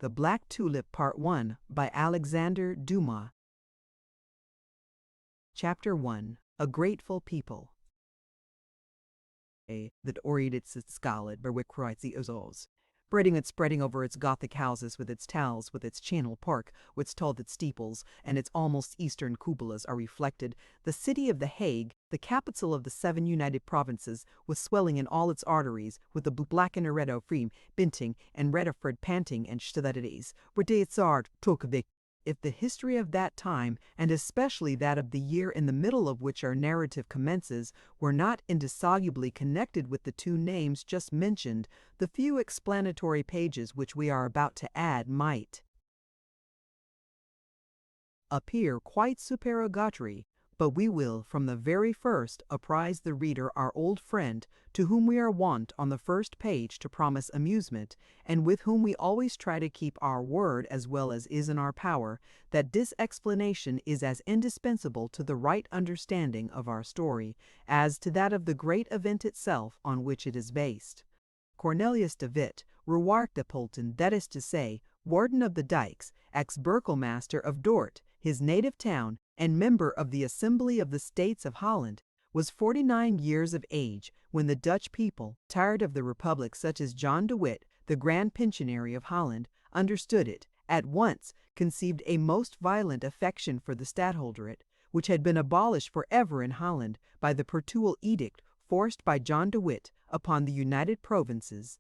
The Black Tulip Part 1 by Alexandre Dumas. Chapter 1. A Grateful People. That oriented its scarlet berwickroids the ozos. Spreading over its Gothic houses with its towers, with its channel park, with its tall steeples, and its almost eastern cupolas are reflected. The city of The Hague, the capital of the 7 United Provinces, was swelling in all its arteries, with the black and red frame, binting, and Redderford panting and stilledities, where de tsar Tokavik. If the history of that time, and especially that of the year in the middle of which our narrative commences, were not indissolubly connected with the 2 names just mentioned, the few explanatory pages which we are about to add might appear quite supererogatory, but we will from the very first apprise the reader our old friend, to whom we are wont on the first page to promise amusement, and with whom we always try to keep our word as well as is in our power, that this explanation is as indispensable to the right understanding of our story as to that of the great event itself on which it is based. Cornelius de Witt, Rewark de Polten, that is to say, Warden of the Dykes, ex-Burgomaster of Dort, his native town, and member of the Assembly of the States of Holland, was 49 years of age when the Dutch people, tired of the Republic, such as John de Witt, the Grand Pensionary of Holland, understood it, at once conceived a most violent affection for the stadholderate, which had been abolished forever in Holland by the Pertual Edict forced by John de Witt upon the United Provinces,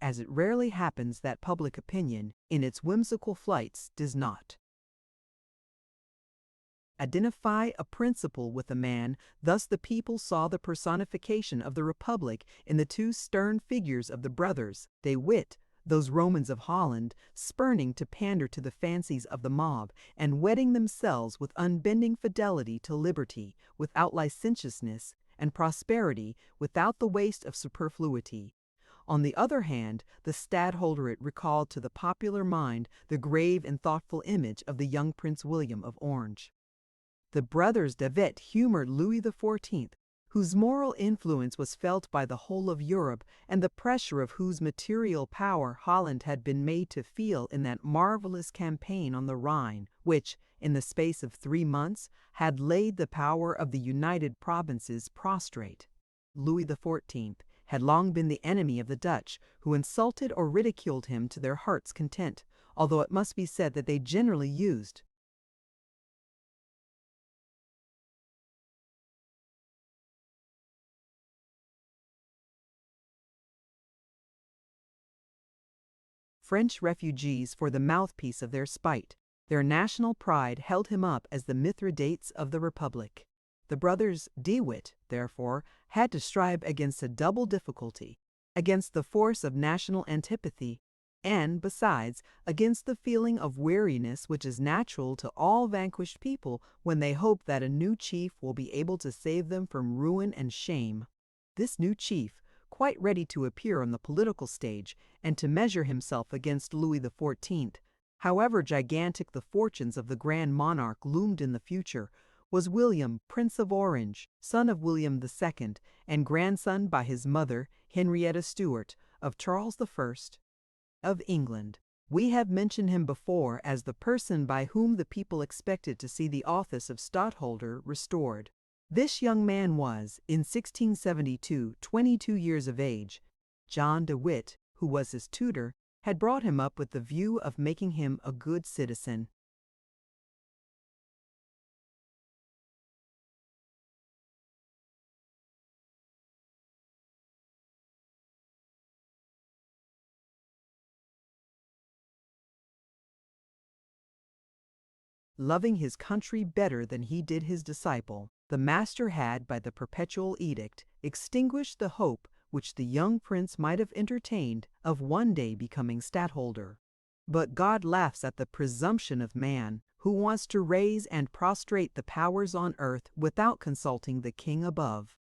as it rarely happens that public opinion, in its whimsical flights, does not identify a principle with a man. Thus the people saw the personification of the Republic in the 2 stern figures of the brothers, de Witt, those Romans of Holland, spurning to pander to the fancies of the mob, and wedding themselves with unbending fidelity to liberty, without licentiousness, and prosperity, without the waste of superfluity. On the other hand, the stadholderate recalled to the popular mind the grave and thoughtful image of the young Prince William of Orange. The brothers de Witt humored Louis XIV, whose moral influence was felt by the whole of Europe, and the pressure of whose material power Holland had been made to feel in that marvelous campaign on the Rhine, which, in the space of 3 months, had laid the power of the United Provinces prostrate. Louis XIV had long been the enemy of the Dutch, who insulted or ridiculed him to their heart's content, although it must be said that they generally used French refugees for the mouthpiece of their spite. Their national pride held him up as the Mithridates of the Republic. The brothers de Witt, therefore, had to strive against a double difficulty, against the force of national antipathy, and, besides, against the feeling of weariness which is natural to all vanquished people when they hope that a new chief will be able to save them from ruin and shame. This new chief, quite ready to appear on the political stage and to measure himself against Louis XIV, however gigantic the fortunes of the grand monarch loomed in the future, was William, Prince of Orange, son of William II, and grandson by his mother, Henrietta Stuart, of Charles I of England. We have mentioned him before as the person by whom the people expected to see the office of stadtholder restored. This young man was, in 1672, 22 years of age. John de Witt, who was his tutor, had brought him up with the view of making him a good citizen. Loving his country better than he did his disciple, the master had, by the perpetual edict, extinguished the hope which the young prince might have entertained of one day becoming stadtholder. But God laughs at the presumption of man, who wants to raise and prostrate the powers on earth without consulting the king above.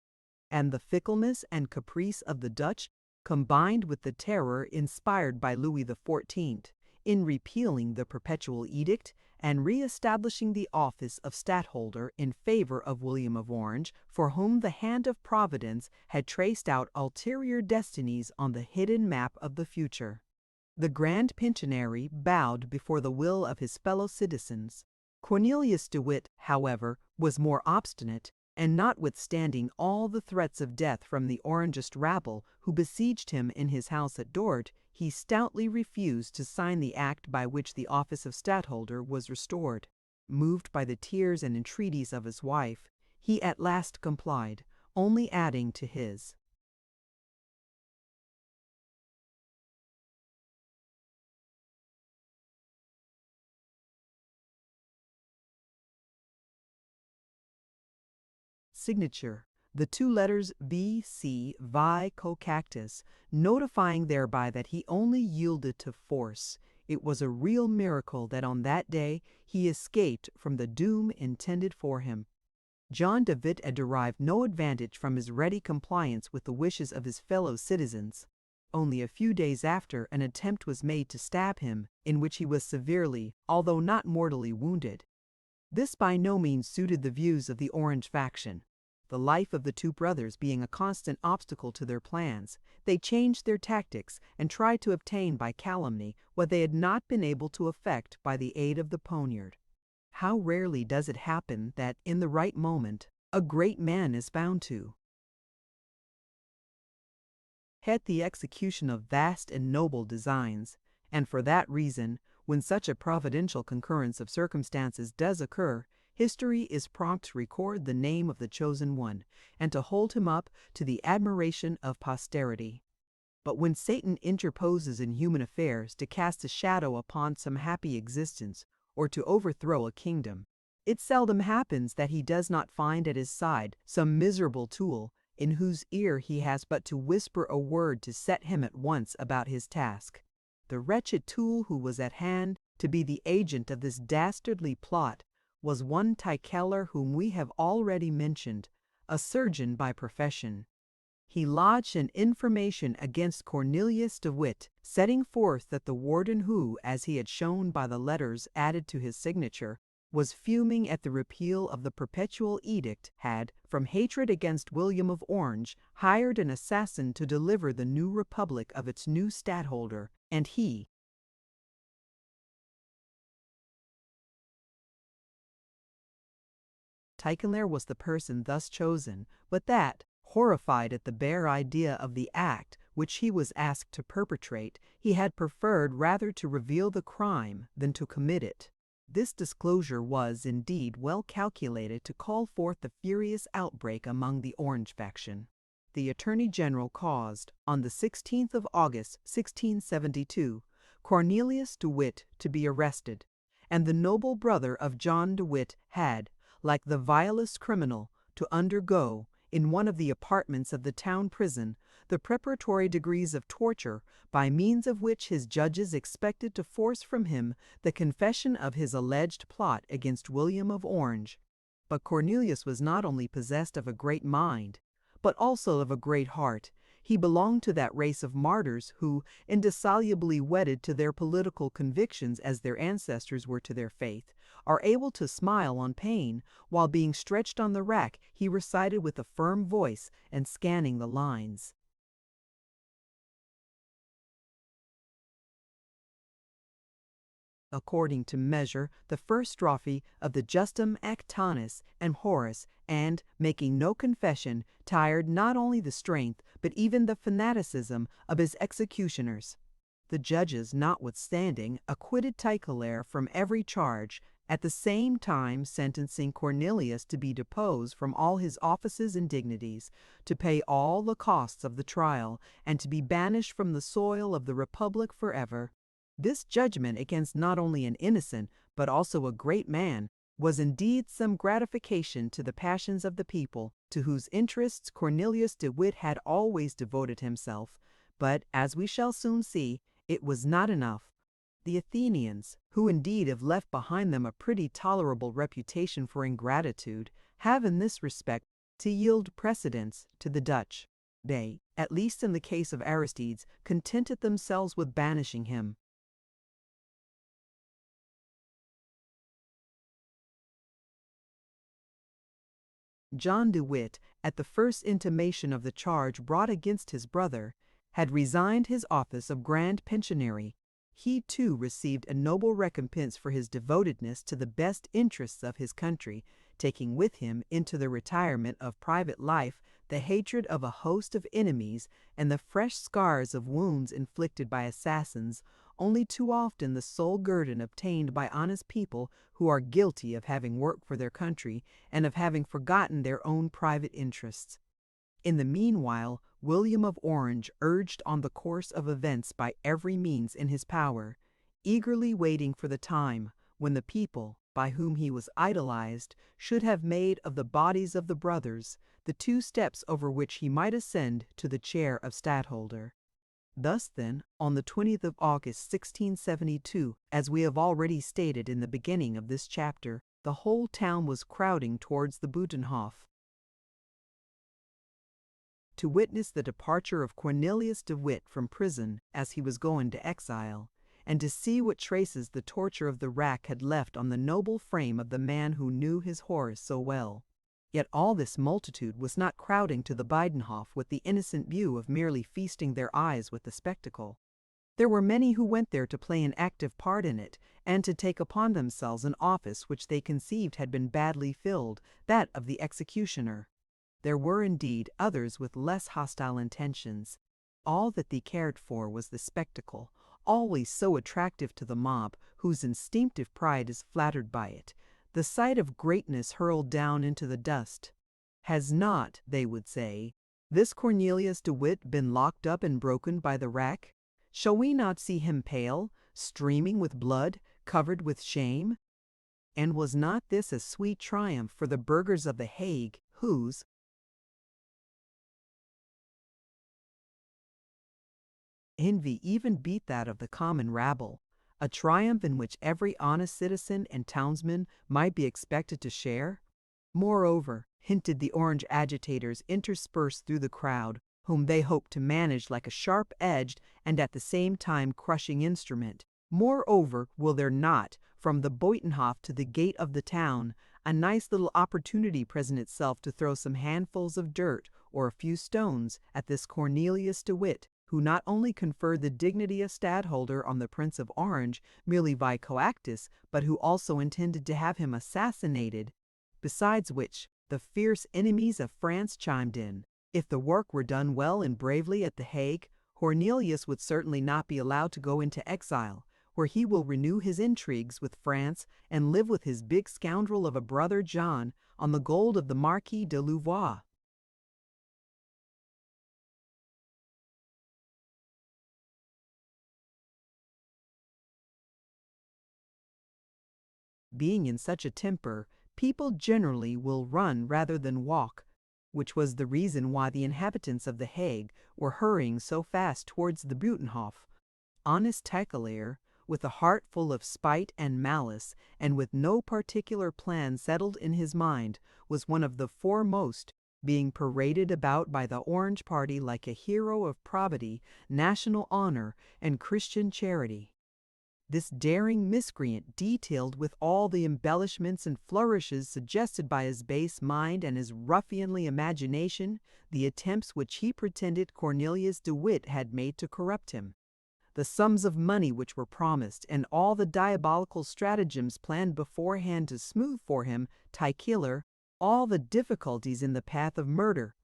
And the fickleness and caprice of the Dutch, combined with the terror inspired by Louis XIV, in repealing the perpetual edict and re-establishing the office of stadtholder in favor of William of Orange, for whom the hand of Providence had traced out ulterior destinies on the hidden map of the future. The Grand Pensionary bowed before the will of his fellow citizens. Cornelius de Witt, however, was more obstinate, and notwithstanding all the threats of death from the Orangist rabble who besieged him in his house at Dort, he stoutly refused to sign the act by which the office of stadtholder was restored. Moved by the tears and entreaties of his wife, he at last complied, only adding to his signature the two letters V.C. vi cocactus, notifying thereby that he only yielded to force. It was a real miracle that on that day he escaped from the doom intended for him. John de Witt had derived no advantage from his ready compliance with the wishes of his fellow citizens. Only a few days after, an attempt was made to stab him, in which he was severely, although not mortally, wounded. This by no means suited the views of the Orange faction. The life of the two brothers being a constant obstacle to their plans, they changed their tactics and tried to obtain by calumny what they had not been able to effect by the aid of the poniard. How rarely does it happen that, in the right moment, a great man is found to head the execution of vast and noble designs, and for that reason, when such a providential concurrence of circumstances does occur, history is prompt to record the name of the chosen one, and to hold him up to the admiration of posterity. But when Satan interposes in human affairs to cast a shadow upon some happy existence, or to overthrow a kingdom, it seldom happens that he does not find at his side some miserable tool, in whose ear he has but to whisper a word to set him at once about his task. The wretched tool who was at hand to be the agent of this dastardly plot was one Tykeller whom we have already mentioned, a surgeon by profession. He lodged an information against Cornelius de Witt, setting forth that the warden who, as he had shown by the letters added to his signature, was fuming at the repeal of the perpetual edict, had, from hatred against William of Orange, hired an assassin to deliver the new republic of its new stadtholder, and he, Tykeller, was the person thus chosen, but that, horrified at the bare idea of the act which he was asked to perpetrate, he had preferred rather to reveal the crime than to commit it. This disclosure was, indeed, well calculated to call forth the furious outbreak among the Orange faction. The Attorney General caused, on the 16th of August, 1672, Cornelius de Witt to be arrested, and the noble brother of John de Witt had, like the vilest criminal, to undergo, in one of the apartments of the town prison, the preparatory degrees of torture by means of which his judges expected to force from him the confession of his alleged plot against William of Orange. But Cornelius was not only possessed of a great mind, but also of a great heart. He belonged to that race of martyrs who, indissolubly wedded to their political convictions as their ancestors were to their faith, are able to smile on pain, while being stretched on the rack he recited with a firm voice and scanning the lines. According to measure, the first strophe of the Justum Actanis and Horace, and, making no confession, tired not only the strength, but even the fanaticism of his executioners. The judges, notwithstanding, acquitted Tykeller from every charge, at the same time sentencing Cornelius to be deposed from all his offices and dignities, to pay all the costs of the trial, and to be banished from the soil of the Republic forever. This judgment against not only an innocent, but also a great man, was indeed some gratification to the passions of the people, to whose interests Cornelius de Witt had always devoted himself. But, as we shall soon see, it was not enough. The Athenians, who indeed have left behind them a pretty tolerable reputation for ingratitude, have in this respect to yield precedence to the Dutch. They, at least in the case of Aristides, contented themselves with banishing him. John de Witt, at the first intimation of the charge brought against his brother, had resigned his office of Grand Pensionary, he too received a noble recompense for his devotedness to the best interests of his country, taking with him into the retirement of private life the hatred of a host of enemies and the fresh scars of wounds inflicted by assassins, only too often the sole guerdon obtained by honest people who are guilty of having worked for their country and of having forgotten their own private interests. In the meanwhile, William of Orange urged on the course of events by every means in his power, eagerly waiting for the time when the people, by whom he was idolized, should have made of the bodies of the brothers the two steps over which he might ascend to the chair of stadtholder. Thus, then, on the 20th of August, 1672, as we have already stated in the beginning of this chapter, the whole town was crowding towards the Butenhof to witness the departure of Cornelius de Witt from prison as he was going to exile, and to see what traces the torture of the rack had left on the noble frame of the man who knew his Horace so well. Yet all this multitude was not crowding to the Buitenhof with the innocent view of merely feasting their eyes with the spectacle. There were many who went there to play an active part in it, and to take upon themselves an office which they conceived had been badly filled, that of the executioner. There were indeed others with less hostile intentions. All that they cared for was the spectacle, always so attractive to the mob, whose instinctive pride is flattered by it, the sight of greatness hurled down into the dust. Has not, they would say, this Cornelius de Witt been locked up and broken by the rack? Shall we not see him pale, streaming with blood, covered with shame? And was not this a sweet triumph for the burghers of the Hague, whose envy even beat that of the common rabble, a triumph in which every honest citizen and townsman might be expected to share? Moreover, hinted the Orange agitators interspersed through the crowd, whom they hoped to manage like a sharp-edged and at the same time crushing instrument. Moreover, will there not, from the Buitenhof to the gate of the town, a nice little opportunity present itself to throw some handfuls of dirt or a few stones at this Cornelius de Witt, who not only conferred the dignity of stadtholder on the Prince of Orange merely by coactus, but who also intended to have him assassinated? Besides which, the fierce enemies of France chimed in. If the work were done well and bravely at the Hague, Cornelius would certainly not be allowed to go into exile, where he will renew his intrigues with France and live with his big scoundrel of a brother John on the gold of the Marquis de Louvois. Being in such a temper, people generally will run rather than walk, which was the reason why the inhabitants of the Hague were hurrying so fast towards the Buitenhof. Honest Tykelaer, with a heart full of spite and malice, and with no particular plan settled in his mind, was one of the foremost, being paraded about by the Orange party like a hero of probity, national honor, and Christian charity. This daring miscreant detailed with all the embellishments and flourishes suggested by his base mind and his ruffianly imagination the attempts which he pretended Cornelius de Witt had made to corrupt him, the sums of money which were promised, and all the diabolical stratagems planned beforehand to smooth for him, Tykelaer, all the difficulties in the path of murder,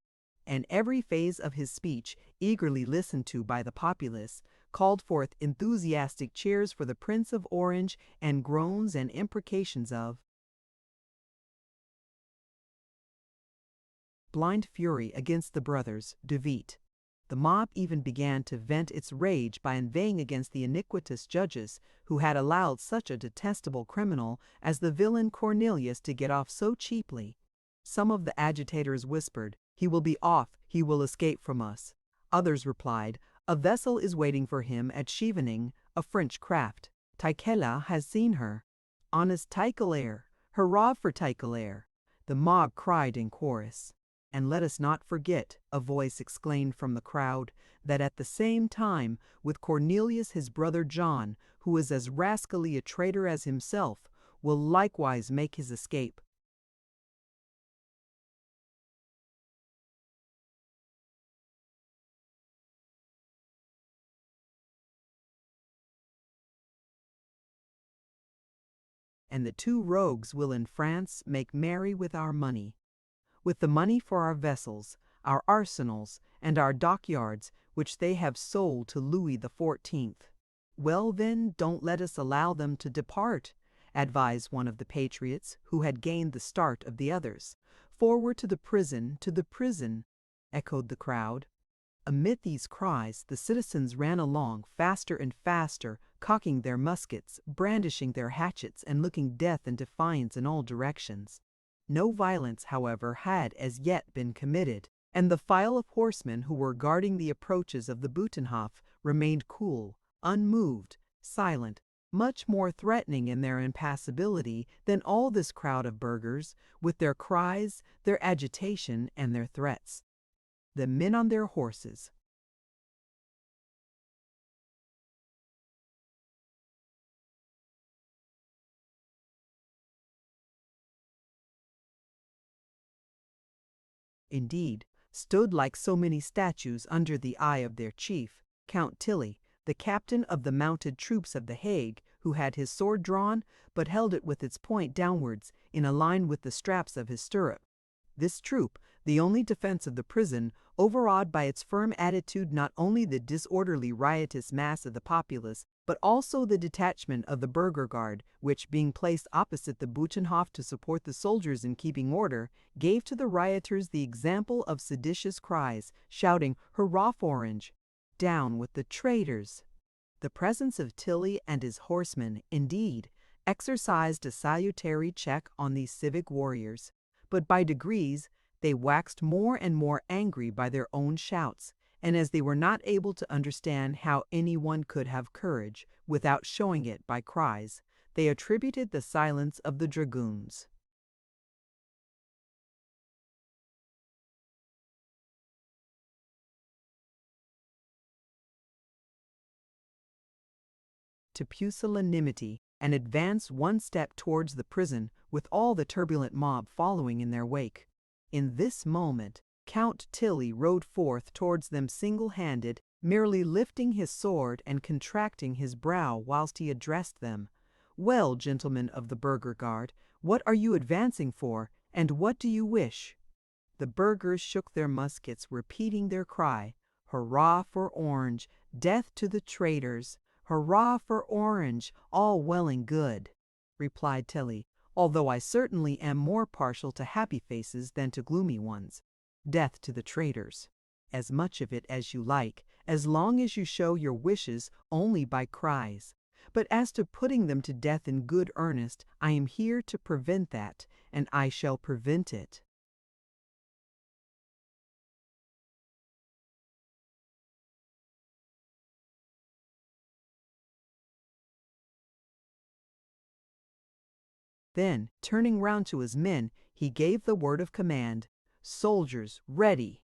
and every phase of his speech, eagerly listened to by the populace, called forth enthusiastic cheers for the Prince of Orange and groans and imprecations of blind fury against the brothers de Witt. The mob even began to vent its rage by inveighing against the iniquitous judges who had allowed such a detestable criminal as the villain Cornelius to get off so cheaply. Some of the agitators whispered, "He will be off, he will escape from us." Others replied, "A vessel is waiting for him at Scheveningen, a French craft. Tykelaer has seen her." Honest Tykelaer! Hurrah for Tykelaer! The mob cried in chorus. And let us not forget, a voice exclaimed from the crowd, that at the same time, with Cornelius his brother John, who is as rascally a traitor as himself, will likewise make his escape. and the two rogues will in France make merry with our money. With the money for our vessels, our arsenals, and our dockyards, which they have sold to Louis XIV. Well then, don't let us allow them to depart, advised one of the patriots, who had gained the start of the others. Forward to the prison, echoed the crowd. Amid these cries, the citizens ran along faster and faster, cocking their muskets, brandishing their hatchets, and looking death and defiance in all directions. No violence, however, had as yet been committed, and the file of horsemen who were guarding the approaches of the Butenhof remained cool, unmoved, silent, much more threatening in their impassibility than all this crowd of burghers, with their cries, their agitation, and their threats. The men on their horses. Indeed, stood like so many statues under the eye of their chief, Count Tilly, the captain of the mounted troops of the Hague, who had his sword drawn, but held it with its point downwards, in a line with the straps of his stirrup. This troop, the only defense of the prison, overawed by its firm attitude not only the disorderly riotous mass of the populace, but also the detachment of the burgher guard, which, being placed opposite the Butenhof to support the soldiers in keeping order, gave to the rioters the example of seditious cries, shouting, "Hurrah for Orange! Down with the traitors!" The presence of Tilly and his horsemen, indeed, exercised a salutary check on these civic warriors, but by degrees they waxed more and more angry by their own shouts, and as they were not able to understand how any one could have courage without showing it by cries, they attributed the silence of the dragoons to pusillanimity, and advanced one step towards the prison, with all the turbulent mob following in their wake. In this moment, Count Tilly rode forth towards them single-handed, merely lifting his sword and contracting his brow whilst he addressed them. "Well, gentlemen of the burgher guard, what are you advancing for, and what do you wish?" The burghers shook their muskets, repeating their cry, "Hurrah for Orange! Death to the traitors! Hurrah for Orange! All well and good," replied Tilly, "although I certainly am more partial to happy faces than to gloomy ones. Death to the traitors! As much of it as you like, as long as you show your wishes only by cries. But as to putting them to death in good earnest, I am here to prevent that, and I shall prevent it." Then, turning round to his men, he gave the word of command, "Soldiers, ready!"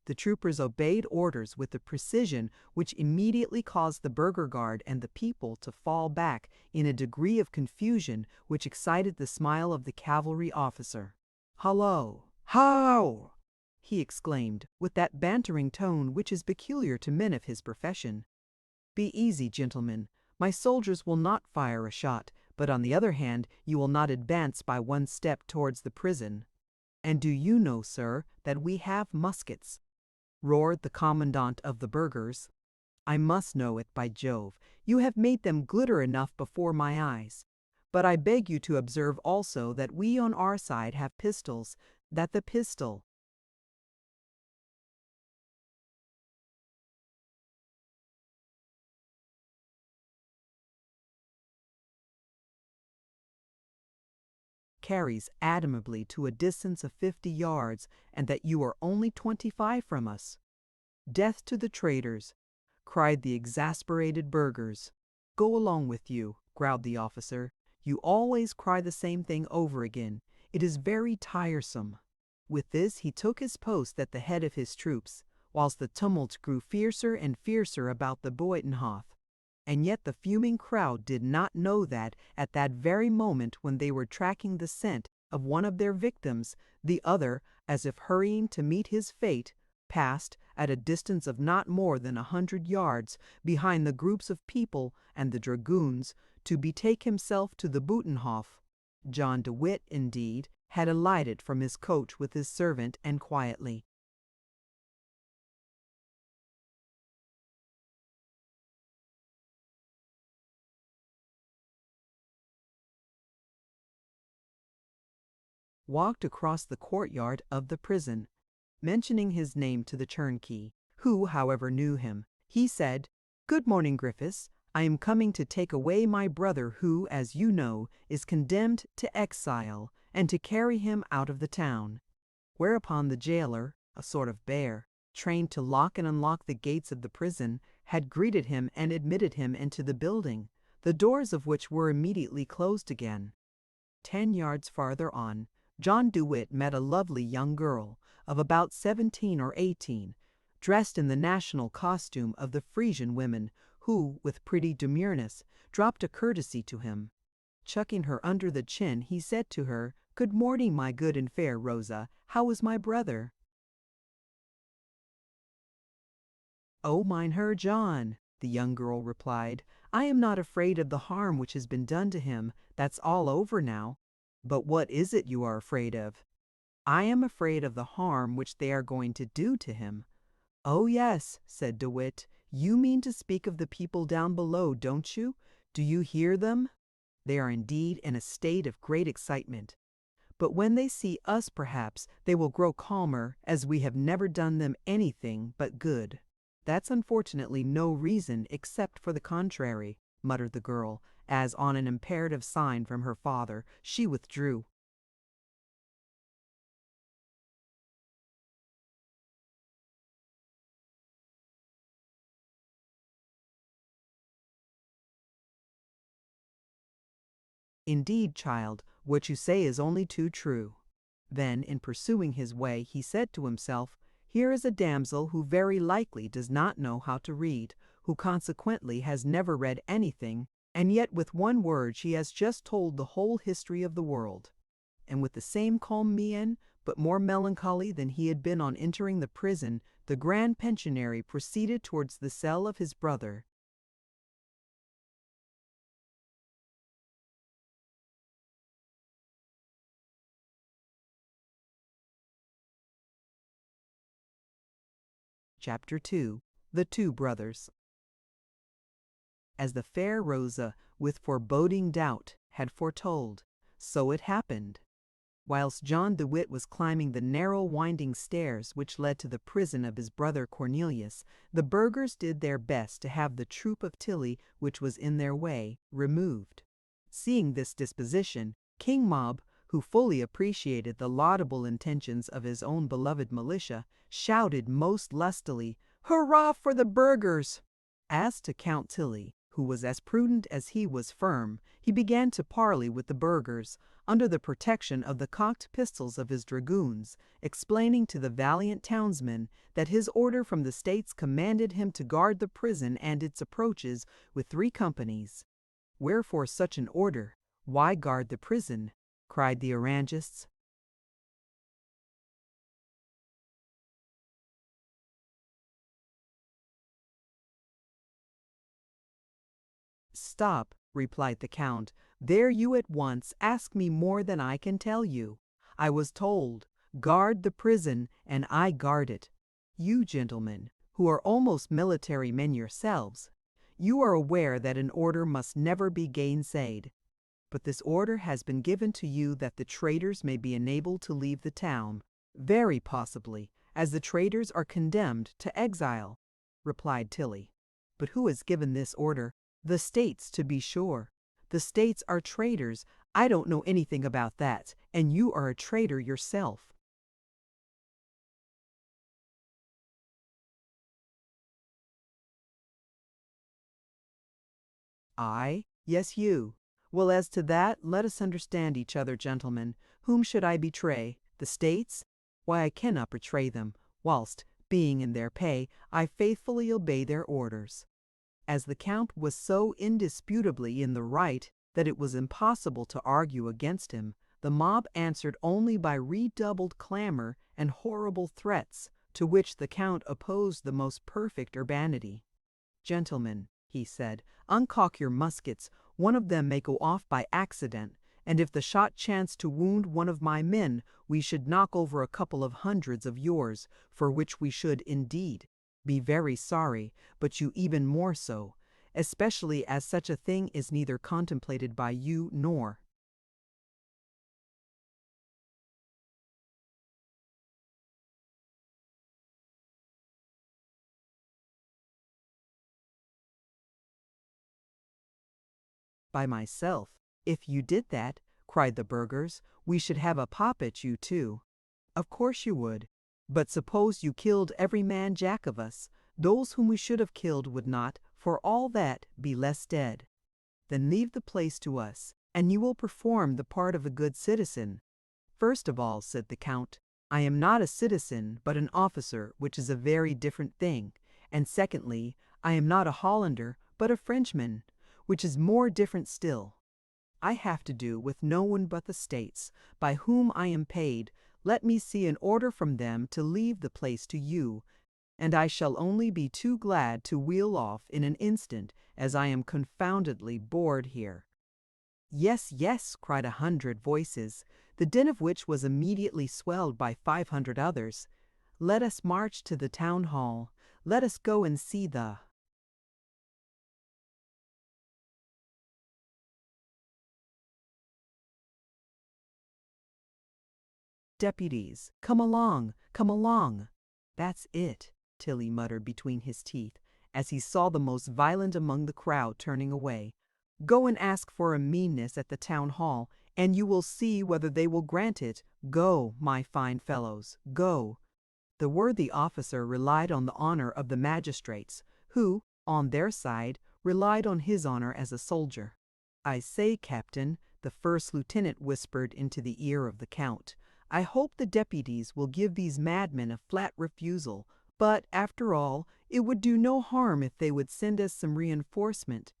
The troopers obeyed orders with a precision which immediately caused the burgher guard and the people to fall back in a degree of confusion which excited the smile of the cavalry officer. "Hallo! How!" he exclaimed, with that bantering tone which is peculiar to men of his profession. "Be easy, gentlemen. My soldiers will not fire a shot, but on the other hand, you will not advance by one step towards the prison." "And do you know, sir, that we have muskets?" roared the commandant of the burghers. "I must know it, by Jove. You have made them glitter enough before my eyes. But I beg you to observe also that we on our side have pistols, that the pistol carries admirably to a distance of 50 yards, and that you are only 25 from us." "Death to the traitors!" cried the exasperated burghers. "Go along with you," growled the officer. "You always cry the same thing over again. It is very tiresome." With this he took his post at the head of his troops, whilst the tumult grew fiercer and fiercer about the Buitenhof. And yet the fuming crowd did not know that, at that very moment when they were tracking the scent of one of their victims, the other, as if hurrying to meet his fate, passed, at a distance of not more than 100 yards, behind the groups of people and the dragoons, to betake himself to the Butenhof. John de Witt, indeed, had alighted from his coach with his servant and quietly walked across the courtyard of the prison, mentioning his name to the turnkey, who, however, knew him. He said, "Good morning, Griffiths. I am coming to take away my brother who, as you know, is condemned to exile, and to carry him out of the town." Whereupon the jailer, a sort of bear, trained to lock and unlock the gates of the prison, had greeted him and admitted him into the building, the doors of which were immediately closed again. 10 yards farther on, John de Witt met a lovely young girl of about 17 or 18, dressed in the national costume of the Frisian women, who, with pretty demureness, dropped a courtesy to him. Chucking her under the chin, he said to her, "Good morning, my good and fair Rosa. How is my brother?" "Oh, mine her John," the young girl replied, "I am not afraid of the harm which has been done to him. That's all over now." "But what is it you are afraid of?" "I am afraid of the harm which they are going to do to him." "Oh yes," said de Witt, "you mean to speak of the people down below, don't you? Do you hear them? They are indeed in a state of great excitement. But when they see us, perhaps, they will grow calmer, as we have never done them anything but good." "That's unfortunately no reason except for the contrary," muttered the girl, as on an imperative sign from her father, she withdrew. "Indeed, child, what you say is only too true." Then, in pursuing his way, he said to himself, "Here is a damsel who very likely does not know how to read, who consequently has never read anything, and yet with one word she has just told the whole history of the world." And with the same calm mien, but more melancholy than he had been on entering the prison, the grand pensionary proceeded towards the cell of his brother. Chapter 2. The Two Brothers. As the fair Rosa, with foreboding doubt, had foretold, so it happened. Whilst John de Witt was climbing the narrow winding stairs which led to the prison of his brother Cornelius, the burghers did their best to have the troop of Tilly, which was in their way, removed. Seeing this disposition, King Mob, who fully appreciated the laudable intentions of his own beloved militia, shouted most lustily, "Hurrah for the burghers!" As to Count Tilly, who was as prudent as he was firm, he began to parley with the burghers, under the protection of the cocked pistols of his dragoons, explaining to the valiant townsmen that his order from the States commanded him to guard the prison and its approaches with 3 companies. "Wherefore such an order? Why guard the prison?" cried the Orangists. "Stop," replied the Count. "There you at once ask me more than I can tell you. I was told, 'Guard the prison,' and I guard it. You, gentlemen, who are almost military men yourselves, you are aware that an order must never be gainsaid. But this order has been given to you that the traitors may be enabled to leave the town, very possibly, as the traitors are condemned to exile," replied Tilly. "But who has given this order?" "The States, to be sure." "The States are traitors. I don't know anything about that, and you are a traitor yourself." "I? Yes, you. Well, as to that, let us understand each other, gentlemen. Whom should I betray? The States? Why, I cannot betray them, whilst, being in their pay, I faithfully obey their orders." As the Count was so indisputably in the right that it was impossible to argue against him, the mob answered only by redoubled clamor and horrible threats, to which the Count opposed the most perfect urbanity. "Gentlemen," he said, "uncock your muskets. One of them may go off by accident, and if the shot chanced to wound one of my men, we should knock over a couple of hundreds of yours, for which we should, indeed, be very sorry, but you even more so, especially as such a thing is neither contemplated by you nor by myself. If you did that, cried the burghers, we should have a pop at you too. Of course you would. But suppose you killed every man jack of us, those whom we should have killed would not, for all that, be less dead. Then leave the place to us, and you will perform the part of a good citizen. First of all, said the Count, I am not a citizen, but an officer, which is a very different thing. And secondly, I am not a Hollander, but a Frenchman, which is more different still. I have to do with no one but the States, by whom I am paid. Let me see an order from them to leave the place to you, and I shall only be too glad to wheel off in an instant, as I am confoundedly bored here. Yes, yes, cried 100 voices, the din of which was immediately swelled by 500 others. Let us march to the town hall. Let us go and see the deputies. Come along, come along. That's it, Tilly muttered between his teeth, as he saw the most violent among the crowd turning away. Go and ask for a meanness at the town hall, and you will see whether they will grant it. Go, my fine fellows, go. The worthy officer relied on the honor of the magistrates, who, on their side, relied on his honor as a soldier. I say, Captain, the first lieutenant whispered into the ear of the Count, I hope the deputies will give these madmen a flat refusal, but, after all, it would do no harm if they would send us some reinforcement.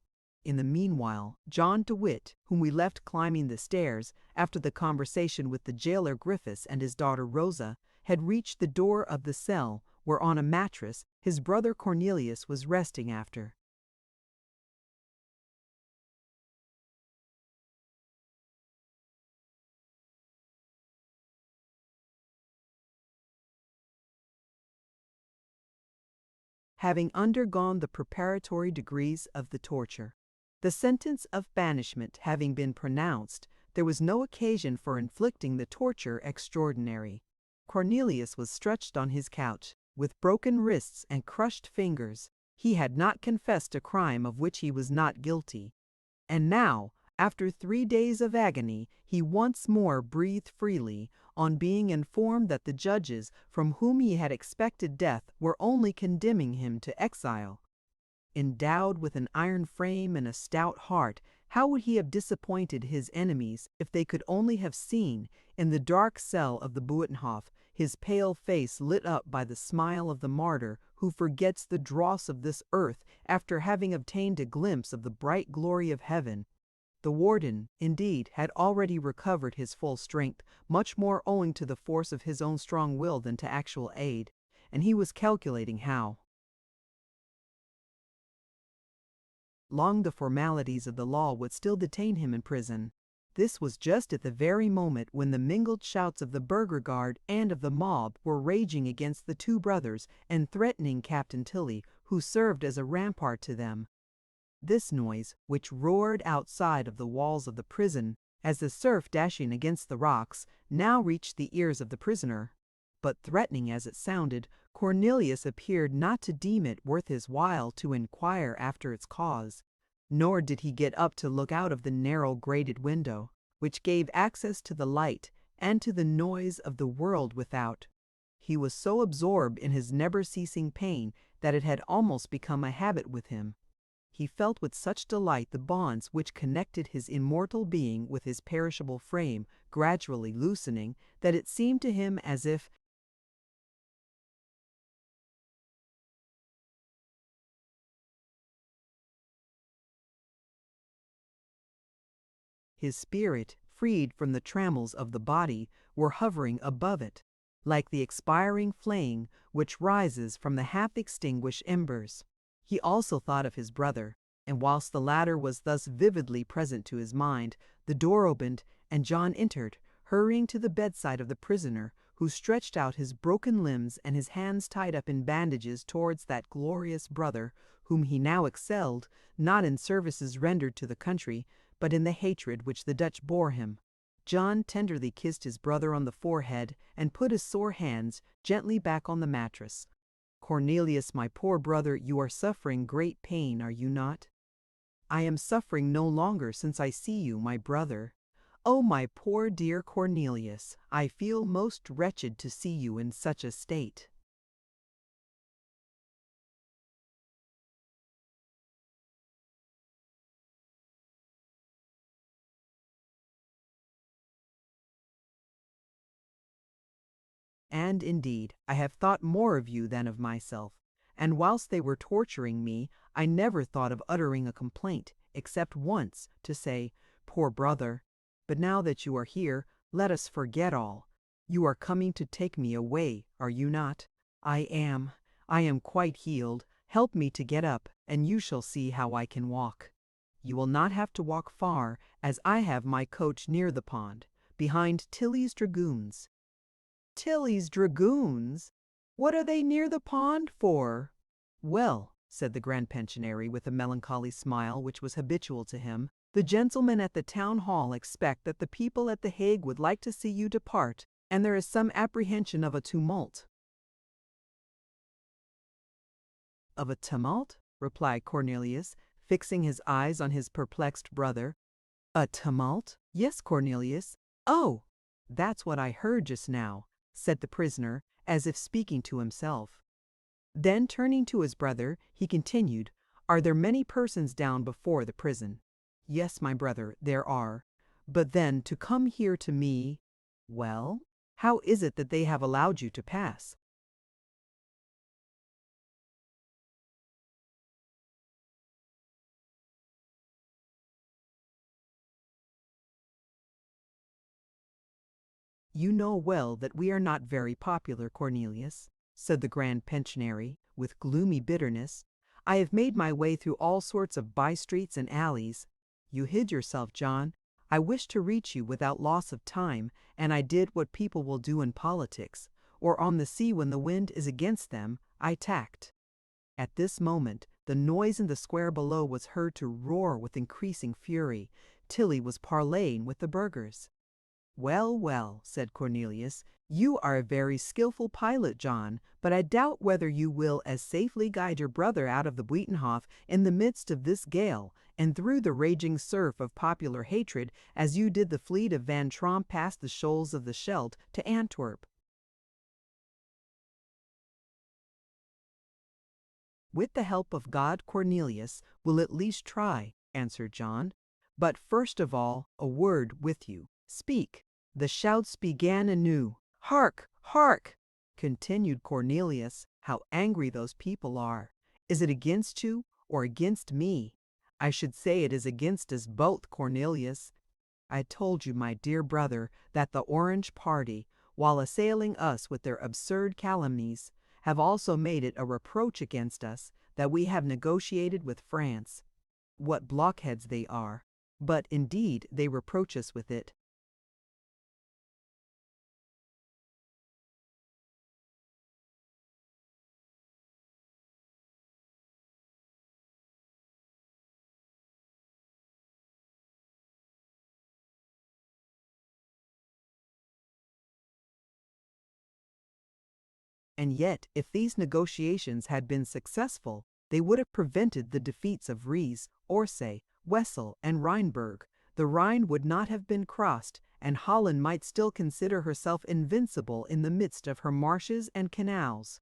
In the meanwhile, John DeWitt, whom we left climbing the stairs, after the conversation with the jailer Griffiths and his daughter Rosa, had reached the door of the cell, where on a mattress his brother Cornelius was resting after having undergone the preparatory degrees of the torture. The sentence of banishment having been pronounced, there was no occasion for inflicting the torture extraordinary. Cornelius was stretched on his couch, with broken wrists and crushed fingers. He had not confessed a crime of which he was not guilty. And now, after 3 days of agony, he once more breathed freely, on being informed that the judges from whom he had expected death were only condemning him to exile. Endowed with an iron frame and a stout heart, how would he have disappointed his enemies if they could only have seen, in the dark cell of the Buitenhof, his pale face lit up by the smile of the martyr who forgets the dross of this earth after having obtained a glimpse of the bright glory of heaven. The warden, indeed, had already recovered his full strength, much more owing to the force of his own strong will than to actual aid, and he was calculating how long the formalities of the law would still detain him in prison. This was just at the very moment when the mingled shouts of the burgher guard and of the mob were raging against the two brothers and threatening Captain Tilly, who served as a rampart to them. This noise, which roared outside of the walls of the prison, as the surf dashing against the rocks, now reached the ears of the prisoner. But threatening as it sounded, Cornelius appeared not to deem it worth his while to inquire after its cause, nor did he get up to look out of the narrow grated window, which gave access to the light and to the noise of the world without. He was so absorbed in his never-ceasing pain that it had almost become a habit with him. He felt with such delight the bonds which connected his immortal being with his perishable frame gradually loosening, that it seemed to him as if his spirit, freed from the trammels of the body, were hovering above it, like the expiring flame which rises from the half-extinguished embers. He also thought of his brother, And whilst the latter was thus vividly present to his mind, the door opened, and John entered, hurrying to the bedside of the prisoner, who stretched out his broken limbs and his hands tied up in bandages towards that glorious brother, whom he now excelled, not in services rendered to the country, but in the hatred which the Dutch bore him. John tenderly kissed his brother on the forehead and put his sore hands gently back on the mattress. "Cornelius, my poor brother, you are suffering great pain, are you not?" "I am suffering no longer since I see you, my brother." "Oh, my poor dear Cornelius, I feel most wretched to see you in such a state." And indeed, I have thought more of you than of myself, and whilst they were torturing me, I never thought of uttering a complaint, except once, to say, "Poor brother." But now that you are here, let us forget all. You are coming to take me away, are you not? I am. I am quite healed. Help me to get up, and you shall see how I can walk. You will not have to walk far, as I have my coach near the pond, behind Tilly's Dragoons. "Tilly's Dragoons? What are they near the pond for?" "Well," said the Grand Pensionary with a melancholy smile which was habitual to him, "the gentlemen at the town hall expect that the people at the Hague would like to see you depart, and there is some apprehension of a tumult." "Of a tumult?" replied Cornelius, fixing his eyes on his perplexed brother. "A tumult? Yes, Cornelius. Oh, that's what I heard just now," said the prisoner, as if speaking to himself. Then turning to his brother, he continued, "Are there many persons down before the prison?" "Yes, my brother, there are. But then to come here to me—" "Well, how is it that they have allowed you to pass?" "You know well that we are not very popular, Cornelius," said the Grand Pensionary, with gloomy bitterness. "I have made my way through all sorts of by-streets and alleys. You hid yourself, John. I wished to reach you without loss of time, and I did what people will do in politics, or on the sea when the wind is against them, I tacked." At this moment, the noise in the square below was heard to roar with increasing fury. Tilly was parleying with the burghers. "Well, well," said Cornelius, "you are a very skilful pilot, John, but I doubt whether you will as safely guide your brother out of the Buitenhof in the midst of this gale, and through the raging surf of popular hatred, as you did the fleet of Van Tromp past the shoals of the Scheldt to Antwerp." "With the help of God, Cornelius will at least try," answered John. "But first of all, a word with you. Speak." The shouts began anew. "Hark! Hark!" continued Cornelius. "How angry those people are! Is it against you or against me?" "I should say it is against us both, Cornelius. I told you, my dear brother, that the Orange party, while assailing us with their absurd calumnies, have also made it a reproach against us that we have negotiated with France. What blockheads they are! But indeed they reproach us with it. And yet, if these negotiations had been successful, they would have prevented the defeats of Ries, Orsay, Wesel, and Rheinberg. The Rhine would not have been crossed, and Holland might still consider herself invincible in the midst of her marshes and canals.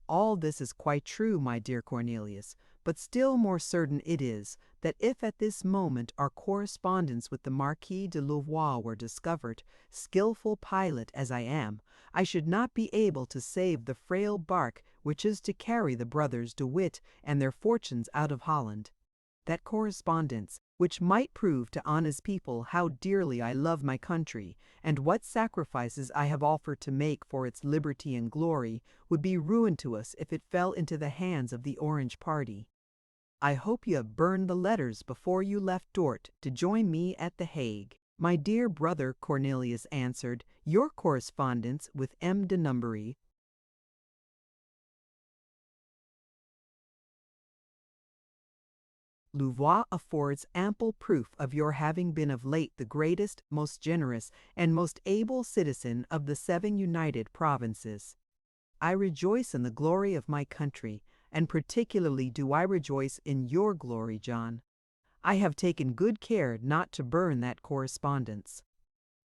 All this is quite true, my dear Cornelius, but still more certain it is that if at this moment our correspondence with the Marquis de Louvois were discovered, skilful pilot as I am, I should not be able to save the frail bark which is to carry the brothers De Witt and their fortunes out of Holland. That correspondence, which might prove to honest people how dearly I love my country, and what sacrifices I have offered to make for its liberty and glory, would be ruin to us if it fell into the hands of the Orange party. I hope you have burned the letters before you left Dort to join me at The Hague. My dear brother, Cornelius answered, your correspondence with M. de Numbery Louvois affords ample proof of your having been of late the greatest, most generous, and most able citizen of the 7 United Provinces. I rejoice in the glory of my country, and particularly do I rejoice in your glory, John. I have taken good care not to burn that correspondence.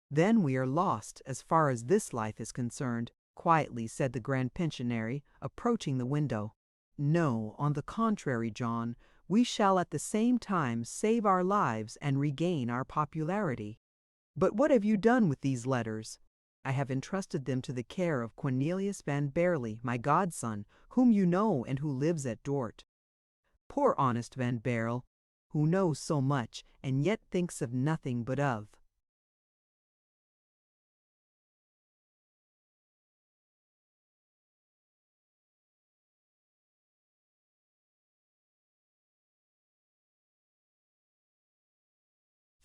Then we are lost as far as this life is concerned, quietly said the Grand Pensionary, approaching the window. No, on the contrary, John, we shall at the same time save our lives and regain our popularity. But what have you done with these letters? I have entrusted them to the care of Cornelius van Baerle, my godson, whom you know and who lives at Dort. Poor honest Van Baerle, who knows so much and yet thinks of nothing but of.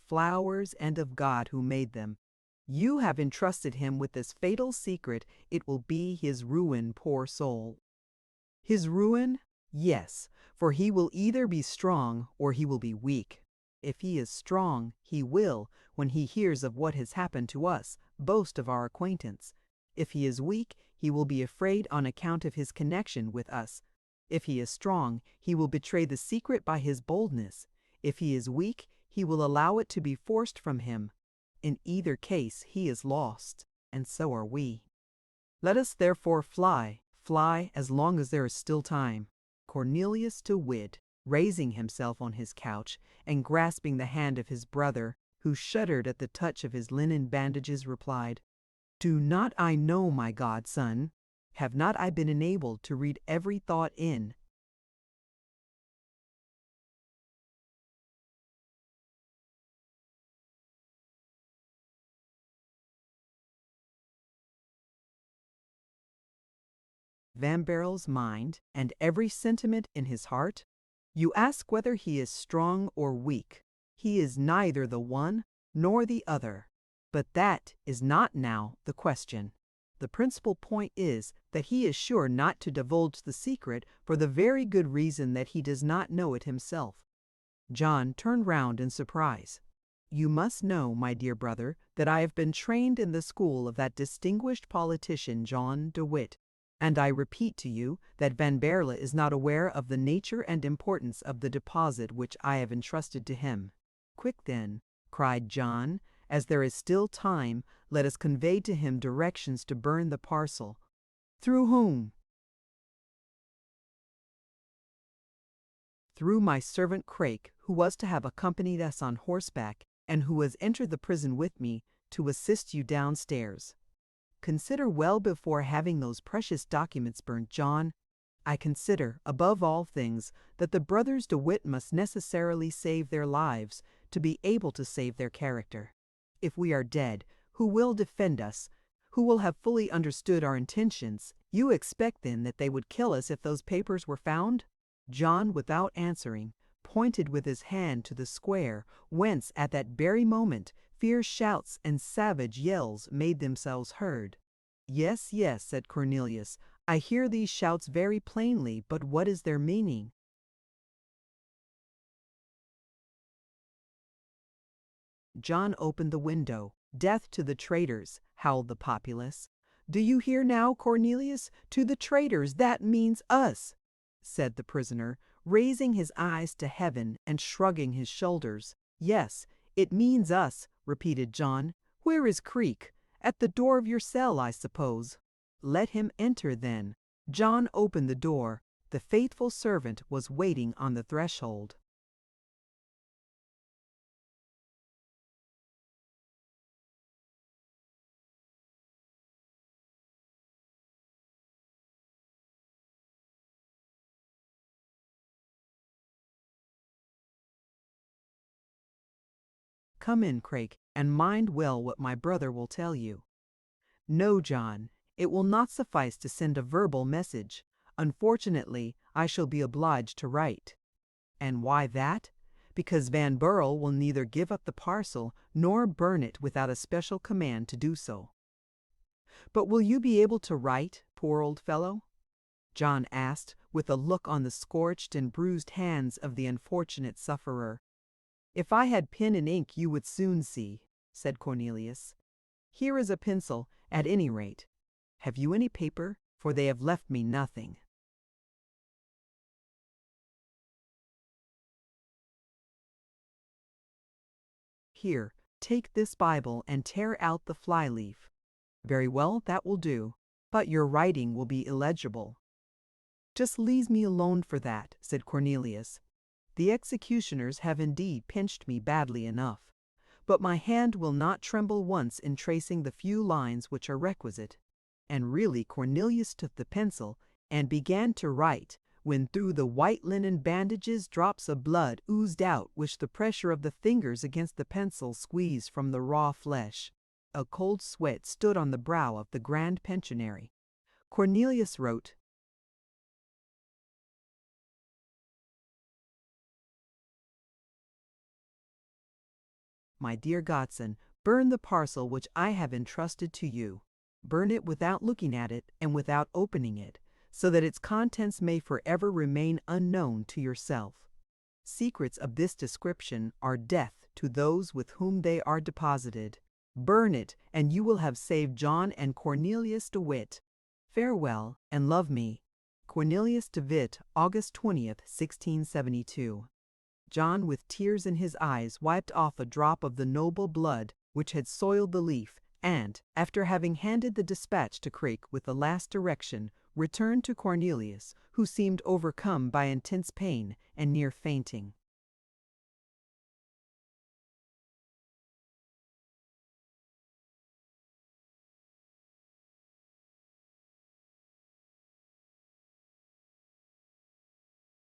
Flowers and of God who made them. You have entrusted him with this fatal secret. It will be his ruin, poor soul. His ruin? Yes, for he will either be strong or he will be weak. If he is strong, he will, when he hears of what has happened to us, boast of our acquaintance. If he is weak, he will be afraid on account of his connection with us. If he is strong, he will betray the secret by his boldness. If he is weak, he will allow it to be forced from him. In either case, he is lost, and so are we. Let us therefore fly as long as there is still time. Cornelius de Witt, raising himself on his couch and grasping the hand of his brother, who shuddered at the touch of his linen bandages, replied, Do not I know, my godson? Have not I been enabled to read every thought in? Van Baerle's mind, and every sentiment in his heart? You ask whether he is strong or weak. He is neither the one nor the other. But that is not now the question. The principal point is that he is sure not to divulge the secret for the very good reason that he does not know it himself. John turned round in surprise. You must know, my dear brother, that I have been trained in the school of that distinguished politician John de Witt, and I repeat to you that Van Baerle is not aware of the nature and importance of the deposit which I have entrusted to him. Quick then, cried John, as there is still time, let us convey to him directions to burn the parcel. Through whom? Through my servant Craik, who was to have accompanied us on horseback, and who has entered the prison with me, to assist you downstairs. Consider well before having those precious documents burnt, John. I consider, above all things, that the brothers de Witt must necessarily save their lives, to be able to save their character. If we are dead, who will defend us? Who will have fully understood our intentions? You expect, then, that they would kill us if those papers were found? John, without answering, pointed with his hand to the square, whence, at that very moment, fierce shouts and savage yells made themselves heard. Yes, yes, said Cornelius, I hear these shouts very plainly, but what is their meaning? John opened the window. Death to the traitors, howled the populace. Do you hear now, Cornelius? To the traitors, that means us, said the prisoner, raising his eyes to heaven and shrugging his shoulders. Yes, it means us, repeated John. Where is Craik? At the door of your cell, I suppose. Let him enter, then. John opened the door. The faithful servant was waiting on the threshold. Come in, Craik, and mind well what my brother will tell you. No, John, it will not suffice to send a verbal message. Unfortunately, I shall be obliged to write. And why that? Because Van Baerle will neither give up the parcel nor burn it without a special command to do so. But will you be able to write, poor old fellow? John asked, with a look on the scorched and bruised hands of the unfortunate sufferer. If I had pen and ink you would soon see, said Cornelius. Here is a pencil, at any rate. Have you any paper? For they have left me nothing. Here, take this Bible and tear out the fly-leaf. Very well, that will do, but your writing will be illegible. Just leave me alone for that, said Cornelius. The executioners have indeed pinched me badly enough, but my hand will not tremble once in tracing the few lines which are requisite. And really Cornelius took the pencil and began to write, when through the white linen bandages drops of blood oozed out which the pressure of the fingers against the pencil squeezed from the raw flesh. A cold sweat stood on the brow of the grand pensionary. Cornelius wrote, My dear godson, burn the parcel which I have entrusted to you. Burn it without looking at it and without opening it, so that its contents may forever remain unknown to yourself. Secrets of this description are death to those with whom they are deposited. Burn it, and you will have saved John and Cornelius de Witt. Farewell, and love me. Cornelius de Witt, August 20th, 1672. John, with tears in his eyes, wiped off a drop of the noble blood which had soiled the leaf, and, after having handed the dispatch to Craik with the last direction, returned to Cornelius, who seemed overcome by intense pain and near fainting.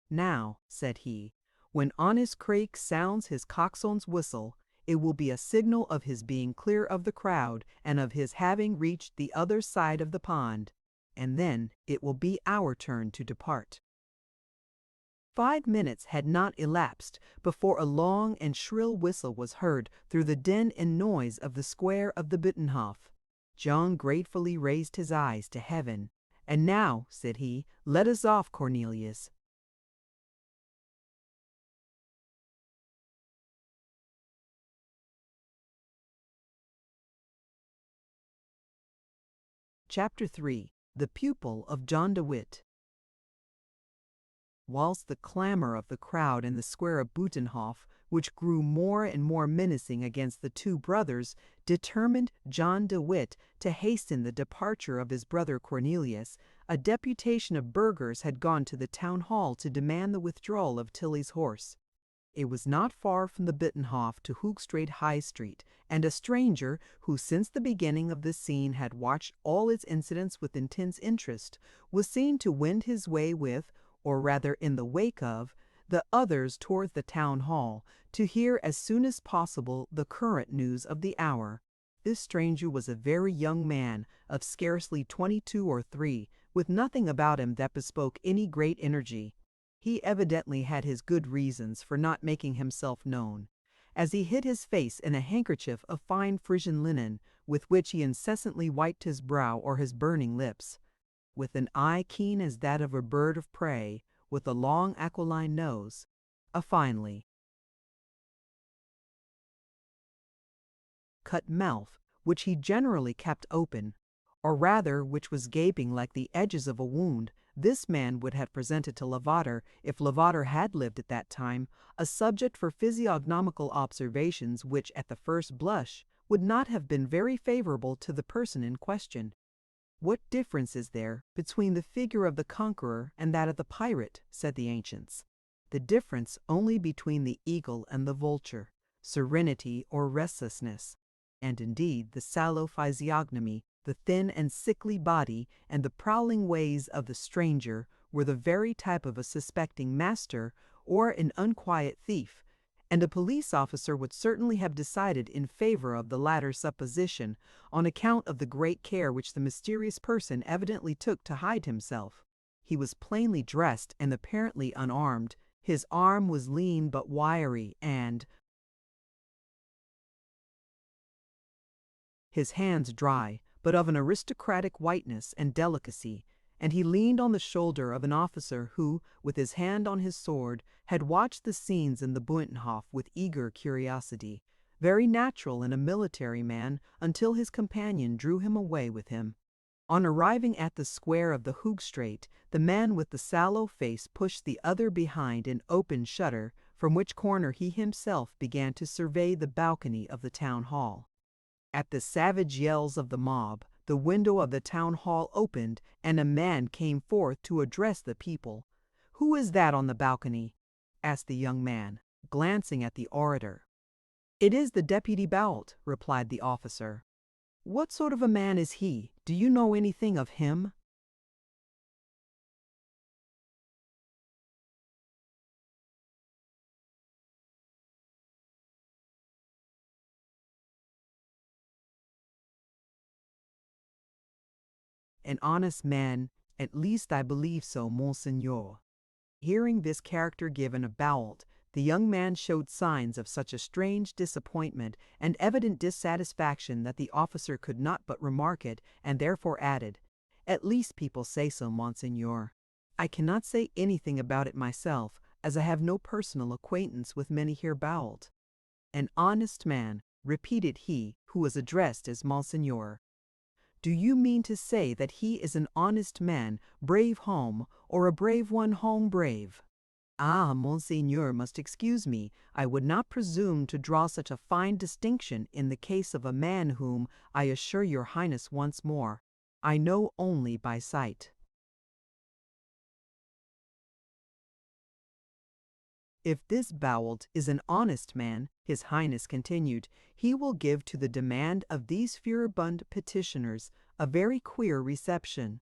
Now, said he, when honest Craik sounds his coxswain's whistle, it will be a signal of his being clear of the crowd and of his having reached the other side of the pond, and then it will be our turn to depart. 5 minutes had not elapsed before a long and shrill whistle was heard through the din and noise of the square of the Binnenhof. John gratefully raised his eyes to heaven. And now, said he, let us off, Cornelius. Chapter 3. The Pupil of John de Witt. Whilst the clamour of the crowd in the square of Butenhof, which grew more and more menacing against the two brothers, determined John de Witt to hasten the departure of his brother Cornelius, a deputation of burghers had gone to the town hall to demand the withdrawal of Tilly's horse. It was not far from the Binnenhof to Hook Street High Street, and a stranger, who since the beginning of the scene had watched all its incidents with intense interest, was seen to wend his way with, or rather in the wake of, the others towards the town hall, to hear as soon as possible the current news of the hour. This stranger was a very young man, of scarcely 22 or 3, with nothing about him that bespoke any great energy. He evidently had his good reasons for not making himself known, as he hid his face in a handkerchief of fine Frisian linen, with which he incessantly wiped his brow or his burning lips. With an eye keen as that of a bird of prey, with a long aquiline nose, a finely cut mouth, which he generally kept open, or rather which was gaping like the edges of a wound, this man would have presented to Lavater, if Lavater had lived at that time, a subject for physiognomical observations which, at the first blush, would not have been very favourable to the person in question. What difference is there between the figure of the conqueror and that of the pirate, said the ancients? The difference only between the eagle and the vulture, serenity or restlessness, and indeed the sallow physiognomy, the thin and sickly body, and the prowling ways of the stranger were the very type of a suspecting master or an unquiet thief, and a police officer would certainly have decided in favor of the latter supposition, on account of the great care which the mysterious person evidently took to hide himself. He was plainly dressed and apparently unarmed, His arm was lean but wiry, and his hands dry, but of an aristocratic whiteness and delicacy, and he leaned on the shoulder of an officer who, with his hand on his sword, had watched the scenes in the Buitenhof with eager curiosity, very natural in a military man, until his companion drew him away with him. On arriving at the square of the Hoogstraat, the man with the sallow face pushed the other behind an open shutter, from which corner he himself began to survey the balcony of the town hall. At the savage yells of the mob, the window of the town hall opened, and a man came forth to address the people. "Who is that on the balcony?" asked the young man, glancing at the orator. "It is the Deputy Bault," replied the officer. "What sort of a man is he? Do you know anything of him?" "An honest man, at least I believe so, Monseigneur." Hearing this character given of Bault, the young man showed signs of such a strange disappointment and evident dissatisfaction that the officer could not but remark it, and therefore added, "At least people say so, Monseigneur. I cannot say anything about it myself, as I have no personal acquaintance with Mynheer Bault." "An honest man," repeated he who was addressed as Monseigneur. "Do you mean to say that he is an honest man, brave home, or a brave one home brave?" "Ah, Monseigneur must excuse me, I would not presume to draw such a fine distinction in the case of a man whom, I assure your Highness once more, I know only by sight." "If this Bault is an honest man," His Highness continued, "he will give to the demand of these furibund petitioners a very queer reception."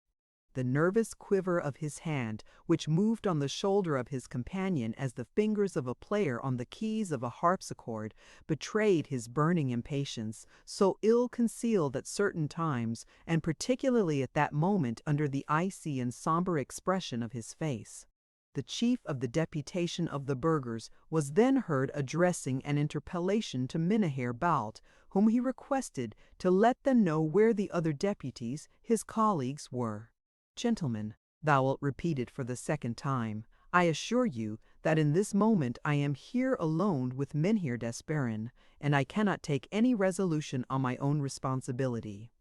The nervous quiver of his hand, which moved on the shoulder of his companion as the fingers of a player on the keys of a harpsichord, betrayed his burning impatience, so ill concealed at certain times, and particularly at that moment under the icy and sombre expression of his face. The chief of the deputation of the burghers was then heard addressing an interpellation to Mynheer Bault, whom he requested to let them know where the other deputies, his colleagues, were. "Gentlemen," Bault repeated for the second time, "I assure you that in this moment I am here alone with Mynheer d'Esperen, and I cannot take any resolution on my own responsibility."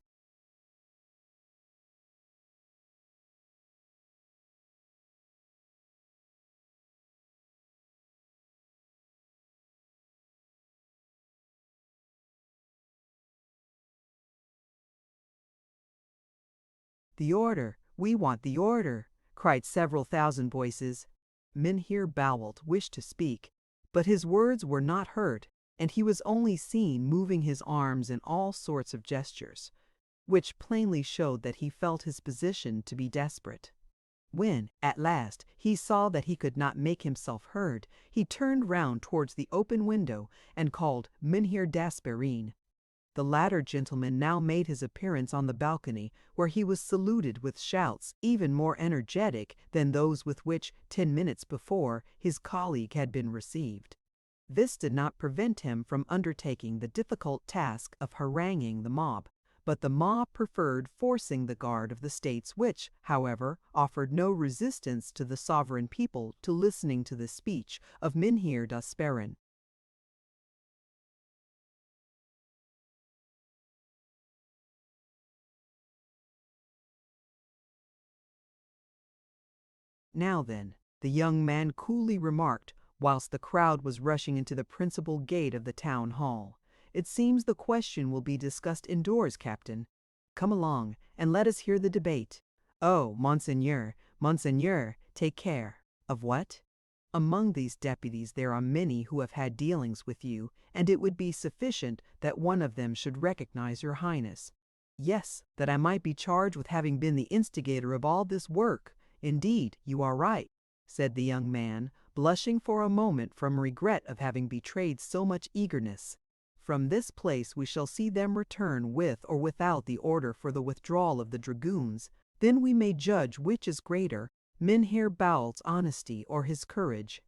"The order! We want the order!" cried several thousand voices. Mynheer Bault wished to speak, but his words were not heard, and he was only seen moving his arms in all sorts of gestures, which plainly showed that he felt his position to be desperate. When, at last, he saw that he could not make himself heard, he turned round towards the open window and called Mynheer d'Esperen. The latter gentleman now made his appearance on the balcony, where he was saluted with shouts even more energetic than those with which, 10 minutes before, his colleague had been received. This did not prevent him from undertaking the difficult task of haranguing the mob, but the mob preferred forcing the guard of the States, which, however, offered no resistance to the sovereign people to listening to the speech of Mynheer d'Esperen. "Now then," the young man coolly remarked, whilst the crowd was rushing into the principal gate of the town hall, "it seems the question will be discussed indoors, Captain. Come along, and let us hear the debate. Oh, Monseigneur, Monseigneur, take care." "Of what?" "Among these deputies there are many who have had dealings with you, and it would be sufficient that one of them should recognize your Highness." "Yes, that I might be charged with having been the instigator of all this work. Indeed, you are right," said the young man, blushing for a moment from regret of having betrayed so much eagerness. "From this place we shall see them return with or without the order for the withdrawal of the dragoons. Then we may judge which is greater, Mynheer Bault's honesty or his courage."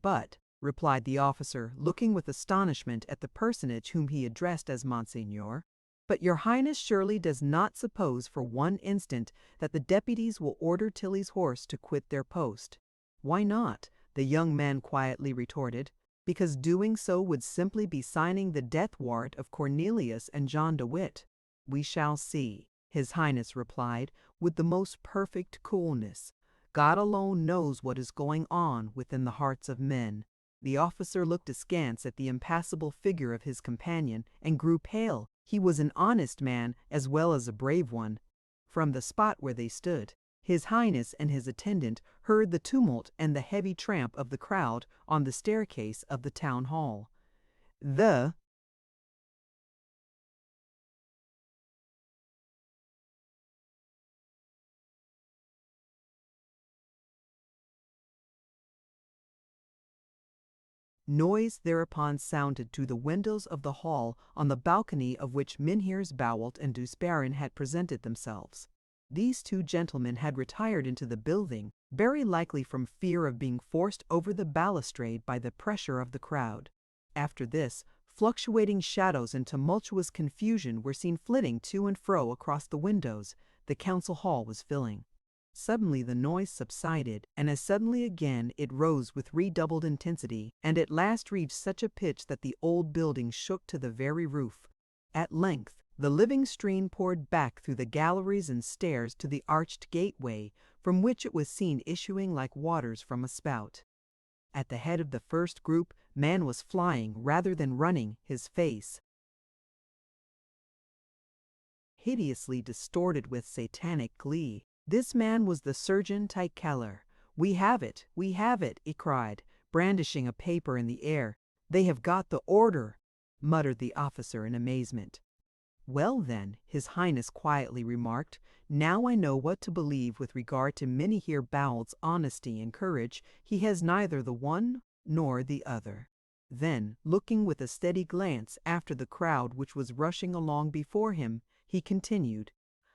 "But," replied the officer, looking with astonishment at the personage whom he addressed as Monseigneur, "but your Highness surely does not suppose for one instant that the deputies will order Tilly's horse to quit their post." "Why not?" the young man quietly retorted. "Because doing so would simply be signing the death warrant of Cornelius and John de Witt." "We shall see," His Highness replied, with the most perfect coolness. "God alone knows what is going on within the hearts of men." The officer looked askance at the impassible figure of his companion and grew pale. He was an honest man as well as a brave one. From the spot where they stood, His Highness and his attendant heard the tumult and the heavy tramp of the crowd on the staircase of the town hall. The noise thereupon sounded to the windows of the hall on the balcony of which Mynheers Bouwelt and Dusbaron had presented themselves. These two gentlemen had retired into the building, very likely from fear of being forced over the balustrade by the pressure of the crowd. After this, fluctuating shadows and tumultuous confusion were seen flitting to and fro across the windows. The council hall was filling. Suddenly the noise subsided, and as suddenly again it rose with redoubled intensity, and at last reached such a pitch that the old building shook to the very roof. At length the living stream poured back through the galleries and stairs to the arched gateway, from which it was seen issuing like waters from a spout. At the head of the first group, man was flying rather than running, his face hideously distorted with satanic glee. This man was the surgeon Tykeller. "We have it, we have it," he cried, brandishing a paper in the air. "They have got the order," muttered the officer in amazement. "Well then," His Highness quietly remarked, "now I know what to believe with regard to Mynheer Bouwelt's honesty and courage. He has neither the one nor the other." Then, looking with a steady glance after the crowd which was rushing along before him, he continued,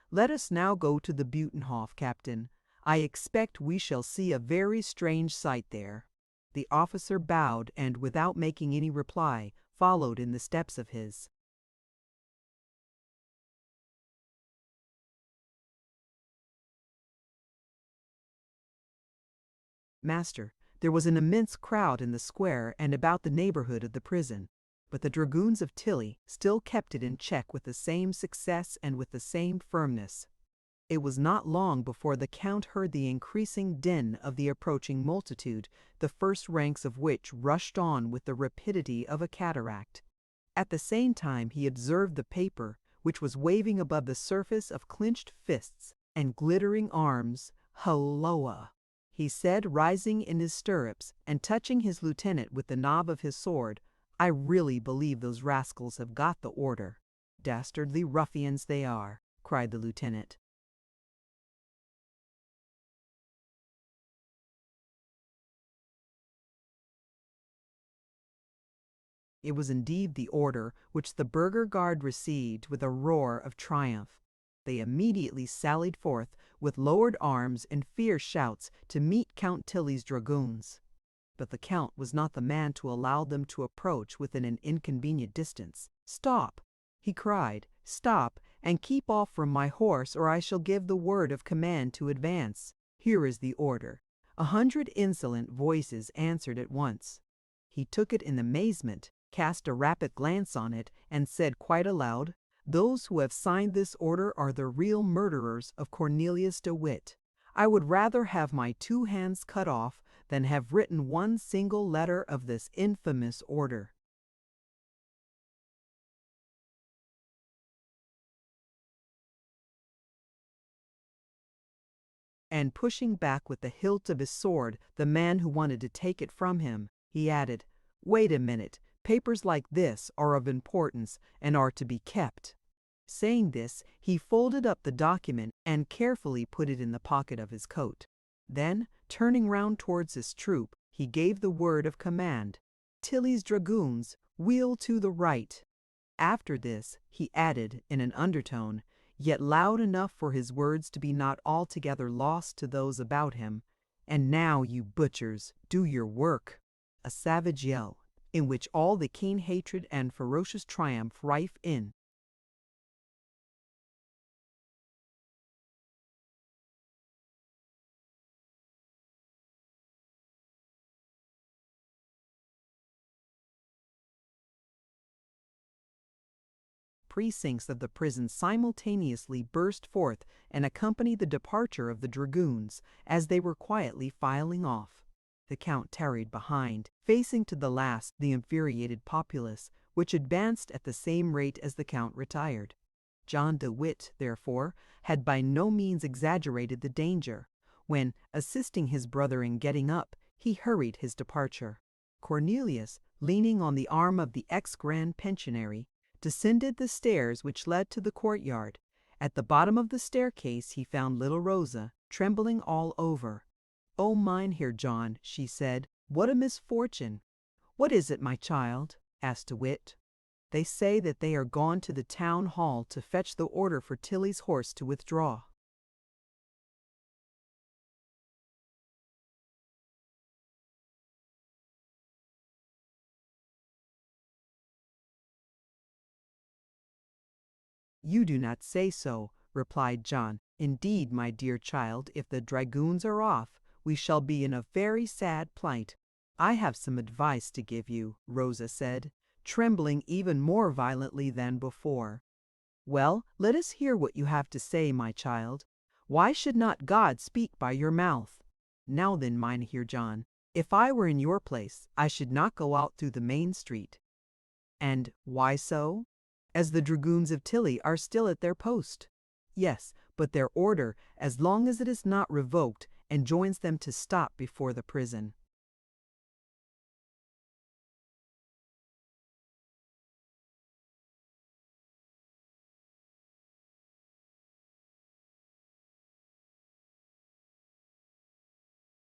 "Let us now go to the Buitenhof, Captain. I expect we shall see a very strange sight there." The officer bowed and, without making any reply, followed in the steps of his master. There was an immense crowd in the square and about the neighborhood of the prison, but the dragoons of Tilly still kept it in check with the same success and with the same firmness. It was not long before the Count heard the increasing din of the approaching multitude, the first ranks of which rushed on with the rapidity of a cataract. At the same time he observed the paper, which was waving above the surface of clenched fists and glittering arms. "Halloa!" he said, rising in his stirrups and touching his lieutenant with the knob of his sword. "I really believe those rascals have got the order." "Dastardly ruffians they are," cried the lieutenant. It was indeed the order which the burgher guard received with a roar of triumph. They immediately sallied forth with lowered arms and fierce shouts to meet Count Tilly's dragoons. But the Count was not the man to allow them to approach within an inconvenient distance. "Stop!" he cried. "Stop, and keep off from my horse, or I shall give the word of command to advance. Here is the order." 100 insolent voices answered at once. He took it in amazement, cast a rapid glance on it, and said quite aloud, "Those who have signed this order are the real murderers of Cornelius de Witt. I would rather have my 2 hands cut off than have written one single letter of this infamous order." And pushing back with the hilt of his sword the man who wanted to take it from him, he added, "Wait a minute. Papers like this are of importance and are to be kept." Saying this, he folded up the document and carefully put it in the pocket of his coat. Then, turning round towards his troop, he gave the word of command, "Tilly's dragoons, wheel to the right." After this, he added in an undertone, yet loud enough for his words to be not altogether lost to those about him, "And now, you butchers, do your work." a savage yell, in which all the keen hatred and ferocious triumph rife in precincts of the prison simultaneously burst forth and accompanied the departure of the dragoons as they were quietly filing off. The Count tarried behind, facing to the last the infuriated populace, which advanced at the same rate as the Count retired. John de Witt, therefore, had by no means exaggerated the danger, when, assisting his brother in getting up, he hurried his departure. Cornelius, leaning on the arm of the ex-grand pensionary, descended the stairs which led to the courtyard. At the bottom of the staircase he found little Rosa, trembling all over. "Oh, Mynheer John," she said, "what a misfortune!" "What is it, my child?" asked de Witt. "They say that they are gone to the town hall to fetch the order for Tilly's horse to withdraw." "You do not say so," replied John. "Indeed, my dear child, if the dragoons are off, we shall be in a very sad plight." "I have some advice to give you," Rosa said, trembling even more violently than before. "Well, let us hear what you have to say, my child. Why should not God speak by your mouth? Now then, Mynheer John, if I were in your place, I should not go out through the main street." "And why so?" "As the dragoons of Tilly are still at their post." "Yes, but their order, as long as it is not revoked, enjoins them to stop before the prison."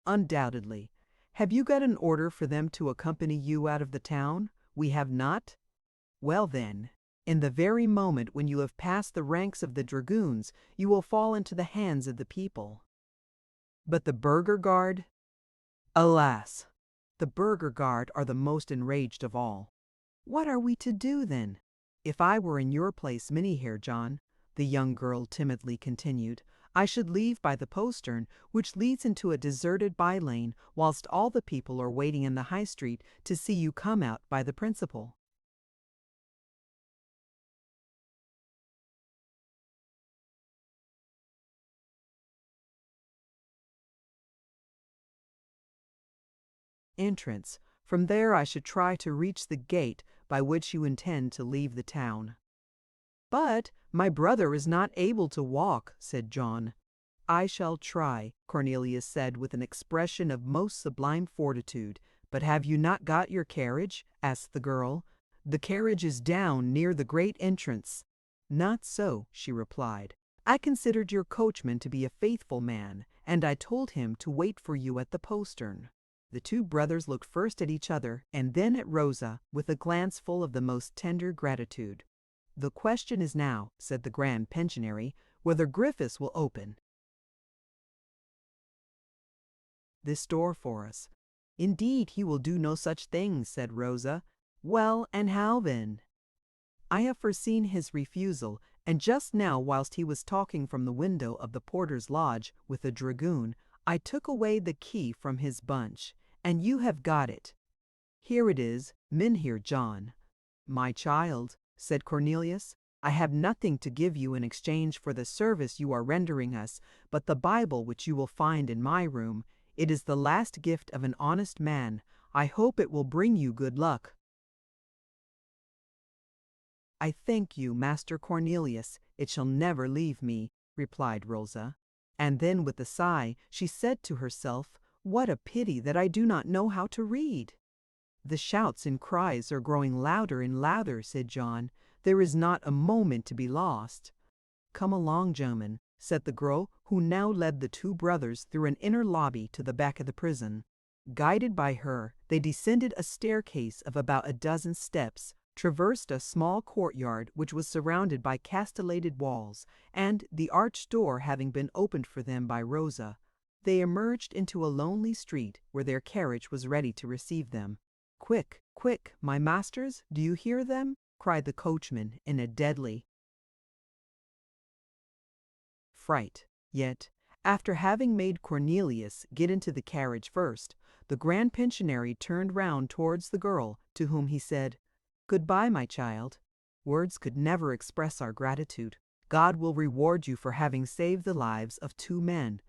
"Undoubtedly. Have you got an order for them to accompany you out of the town? We have not? Well then, in the very moment when you have passed the ranks of the dragoons, you will fall into the hands of the people." "But the burgher guard?" "Alas! The burgher guard are the most enraged of all." "What are we to do then?" "If I were in your place, Mynheer John," the young girl timidly continued, "I should leave by the postern, which leads into a deserted by-lane, whilst all the people are waiting in the High Street to see you come out by the principal." "Entrance. From there I should try to reach the gate by which you intend to leave the town." "But my brother is not able to walk," said John. "I shall try," Cornelius said with an expression of most sublime fortitude. "But have you not got your carriage?" asked the girl. "The carriage is down near the great entrance." "Not so," she replied. "I considered your coachman to be a faithful man, and I told him to wait for you at the postern." The two brothers looked first at each other and then at Rosa with a glance full of the most tender gratitude. "The question is now," said the grand pensionary, "whether Griffiths will open this door for us." "Indeed, he will do no such thing," said Rosa. "Well, and how then?" "I have foreseen his refusal, and just now whilst he was talking from the window of the porter's lodge with the dragoon, I took away the key from his bunch, and you have got it. Here it is, Mynheer John." "My child," said Cornelius, "I have nothing to give you in exchange for the service you are rendering us, but the Bible which you will find in my room. It is the last gift of an honest man. I hope it will bring you good luck." "I thank you, Master Cornelius. It shall never leave me," replied Rosa. And then with a sigh she said to herself, "What a pity that I do not know how to read." "The shouts and cries are growing louder and louder," said John. "There is not a moment to be lost." "Come along, gentlemen," said the girl, who now led the two brothers through an inner lobby to the back of the prison. Guided by her, they descended a staircase of about a dozen steps, traversed a small courtyard which was surrounded by castellated walls, and, the arched door having been opened for them by Rosa, they emerged into a lonely street where their carriage was ready to receive them. "Quick, quick, my masters, do you hear them?" cried the coachman in a deadly fright. Yet, after having made Cornelius get into the carriage first, the Grand Pensionary turned round towards the girl, to whom he said, "Goodbye, my child. Words could never express our gratitude. God will reward you for having saved the lives of 2 men."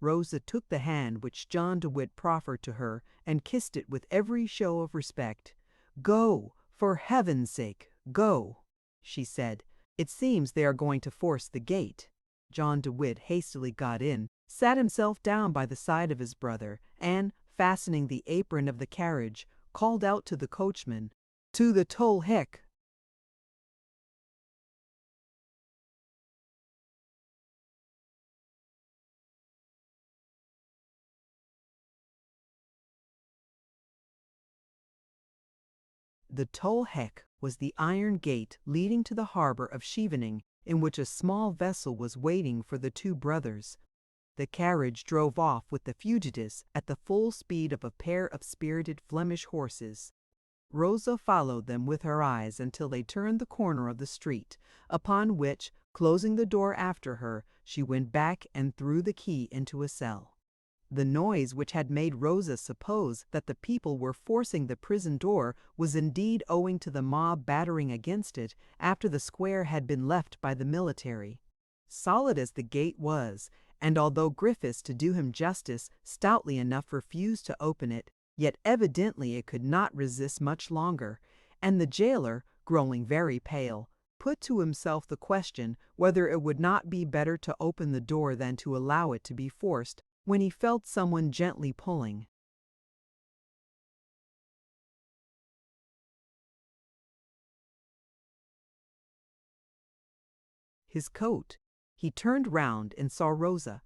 Rosa took the hand which John de Witt proffered to her and kissed it with every show of respect. "Go, for heaven's sake, go," she said. "It seems they are going to force the gate." John de Witt hastily got in, sat himself down by the side of his brother, and, fastening the apron of the carriage, called out to the coachman, "To the toll heck!" The toll heck was the iron gate leading to the harbor of Scheveningen, in which a small vessel was waiting for the 2 brothers. The carriage drove off with the fugitives at the full speed of a pair of spirited Flemish horses. Rosa followed them with her eyes until they turned the corner of the street, upon which, closing the door after her, she went back and threw the key into a cell. The noise which had made Rosa suppose that the people were forcing the prison door was indeed owing to the mob battering against it after the square had been left by the military. Solid as the gate was, and although Griffiths, to do him justice, stoutly enough refused to open it, yet evidently it could not resist much longer, and the jailer, growing very pale, put to himself the question whether it would not be better to open the door than to allow it to be forced, when he felt someone gently pulling his coat. He turned round and saw Rosa.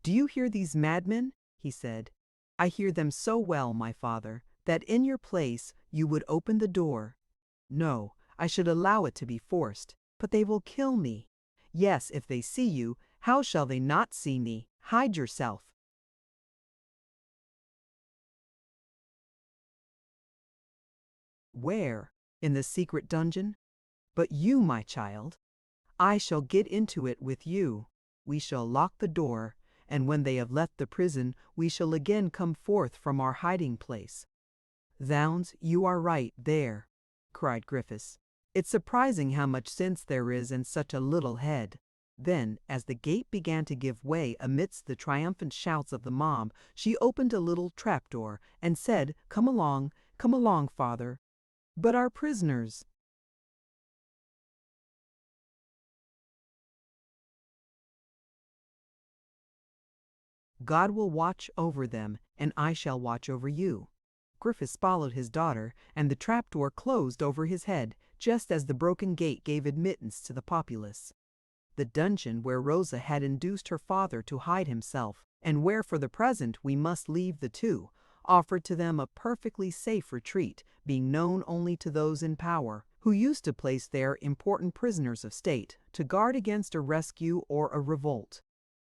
"Do you hear these madmen?" he said. "I hear them so well, my father, that in your place you would open the door. No, I should allow it to be forced, but they will kill me. Yes, if they see you, how shall they not see me? Hide yourself." "Where? In the secret dungeon? But you, my child, I shall get into it with you. We shall lock the door, and when they have left the prison, we shall again come forth from our hiding place." "Zounds, you are right there," cried Griffiths. "It's surprising how much sense there is in such a little head." Then, as the gate began to give way amidst the triumphant shouts of the mob, she opened a little trap-door, and said, come along, father." "But our prisoners?" "God will watch over them, and I shall watch over you." Griffiths followed his daughter, and the trap-door closed over his head, just as the broken gate gave admittance to the populace. The dungeon where Rosa had induced her father to hide himself, and where for the present we must leave the 2, offered to them a perfectly safe retreat, being known only to those in power, who used to place there important prisoners of state, to guard against a rescue or a revolt.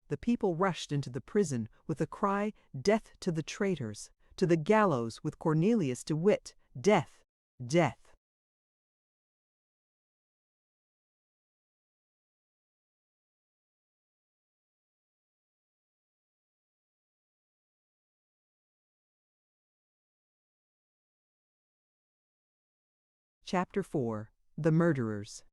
The people rushed into the prison with the cry, "Death to the traitors!" To the gallows with Cornelius de Witt! Death! Death! Chapter 4. The Murderers.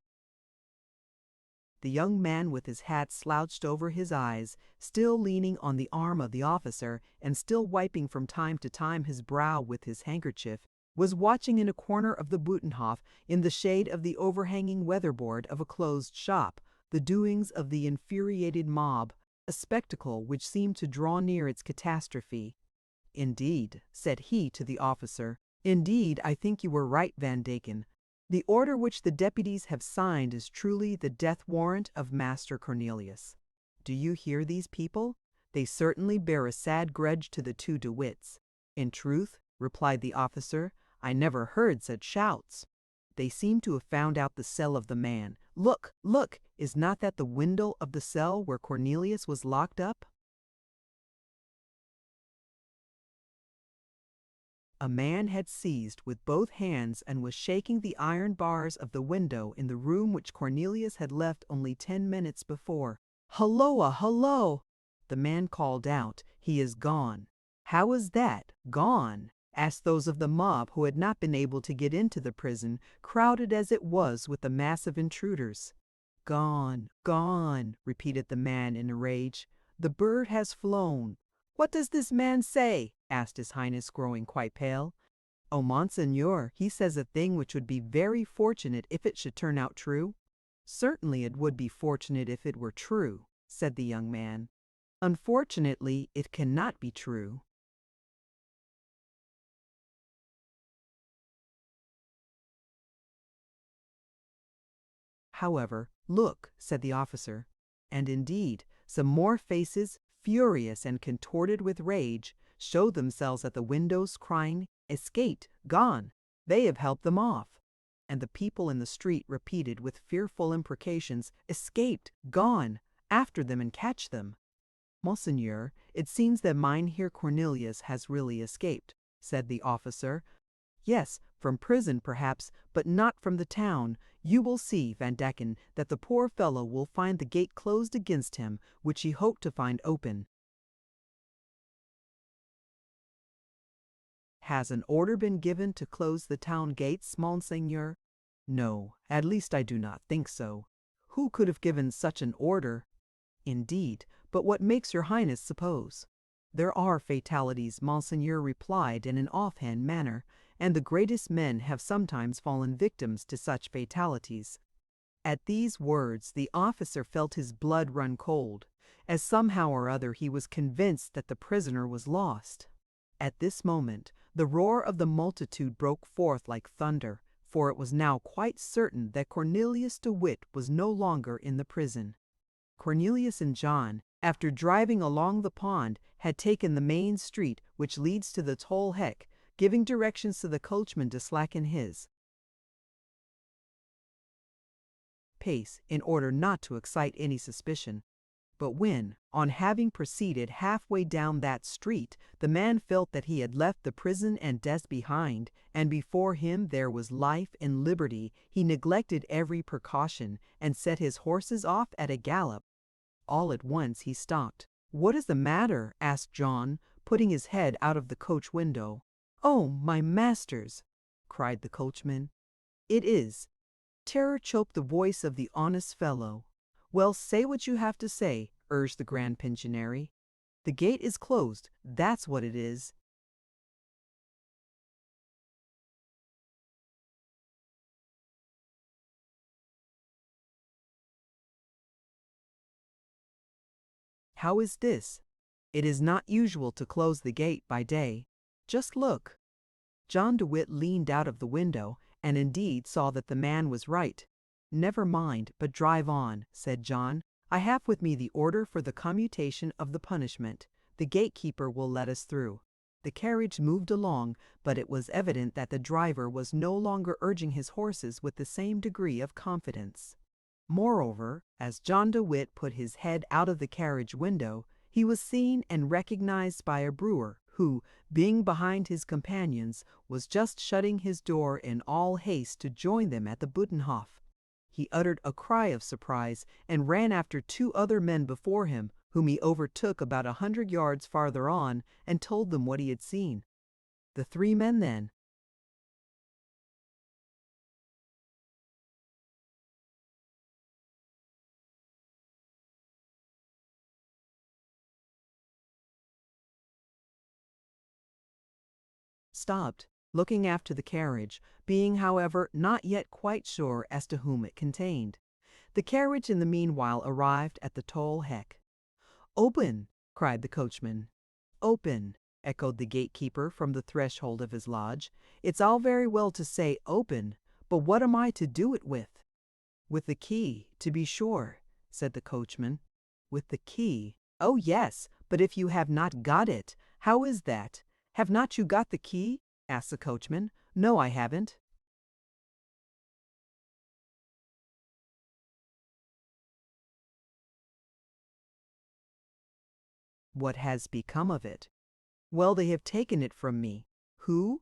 The young man, with his hat slouched over his eyes, still leaning on the arm of the officer, and still wiping from time to time his brow with his handkerchief, was watching in a corner of the Butenhof, in the shade of the overhanging weatherboard of a closed shop, the doings of the infuriated mob, a spectacle which seemed to draw near its catastrophe. "Indeed," said he to the officer, "indeed, I think you were right, Van Deken. The order which the deputies have signed is truly the death warrant of Master Cornelius. Do you hear these people? They certainly bear a sad grudge to the 2 De Witts." "In truth," replied the officer, "I never heard such shouts. They seem to have found out the cell of the man. Look, look! Is not that the window of the cell where Cornelius was locked up?" a man had seized with both hands and was shaking the iron bars of the window in the room which Cornelius had left only 10 minutes before. "Hulloa, hullo!" the man called out. "He is gone." "How is that, gone?" asked those of the mob who had not been able to get into the prison, crowded as it was with the mass of intruders. "Gone, gone," repeated the man in a rage. "The bird has flown." "What does this man say?" asked His Highness, growing quite pale. "Oh, Monseigneur, he says a thing which would be very fortunate if it should turn out true." "Certainly it would be fortunate if it were true," said the young man. "Unfortunately, it cannot be true." "However, look," said the officer. And indeed, some more faces, furious and contorted with rage, showed themselves at the windows, crying, "Escaped! Gone! They have helped them off!" And the people in the street repeated with fearful imprecations, "Escaped! Gone! After them and catch them!" "Monseigneur, it seems that Mynheer Cornelius has really escaped," said the officer. "Yes, from prison perhaps, but not from the town. You will see, Van Deken, that the poor fellow will find the gate closed against him, which he hoped to find open." "Has an order been given to close the town gates, Monseigneur?" "No, at least I do not think so." "Who could have given such an order?" "Indeed, but what makes your Highness suppose?" "There are fatalities," Monseigneur replied in an offhand manner, "and the greatest men have sometimes fallen victims to such fatalities." At these words the officer felt his blood run cold, as somehow or other he was convinced that the prisoner was lost. At this moment the roar of the multitude broke forth like thunder, for it was now quite certain that Cornelius de Witt was no longer in the prison. Cornelius and John, after driving along the pond, had taken the main street which leads to the toll hek, giving directions to the coachman to slacken his pace in order not to excite any suspicion. But when, on having proceeded halfway down that street, the man felt that he had left the prison and death behind, and before him there was life and liberty, he neglected every precaution, and set his horses off at a gallop. All at once he stopped. "What is the matter?" asked John, putting his head out of the coach window. "Oh, my masters!" cried the coachman. "It is." Terror choked the voice of the honest fellow. "Well, say what you have to say," urged the Grand Pensionary. "The gate is closed, that's what it is." "How is this? It is not usual to close the gate by day. Just look." John de Witt leaned out of the window, and indeed saw that the man was right. "Never mind, but drive on," said John. "I have with me the order for the commutation of the punishment. The gatekeeper will let us through." The carriage moved along, but it was evident that the driver was no longer urging his horses with the same degree of confidence. Moreover, as John de Witt put his head out of the carriage window, he was seen and recognized by a brewer, who, being behind his companions, was just shutting his door in all haste to join them at the Butenhof. He uttered a cry of surprise, and ran after 2 other men before him, whom he overtook about 100 yards farther on, and told them what he had seen. The 3 men then stopped, looking after the carriage, being, however, not yet quite sure as to whom it contained. The carriage in the meanwhile arrived at the toll hek. "Open!" cried the coachman. "Open!" echoed the gatekeeper from the threshold of his lodge. "It's all very well to say 'open,' but what am I to do it with?" "With the key, to be sure," said the coachman. "With the key? Oh yes, but if you have not got it, how is that? Have not you got the key?" asked the coachman. "No, I haven't." "What has become of it?" "Well, they have taken it from me." "Who?"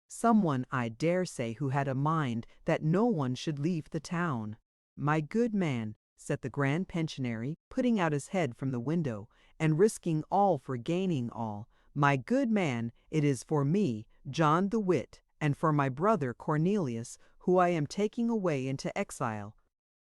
Someone, I dare say, who had a mind that no one should leave the town. My good man, said the grand pensionary, putting out his head from the window, and risking all for gaining all, my good man, it is for me, John the Wit, and for my brother Cornelius, who I am taking away into exile.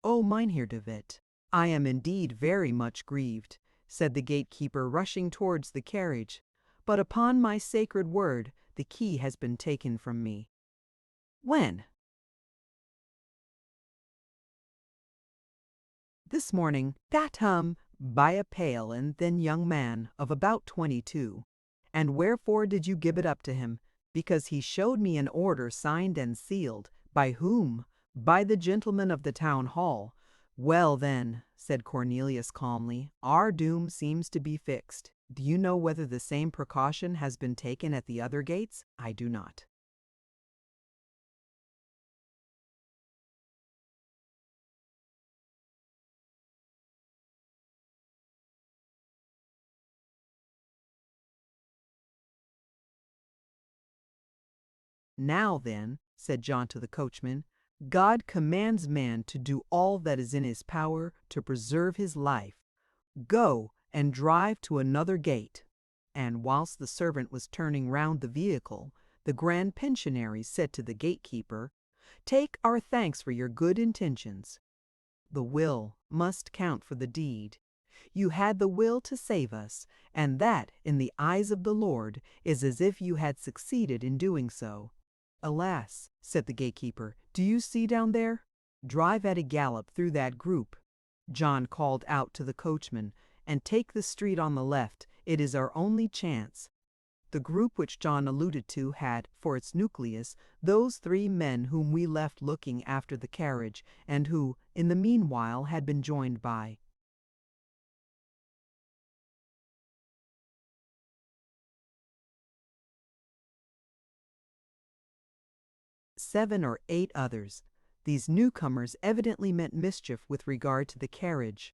Oh, Mynheer de Wit, I am indeed very much grieved, said the gatekeeper, rushing towards the carriage. But upon my sacred word, the key has been taken from me. When? This morning, by a pale and thin young man of about 22. And wherefore did you give it up to him? Because he showed me an order signed and sealed. By whom? By the gentleman of the town hall. Well then, said Cornelius calmly, our doom seems to be fixed. Do you know whether the same precaution has been taken at the other gates? I do not. Now then, said John to the coachman, God commands man to do all that is in his power to preserve his life. Go and drive to another gate. And whilst the servant was turning round the vehicle, the grand pensionary said to the gatekeeper, Take our thanks for your good intentions. The will must count for the deed. You had the will to save us, and that, in the eyes of the Lord, is as if you had succeeded in doing so. Alas, said the gatekeeper, do you see down there? Drive at a gallop through that group. John called out to the coachman, and take the street on the left, it is our only chance. The group which John alluded to had, for its nucleus, those 3 men whom we left looking after the carriage, and who, in the meanwhile, had been joined by 7 or 8 others. These newcomers evidently meant mischief with regard to the carriage.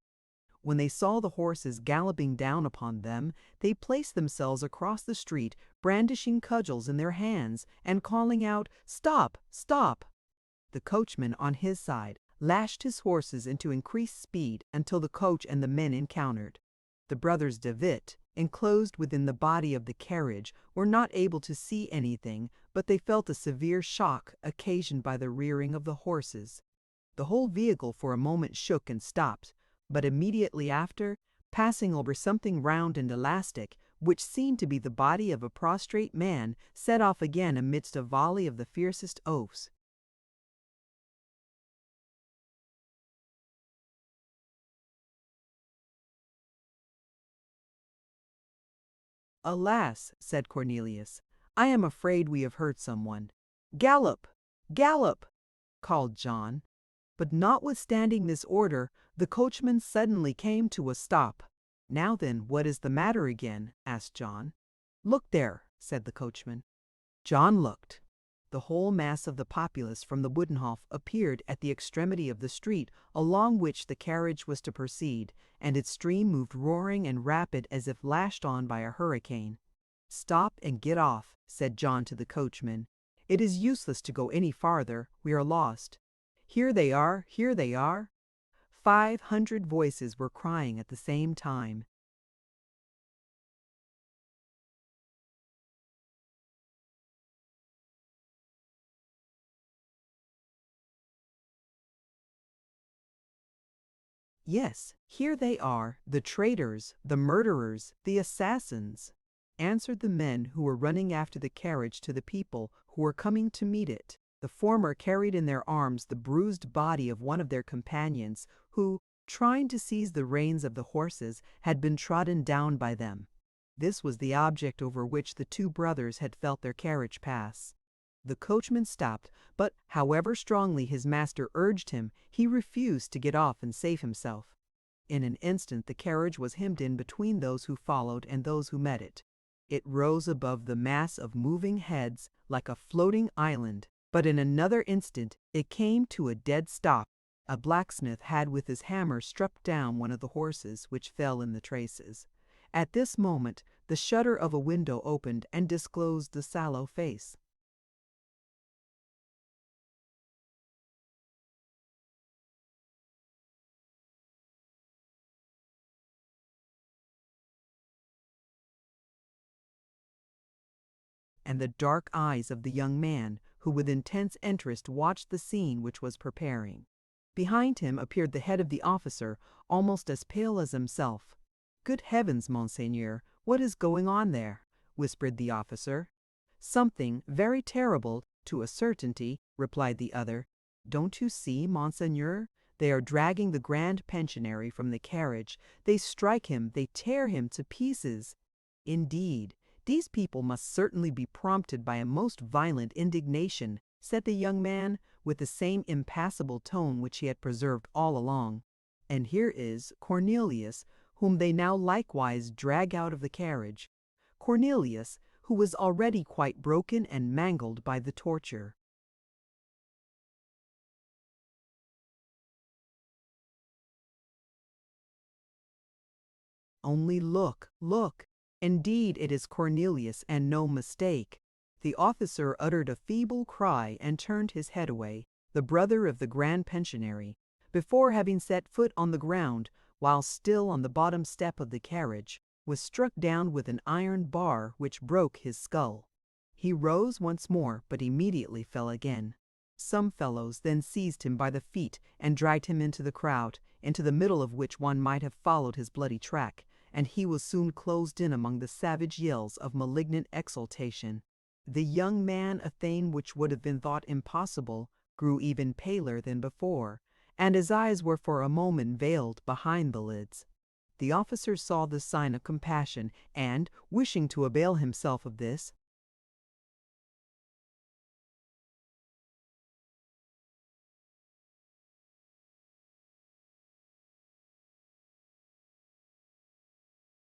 When they saw the horses galloping down upon them, they placed themselves across the street, brandishing cudgels in their hands, and calling out, Stop! Stop! The coachman, on his side, lashed his horses into increased speed until the coach and the men encountered. The brothers de Witt, enclosed within the body of the carriage, were not able to see anything, but they felt a severe shock occasioned by the rearing of the horses. The whole vehicle for a moment shook and stopped, but immediately after, passing over something round and elastic, which seemed to be the body of a prostrate man, set off again amidst a volley of the fiercest oaths. Alas, said Cornelius, I am afraid we have hurt someone. Gallop! Gallop! Called John. But notwithstanding this order, the coachman suddenly came to a stop. Now then, what is the matter again? Asked John. Look there, said the coachman. John looked. The whole mass of the populace from the Budenhof appeared at the extremity of the street along which the carriage was to proceed, and its stream moved roaring and rapid as if lashed on by a hurricane. Stop and get off, said John to the coachman. It is useless to go any farther, we are lost. Here they are, here they are. 500 voices were crying at the same time. Yes, here they are, the traitors, the murderers, the assassins, answered the men who were running after the carriage to the people who were coming to meet it. The former carried in their arms the bruised body of one of their companions, who, trying to seize the reins of the horses, had been trodden down by them. This was the object over which the 2 brothers had felt their carriage pass. The coachman stopped, but however strongly his master urged him, he refused to get off and save himself. In an instant the carriage was hemmed in between those who followed and those who met it. It rose above the mass of moving heads like a floating island, but in another instant it came to a dead stop. A blacksmith had with his hammer struck down one of the horses, which fell in the traces. At this moment the shutter of a window opened and disclosed the sallow face. and the dark eyes of the young man, who with intense interest watched the scene which was preparing. Behind him appeared the head of the officer, almost as pale as himself. "Good heavens, Monseigneur, what is going on there?" whispered the officer. "Something very terrible, to a certainty," replied the other. "Don't you see, Monseigneur? They are dragging the Grand Pensionary from the carriage. They strike him, they tear him to pieces." "Indeed, these people must certainly be prompted by a most violent indignation," said the young man, with the same impassible tone which he had preserved all along. "And here is Cornelius, whom they now likewise drag out of the carriage. Cornelius, who was already quite broken and mangled by the torture." "Only look, look! Indeed it is Cornelius, and no mistake." The officer uttered a feeble cry and turned his head away. The brother of the Grand Pensionary, before having set foot on the ground, while still on the bottom step of the carriage, was struck down with an iron bar which broke his skull. He rose once more, but immediately fell again. Some fellows then seized him by the feet and dragged him into the crowd, into the middle of which one might have followed his bloody track, and he was soon closed in among the savage yells of malignant exultation. The young man, a thing which would have been thought impossible, grew even paler than before, and his eyes were for a moment veiled behind the lids. The officer saw the sign of compassion, and, wishing to avail himself of this,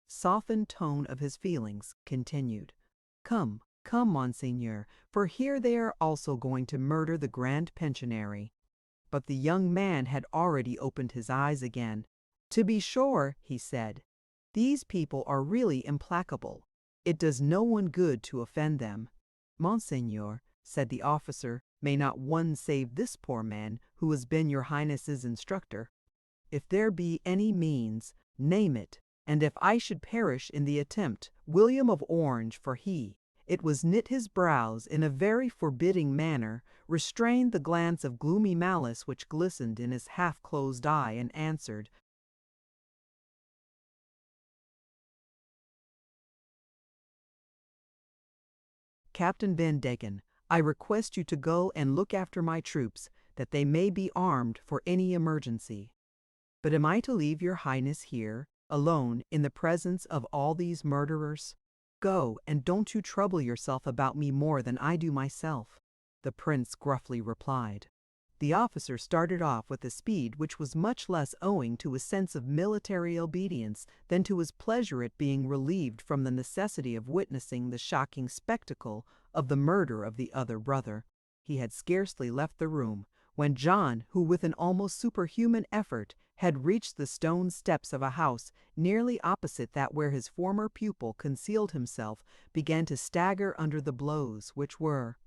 softened tone of his feelings, continued, "Come, come, Monseigneur, for here they are also going to murder the Grand Pensionary." But the young man had already opened his eyes again. "To be sure," he said, "these people are really implacable. It does no one good to offend them." "Monseigneur," said the officer, "may not one save this poor man, who has been your Highness's instructor? If there be any means, name it, and if I should perish in the attempt, William of Orange, for he," it was knit his brows in a very forbidding manner, restrained the glance of gloomy malice which glistened in his half-closed eye, and answered, "Captain Van Degen, I request you to go and look after my troops, that they may be armed for any emergency." "But am I to leave your Highness here, alone, in the presence of all these murderers?" "Go, and don't you trouble yourself about me more than I do myself," the prince gruffly replied. The officer started off with a speed which was much less owing to his sense of military obedience than to his pleasure at being relieved from the necessity of witnessing the shocking spectacle of the murder of the other brother. He had scarcely left the room when John, who with an almost superhuman effort had reached the stone steps of a house nearly opposite that where his former pupil concealed himself, began to stagger under the blows which were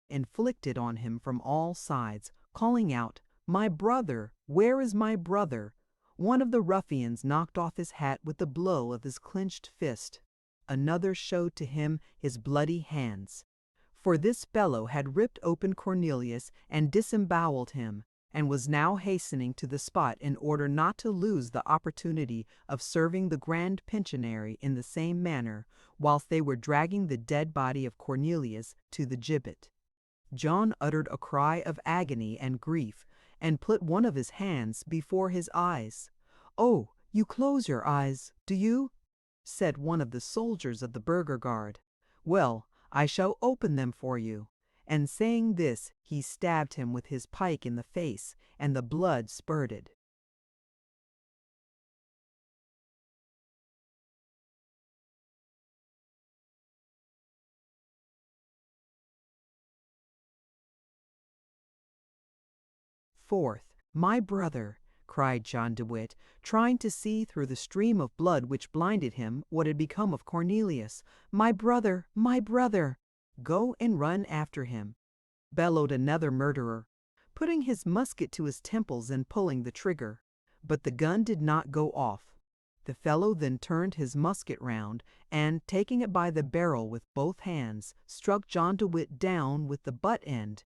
inflicted on him from all sides, calling out, "My brother! Where is my brother?" One of the ruffians knocked off his hat with the blow of his clenched fist. Another showed to him his bloody hands. For this fellow had ripped open Cornelius and disemboweled him, and was now hastening to the spot in order not to lose the opportunity of serving the Grand Pensionary in the same manner, whilst they were dragging the dead body of Cornelius to the gibbet. John uttered a cry of agony and grief, and put one of his hands before his eyes. "Oh, you close your eyes, do you?" said one of the soldiers of the burgher guard. "Well, I shall open them for you." And saying this, he stabbed him with his pike in the face, and the blood spurted. "Fourth, my brother," cried John de Witt, trying to see through the stream of blood which blinded him what had become of Cornelius. "My brother, my brother!" "Go and run after him," bellowed another murderer, putting his musket to his temples and pulling the trigger. but the gun did not go off. The fellow then turned his musket round, and, taking it by the barrel with both hands, struck John de Witt down with the butt end.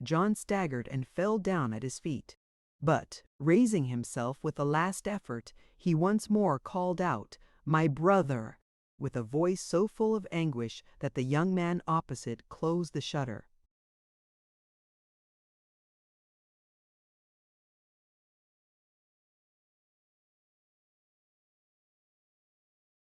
John staggered and fell down at his feet. But, raising himself with a last effort, he once more called out, "My brother!" with a voice so full of anguish that the young man opposite closed the shutter.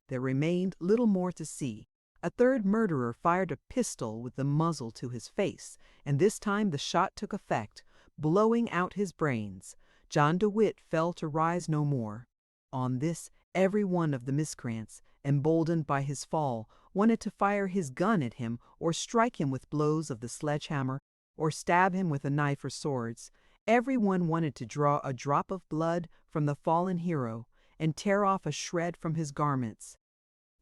There remained little more to see. A third murderer fired a pistol with the muzzle to his face, and this time the shot took effect, blowing out his brains. John de Witt fell to rise no more. On this, every one of the miscreants, emboldened by his fall, wanted to fire his gun at him, or strike him with blows of the sledgehammer, or stab him with a knife or swords. Every one wanted to draw a drop of blood from the fallen hero, and tear off a shred from his garments.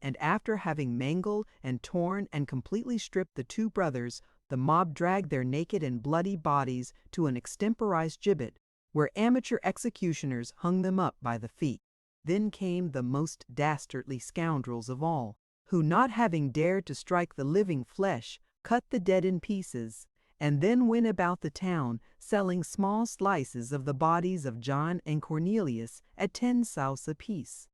And after having mangled and torn and completely stripped the two brothers, the mob dragged their naked and bloody bodies to an extemporized gibbet, where amateur executioners hung them up by the feet. Then came the most dastardly scoundrels of all, who, not having dared to strike the living flesh, cut the dead in pieces, and then went about the town selling small slices of the bodies of John and Cornelius at 10 sous apiece.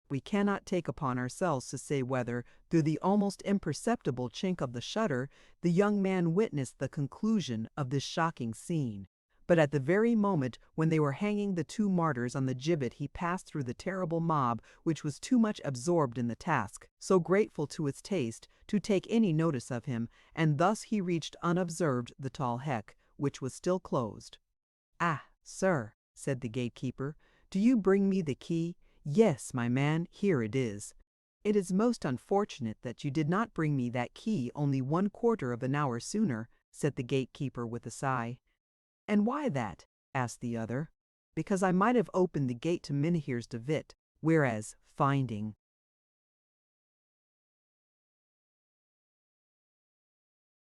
We cannot take upon ourselves to say whether, through the almost imperceptible chink of the shutter, the young man witnessed the conclusion of this shocking scene. But at the very moment when they were hanging the two martyrs on the gibbet he passed through the terrible mob, which was too much absorbed in the task, so grateful to its taste, to take any notice of him, and thus he reached unobserved the tall heck, which was still closed. "Ah, sir," said the gatekeeper, "do you bring me the key? Yes, my man, here it is." "It is most unfortunate that you did not bring me that key only 1/4 of an hour sooner," said the gatekeeper with a sigh. "And why that?" asked the other. "Because I might have opened the gate to Mynheers de Witt, whereas, finding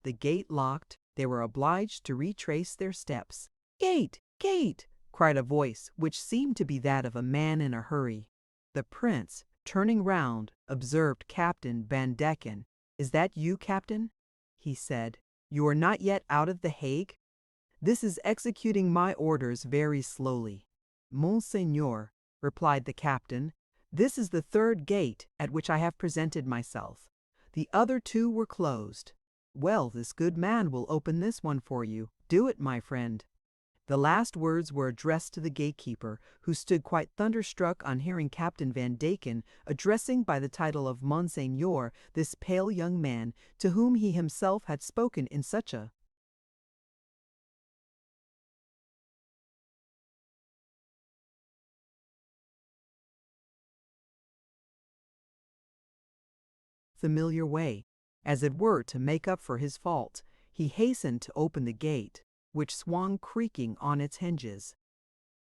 the gate locked, they were obliged to retrace their steps. "Gate! Gate!" cried a voice which seemed to be that of a man in a hurry. The prince, turning round, observed Captain Van Deken. "Is that you, Captain?" he said. "You are not yet out of the Hague?" "This is executing my orders very slowly." "Monseigneur," replied the captain, "this is the third gate at which I have presented myself. The other two were closed. Well, this good man will open this one for you. Do it, my friend." The last words were addressed to the gatekeeper, who stood quite thunderstruck on hearing Captain Van Deken addressing by the title of Monseigneur this pale young man, to whom he himself had spoken in such a familiar way, as it were to make up for his fault. He hastened to open the gate, which swung creaking on its hinges.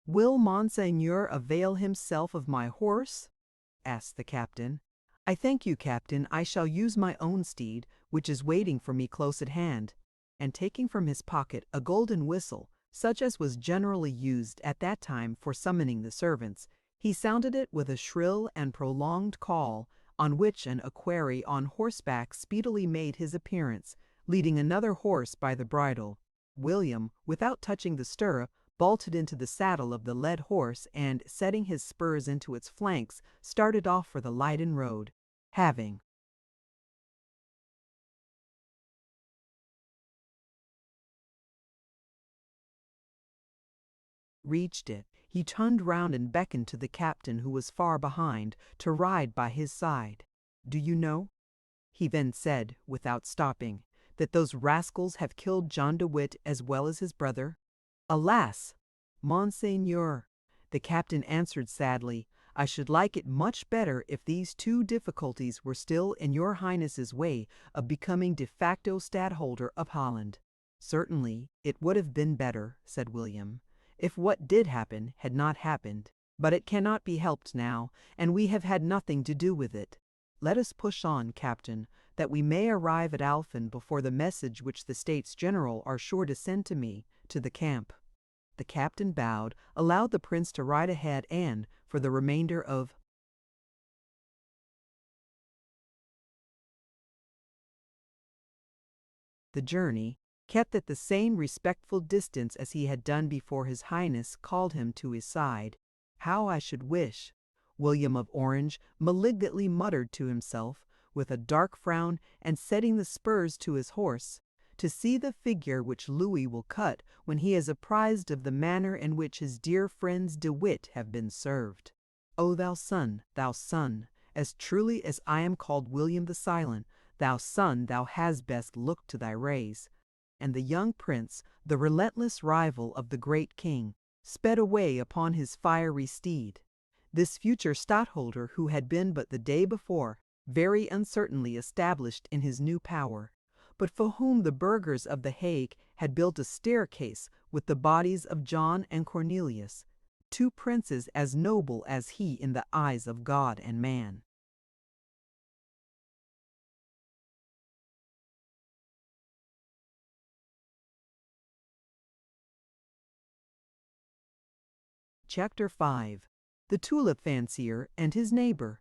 "Will Monseigneur avail himself of my horse?" asked the captain. "I thank you, captain, I shall use my own steed, which is waiting for me close at hand." And taking from his pocket a golden whistle, such as was generally used at that time for summoning the servants, he sounded it with a shrill and prolonged call, on which an equerry on horseback speedily made his appearance, leading another horse by the bridle. William, without touching the stirrup, vaulted into the saddle of the led horse and, setting his spurs into its flanks, started off for the Leyden road. Having reached it, he turned round and beckoned to the captain, who was far behind, to ride by his side. "Do you know," he then said, without stopping, "that those rascals have killed John de Witt as well as his brother?" "Alas! Monseigneur," the captain answered sadly, "I should like it much better if these two difficulties were still in your Highness's way of becoming de facto stadtholder of Holland." "Certainly, it would have been better," said William, "if what did happen had not happened. But it cannot be helped now, and we have had nothing to do with it. Let us push on, Captain. that we may arrive at Alphen before the message which the States General are sure to send to me, to the camp." The captain bowed, allowed the prince to ride ahead, and, for the remainder of the journey, kept at the same respectful distance as he had done before His Highness called him to his side. "How I should wish," William of Orange malignantly muttered to himself, with a dark frown, and setting the spurs to his horse, "to see the figure which Louis will cut when he is apprised of the manner in which his dear friends De Witt have been served. O thou son, as truly as I am called William the Silent, thou son, thou has best look to thy rays." And the young prince, the relentless rival of the great king, sped away upon his fiery steed. This future stadtholder, who had been but the day before very uncertainly established in his new power, but for whom the burghers of The Hague had built a staircase with the bodies of John and Cornelius, two princes as noble as he in the eyes of God and man. Chapter 5. The Tulip Fancier and His Neighbor.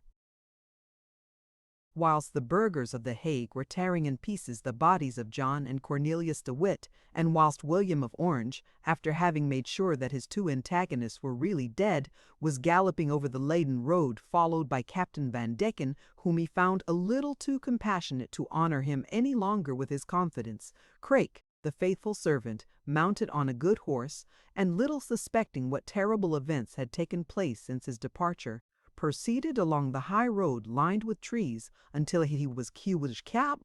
Whilst the burghers of The Hague were tearing in pieces the bodies of John and Cornelius de Witt, and whilst William of Orange, after having made sure that his two antagonists were really dead, was galloping over the Leyden road followed by Captain Van Deken, whom he found a little too compassionate to honour him any longer with his confidence, Craik, the faithful servant, mounted on a good horse, and little suspecting what terrible events had taken place since his departure, proceeded along the high road lined with trees until he was cap.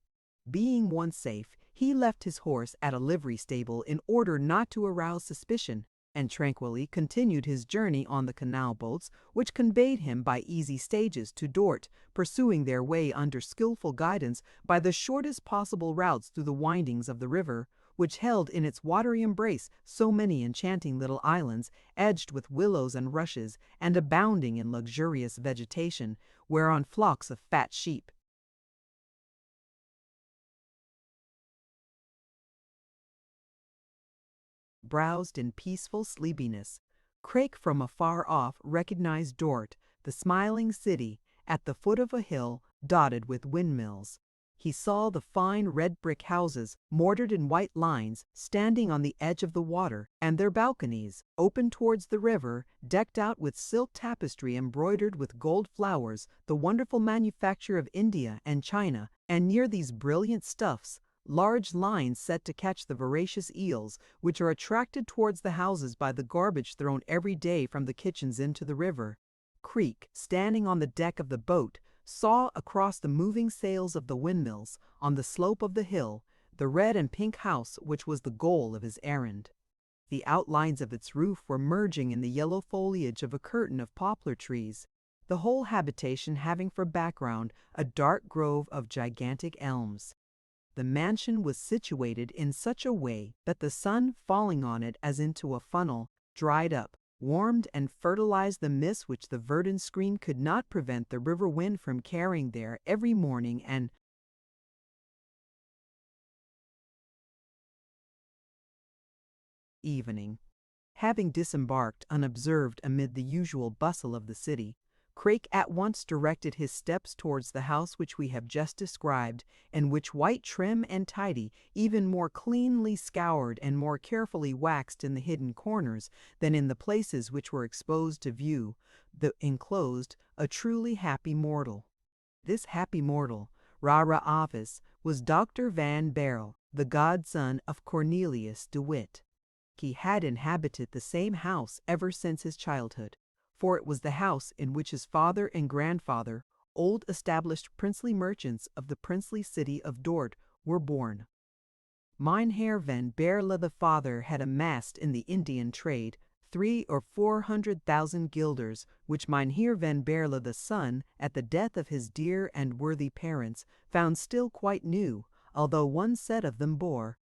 Being once safe, he left his horse at a livery stable in order not to arouse suspicion, and tranquilly continued his journey on the canal boats, which conveyed him by easy stages to Dort, pursuing their way under skilful guidance by the shortest possible routes through the windings of the river, which held in its watery embrace so many enchanting little islands, edged with willows and rushes, and abounding in luxurious vegetation, whereon flocks of fat sheep browsed in peaceful sleepiness. Craik from afar off recognized Dort, the smiling city, at the foot of a hill dotted with windmills. He saw the fine red brick houses, mortared in white lines, standing on the edge of the water, and their balconies, open towards the river, decked out with silk tapestry embroidered with gold flowers, the wonderful manufacture of India and China, and near these brilliant stuffs, large lines set to catch the voracious eels, which are attracted towards the houses by the garbage thrown every day from the kitchens into the river. Creek, standing on the deck of the boat, saw across the moving sails of the windmills, on the slope of the hill, the red and pink house which was the goal of his errand. The outlines of its roof were merging in the yellow foliage of a curtain of poplar trees, the whole habitation having for background a dark grove of gigantic elms. The mansion was situated in such a way that the sun, falling on it as into a funnel, dried up, warmed and fertilized the mist which the verdant screen could not prevent the river wind from carrying there every morning and evening. Having disembarked unobserved amid the usual bustle of the city, Craik at once directed his steps towards the house which we have just described, and which, white, trim, and tidy, even more cleanly scoured and more carefully waxed in the hidden corners than in the places which were exposed to view, the enclosed a truly happy mortal. This happy mortal, rara avis, was Dr. Van Baerle, the godson of Cornelius de Witt. He had inhabited the same house ever since his childhood, for it was the house in which his father and grandfather, old established princely merchants of the princely city of Dort, were born. Mynheer Van Baerle the father had amassed in the Indian trade 300,000 or 400,000 guilders, which Mynheer Van Baerle the son, at the death of his dear and worthy parents, found still quite new, although one set of them bore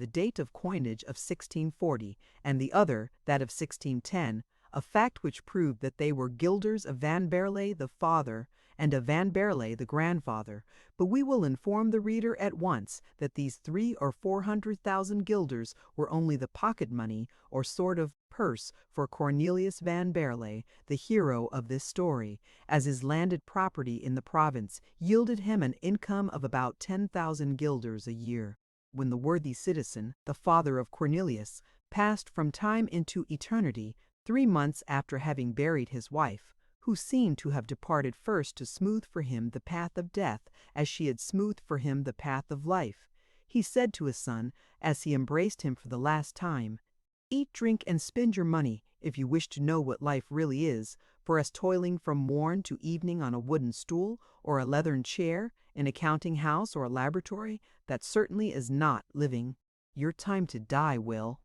the date of coinage of 1640, and the other that of 1610, a fact which proved that they were guilders of Van Baerle the father and of Van Baerle the grandfather. But we will inform the reader at once that these 300,000 or 400,000 guilders were only the pocket money or sort of purse for Cornelius van Baerle, the hero of this story, as his landed property in the province yielded him an income of about 10,000 guilders a year. When the worthy citizen, the father of Cornelius, passed from time into eternity, 3 months after having buried his wife, who seemed to have departed first to smooth for him the path of death as she had smoothed for him the path of life, he said to his son, as he embraced him for the last time, "Eat, drink, and spend your money, if you wish to know what life really is, for as toiling from morn to evening on a wooden stool or a leathern chair, in a counting house or a laboratory, that certainly is not living. Your time to die will."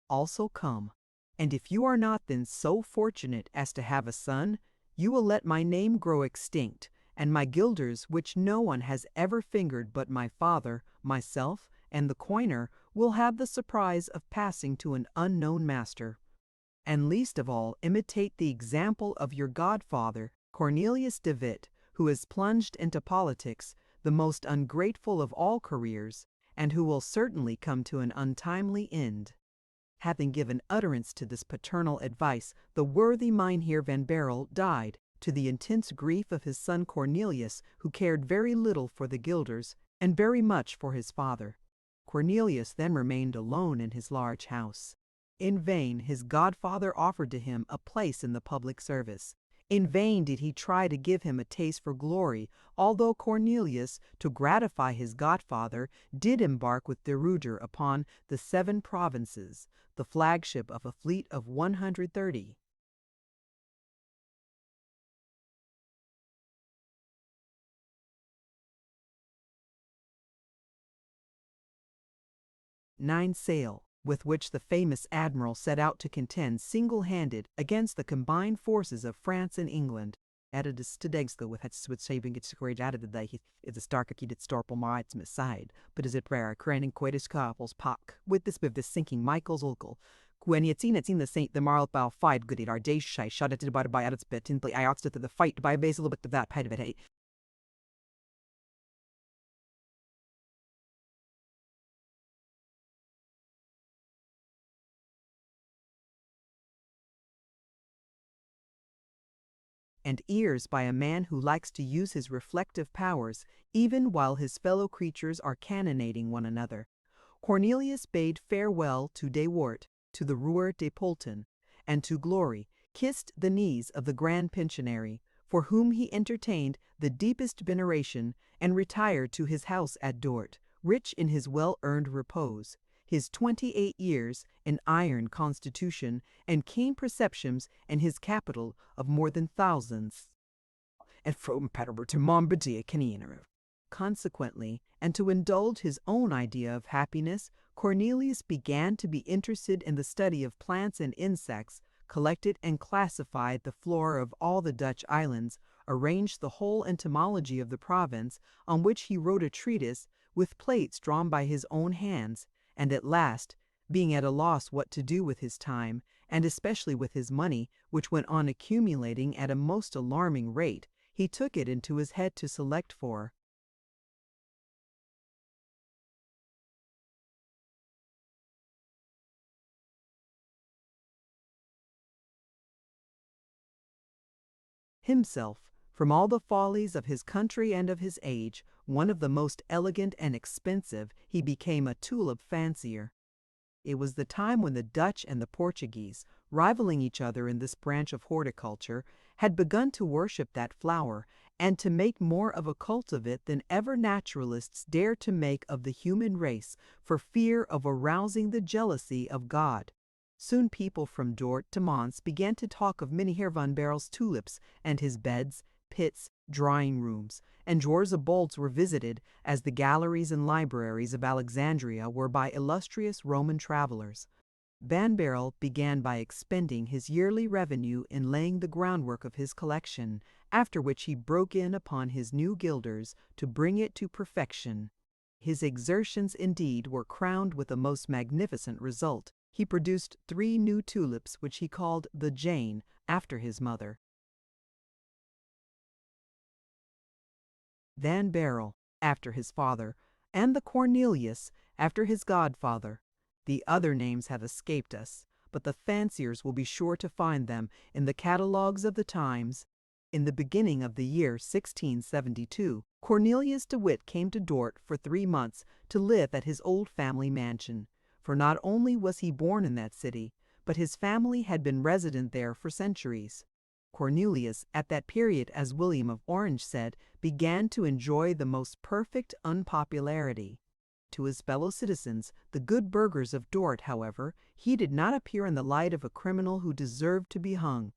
Also come. And if you are not then so fortunate as to have a son, you will let my name grow extinct, and my guilders, which no one has ever fingered but my father, myself, and the coiner, will have the surprise of passing to an unknown master. And least of all, imitate the example of your godfather, Cornelius de Witt, who has plunged into politics, the most ungrateful of all careers, and who will certainly come to an untimely end. Having given utterance to this paternal advice, the worthy Mynheer van Baerle died, to the intense grief of his son Cornelius, who cared very little for the guilders, and very much for his father. Cornelius then remained alone in his large house. In vain his godfather offered to him a place in the public service. In vain did he try to give him a taste for glory, although Cornelius, to gratify his godfather, did embark with de Ruyter upon the 7 provinces, the flagship of a fleet of 130. Nine sail, with which the famous admiral set out to contend single-handed against the combined forces of France and England. Added a stedegsko with saving its courage out of the day, is a starker kid at Storpel Mites side, but is it rare, craning quaitis carpels pak, with this sinking Michael's ulkel. When it's seen the Saint the Marl bow fight gooded our day shy shot at it by its bit in play I ought to the fight by a base a little bit of that part of it, hey. And ears by a man who likes to use his reflective powers, even while his fellow creatures are cannonading one another. Cornelius bade farewell to De Wart, to the Roer de Polten, and to Glory, kissed the knees of the Grand Pensionary, for whom he entertained the deepest veneration, and retired to his house at Dort, rich in his well-earned repose, his 28 years, an iron constitution, and keen perceptions, and his capital of more than thousands. And from Paderborn to Montpellier, Consequently, and to indulge his own idea of happiness, Cornelius began to be interested in the study of plants and insects, collected and classified the flora of all the Dutch islands, arranged the whole entomology of the province, on which he wrote a treatise, with plates drawn by his own hands, and at last, being at a loss what to do with his time, and especially with his money, which went on accumulating at a most alarming rate, he took it into his head to select for himself, from all the follies of his country and of his age, one of the most elegant and expensive, he became a tulip fancier. It was the time when the Dutch and the Portuguese, rivaling each other in this branch of horticulture, had begun to worship that flower, and to make more of a cult of it than ever naturalists dare to make of the human race, for fear of arousing the jealousy of God. Soon people from Dort to Mons began to talk of Mynheer van Baerle's tulips, and his beds, pits, drawing rooms, and drawers of bulbs were visited, as the galleries and libraries of Alexandria were by illustrious Roman travelers. Van Baerle began by expending his yearly revenue in laying the groundwork of his collection, after which he broke in upon his new gilders to bring it to perfection. His exertions indeed were crowned with a most magnificent result. He produced 3 new tulips which he called the Jane, after his mother. Van Baerle, after his father, and the Cornelius, after his godfather. The other names have escaped us, but the fanciers will be sure to find them in the catalogues of the times. In the beginning of the year 1672, Cornelius de Witt came to Dort for 3 months to live at his old family mansion, for not only was he born in that city, but his family had been resident there for centuries. Cornelius, at that period, as William of Orange said, began to enjoy the most perfect unpopularity. To his fellow citizens, the good burghers of Dort, however, he did not appear in the light of a criminal who deserved to be hung.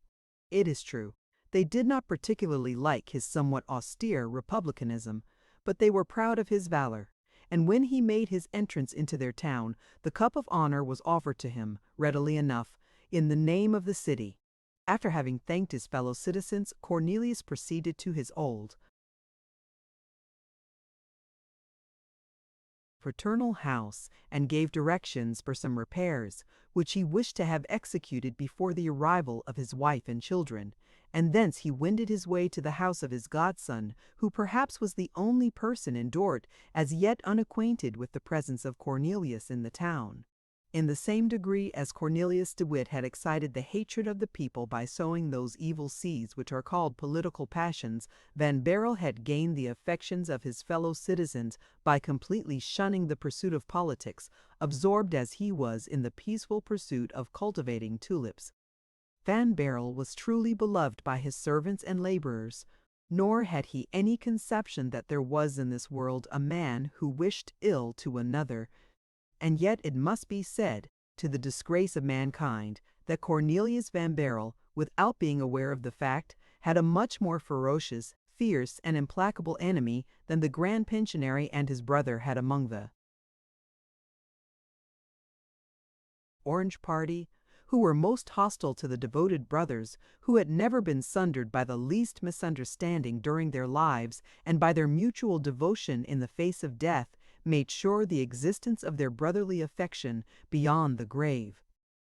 It is true, they did not particularly like his somewhat austere republicanism, but they were proud of his valor, and when he made his entrance into their town, the cup of honor was offered to him, readily enough, in the name of the city. After having thanked his fellow citizens, Cornelius proceeded to his old paternal house and gave directions for some repairs, which he wished to have executed before the arrival of his wife and children, and thence he wended his way to the house of his godson, who perhaps was the only person in Dort as yet unacquainted with the presence of Cornelius in the town. In the same degree as Cornelius de Witt had excited the hatred of the people by sowing those evil seeds which are called political passions, Van Baerle had gained the affections of his fellow citizens by completely shunning the pursuit of politics, absorbed as he was in the peaceful pursuit of cultivating tulips. Van Baerle was truly beloved by his servants and laborers, nor had he any conception that there was in this world a man who wished ill to another. And yet it must be said, to the disgrace of mankind, that Cornelius van Baerle, without being aware of the fact, had a much more ferocious, fierce, and implacable enemy than the Grand Pensionary and his brother had among the Orange party, who were most hostile to the devoted brothers, who had never been sundered by the least misunderstanding during their lives, and by their mutual devotion in the face of death, made sure the existence of their brotherly affection beyond the grave.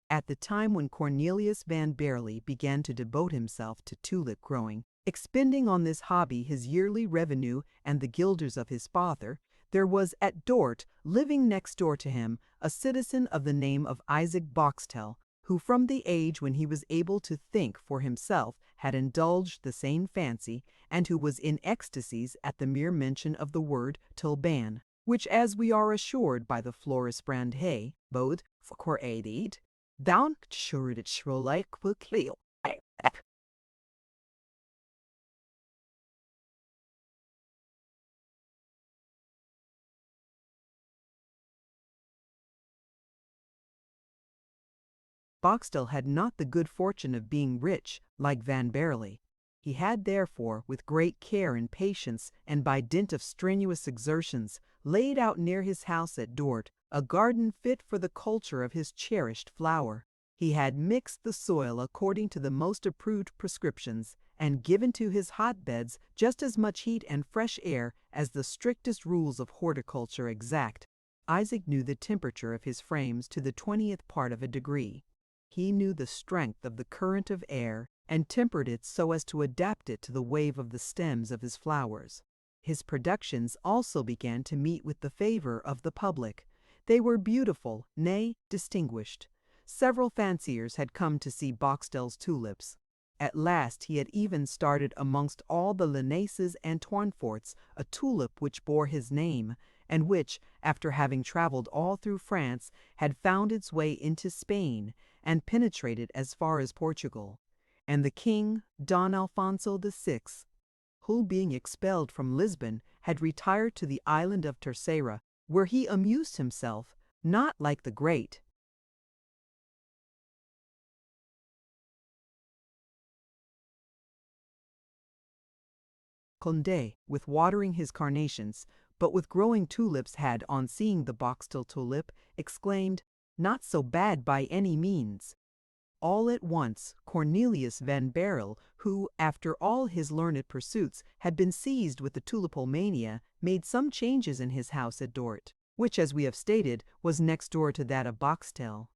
At the time when Cornelius van Baerle began to devote himself to tulip growing, expending on this hobby his yearly revenue and the guilders of his father, there was at Dort, living next door to him, a citizen of the name of Isaac Boxtel, who from the age when he was able to think for himself had indulged the same fancy, and who was in ecstasies at the mere mention of the word tulban, which, as we are assured by the Floris Brandhey, bode for aidid, down shurid shrolike cleo. Boxtel had not the good fortune of being rich, like Van Baerle. He had therefore, with great care and patience, and by dint of strenuous exertions, laid out near his house at Dort a garden fit for the culture of his cherished flower. He had mixed the soil according to the most approved prescriptions, and given to his hotbeds just as much heat and fresh air as the strictest rules of horticulture exact. Isaac knew the temperature of his frames to the 20th part of a degree. He knew the strength of the current of air, and tempered it so as to adapt it to the wave of the stems of his flowers. His productions also began to meet with the favor of the public. They were beautiful, nay, distinguished. Several fanciers had come to see Boxtel's tulips. At last he had even started amongst all the Linnaeus and Tourneforts a tulip which bore his name, and which, after having traveled all through France, had found its way into Spain, and penetrated as far as Portugal. And the king, Don Alfonso VI, who being expelled from Lisbon, had retired to the island of Terceira, where he amused himself, not like the great Condé with watering his carnations, but with growing tulips, had, on seeing the Boxtel tulip, exclaimed, "Not so bad by any means." all at once Cornelius van Baerle, who, after all his learned pursuits, had been seized with the tulipomania, made some changes in his house at Dort, which, as we have stated, was next door to that of Boxtel.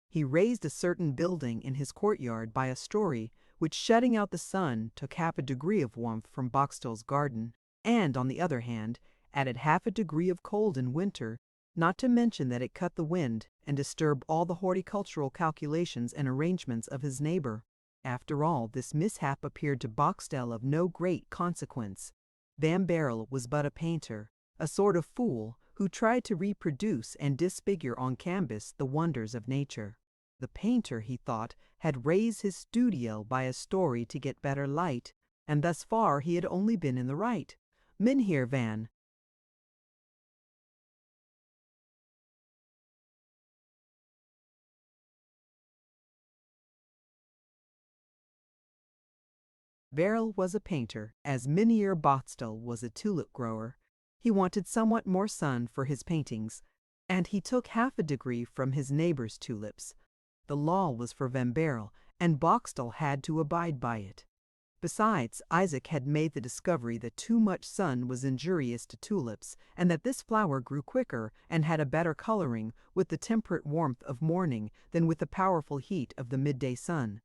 He raised a certain building in his courtyard by a story, which, shutting out the sun, took half a degree of warmth from Boxtel's garden, and, on the other hand, added half a degree of cold in winter, not to mention that it cut the wind and disturbed all the horticultural calculations and arrangements of his neighbor. After all, this mishap appeared to Boxtel of no great consequence. Van Baerle was but a painter, a sort of fool, who tried to reproduce and disfigure on canvas the wonders of nature. The painter, he thought, had raised his studio by a story to get better light, and thus far he had only been in the right. Mynheer Van Baerle was a painter, as Mynheer Boxtel was a tulip grower. He wanted somewhat more sun for his paintings, and he took half a degree from his neighbor's tulips. The law was for Van Baerle, and Boxtel had to abide by it. Besides, Isaac had made the discovery that too much sun was injurious to tulips, and that this flower grew quicker and had a better coloring with the temperate warmth of morning than with the powerful heat of the midday sun.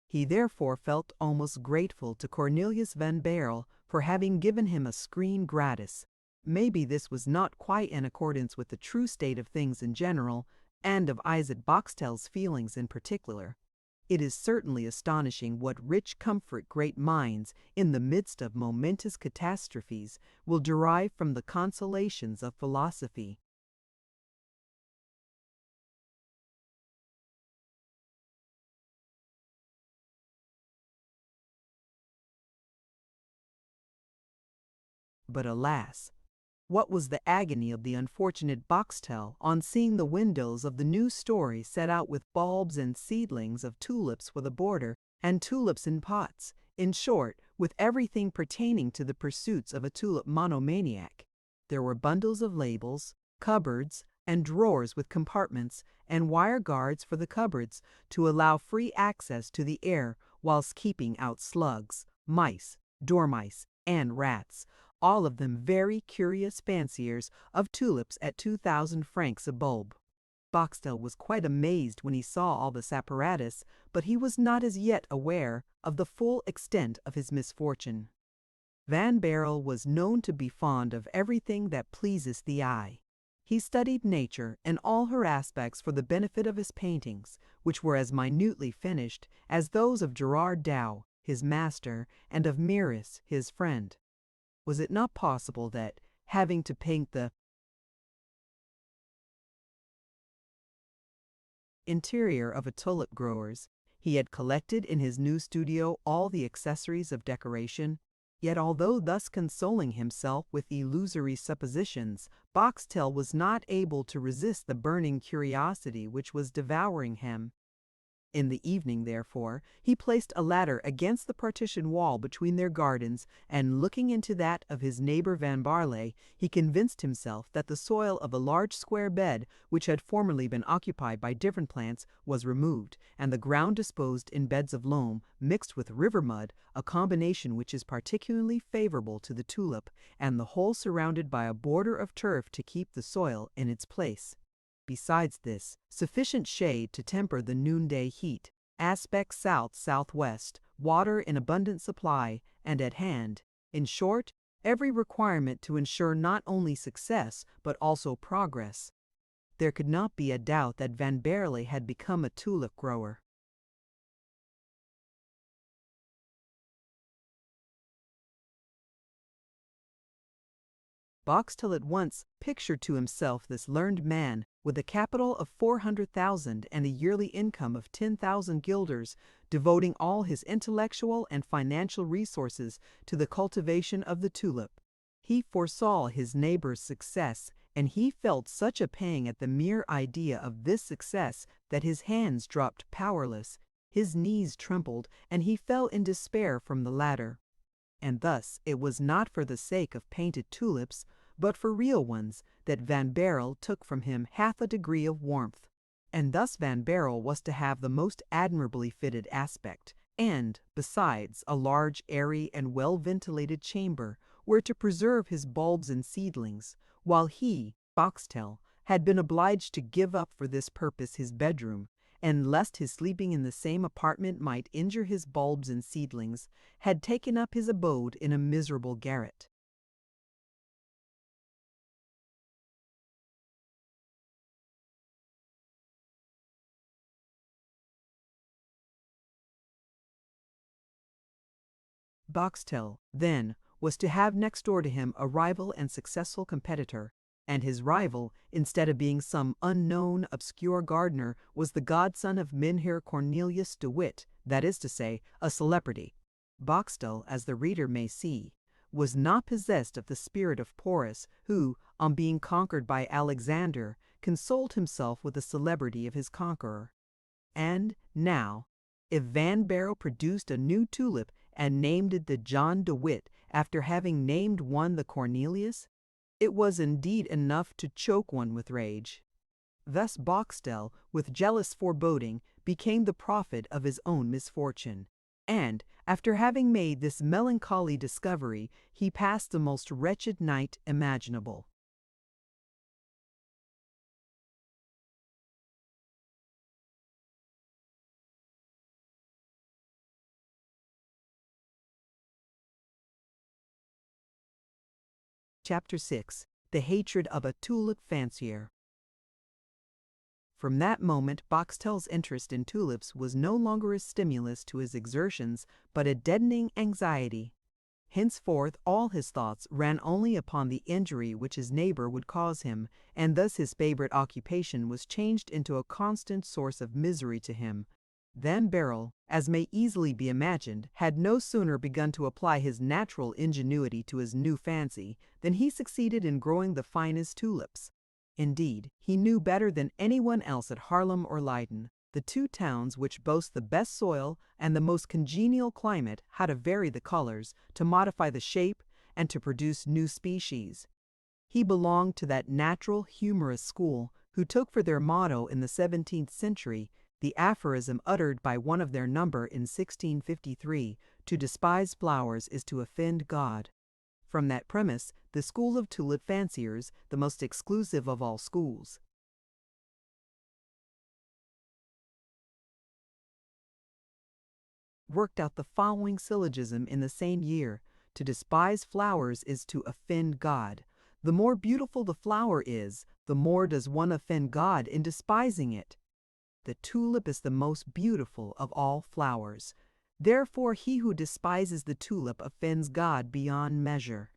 He therefore felt almost grateful to Cornelius van Baerle for having given him a screen gratis. Maybe this was not quite in accordance with the true state of things in general, and of Isaac Boxtel's feelings in particular. It is certainly astonishing what rich comfort great minds, in the midst of momentous catastrophes, will derive from the consolations of philosophy. But alas, what was the agony of the unfortunate Boxtel on seeing the windows of the new story set out with bulbs and seedlings of tulips for the border, and tulips in pots, in short, with everything pertaining to the pursuits of a tulip monomaniac. There were bundles of labels, cupboards, and drawers with compartments, and wire guards for the cupboards to allow free access to the air whilst keeping out slugs, mice, dormice, and rats, all of them very curious fanciers of tulips at 2,000 francs a bulb. Boxtel was quite amazed when he saw all this apparatus, but he was not as yet aware of the full extent of his misfortune. Van Baerle was known to be fond of everything that pleases the eye. He studied nature in all her aspects for the benefit of his paintings, which were as minutely finished as those of Gerard Dow, his master, and of Mieris, his friend. Was it not possible that, having to paint the interior of a tulip grower's, he had collected in his new studio all the accessories of decoration? Yet although thus consoling himself with illusory suppositions, Boxtel was not able to resist the burning curiosity which was devouring him. In the evening, therefore, he placed a ladder against the partition wall between their gardens, and looking into that of his neighbor Van Baerle, he convinced himself that the soil of a large square bed, which had formerly been occupied by different plants, was removed, and the ground disposed in beds of loam, mixed with river mud, a combination which is particularly favorable to the tulip, and the whole surrounded by a border of turf to keep the soil in its place. Besides this, sufficient shade to temper the noonday heat, aspect south-southwest, water in abundant supply, and at hand, in short, every requirement to ensure not only success, but also progress. There could not be a doubt that Van Baerle had become a tulip grower. Boxtel at once pictured to himself this learned man, with a capital of 400,000 and a yearly income of 10,000 guilders, devoting all his intellectual and financial resources to the cultivation of the tulip. He foresaw his neighbor's success, and he felt such a pang at the mere idea of this success that his hands dropped powerless, his knees trembled, and he fell in despair from the ladder. And thus it was not for the sake of painted tulips, but for real ones, that Van Baerle took from him half a degree of warmth. and thus Van Baerle was to have the most admirably fitted aspect, and, besides, a large, airy, and well-ventilated chamber where to preserve his bulbs and seedlings, while he, Boxtel, had been obliged to give up for this purpose his bedroom, and lest his sleeping in the same apartment might injure his bulbs and seedlings, had taken up his abode in a miserable garret. Boxtel, then, was to have next door to him a rival and successful competitor, and his rival, instead of being some unknown, obscure gardener, was the godson of Mynheer Cornelius de Witt, that is to say, a celebrity. Boxtel, as the reader may see, was not possessed of the spirit of Porus, who, on being conquered by Alexander, consoled himself with the celebrity of his conqueror. And now, if Van Baerle produced a new tulip and named it the John de Witt after having named one the Cornelius, it was indeed enough to choke one with rage. Thus Boxtel, with jealous foreboding, became the prophet of his own misfortune, and, after having made this melancholy discovery, he passed the most wretched night imaginable. Chapter 6. The Hatred of a Tulip Fancier. From that moment Boxtel's interest in tulips was no longer a stimulus to his exertions, but a deadening anxiety. Henceforth all his thoughts ran only upon the injury which his neighbor would cause him, and thus his favorite occupation was changed into a constant source of misery to him. Van Baerle, as may easily be imagined, had no sooner begun to apply his natural ingenuity to his new fancy than he succeeded in growing the finest tulips. Indeed, he knew better than anyone else at Haarlem or Leyden, the two towns which boast the best soil and the most congenial climate, how to vary the colors, to modify the shape, and to produce new species. He belonged to that natural humorous school who took for their motto in the 17th century the aphorism uttered by one of their number in 1653, "To despise flowers is to offend God." From that premise, the school of tulip fanciers, the most exclusive of all schools, worked out the following syllogism in the same year: "To despise flowers is to offend God. The more beautiful the flower is, the more does one offend God in despising it. The tulip is the most beautiful of all flowers. Therefore he who despises the tulip offends God beyond measure."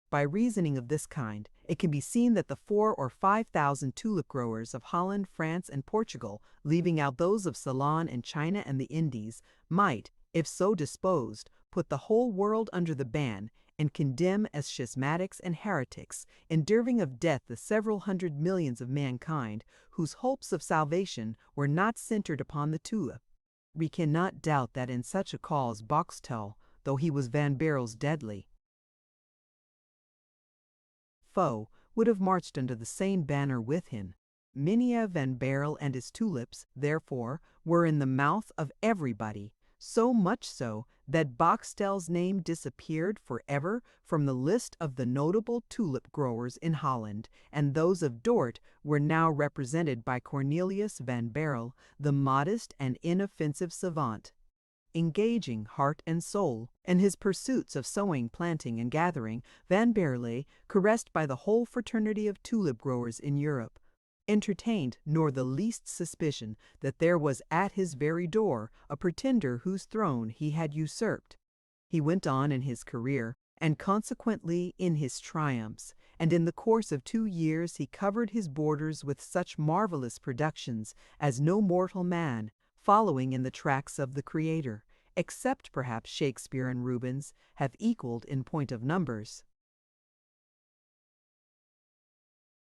By reasoning of this kind, it can be seen that the 4,000 or 5,000 tulip growers of Holland, France, and Portugal, leaving out those of Ceylon and China and the Indies, might, if so disposed, put the whole world under the ban, and condemn as schismatics and heretics, endeavoring of death the several hundred millions of mankind, whose hopes of salvation were not centered upon the tulip. We cannot doubt that in such a cause Boxtel, though he was Van Baerle's deadly foe, would have marched under the same banner with him. Mynheer Van Baerle and his tulips, therefore, were in the mouth of everybody, so much so that Boxtel's name disappeared forever from the list of the notable tulip growers in Holland, and those of Dort were now represented by Cornelius van Baerle, the modest and inoffensive savant, engaging heart and soul in his pursuits of sowing, planting, and gathering. Van Baerle, caressed by the whole fraternity of tulip growers in Europe, entertained nor the least suspicion that there was at his very door a pretender whose throne he had usurped. He went on in his career, and consequently in his triumphs, and in the course of 2 years he covered his borders with such marvelous productions as no mortal man, following in the tracks of the Creator, except perhaps Shakespeare and Rubens, have equaled in point of numbers.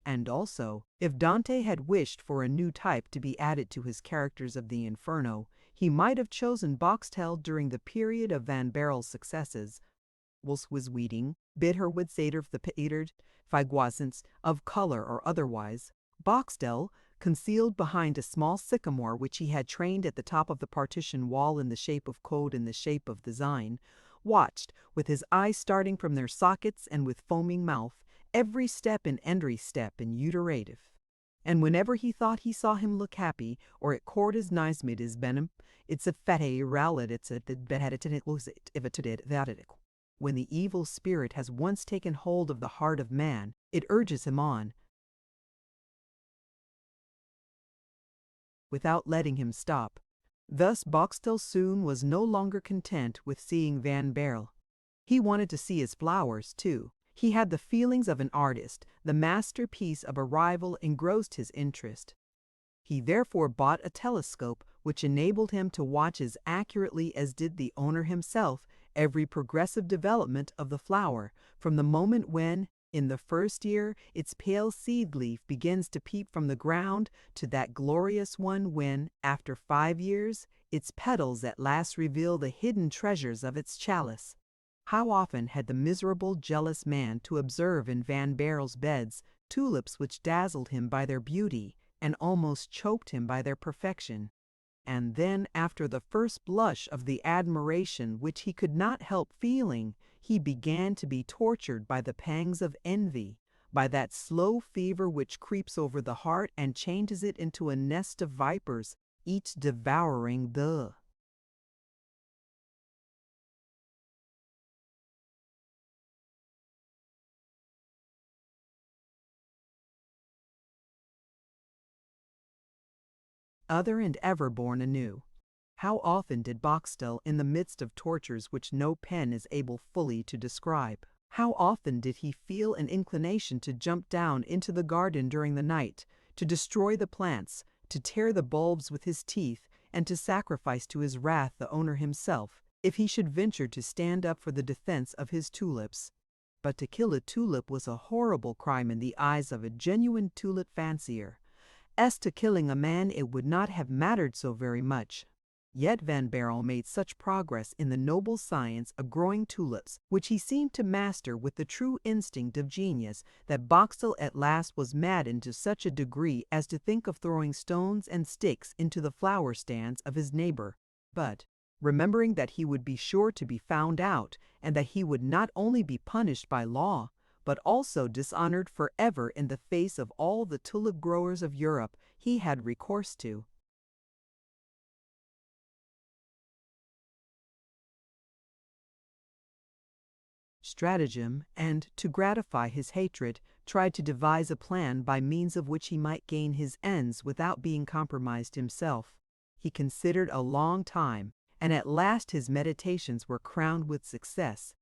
And also, if Dante had wished for a new type to be added to his characters of the Inferno, he might have chosen Boxtel during the period of Van Baerle's successes. Whilst was weeding, bid would sater the Peterd, Figwasens, of color or otherwise, Boxtel, concealed behind a small sycamore which he had trained at the top of the partition wall in the shape of code in the shape of design, watched, with his eyes starting from their sockets and with foaming mouth, every step and every step in uterative. And whenever he thought he saw him look happy, or it cored his nice mid his benim, it's a fete rallied it's a that when the evil spirit has once taken hold of the heart of man, it urges him on, without letting him stop. Thus Boxtel soon was no longer content with seeing Van Baerle. He wanted to see his flowers, too. He had the feelings of an artist. The masterpiece of a rival engrossed his interest. He therefore bought a telescope which enabled him to watch as accurately as did the owner himself every progressive development of the flower, from the moment when, in the first year, its pale seed leaf begins to peep from the ground, to that glorious one when, after 5 years, its petals at last reveal the hidden treasures of its chalice. How often had the miserable, jealous man to observe in Van Baerle's beds tulips which dazzled him by their beauty and almost choked him by their perfection. And then, after the first blush of the admiration which he could not help feeling, he began to be tortured by the pangs of envy, by that slow fever which creeps over the heart and changes it into a nest of vipers, each devouring the other and ever born anew. How often did Boxtel, in the midst of tortures which no pen is able fully to describe, how often did he feel an inclination to jump down into the garden during the night, to destroy the plants, to tear the bulbs with his teeth, and to sacrifice to his wrath the owner himself, if he should venture to stand up for the defense of his tulips. But to kill a tulip was a horrible crime in the eyes of a genuine tulip fancier. As to killing a man, it would not have mattered so very much. Yet Van Baerle made such progress in the noble science of growing tulips, which he seemed to master with the true instinct of genius, that Boxtel at last was maddened to such a degree as to think of throwing stones and sticks into the flower stands of his neighbor. But, remembering that he would be sure to be found out, and that he would not only be punished by law, but also dishonored forever in the face of all the tulip growers of Europe, he had recourse to stratagem, and, to gratify his hatred, tried to devise a plan by means of which he might gain his ends without being compromised himself. He considered a long time, and at last his meditations were crowned with success.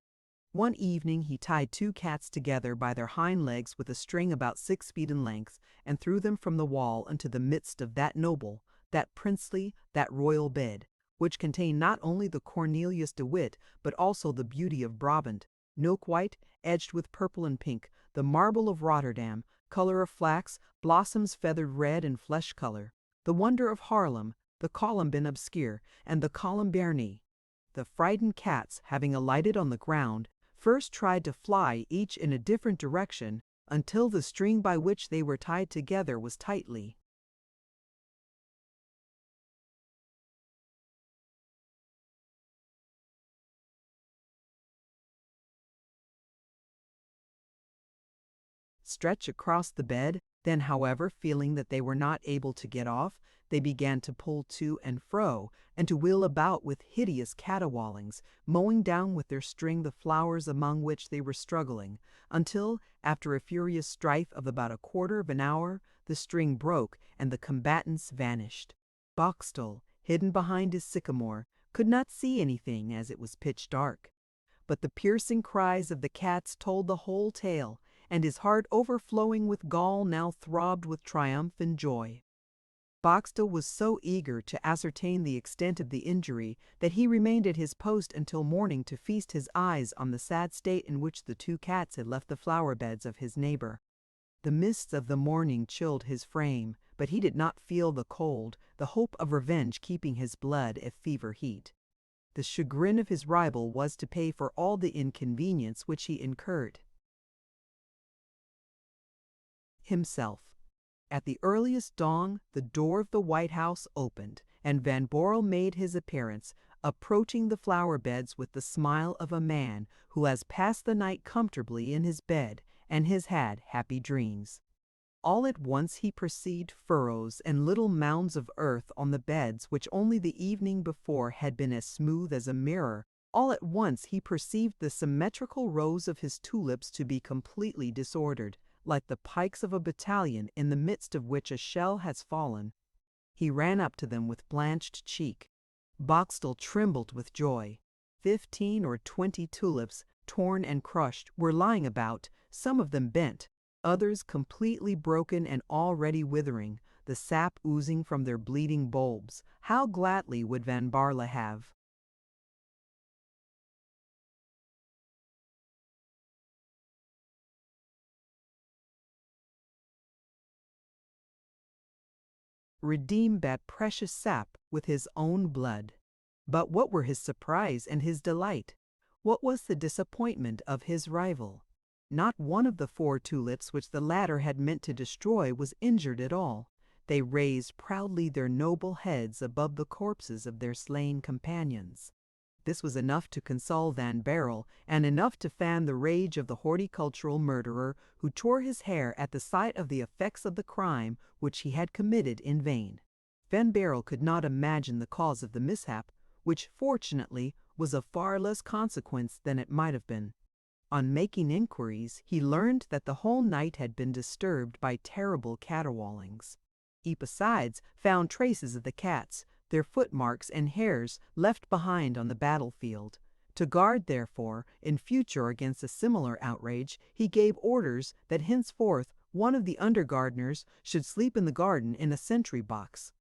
One evening he tied 2 cats together by their hind legs with a string about 6 feet in length, and threw them from the wall into the midst of that noble, that princely, that royal bed, which contained not only the Cornelius de Witt, but also the beauty of Brabant, milk white, edged with purple and pink, the marble of Rotterdam, color of flax, blossoms feathered red and flesh color, the wonder of Haarlem, the columbine obscure, and the columberne. The frightened cats, having alighted on the ground, first tried to fly each in a different direction, until the string by which they were tied together was tightly stretched across the bed. Then, however, feeling that they were not able to get off, they began to pull to and fro, and to wheel about with hideous caterwaulings, mowing down with their string the flowers among which they were struggling, until, after a furious strife of about a quarter of an hour, the string broke and the combatants vanished. Boxtel, hidden behind his sycamore, could not see anything, as it was pitch dark. But the piercing cries of the cats told the whole tale, and his heart, overflowing with gall, now throbbed with triumph and joy. Boxtel was so eager to ascertain the extent of the injury that he remained at his post until morning to feast his eyes on the sad state in which the 2 cats had left the flower beds of his neighbor. The mists of the morning chilled his frame, but he did not feel the cold, the hope of revenge keeping his blood at fever heat. The chagrin of his rival was to pay for all the inconvenience which he incurred himself. At the earliest dawn, the door of the White House opened, and Van Baerle made his appearance, approaching the flower beds with the smile of a man who has passed the night comfortably in his bed and has had happy dreams. All at once he perceived furrows and little mounds of earth on the beds which only the evening before had been as smooth as a mirror. All at once he perceived the symmetrical rows of his tulips to be completely disordered, like the pikes of a battalion in the midst of which a shell has fallen. He ran up to them with blanched cheek. Boxtel trembled with joy. 15 or 20 tulips, torn and crushed, were lying about, some of them bent, others completely broken and already withering, the sap oozing from their bleeding bulbs. How gladly would Van Baerle have redeemed that precious sap with his own blood. But what were his surprise and his delight? What was the disappointment of his rival? Not one of the 4 tulips which the latter had meant to destroy was injured at all. They raised proudly their noble heads above the corpses of their slain companions. This was enough to console Van Baerle, and enough to fan the rage of the horticultural murderer, who tore his hair at the sight of the effects of the crime which he had committed in vain. Van Baerle could not imagine the cause of the mishap, which fortunately was of far less consequence than it might have been. On making inquiries, he learned that the whole night had been disturbed by terrible caterwaulings. He besides found traces of the cats, their footmarks and hairs left behind on the battlefield. To guard, therefore, in future against a similar outrage, he gave orders that henceforth one of the under-gardeners should sleep in the garden in a sentry box.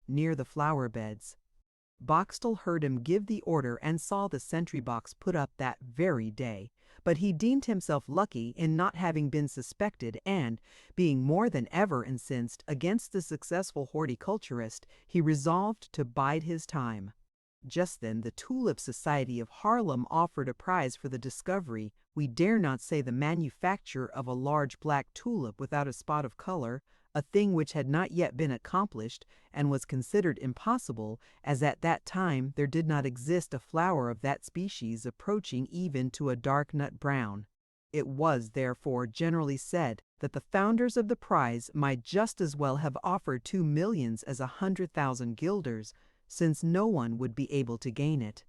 Near the flower beds. Boxtel heard him give the order and saw the sentry box put up that very day, but he deemed himself lucky in not having been suspected, and, being more than ever incensed against the successful horticulturist, he resolved to bide his time. Just then the Tulip Society of Haarlem offered a prize for the discovery, we dare not say the manufacture, of a large black tulip without a spot of color, a thing which had not yet been accomplished, and was considered impossible, as at that time there did not exist a flower of that species approaching even to a dark nut brown. It was, therefore, generally said that the founders of the prize might just as well have offered 2 millions as 100,000 guilders, since no one would be able to gain it.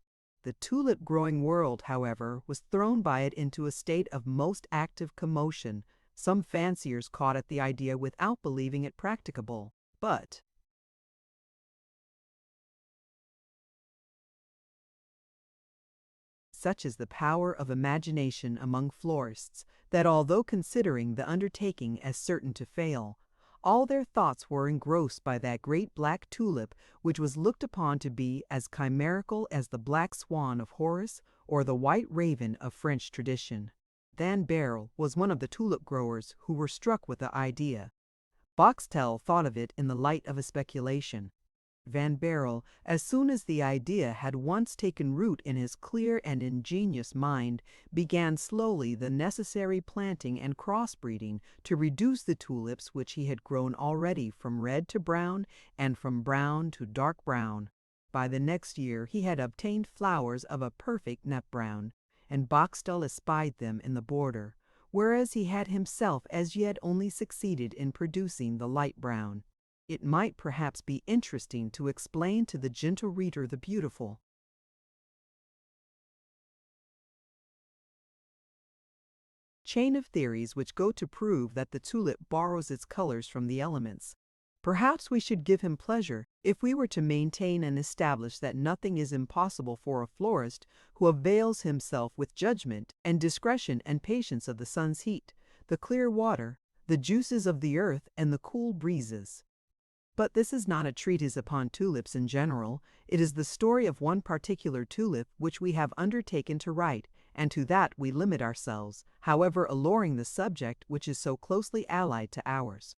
The tulip-growing world, however, was thrown by it into a state of most active commotion. Some fanciers caught at the idea without believing it practicable, but such is the power of imagination among florists, that although considering the undertaking as certain to fail, all their thoughts were engrossed by that great black tulip which was looked upon to be as chimerical as the black swan of Horace or the white raven of French tradition. Van Baerle was one of the tulip growers who were struck with the idea. Boxtel thought of it in the light of a speculation. Van Baerle, as soon as the idea had once taken root in his clear and ingenious mind, began slowly the necessary planting and crossbreeding to reduce the tulips which he had grown already from red to brown and from brown to dark brown. By the next year he had obtained flowers of a perfect nut brown, and Boxtel espied them in the border, whereas he had himself as yet only succeeded in producing the light brown. It might perhaps be interesting to explain to the gentle reader the beautiful chain of theories which go to prove that the tulip borrows its colors from the elements. Perhaps we should give him pleasure if we were to maintain and establish that nothing is impossible for a florist who avails himself with judgment and discretion and patience of the sun's heat, the clear water, the juices of the earth, and the cool breezes. But this is not a treatise upon tulips in general. It is the story of one particular tulip which we have undertaken to write, and to that we limit ourselves, however alluring the subject which is so closely allied to ours.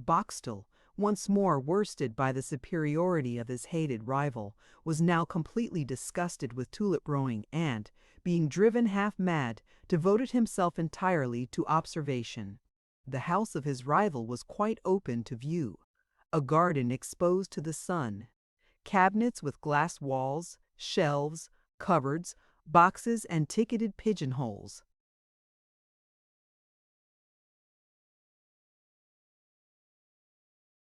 Boxtel, once more worsted by the superiority of his hated rival, was now completely disgusted with tulip growing and, being driven half mad, devoted himself entirely to observation. The house of his rival was quite open to view, a garden exposed to the sun, cabinets with glass walls, shelves, cupboards, boxes, and ticketed pigeonholes,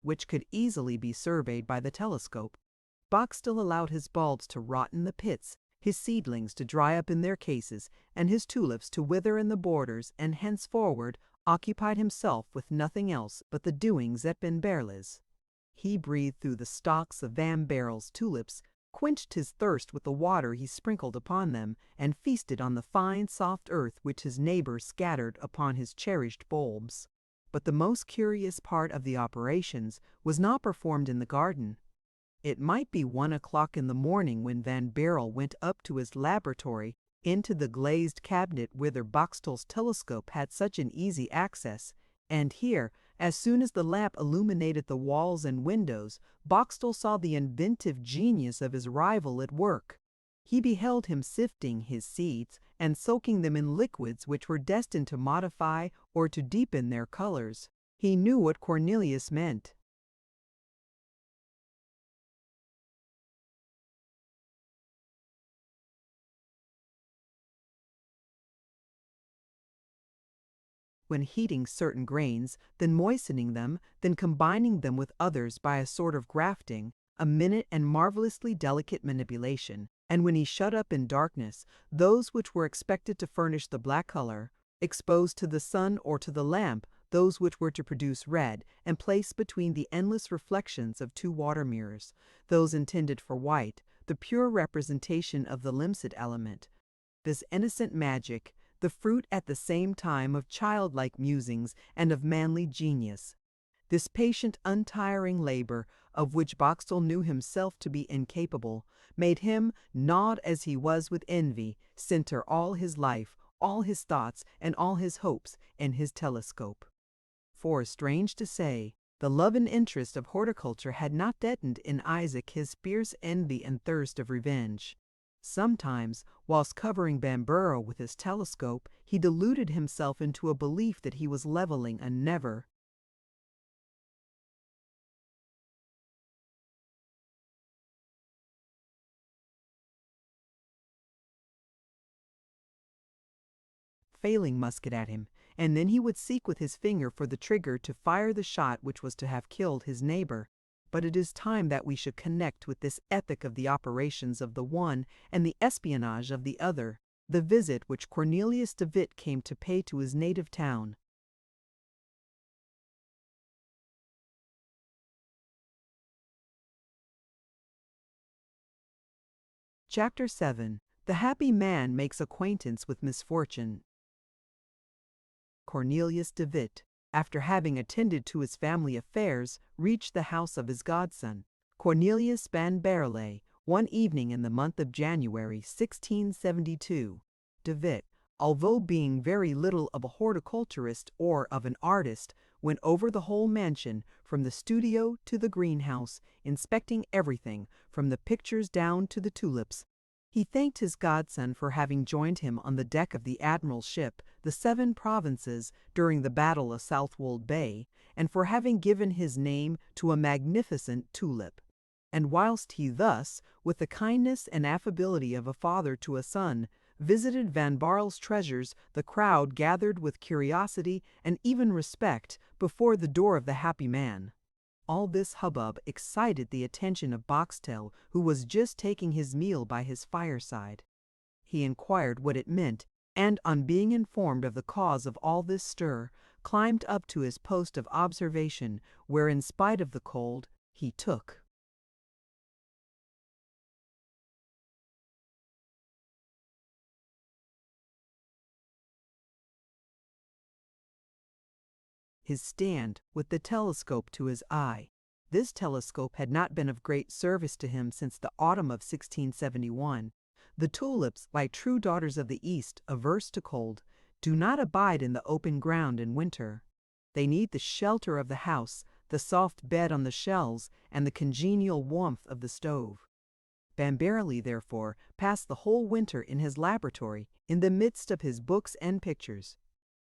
which could easily be surveyed by the telescope. Boxtel allowed his bulbs to rot in the pits, his seedlings to dry up in their cases, and his tulips to wither in the borders, and henceforward occupied himself with nothing else but the doings at Van Baerle's. He breathed through the stalks of Van Baerle's tulips, quenched his thirst with the water he sprinkled upon them, and feasted on the fine soft earth which his neighbor scattered upon his cherished bulbs. But the most curious part of the operations was not performed in the garden. It might be 1 o'clock in the morning when Van Baerle went up to his laboratory, into the glazed cabinet whither Boxtel's telescope had such an easy access, and here, as soon as the lamp illuminated the walls and windows, Boxtel saw the inventive genius of his rival at work. He beheld him sifting his seeds and soaking them in liquids which were destined to modify or to deepen their colors. He knew what Cornelius meant. When heating certain grains, then moistening them, then combining them with others by a sort of grafting, a minute and marvelously delicate manipulation, and when he shut up in darkness those which were expected to furnish the black color, exposed to the sun or to the lamp those which were to produce red, and placed between the endless reflections of two water mirrors, those intended for white, the pure representation of the limpid element. This innocent magic, the fruit at the same time of childlike musings and of manly genius. This patient, untiring labor, of which Boxtel knew himself to be incapable, made him, gnawed as he was with envy, center all his life, all his thoughts, and all his hopes in his telescope. For, strange to say, the love and interest of horticulture had not deadened in Isaac his fierce envy and thirst of revenge. Sometimes, whilst covering Van Baerle with his telescope, he deluded himself into a belief that he was leveling a never failing musket at him, and then he would seek with his finger for the trigger to fire the shot which was to have killed his neighbor. But it is time that we should connect with this epoch of the operations of the one and the espionage of the other, the visit which Cornelius de Witt came to pay to his native town. Chapter 7. The happy man makes acquaintance with misfortune. Cornelius de Witt, after having attended to his family affairs, reached the house of his godson, Cornelius van Baerle, one evening in the month of January, 1672. De Witt, although being very little of a horticulturist or of an artist, went over the whole mansion, from the studio to the greenhouse, inspecting everything, from the pictures down to the tulips. He thanked his godson for having joined him on the deck of the admiral's ship, the Seven Provinces, during the battle of Southwold Bay, and for having given his name to a magnificent tulip. And whilst he thus, with the kindness and affability of a father to a son, visited Van Baerle's treasures, the crowd gathered with curiosity and even respect before the door of the happy man. All this hubbub excited the attention of Boxtel, who was just taking his meal by his fireside. He inquired what it meant, and on being informed of the cause of all this stir, climbed up to his post of observation, where, in spite of the cold, he took his stand with the telescope to his eye. This telescope had not been of great service to him since the autumn of 1671. The tulips, like true daughters of the East, averse to cold, do not abide in the open ground in winter. They need the shelter of the house, the soft bed on the shelves, and the congenial warmth of the stove. Van Baerle, therefore, passed the whole winter in his laboratory, in the midst of his books and pictures.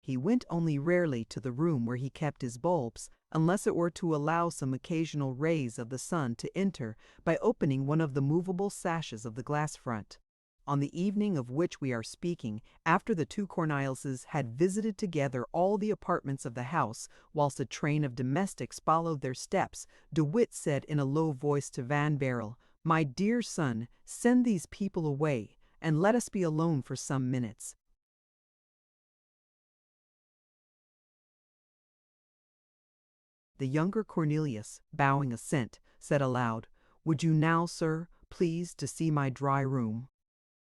He went only rarely to the room where he kept his bulbs, unless it were to allow some occasional rays of the sun to enter by opening one of the movable sashes of the glass front. On the evening of which we are speaking, after the two Corneliuses had visited together all the apartments of the house, whilst a train of domestics followed their steps, De Witt said in a low voice to Van Baerle, "My dear son, send these people away, and let us be alone for some minutes." The younger Cornelius, bowing assent, said aloud, "Would you now, sir, please to see my dry room?"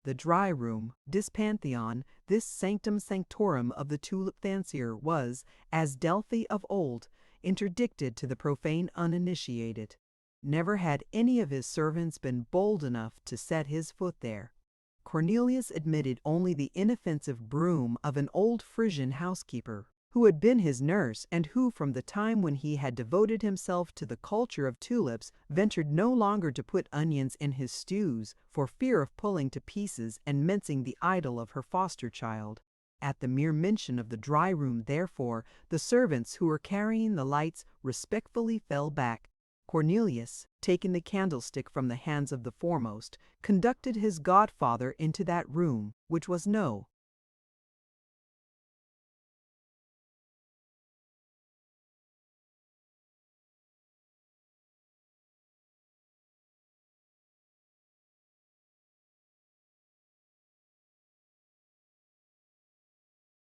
The dry room, this pantheon, this sanctum sanctorum of the tulip fancier, was, as Delphi of old, interdicted to the profane uninitiated. Never had any of his servants been bold enough to set his foot there. Cornelius admitted only the inoffensive broom of an old Frisian housekeeper, who had been his nurse, and who, from the time when he had devoted himself to the culture of tulips, ventured no longer to put onions in his stews, for fear of pulling to pieces and mincing the idol of her foster child. At the mere mention of the dry room, therefore, the servants who were carrying the lights respectfully fell back. Cornelius, taking the candlestick from the hands of the foremost, conducted his godfather into that room, which was No.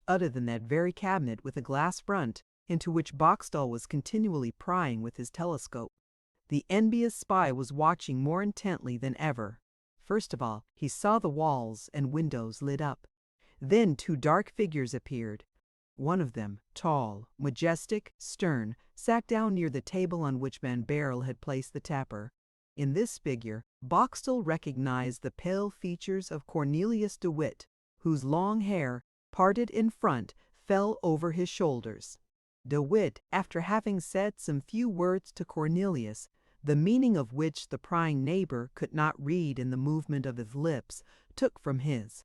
Other than that very cabinet with a glass front, into which Boxtel was continually prying with his telescope. The envious spy was watching more intently than ever. First of all, he saw the walls and windows lit up. Then two dark figures appeared. One of them, tall, majestic, stern, sat down near the table on which Van Baerle had placed the tapper. In this figure, Boxtel recognized the pale features of Cornelius de Witt, whose long hair, parted in front, fell over his shoulders. De Witt, after having said some few words to Cornelius, the meaning of which the prying neighbor could not read in the movement of his lips, took from his.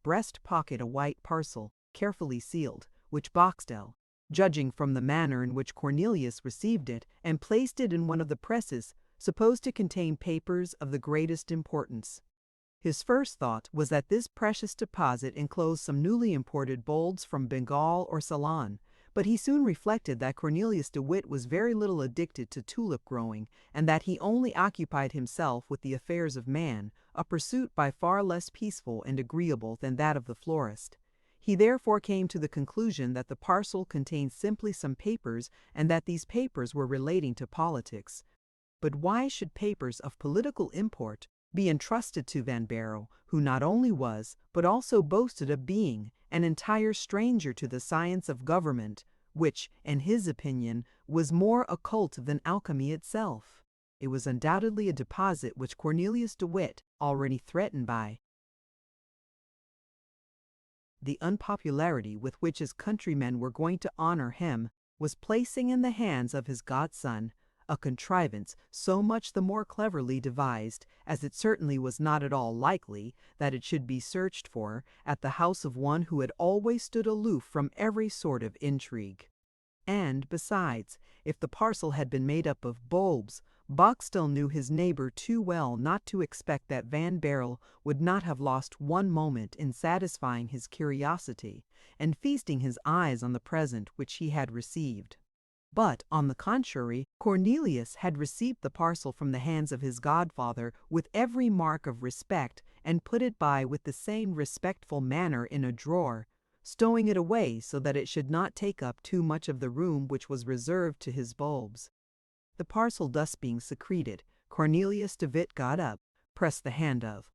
Breast pocket a white parcel, carefully sealed, which Boxtel, judging from the manner in which Cornelius received it, and placed it in one of the presses, supposed to contain papers of the greatest importance. His first thought was that this precious deposit enclosed some newly imported bulbs from Bengal or Ceylon, but he soon reflected that Cornelius de Witt was very little addicted to tulip growing, and that he only occupied himself with the affairs of man, a pursuit by far less peaceful and agreeable than that of the florist. He therefore came to the conclusion that the parcel contained simply some papers, and that these papers were relating to politics. But why should papers of political import be entrusted to Van Baerle, who not only was, but also boasted of being, an entire stranger to the science of government, which, in his opinion, was more occult than alchemy itself? It was undoubtedly a deposit which Cornelius de Witt, already threatened by the unpopularity with which his countrymen were going to honor him, was placing in the hands of his godson, a contrivance so much the more cleverly devised, as it certainly was not at all likely that it should be searched for at the house of one who had always stood aloof from every sort of intrigue. And, besides, if the parcel had been made up of bulbs, Boxtel knew his neighbor too well not to expect that Van Baerle would not have lost one moment in satisfying his curiosity and feasting his eyes on the present which he had received. But, on the contrary, Cornelius had received the parcel from the hands of his godfather with every mark of respect, and put it by with the same respectful manner in a drawer, stowing it away so that it should not take up too much of the room which was reserved to his bulbs. The parcel thus being secreted, Cornelius de Witt got up, pressed the hand of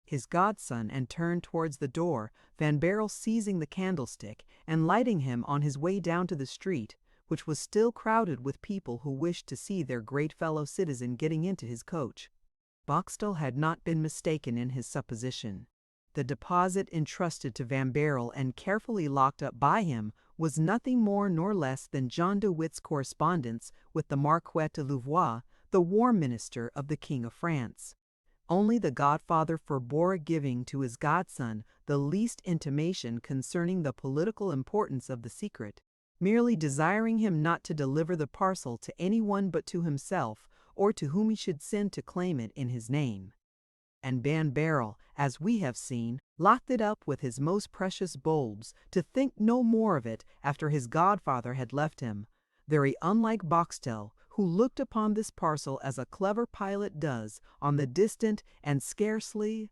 his godson, and turned towards the door, Van Baerle seizing the candlestick and lighting him on his way down to the street, which was still crowded with people who wished to see their great fellow citizen getting into his coach. Boxtel had not been mistaken in his supposition. The deposit entrusted to Van Baerle and carefully locked up by him was nothing more nor less than John de Witt's correspondence with the Marquis de Louvois, the war minister of the King of France. Only the godfather forbore giving to his godson the least intimation concerning the political importance of the secret, merely desiring him not to deliver the parcel to any one but to himself, or to whom he should send to claim it in his name. And Van Baerle, as we have seen, locked it up with his most precious bulbs, to think no more of it after his godfather had left him, very unlike Boxtel, who looked upon this parcel as a clever pilot does on the distant and scarcely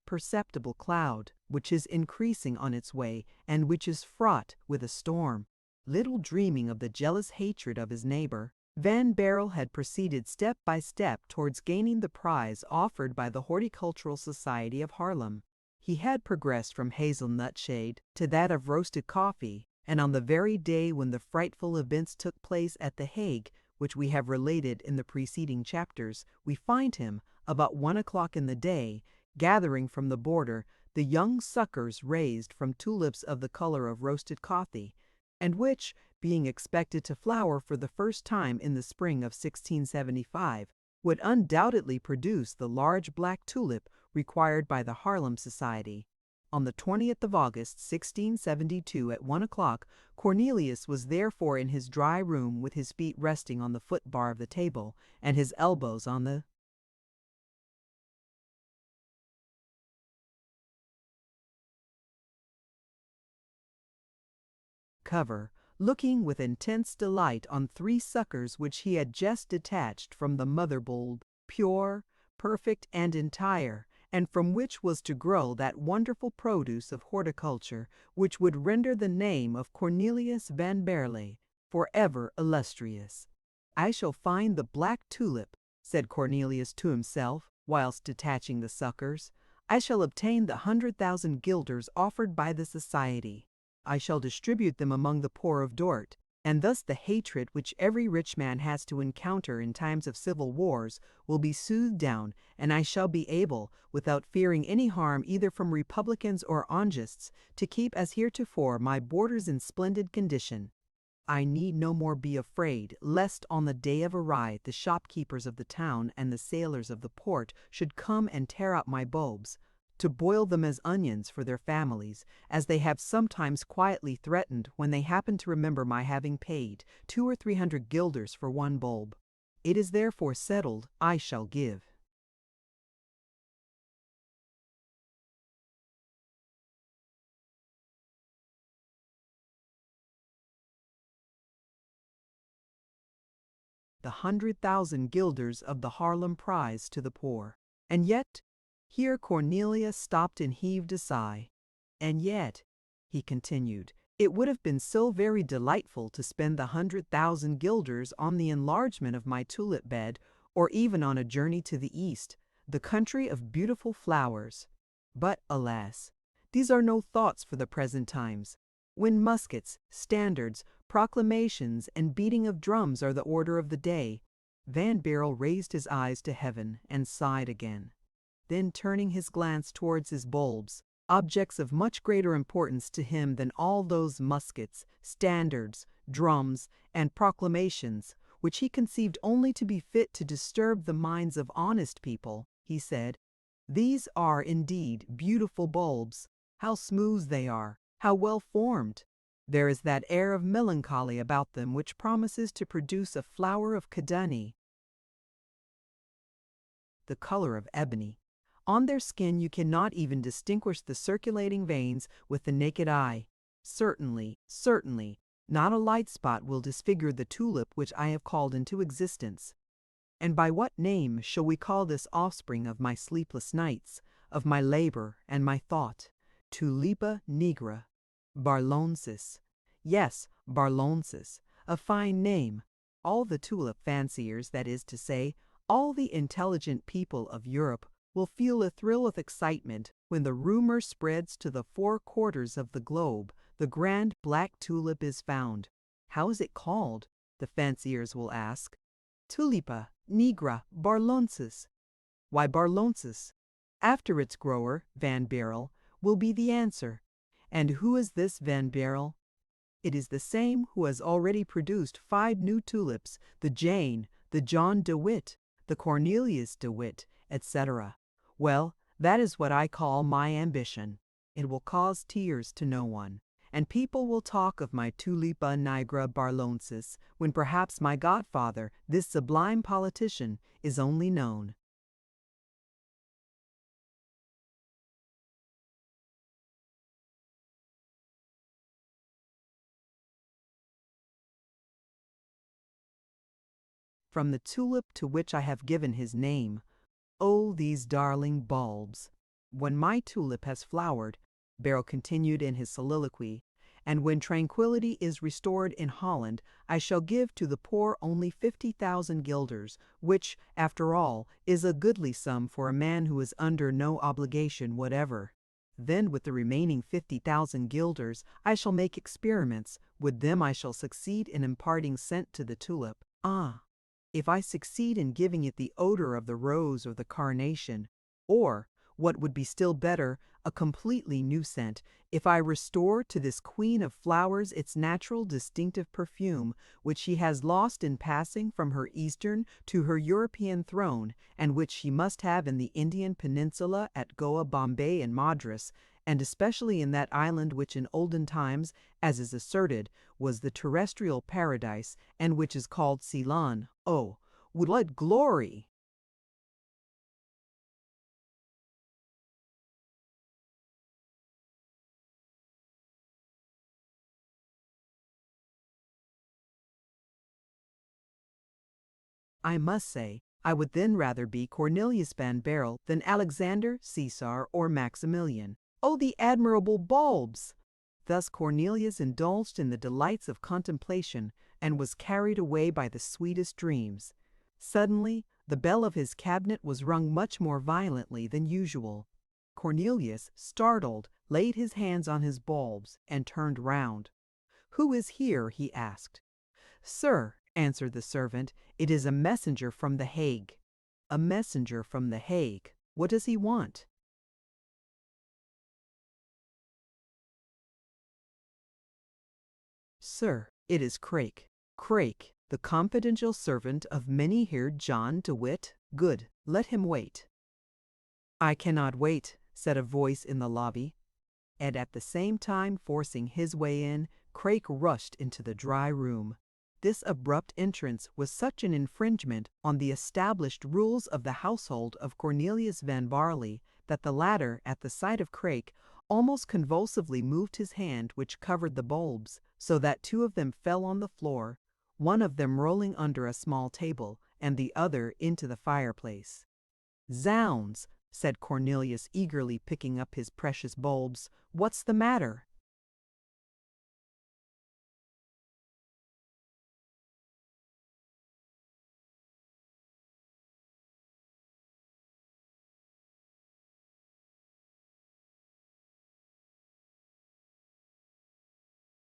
perceptible cloud, which is increasing on its way, and which is fraught with a storm. Little dreaming of the jealous hatred of his neighbor, Van Baerle had proceeded step by step towards gaining the prize offered by the Horticultural Society of Haarlem. He had progressed from hazelnut shade to that of roasted coffee, and on the very day when the frightful events took place at The Hague, which we have related in the preceding chapters, we find him, about 1 o'clock in the day, gathering from the border the young suckers raised from tulips of the color of roasted coffee, and which, being expected to flower for the first time in the spring of 1675, would undoubtedly produce the large black tulip required by the Haarlem Society. On the 20th of August, 1672, at 1 o'clock, Cornelius was therefore in his dry room with his feet resting on the foot-bar of the table and his elbows on the cover, looking with intense delight on 3 suckers which he had just detached from the mother bulb, pure, perfect, and entire, and from which was to grow that wonderful produce of horticulture which would render the name of Cornelius van Baerle forever illustrious. "I shall find the black tulip," said Cornelius to himself, whilst detaching the suckers. "I shall obtain the 100,000 guilders offered by the Society. I shall distribute them among the poor of Dort, and thus the hatred which every rich man has to encounter in times of civil wars will be soothed down, and I shall be able, without fearing any harm either from Republicans or Angists, to keep as heretofore my borders in splendid condition. I need no more be afraid lest on the day of Arrai the shopkeepers of the town and the sailors of the port should come and tear out my bulbs, to boil them as onions for their families, as they have sometimes quietly threatened when they happen to remember my having paid 200 or 300 guilders for one bulb. It is therefore settled I shall give." The 100,000 guilders of the Haarlem prize to the poor. And yet, here Cornelius stopped and heaved a sigh. "And yet," he continued, "it would have been so very delightful to spend the 100,000 guilders on the enlargement of my tulip bed, or even on a journey to the East, the country of beautiful flowers. But, alas, these are no thoughts for the present times, when muskets, standards, proclamations, and beating of drums are the order of the day." Van Baerle raised his eyes to heaven and sighed again. Then turning his glance towards his bulbs, objects of much greater importance to him than all those muskets, standards, drums, and proclamations, which he conceived only to be fit to disturb the minds of honest people, he said, "These are indeed beautiful bulbs. How smooth they are, how well formed! There is that air of melancholy about them which promises to produce a flower of cadani, the color of ebony. On their skin you cannot even distinguish the circulating veins with the naked eye. Certainly, not a light spot will disfigure the tulip which I have called into existence. And by what name shall we call this offspring of my sleepless nights, of my labor and my thought? Tulipa nigra. Barlonsis. Yes, Barlonsis. A fine name. All the tulip fanciers, that is to say, all the intelligent people of Europe, will feel a thrill of excitement when the rumor spreads to the 4 quarters of the globe the grand black tulip is found. How is it called? The fanciers will ask. Tulipa nigra barlonsis. Why Barlonsis? After its grower, Van Baerle, will be the answer. And who is this Van Baerle? It is the same who has already produced 5 new tulips, the Jane, the John de Witt, the Cornelius de Witt, etc. Well, that is what I call my ambition. It will cause tears to no one, and people will talk of my Tulipa nigra barlonsis when perhaps my godfather, this sublime politician, is only known. From the tulip to which I have given his name. Oh, these darling bulbs! When my tulip has flowered, Baerle continued in his soliloquy, and when tranquillity is restored in Holland, I shall give to the poor only 50,000 guilders, which, after all, is a goodly sum for a man who is under no obligation whatever. Then with the remaining 50,000 guilders I shall make experiments. With them I shall succeed in imparting scent to the tulip. Ah! If I succeed in giving it the odor of the rose or the carnation, or, what would be still better, a completely new scent, if I restore to this queen of flowers its natural distinctive perfume, which she has lost in passing from her Eastern to her European throne, and which she must have in the Indian peninsula at Goa, Bombay, and Madras, and especially in that island which in olden times, as is asserted, was the terrestrial paradise, and which is called Ceylon. Oh, what glory! I must say, I would then rather be Cornelius van Baerle than Alexander, Caesar, or Maximilian. Oh, the admirable bulbs! Thus Cornelius indulged in the delights of contemplation and was carried away by the sweetest dreams. Suddenly, the bell of his cabinet was rung much more violently than usual. Cornelius, startled, laid his hands on his bulbs and turned round. "Who is here?" he asked. "Sir," answered the servant, "it is a messenger from The Hague." "A messenger from The Hague. What does he want?" "Sir, it is Craik. Craik, the confidential servant of many-haired John de Witt. Good, let him wait." "I cannot wait," said a voice in the lobby. And at the same time forcing his way in, Craik rushed into the dry room. This abrupt entrance was such an infringement on the established rules of the household of Cornelius van Baerle that the latter, at the sight of Craik, almost convulsively moved his hand which covered the bulbs, so that 2 of them fell on the floor, one of them rolling under a small table, and the other into the fireplace. "Zounds!" said Cornelius, eagerly picking up his precious bulbs. "What's the matter?"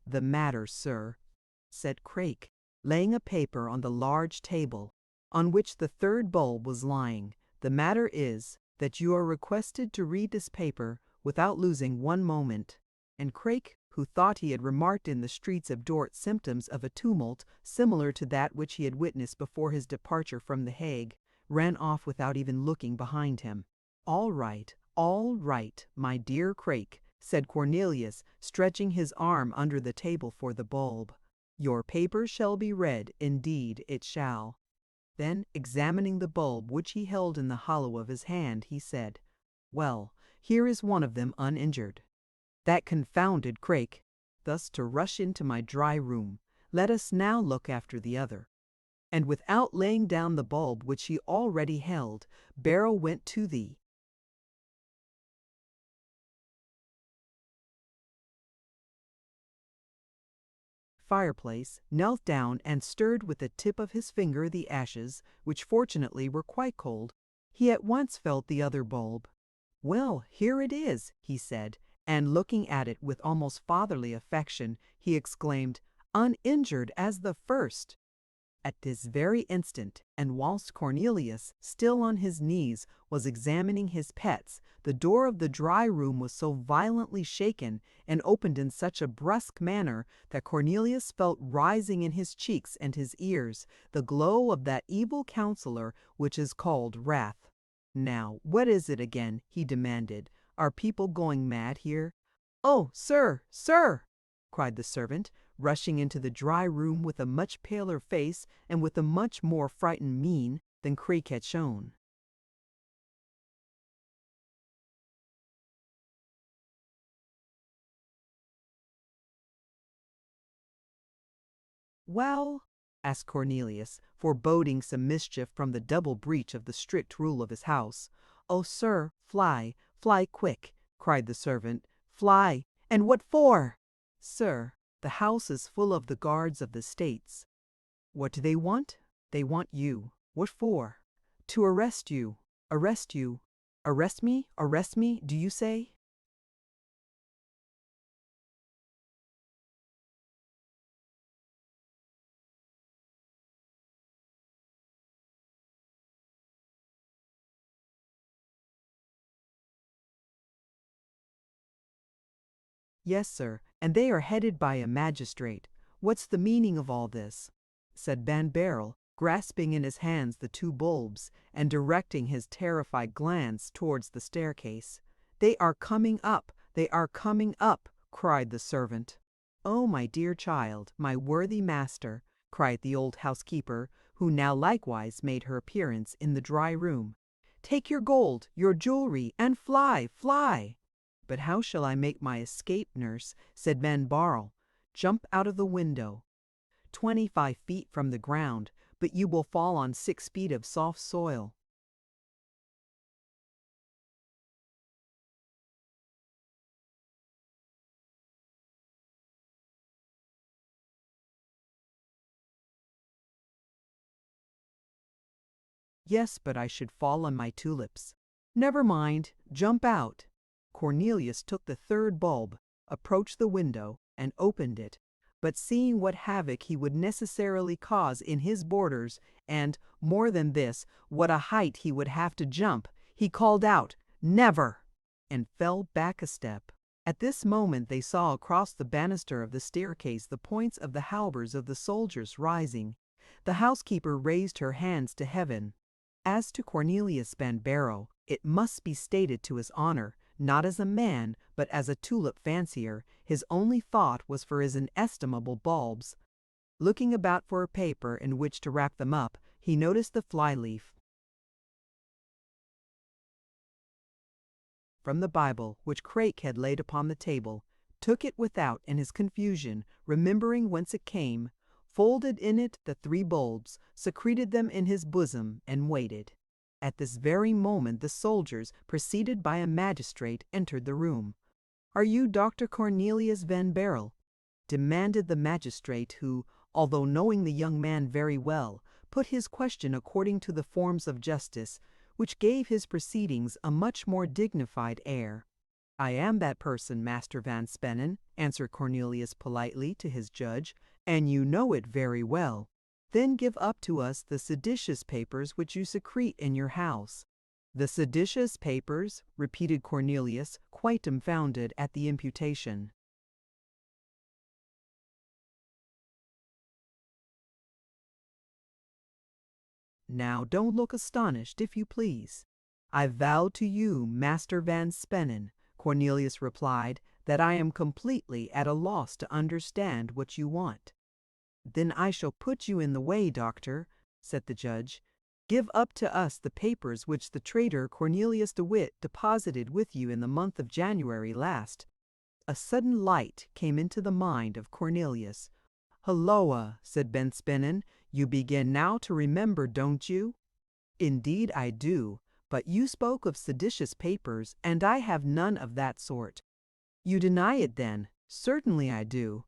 "The matter, sir," said Craik, laying a paper on the large table, on which the 3rd bulb was lying. "The matter is, that you are requested to read this paper without losing one moment." And Craik, who thought he had remarked in the streets of Dort symptoms of a tumult similar to that which he had witnessed before his departure from The Hague, ran off without even looking behind him. All right, my dear Craik," said Cornelius, stretching his arm under the table for the bulb. "Your paper shall be read, indeed it shall." Then, examining the bulb which he held in the hollow of his hand, he said, "Well, here is one of them uninjured. That confounded Craik, thus to rush into my dry room. Let us now look after the other." And without laying down the bulb which he already held, Baerle went to the fireplace, knelt down and stirred with the tip of his finger the ashes, which fortunately were quite cold. He at once felt the other bulb. "Well, here it is," he said, and looking at it with almost fatherly affection, he exclaimed, "Uninjured as the first!" At this very instant, and whilst Cornelius, still on his knees, was examining his pets, the door of the dry room was so violently shaken and opened in such a brusque manner that Cornelius felt rising in his cheeks and his ears the glow of that evil counselor which is called wrath. "Now, what is it again?" he demanded. "Are people going mad here?" "Oh, sir, sir!" cried the servant, rushing into the dry room with a much paler face and with a much more frightened mien than Craik had shown. "Well?" asked Cornelius, foreboding some mischief from the double breach of the strict rule of his house. "Oh, sir, fly, fly quick!" cried the servant. "Fly! And what for?" "Sir, the house is full of the guards of the States." "What do they want?" "They want you." "What for?" "To arrest you. Arrest you." Arrest me, do you say?" "Yes, sir, and they are headed by a magistrate. What's the meaning of all this?" said Van Baerle, grasping in his hands the two bulbs, and directing his terrified glance towards the staircase. "They are coming up! They are coming up!" cried the servant. "Oh, my dear child, my worthy master!" cried the old housekeeper, who now likewise made her appearance in the dry room. "Take your gold, your jewelry, and fly, fly!" "But how shall I make my escape, nurse?" said Van Baerle. "Jump out of the window. 25 feet from the ground, but you will fall on 6 feet of soft soil." "Yes, but I should fall on my tulips." "Never mind, jump out." Cornelius took the third bulb, approached the window, and opened it, but seeing what havoc he would necessarily cause in his borders, and, more than this, what a height he would have to jump, he called out, "Never!" and fell back a step. At this moment they saw across the banister of the staircase the points of the halberds of the soldiers rising. The housekeeper raised her hands to heaven. As to Cornelius van Baerle, it must be stated to his honor, not as a man, but as a tulip fancier, his only thought was for his inestimable bulbs. Looking about for a paper in which to wrap them up, he noticed the fly-leaf from the Bible which Craik had laid upon the table, took it without in his confusion, remembering whence it came, folded in it the 3 bulbs, secreted them in his bosom, and waited. At this very moment the soldiers, preceded by a magistrate, entered the room. "Are you Dr. Cornelius van Baerle?" demanded the magistrate, who, although knowing the young man very well, put his question according to the forms of justice, which gave his proceedings a much more dignified air. "I am that person, Master Van Spennen," answered Cornelius politely to his judge, "and you know it very well. Then give up to us the seditious papers which you secrete in your house." "The seditious papers?" repeated Cornelius, quite dumbfounded at the imputation. "Now don't look astonished, if you please." "I vow to you, Master Van Spennen," Cornelius replied, "that I am completely at a loss to understand what you want." "Then I shall put you in the way, doctor," said the judge. "Give up to us the papers which the traitor Cornelius de Witt deposited with you in the month of January last." A sudden light came into the mind of Cornelius. "Hulloa," said Van Spennen, "you begin now to remember, don't you?" "Indeed I do, but you spoke of seditious papers, and I have none of that sort." "You deny it then?" "Certainly I do."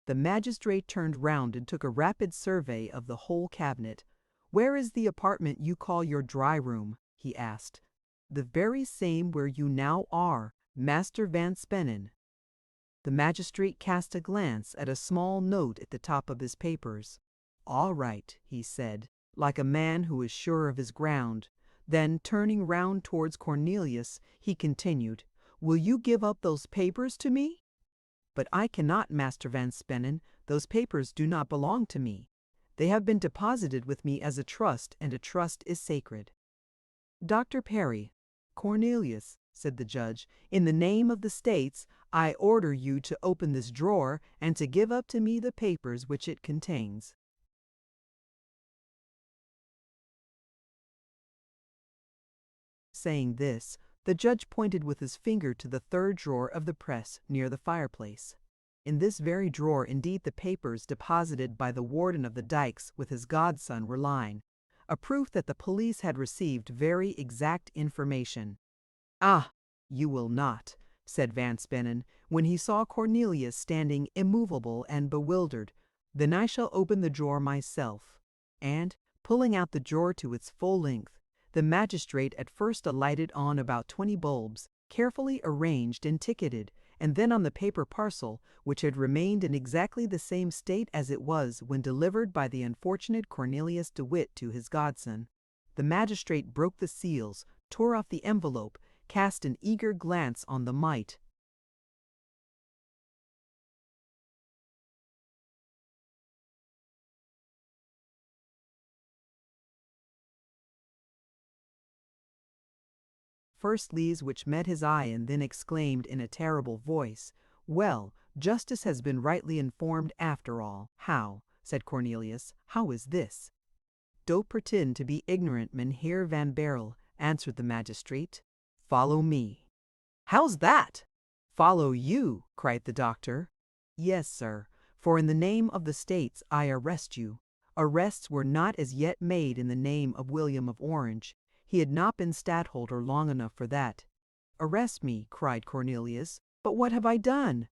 The magistrate turned round and took a rapid survey of the whole cabinet. "Where is the apartment you call your dry room?" he asked. "The very same where you now are, Master Van Spennen." The magistrate cast a glance at a small note at the top of his papers. "All right," he said, like a man who is sure of his ground. Then, turning round towards Cornelius, he continued, "Will you give up those papers to me?" "But I cannot, Master Van Spennen. Those papers do not belong to me. They have been deposited with me as a trust, and a trust is sacred." "Dr. Perry." "Cornelius," said the judge, "in the name of the States, I order you to open this drawer and to give up to me the papers which it contains." Saying this, the judge pointed with his finger to the third drawer of the press near the fireplace. In this very drawer indeed the papers deposited by the warden of the dikes with his godson were lying, a proof that the police had received very exact information. "Ah, you will not," said Van Spennen, when he saw Cornelius standing immovable and bewildered. "Then I shall open the drawer myself." And, pulling out the drawer to its full length, the magistrate at first alighted on about 20 bulbs, carefully arranged and ticketed, and then on the paper parcel, which had remained in exactly the same state as it was when delivered by the unfortunate Cornelius de Witt to his godson. The magistrate broke the seals, tore off the envelope, cast an eager glance on the mite. First leaves which met his eye, and then exclaimed in a terrible voice, "Well, justice has been rightly informed after all." "How?" said Cornelius. "How is this?" "Don't pretend to be ignorant, Mynheer Van Baerle," answered the magistrate. "Follow me." "How's that?" "Follow you," cried the doctor. "Yes, sir, for in the name of the States I arrest you." Arrests were not as yet made in the name of William of Orange. He had not been stadtholder long enough for that. "Arrest me," cried Cornelius. "But what have I done?"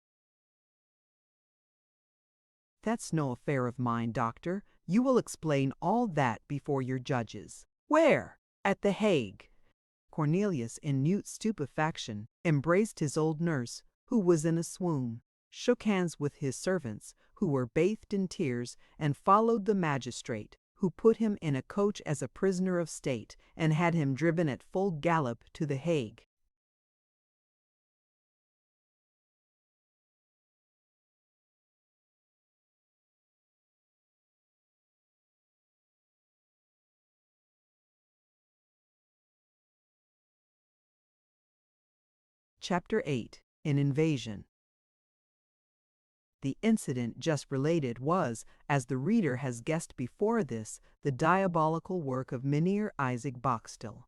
"That's no affair of mine, doctor. You will explain all that before your judges." "Where?" "At The Hague." Cornelius, in mute stupefaction, embraced his old nurse, who was in a swoon, shook hands with his servants, who were bathed in tears, and followed the magistrate, who put him in a coach as a prisoner of state, and had him driven at full gallop to The Hague. Chapter 8. An Invasion. The incident just related was, as the reader has guessed before this, the diabolical work of Mynheer Isaac Boxtel.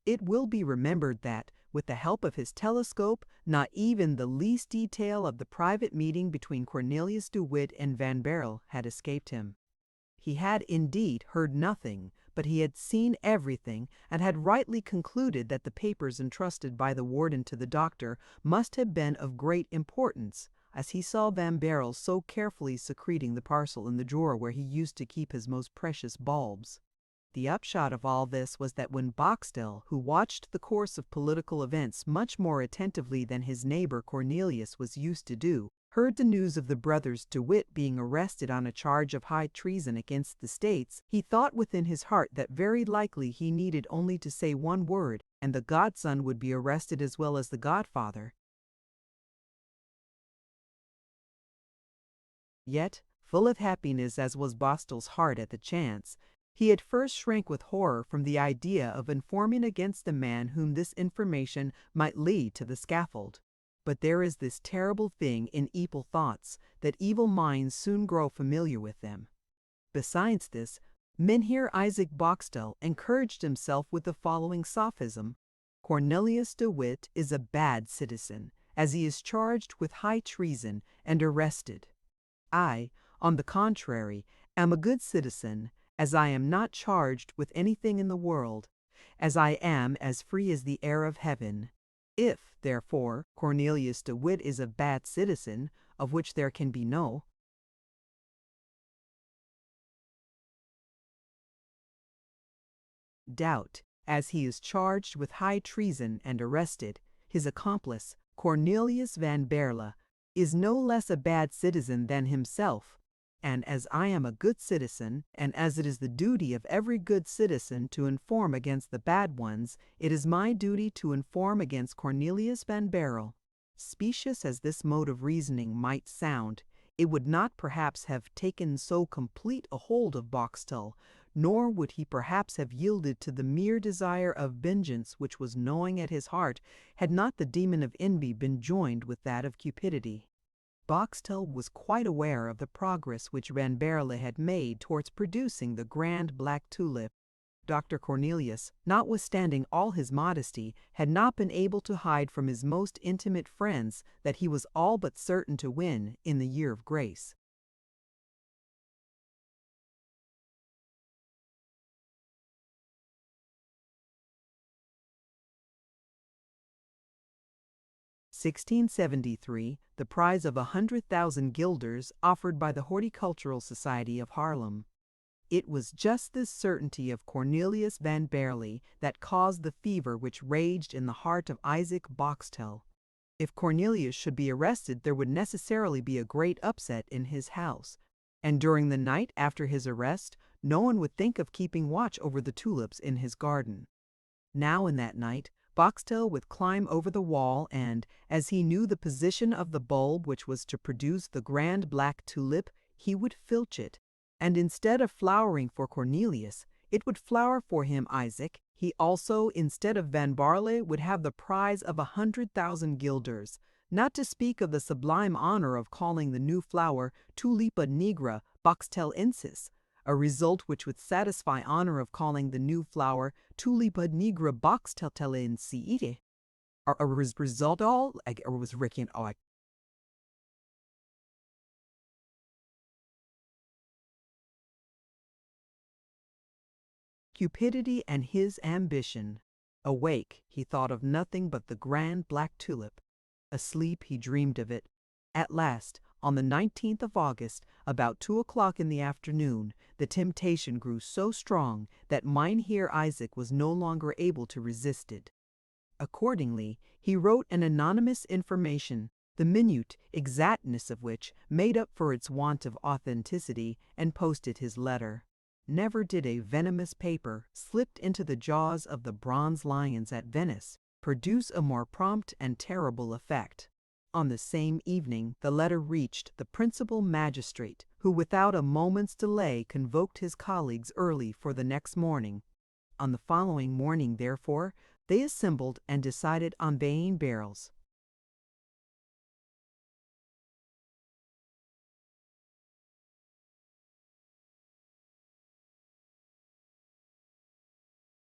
It will be remembered that, with the help of his telescope, not even the least detail of the private meeting between Cornelius de Witt and Van Baerle had escaped him. He had indeed heard nothing, but he had seen everything, and had rightly concluded that the papers entrusted by the warden to the doctor must have been of great importance, as he saw Van Baerle so carefully secreting the parcel in the drawer where he used to keep his most precious bulbs. The upshot of all this was that when Boxtel, who watched the course of political events much more attentively than his neighbor Cornelius was used to do, heard the news of the brothers De Witt being arrested on a charge of high treason against the States, he thought within his heart that very likely he needed only to say one word, and the godson would be arrested as well as the godfather. Yet, full of happiness as was Boxtel's heart at the chance, he at first shrank with horror from the idea of informing against the man whom this information might lead to the scaffold. But there is this terrible thing in evil thoughts, that evil minds soon grow familiar with them. Besides this, Mynheer Isaac Boxtel encouraged himself with the following sophism: Cornelius de Witt is a bad citizen, as he is charged with high treason and arrested. I, on the contrary, am a good citizen, as I am not charged with anything in the world, as I am as free as the air of heaven. If, therefore, Cornelius de Witt is a bad citizen, of which there can be no, doubt, as he is charged with high treason and arrested. His accomplice, Cornelius van Baerle, is no less a bad citizen than himself. And as I am a good citizen, and as it is the duty of every good citizen to inform against the bad ones, it is my duty to inform against Cornelius van Baerle. Specious as this mode of reasoning might sound, it would not perhaps have taken so complete a hold of Boxtel, nor would he perhaps have yielded to the mere desire of vengeance which was gnawing at his heart, had not the demon of envy been joined with that of cupidity. Boxtel was quite aware of the progress which Van Baerle had made towards producing the grand Black Tulip. Dr. Cornelius, notwithstanding all his modesty, had not been able to hide from his most intimate friends that he was all but certain to win in the year of grace. (1673), the prize of 100,000 guilders offered by the Horticultural Society of Haarlem. It was just this certainty of Cornelius van Baerle that caused the fever which raged in the heart of Isaac Boxtel. If Cornelius should be arrested, there would necessarily be a great upset in his house, and during the night after his arrest, no one would think of keeping watch over the tulips in his garden. Now in that night, Boxtel would climb over the wall and, as he knew the position of the bulb which was to produce the grand Black Tulip, he would filch it, and instead of flowering for Cornelius, it would flower for him, Isaac. He also, instead of Van Baerle, would have the prize of 100,000 guilders, not to speak of the sublime honor of calling the new flower Tulipa nigra boxtelensis, a result which would satisfy honor of calling the new flower Tulipa nigra boxtelensis. A result all was Ricky and cupidity and his ambition. Awake, he thought of nothing but the grand Black Tulip. Asleep, he dreamed of it. At last, on the 19th of August, about 2 o'clock in the afternoon, the temptation grew so strong that Mynheer Isaac was no longer able to resist it. Accordingly, he wrote an anonymous information, the minute exactness of which made up for its want of authenticity, and posted his letter. Never did a venomous paper, slipped into the jaws of the bronze lions at Venice, produce a more prompt and terrible effect. On the same evening the letter reached the principal magistrate, who without a moment's delay convoked his colleagues early for the next morning. On the following morning, therefore, they assembled and decided on baying barrels.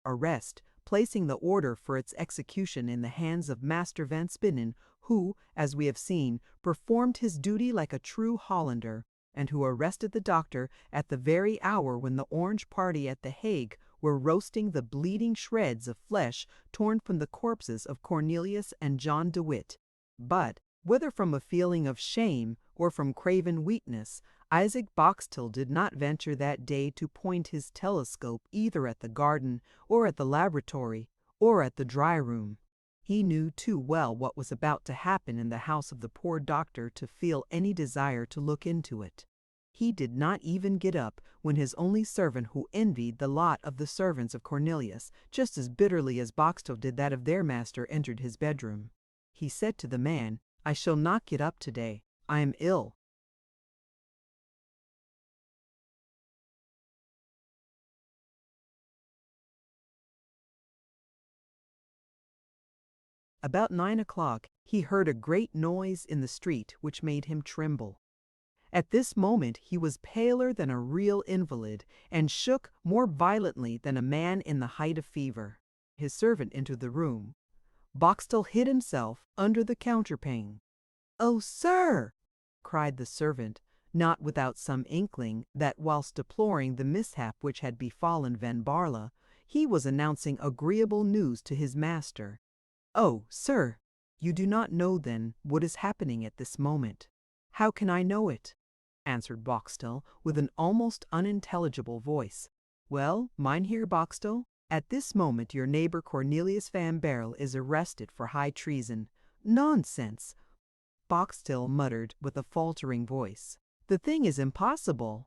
Arrest, placing the order for its execution in the hands of Master Van Spinnen, who, as we have seen, performed his duty like a true Hollander, and who arrested the doctor at the very hour when the Orange party at The Hague were roasting the bleeding shreds of flesh torn from the corpses of Cornelius and John de Witt. But, whether from a feeling of shame or from craven weakness, Isaac Boxtel did not venture that day to point his telescope either at the garden, or at the laboratory, or at the dry room. He knew too well what was about to happen in the house of the poor doctor to feel any desire to look into it. He did not even get up when his only servant, who envied the lot of the servants of Cornelius just as bitterly as Boxtel did that of their master, entered his bedroom. He said to the man, "I shall not get up today. I am ill." About 9 o'clock he heard a great noise in the street which made him tremble. At this moment he was paler than a real invalid, and shook more violently than a man in the height of fever. His servant entered the room. Boxtel hid himself under the counterpane. "Oh, sir!" cried the servant, not without some inkling that, whilst deploring the mishap which had befallen Van Baerle, he was announcing agreeable news to his master. "Oh, sir, you do not know, then, what is happening at this moment." "How can I know it?" answered Boxtel, with an almost unintelligible voice. "Well, Mynheer Boxtel, At this moment your neighbor Cornelius van Baerle is arrested for high treason. Nonsense, Boxtel muttered with a faltering voice. The thing is impossible.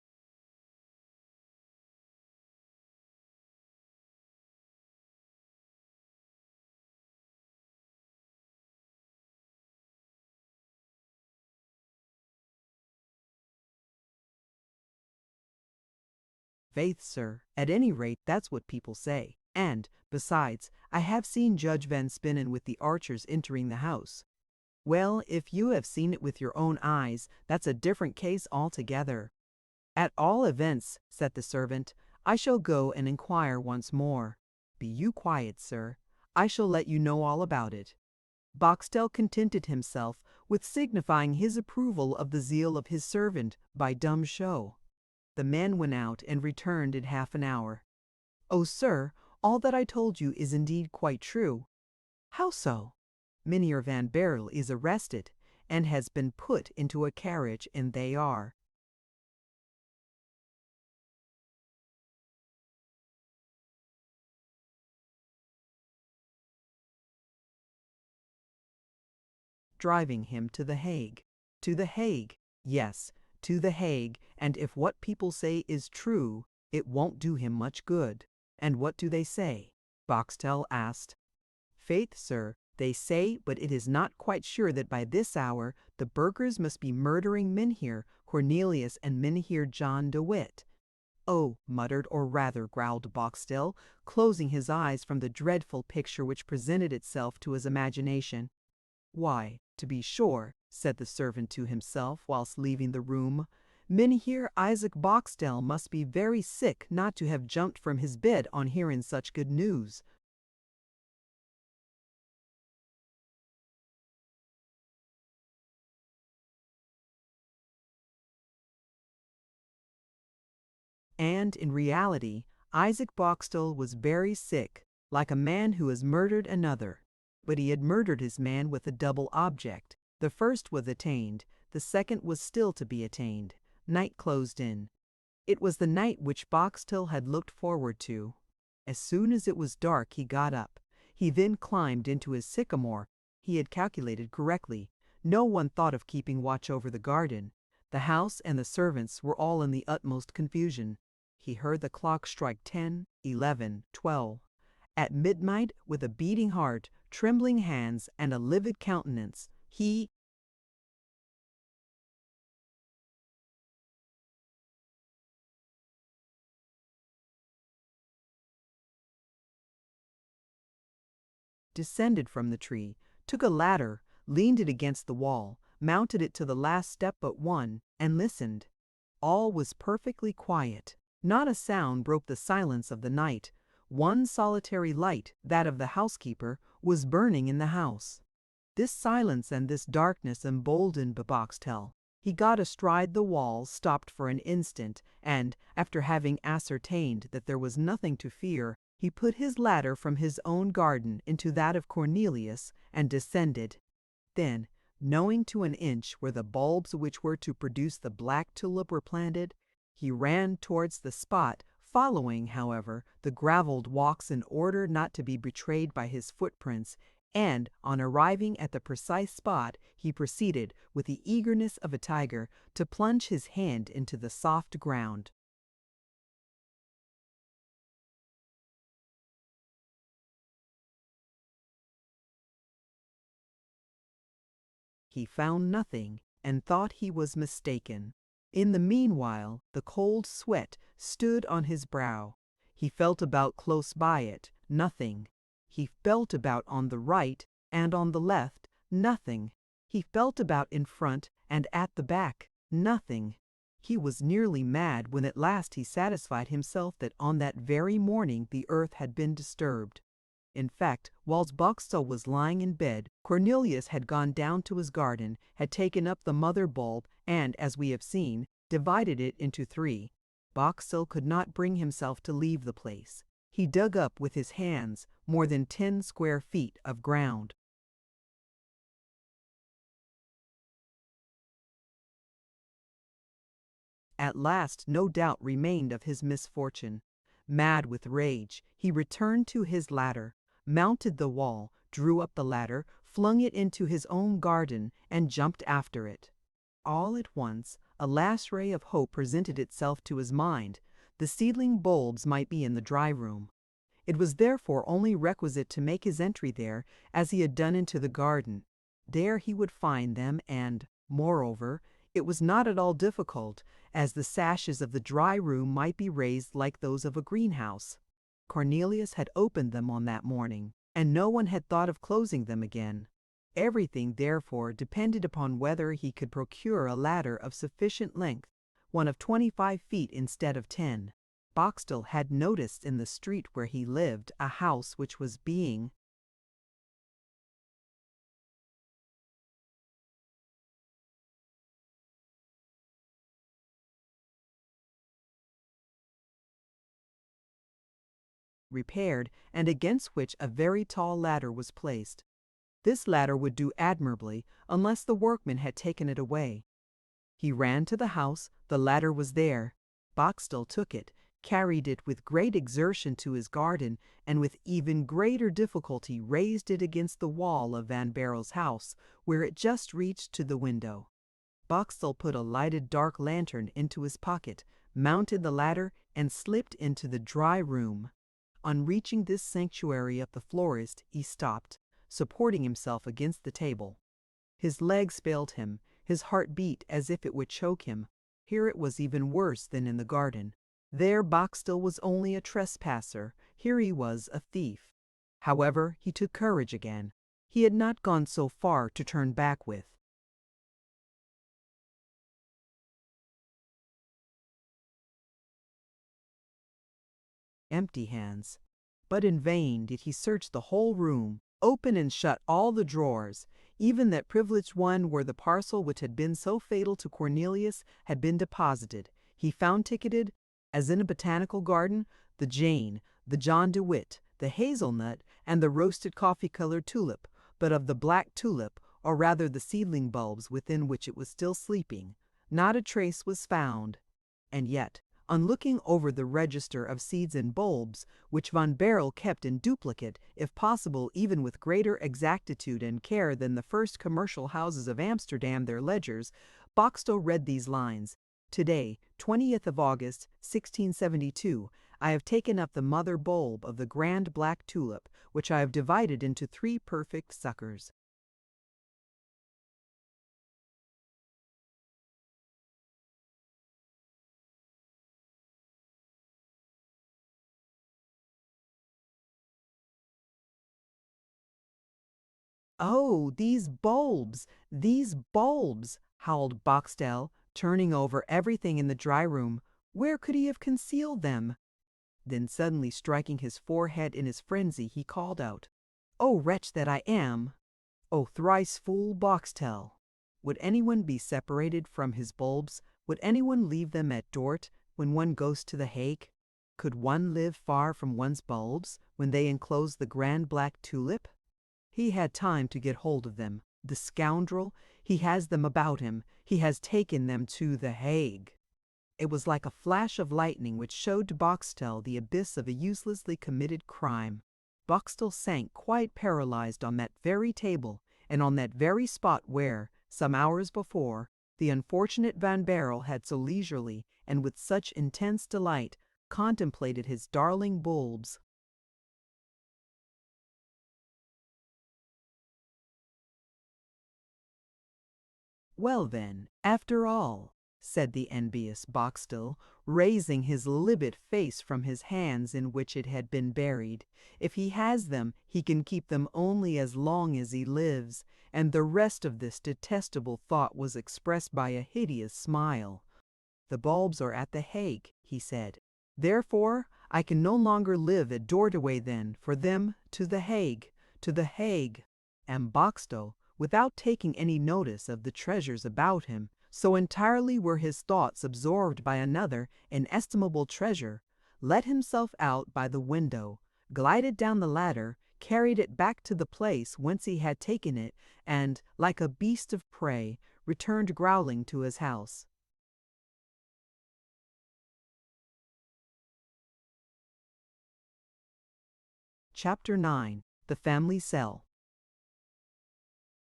Faith, sir, at any rate that's what people say. And, besides, I have seen Judge Van Spinnen with the archers entering the house. Well, if you have seen it with your own eyes, that's a different case altogether. At all events, said the servant, I shall go and inquire once more. Be you quiet, sir. I shall let you know all about it. Boxtel contented himself with signifying his approval of the zeal of his servant by dumb show. The man went out and returned in half an hour. Oh, sir, all that I told you is indeed quite true. How so? Mynheer Van Baerle is arrested and has been put into a carriage, and they are driving him to The Hague. To The Hague, yes, to The Hague, and if what people say is true, it won't do him much good. And what do they say? Boxtel asked. Faith, sir, they say, but it is not quite sure that by this hour the burghers must be murdering Mynheer Cornelius and Mynheer John de Witt. Oh, muttered, or rather growled Boxtel, closing his eyes from the dreadful picture which presented itself to his imagination. Why, to be sure, said the servant to himself whilst leaving the room, Mynheer Isaac Boxtel must be very sick not to have jumped from his bed on hearing such good news. And in reality, Isaac Boxtel was very sick, like a man who has murdered another. But he had murdered his man with a double object. The first was attained, the second was still to be attained. Night closed in. It was the night which Boxtel had looked forward to. As soon as it was dark he got up. He then climbed into his sycamore. He had calculated correctly. No one thought of keeping watch over the garden. The house and the servants were all in the utmost confusion. He heard the clock strike 10, 11, 12. At midnight, with a beating heart, trembling hands, and a livid countenance, he descended from the tree, took a ladder, leaned it against the wall, mounted it to the last step but one, and listened. All was perfectly quiet. Not a sound broke the silence of the night. One solitary light, that of the housekeeper, was burning in the house. This silence and this darkness emboldened Boxtel. He got astride the wall, stopped for an instant, and, after having ascertained that there was nothing to fear, he put his ladder from his own garden into that of Cornelius and descended. Then, knowing to an inch where the bulbs which were to produce the black tulip were planted, he ran towards the spot, following, however, the gravelled walks in order not to be betrayed by his footprints, and, on arriving at the precise spot, he proceeded, with the eagerness of a tiger, to plunge his hand into the soft ground. He found nothing, and thought he was mistaken. In the meanwhile, the cold sweat stood on his brow. He felt about close by it, nothing. He felt about on the right and on the left, nothing. He felt about in front and at the back, nothing. He was nearly mad when at last he satisfied himself that on that very morning the earth had been disturbed. In fact, whilst Boxtel was lying in bed, Cornelius had gone down to his garden, had taken up the mother bulb, and, as we have seen, divided it into three. Boxtel could not bring himself to leave the place. He dug up with his hands more than 10 square feet of ground. At last no doubt remained of his misfortune. Mad with rage, he returned to his ladder, mounted the wall, drew up the ladder, flung it into his own garden, and jumped after it. All at once, a last ray of hope presented itself to his mind. The seedling bulbs might be in the dry room. It was therefore only requisite to make his entry there, as he had done into the garden. There he would find them, and, moreover, it was not at all difficult, as the sashes of the dry room might be raised like those of a greenhouse. Cornelius had opened them on that morning, and no one had thought of closing them again. Everything, therefore, depended upon whether he could procure a ladder of sufficient length, one of 25 feet instead of 10. Boxtel had noticed in the street where he lived a house which was being repaired, and against which a very tall ladder was placed. This ladder would do admirably, unless the workmen had taken it away. He ran to the house, the ladder was there. Boxtel took it, carried it with great exertion to his garden, and with even greater difficulty raised it against the wall of Van Baerle's house, where it just reached to the window. Boxtel put a lighted dark lantern into his pocket, mounted the ladder, and slipped into the dry room. On reaching this sanctuary of the florist, he stopped, supporting himself against the table. His legs failed him, his heart beat as if it would choke him. Here it was even worse than in the garden. There Boxtel was only a trespasser, here he was a thief. However, he took courage again. He had not gone so far to turn back with. Empty hands. But in vain did he search the whole room, open and shut all the drawers. Even that privileged one where the parcel which had been so fatal to Cornelius had been deposited, he found ticketed, as in a botanical garden, the Jane, the John DeWitt, the hazelnut, and the roasted coffee-colored tulip, but of the black tulip, or rather the seedling bulbs within which it was still sleeping, not a trace was found. And yet, on looking over the register of seeds and bulbs, which Van Baerle kept in duplicate, if possible even with greater exactitude and care than the first commercial houses of Amsterdam their ledgers, Boxtel read these lines: "Today, 20th of August, 1672, I have taken up the mother bulb of the grand black tulip, which I have divided into 3 perfect suckers." "Oh, these bulbs! These bulbs!" howled Boxtel, turning over everything in the dry room. Where could he have concealed them? Then suddenly striking his forehead in his frenzy, he called out, "Oh, wretch that I am! Oh, thrice fool Boxtel! Would anyone be separated from his bulbs? Would anyone leave them at Dort when one goes to the Hague? Could one live far from one's bulbs when they enclose the grand black tulip? He had time to get hold of them. The scoundrel! He has them about him. He has taken them to the Hague. It was like a flash of lightning which showed to Boxtel the abyss of a uselessly committed crime. Boxtel sank quite paralyzed on that very table, and on that very spot where, some hours before, the unfortunate Van Baerle had so leisurely, and with such intense delight, contemplated his darling bulbs. "Well then, after all," said the envious Boxtel, raising his livid face from his hands in which it had been buried, "if he has them, he can keep them only as long as he lives." And the rest of this detestable thought was expressed by a hideous smile. "The bulbs are at the Hague," he said. "Therefore I can no longer live at Dordrecht then, for them to the Hague, to the Hague." And Boxtel, without taking any notice of the treasures about him, so entirely were his thoughts absorbed by another inestimable treasure, let himself out by the window, glided down the ladder, carried it back to the place whence he had taken it, and, like a beast of prey, returned growling to his house. Chapter 9. The Family Cell.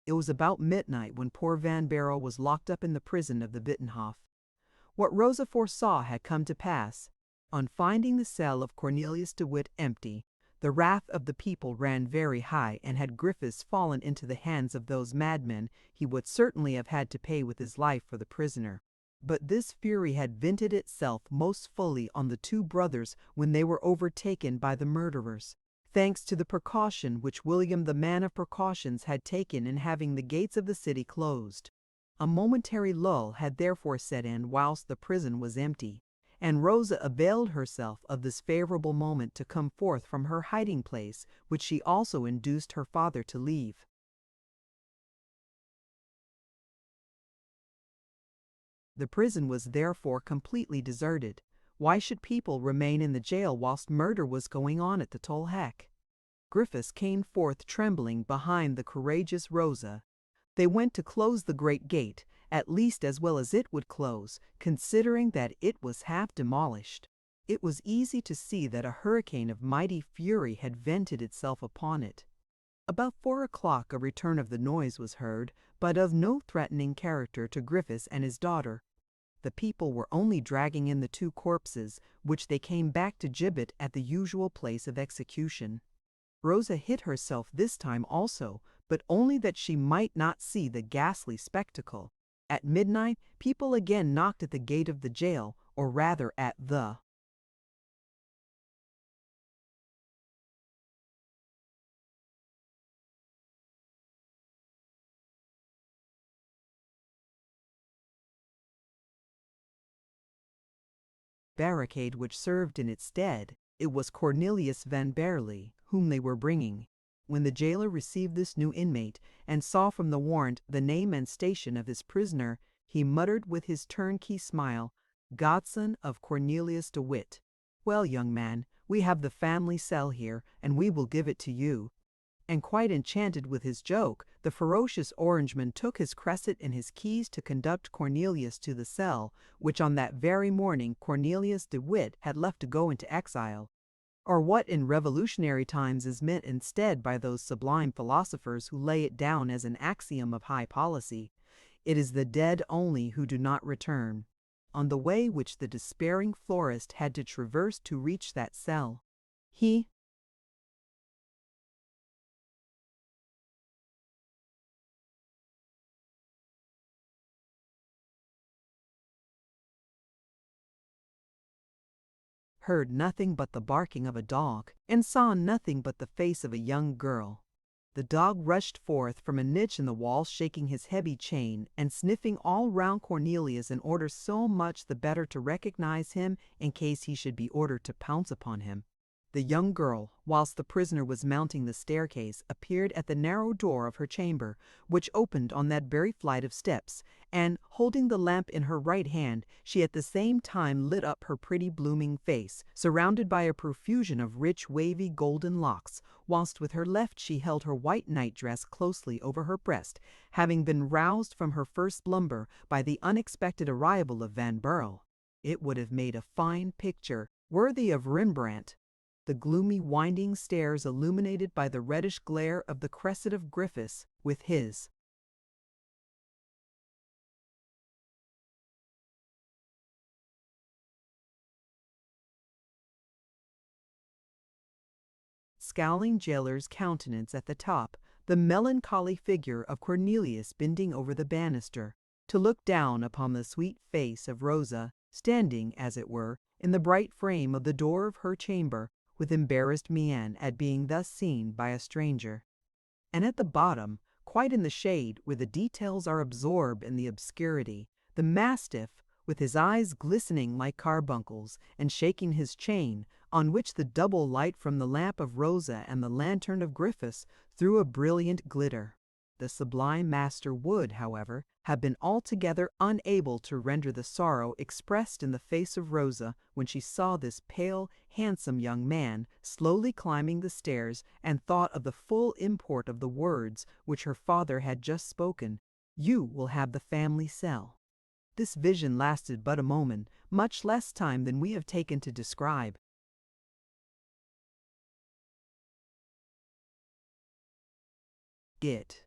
It was about midnight when poor Van Baerle was locked up in the prison of the Binnenhof. What Rosa foresaw had come to pass. On finding the cell of Cornelius de Witt empty, the wrath of the people ran very high, and had Griffiths fallen into the hands of those madmen, he would certainly have had to pay with his life for the prisoner. But this fury had vented itself most fully on the two brothers when they were overtaken by the murderers. Thanks to the precaution which William the man of precautions had taken in having the gates of the city closed. A momentary lull had therefore set in whilst the prison was empty, and Rosa availed herself of this favourable moment to come forth from her hiding place, which she also induced her father to leave. The prison was therefore completely deserted. Why should people remain in the jail whilst murder was going on at the Tolhek? Griffiths came forth trembling behind the courageous Rosa. They went to close the great gate, at least as well as it would close, considering that it was half demolished. It was easy to see that a hurricane of mighty fury had vented itself upon it. About 4 o'clock a return of the noise was heard, but of no threatening character to Griffiths and his daughter. The people were only dragging in the two corpses, which they came back to gibbet at the usual place of execution. Rosa hid herself this time also, but only that she might not see the ghastly spectacle. At midnight, people again knocked at the gate of the jail, or rather at the barricade which served in its stead. It was Cornelius van Baerle whom they were bringing. When the jailer received this new inmate, and saw from the warrant the name and station of his prisoner, he muttered with his turnkey smile, "Godson of Cornelius de Witt. Well, young man, we have the family cell here, and we will give it to you." And quite enchanted with his joke, the ferocious Orangeman took his cresset and his keys to conduct Cornelius to the cell, which on that very morning Cornelius de Witt had left to go into exile. Or what in revolutionary times is meant instead by those sublime philosophers who lay it down as an axiom of high policy: it is the dead only who do not return. On the way which the despairing florist had to traverse to reach that cell, he heard nothing but the barking of a dog, and saw nothing but the face of a young girl. The dog rushed forth from a niche in the wall, shaking his heavy chain, and sniffing all round Cornelius in order so much the better to recognize him in case he should be ordered to pounce upon him. The young girl, whilst the prisoner was mounting the staircase, appeared at the narrow door of her chamber, which opened on that very flight of steps, and, holding the lamp in her right hand, she at the same time lit up her pretty blooming face, surrounded by a profusion of rich wavy golden locks, whilst with her left she held her white nightdress closely over her breast, having been roused from her first slumber by the unexpected arrival of Van Baerle. It would have made a fine picture, worthy of Rembrandt. The gloomy winding stairs illuminated by the reddish glare of the cresset of Griffiths with his scowling jailer's countenance at the top, the melancholy figure of Cornelius bending over the banister, to look down upon the sweet face of Rosa, standing, as it were, in the bright frame of the door of her chamber, with embarrassed mien at being thus seen by a stranger. And at the bottom, quite in the shade, where the details are absorbed in the obscurity, the mastiff, with his eyes glistening like carbuncles, and shaking his chain, on which the double light from the lamp of Rosa and the lantern of Griffiths threw a brilliant glitter. The sublime master would, however, have been altogether unable to render the sorrow expressed in the face of Rosa when she saw this pale, handsome young man slowly climbing the stairs, and thought of the full import of the words which her father had just spoken: "You will have the family cell." This vision lasted but a moment, much less time than we have taken to describe. it.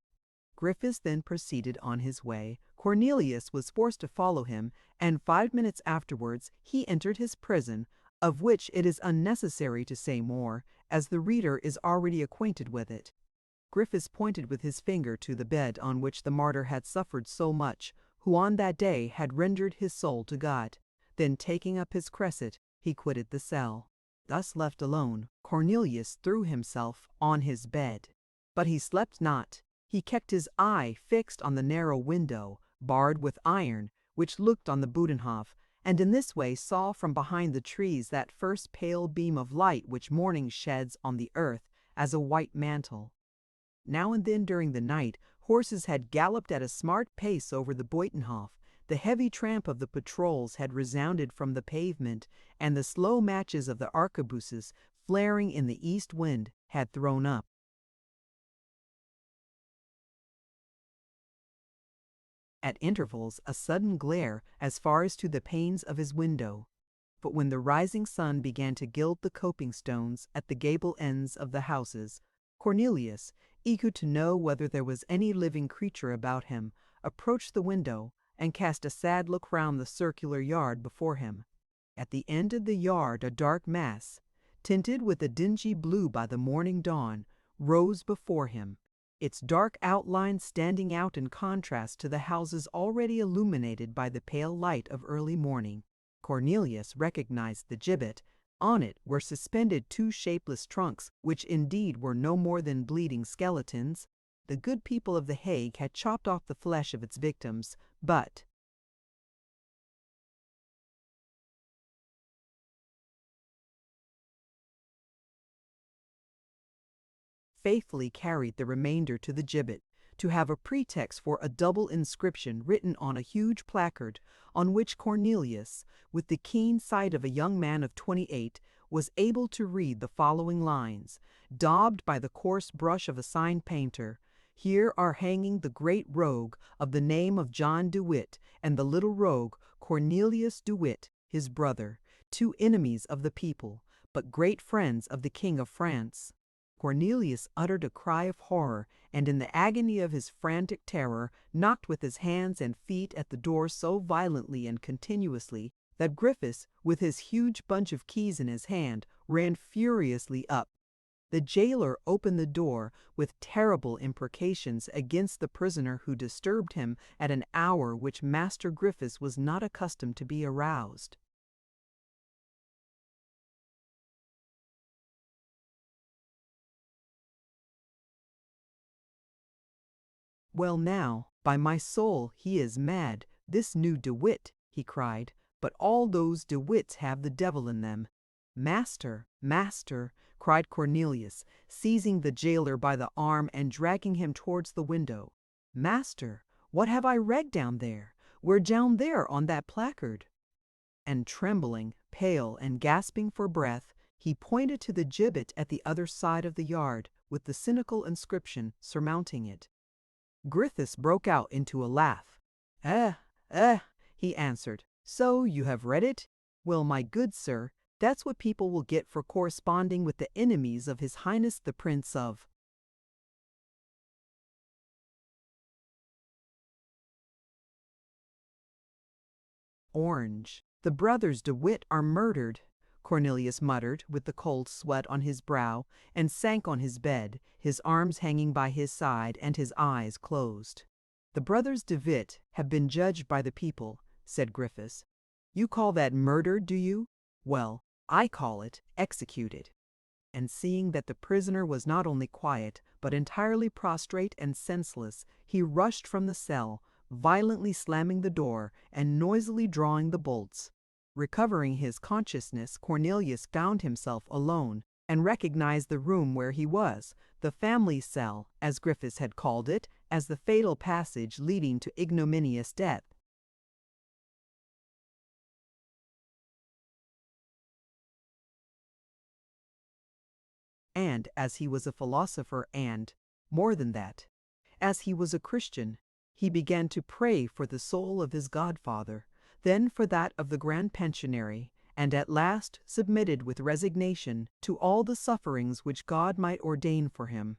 Griffiths then proceeded on his way. Cornelius was forced to follow him, and 5 minutes afterwards he entered his prison, of which it is unnecessary to say more, as the reader is already acquainted with it. Griffiths pointed with his finger to the bed on which the martyr had suffered so much, who on that day had rendered his soul to God. Then taking up his cresset, he quitted the cell. Thus left alone, Cornelius threw himself on his bed. But he slept not. He kept his eye fixed on the narrow window, barred with iron, which looked on the Budenhof, and in this way saw from behind the trees that first pale beam of light which morning sheds on the earth as a white mantle. Now and then during the night, horses had galloped at a smart pace over the Buitenhof. The heavy tramp of the patrols had resounded from the pavement, and the slow matches of the arquebuses, flaring in the east wind, had thrown up at intervals a sudden glare as far as to the panes of his window. But when the rising sun began to gild the coping stones at the gable ends of the houses, Cornelius, eager to know whether there was any living creature about him, approached the window and cast a sad look round the circular yard before him. At the end of the yard a dark mass, tinted with a dingy blue by the morning dawn, rose before him, its dark outline standing out in contrast to the houses already illuminated by the pale light of early morning. Cornelius recognized the gibbet. On it were suspended two shapeless trunks, which indeed were no more than bleeding skeletons. The good people of The Hague had chopped off the flesh of its victims, but faithfully carried the remainder to the gibbet, to have a pretext for a double inscription written on a huge placard, on which Cornelius, with the keen sight of a young man of 28, was able to read the following lines, daubed by the coarse brush of a sign painter: "Here are hanging the great rogue of the name of John de Witt, and the little rogue Cornelius de Witt, his brother, two enemies of the people, but great friends of the King of France." Cornelius uttered a cry of horror, and in the agony of his frantic terror knocked with his hands and feet at the door so violently and continuously that Griffiths, with his huge bunch of keys in his hand, ran furiously up. The jailer opened the door with terrible imprecations against the prisoner who disturbed him at an hour which Master Griffiths was not accustomed to be aroused. "Well now, by my soul, he is mad, this new De Witt," he cried, "but all those De Witts have the devil in them." "Master, master," cried Cornelius, seizing the jailer by the arm and dragging him towards the window. "Master, what have I read down there? We're down there on that placard." And trembling, pale, and gasping for breath, he pointed to the gibbet at the other side of the yard, with the cynical inscription surmounting it. Griffiths broke out into a laugh. He answered, "So you have read it? Well, my good sir, that's what people will get for corresponding with the enemies of His Highness the Prince of Orange. The brothers De Witt are murdered," Cornelius muttered with the cold sweat on his brow, and sank on his bed, his arms hanging by his side and his eyes closed. "The brothers De Witt have been judged by the people," said Griffiths. "You call that murder, do you? Well, I call it executed." And seeing that the prisoner was not only quiet, but entirely prostrate and senseless, he rushed from the cell, violently slamming the door and noisily drawing the bolts. Recovering his consciousness, Cornelius found himself alone, and recognized the room where he was, the family cell, as Griffiths had called it, as the fatal passage leading to ignominious death. And as he was a philosopher and, more than that, as he was a Christian, he began to pray for the soul of his godfather, then for that of the Grand Pensionary, and at last submitted with resignation to all the sufferings which God might ordain for him.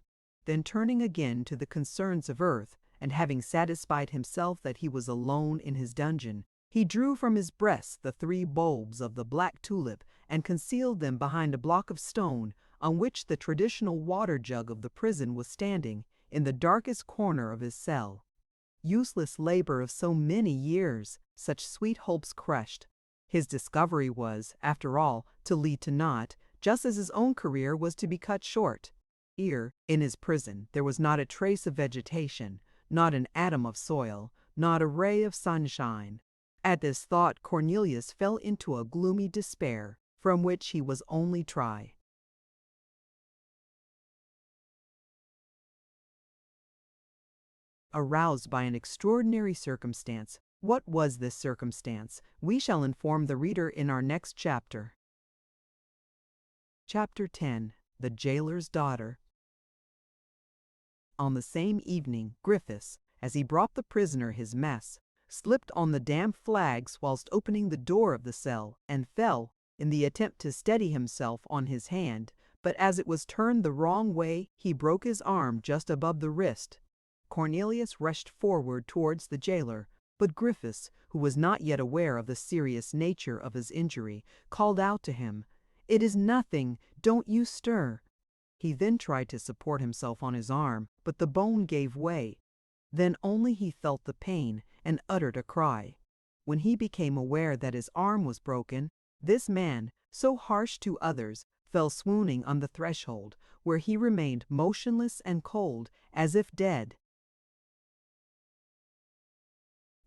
Then turning again to the concerns of earth, and having satisfied himself that he was alone in his dungeon, he drew from his breast the 3 bulbs of the black tulip and concealed them behind a block of stone on which the traditional water jug of the prison was standing in the darkest corner of his cell. Useless labor of so many years, such sweet hopes crushed. His discovery was, after all, to lead to naught, just as his own career was to be cut short. Here, in his prison, there was not a trace of vegetation, not an atom of soil, not a ray of sunshine. At this thought Cornelius fell into a gloomy despair, from which he was only try. Aroused by an extraordinary circumstance. What was this circumstance? We shall inform the reader in our next chapter. Chapter 10. The Jailer's Daughter. On the same evening, Griffiths, as he brought the prisoner his mess, slipped on the damp flags whilst opening the door of the cell, and fell, in the attempt to steady himself, on his hand, but as it was turned the wrong way, he broke his arm just above the wrist. Cornelius rushed forward towards the jailer, but Griffiths, who was not yet aware of the serious nature of his injury, called out to him, "It is nothing, don't you stir." He then tried to support himself on his arm, but the bone gave way. Then only he felt the pain, and uttered a cry. When he became aware that his arm was broken, this man, so harsh to others, fell swooning on the threshold, where he remained motionless and cold, as if dead.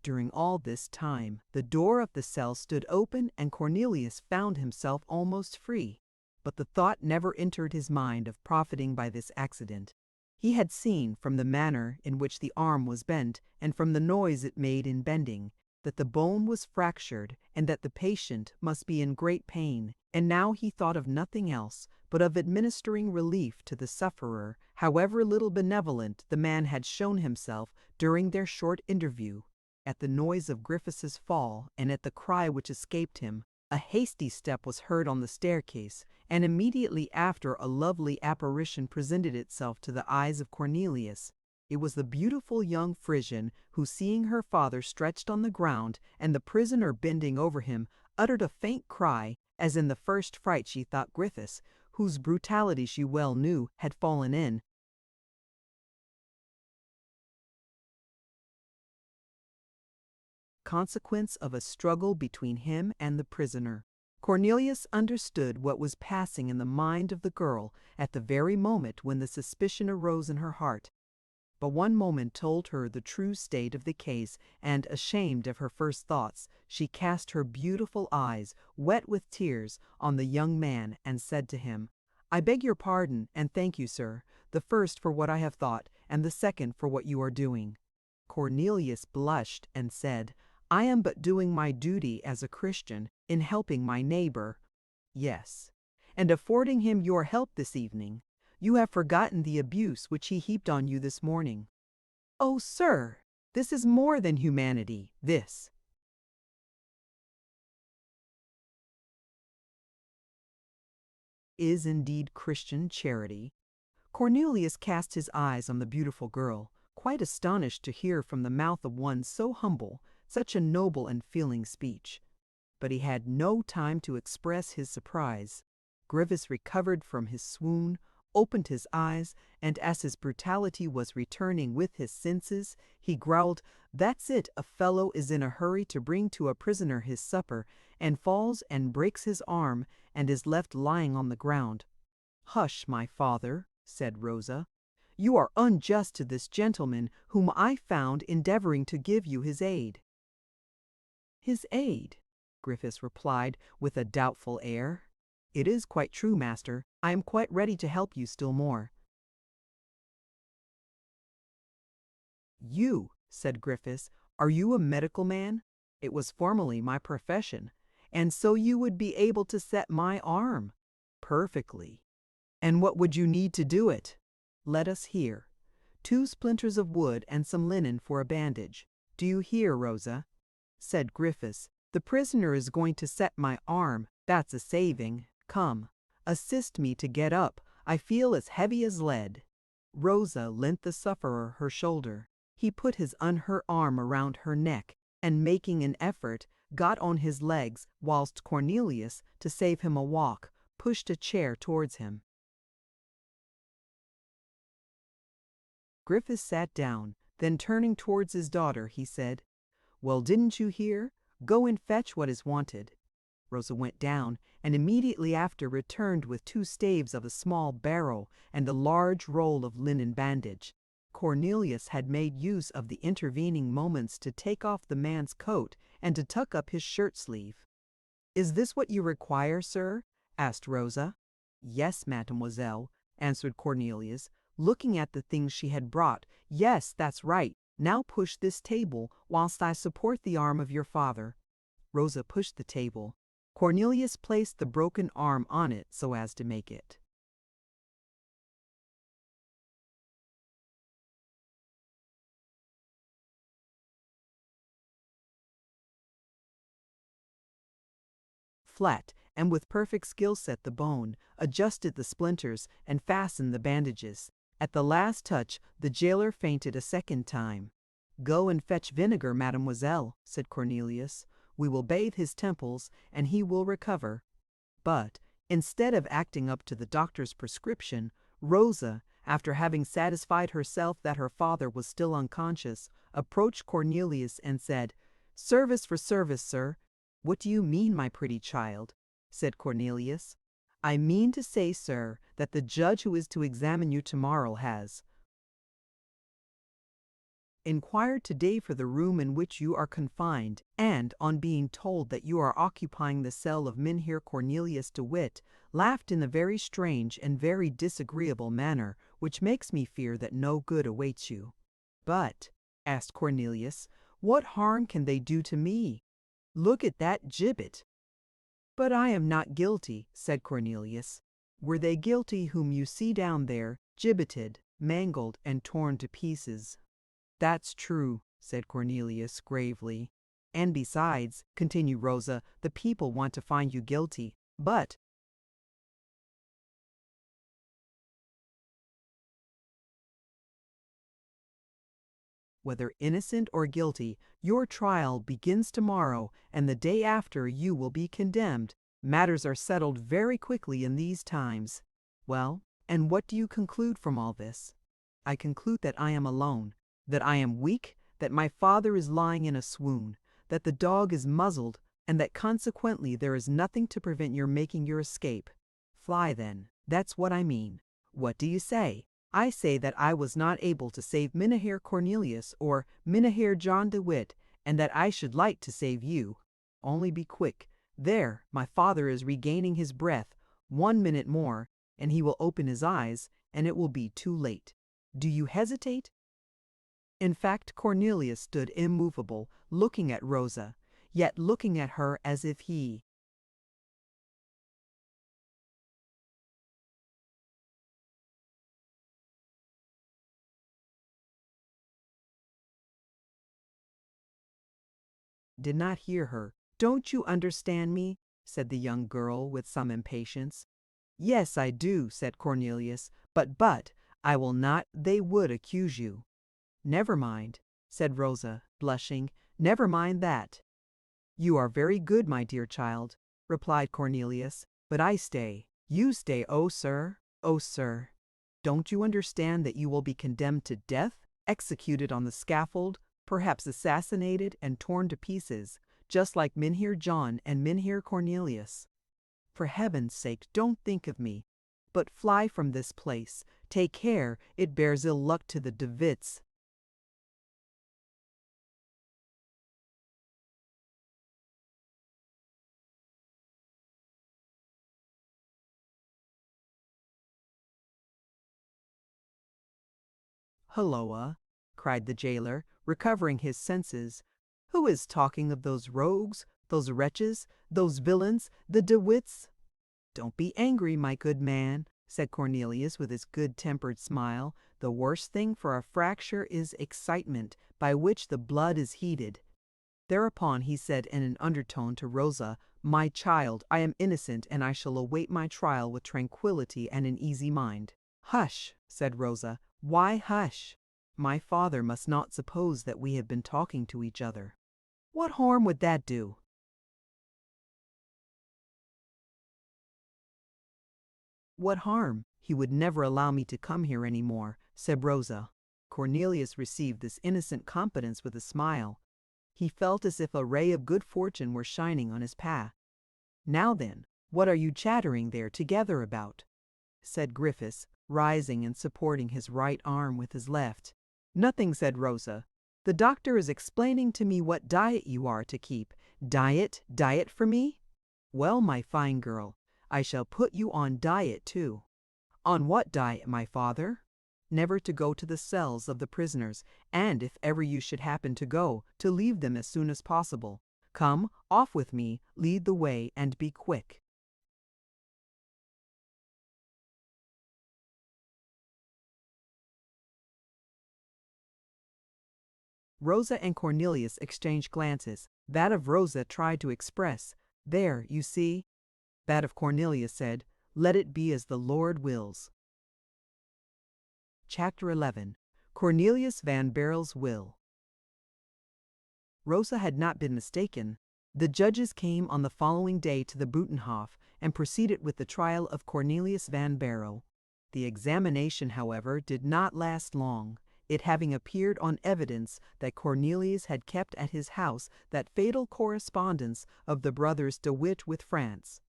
During all this time, the door of the cell stood open and Cornelius found himself almost free. But the thought never entered his mind of profiting by this accident. He had seen, from the manner in which the arm was bent, and from the noise it made in bending, that the bone was fractured and that the patient must be in great pain, and now he thought of nothing else but of administering relief to the sufferer, however little benevolent the man had shown himself during their short interview. At the noise of Griffiths's fall, and at the cry which escaped him, a hasty step was heard on the staircase, and immediately after a lovely apparition presented itself to the eyes of Cornelius. It was the beautiful young Frisian who, seeing her father stretched on the ground and the prisoner bending over him, uttered a faint cry, as in the first fright she thought Griffiths, whose brutality she well knew, had fallen in. Consequence of a struggle between him and the prisoner. Cornelius understood what was passing in the mind of the girl at the very moment when the suspicion arose in her heart. But one moment told her the true state of the case, and, ashamed of her first thoughts, she cast her beautiful eyes, wet with tears, on the young man, and said to him, "I beg your pardon, and thank you, sir, the first for what I have thought, and the second for what you are doing." Cornelius blushed and said, "I am but doing my duty as a Christian in helping my neighbor." "Yes, and affording him your help this evening. You have forgotten the abuse which he heaped on you this morning." "Oh, sir, this is more than humanity, this." Is indeed Christian charity. Cornelius cast his eyes on the beautiful girl, quite astonished to hear from the mouth of one so humble such a noble and feeling speech. But he had no time to express his surprise. Griffiths recovered from his swoon, opened his eyes, and as his brutality was returning with his senses, he growled, "That's it, a fellow is in a hurry to bring to a prisoner his supper, and falls and breaks his arm, and is left lying on the ground." "Hush, my father," said Rosa. "You are unjust to this gentleman whom I found endeavoring to give you his aid." "His aid?" Griffiths replied with a doubtful air. "It is quite true, master. I am quite ready to help you still more." "You," said Griffiths, "are you a medical man? It was formerly my profession. And so you would be able to set my arm?" "Perfectly." "And what would you need to do it?" "Let us hear. 2 splinters of wood and some linen for a bandage. Do you hear, Rosa?" Said Griffiths, "The prisoner is going to set my arm. That's a saving. Come, assist me to get up. I feel as heavy as lead." Rosa lent the sufferer her shoulder. He put his unhurt arm around her neck, and making an effort, got on his legs, whilst Cornelius, to save him a walk, pushed a chair towards him. Griffiths sat down, then turning towards his daughter, he said, "Well, didn't you hear? Go and fetch what is wanted." Rosa went down, and immediately after returned with 2 staves of a small barrel and a large roll of linen bandage. Cornelius had made use of the intervening moments to take off the man's coat and to tuck up his shirt sleeve. "Is this what you require, sir?" asked Rosa. "Yes, mademoiselle," answered Cornelius, looking at the things she had brought. "Yes, that's right. Now push this table, whilst I support the arm of your father." Rosa pushed the table. Cornelius placed the broken arm on it so as to make it flat, and with perfect skill set the bone, adjusted the splinters, and fastened the bandages. At the last touch, the jailer fainted a second time. "Go and fetch vinegar, mademoiselle," said Cornelius. "We will bathe his temples, and he will recover." But, instead of acting up to the doctor's prescription, Rosa, after having satisfied herself that her father was still unconscious, approached Cornelius and said, "Service for service, sir." "What do you mean, my pretty child?" said Cornelius. "I mean to say, sir, that the judge who is to examine you tomorrow has inquired today for the room in which you are confined, and, on being told that you are occupying the cell of Mynheer Cornelius de Witt, laughed in a very strange and very disagreeable manner, which makes me fear that no good awaits you." "But," asked Cornelius, "what harm can they do to me? Look at that gibbet." "But I am not guilty," said Cornelius. "Were they guilty whom you see down there, gibbeted, mangled, and torn to pieces?" "That's true," said Cornelius gravely. "And besides," continued Rosa, "the people want to find you guilty. But whether innocent or guilty, your trial begins tomorrow, and the day after you will be condemned. Matters are settled very quickly in these times. Well, and what do you conclude from all this?" "I conclude that I am alone, that I am weak, that my father is lying in a swoon, that the dog is muzzled, and that consequently there is nothing to prevent your making your escape. Fly then, that's what I mean. What do you say?" "I say that I was not able to save Mynheer Cornelius or Mynheer John de Witt, and that I should like to save you. Only be quick. There, my father is regaining his breath. 1 minute more, and he will open his eyes, and it will be too late. Do you hesitate?" In fact, Cornelius stood immovable, looking at Rosa, yet looking at her as if he did not hear her. "Don't you understand me?" said the young girl with some impatience. "Yes, I do," said Cornelius, but, I will not, they would accuse you." "Never mind," said Rosa, blushing, "never mind that." "You are very good, my dear child," replied Cornelius, "but I stay. You stay, oh sir, oh sir. Don't you understand that you will be condemned to death, executed on the scaffold, perhaps assassinated and torn to pieces, just like Mynheer John and Mynheer Cornelius? For heaven's sake, don't think of me, but fly from this place. Take care, it bears ill luck to the De Witts." "Hulloa!" cried the jailer, recovering his senses. "Who is talking of those rogues, those wretches, those villains, the De Witts?" "Don't be angry, my good man," said Cornelius with his good-tempered smile. "The worst thing for a fracture is excitement, by which the blood is heated." Thereupon he said in an undertone to Rosa, "My child, I am innocent, and I shall await my trial with tranquillity and an easy mind." "Hush!" said Rosa. Why hush? My father must not suppose that we have been talking to each other. What harm would that do? What harm? He would never allow me to come here any more, said Rosa. Cornelius received this innocent confidence with a smile. He felt as if a ray of good fortune were shining on his path. Now then, what are you chattering there together about? Said Griffiths, rising and supporting his right arm with his left. Nothing, said Rosa. The doctor is explaining to me what diet you are to keep. Diet for me? Well, my fine girl, I shall put you on diet too. On what diet, my father? Never to go to the cells of the prisoners, and if ever you should happen to go, to leave them as soon as possible. Come, off with me, lead the way, and be quick. Rosa and Cornelius exchanged glances. That of Rosa tried to express, "There, you see." That of Cornelius said, "Let it be as the Lord wills." Chapter 11. Cornelius van Baerle's Will. Rosa had not been mistaken. The judges came on the following day to the Buitenhof and proceeded with the trial of Cornelius van Baerle. The examination, however, did not last long, it having appeared on evidence that Cornelius had kept at his house that fatal correspondence of the brothers De Witt with France.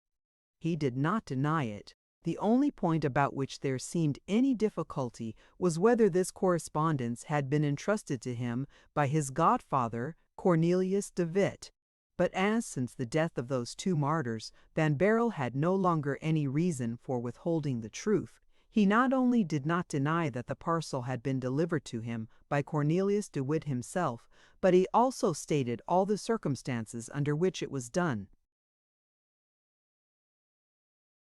He did not deny it. The only point about which there seemed any difficulty was whether this correspondence had been entrusted to him by his godfather, Cornelius de Witt. But as since the death of those two martyrs, Van Baerle had no longer any reason for withholding the truth, he not only did not deny that the parcel had been delivered to him by Cornelius de Witt himself, but he also stated all the circumstances under which it was done.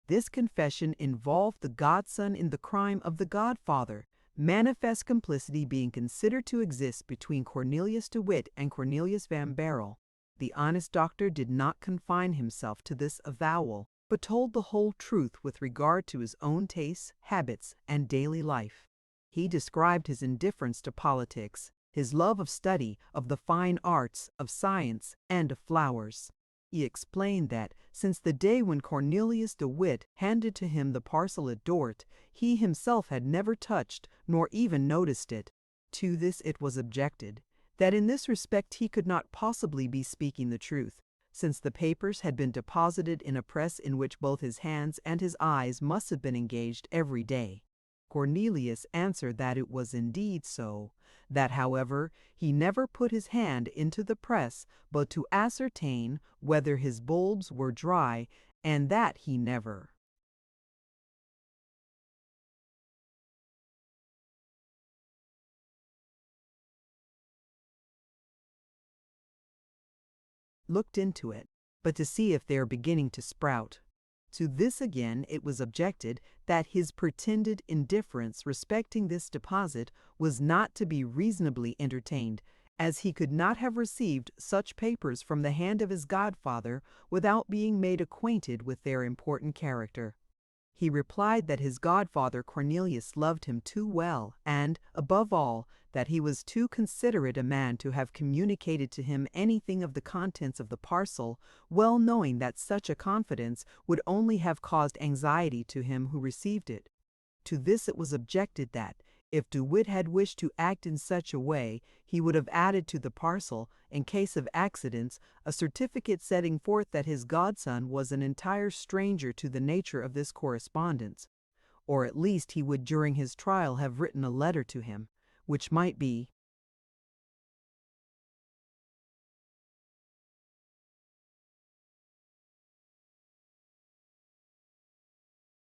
This confession involved the godson in the crime of the godfather, manifest complicity being considered to exist between Cornelius de Witt and Cornelius van Baerle. The honest doctor did not confine himself to this avowal, but told the whole truth with regard to his own tastes, habits, and daily life. He described his indifference to politics, his love of study, of the fine arts, of science, and of flowers. He explained that, since the day when Cornelius de Witt handed to him the parcel at Dort, he himself had never touched nor even noticed it. To this it was objected, that in this respect he could not possibly be speaking the truth, since the papers had been deposited in a press in which both his hands and his eyes must have been engaged every day. Cornelius answered that it was indeed so, that, however, he never put his hand into the press but to ascertain whether his bulbs were dry, and that he never looked into it, but to see if they are beginning to sprout. To this again it was objected that his pretended indifference respecting this deposit was not to be reasonably entertained, as he could not have received such papers from the hand of his godfather without being made acquainted with their important character. He replied that his godfather Cornelius loved him too well, and, above all, that he was too considerate a man to have communicated to him anything of the contents of the parcel, well knowing that such a confidence would only have caused anxiety to him who received it. To this it was objected that, if De Witt had wished to act in such a way, he would have added to the parcel, in case of accidents, a certificate setting forth that his godson was an entire stranger to the nature of this correspondence, or at least he would during his trial have written a letter to him, which might be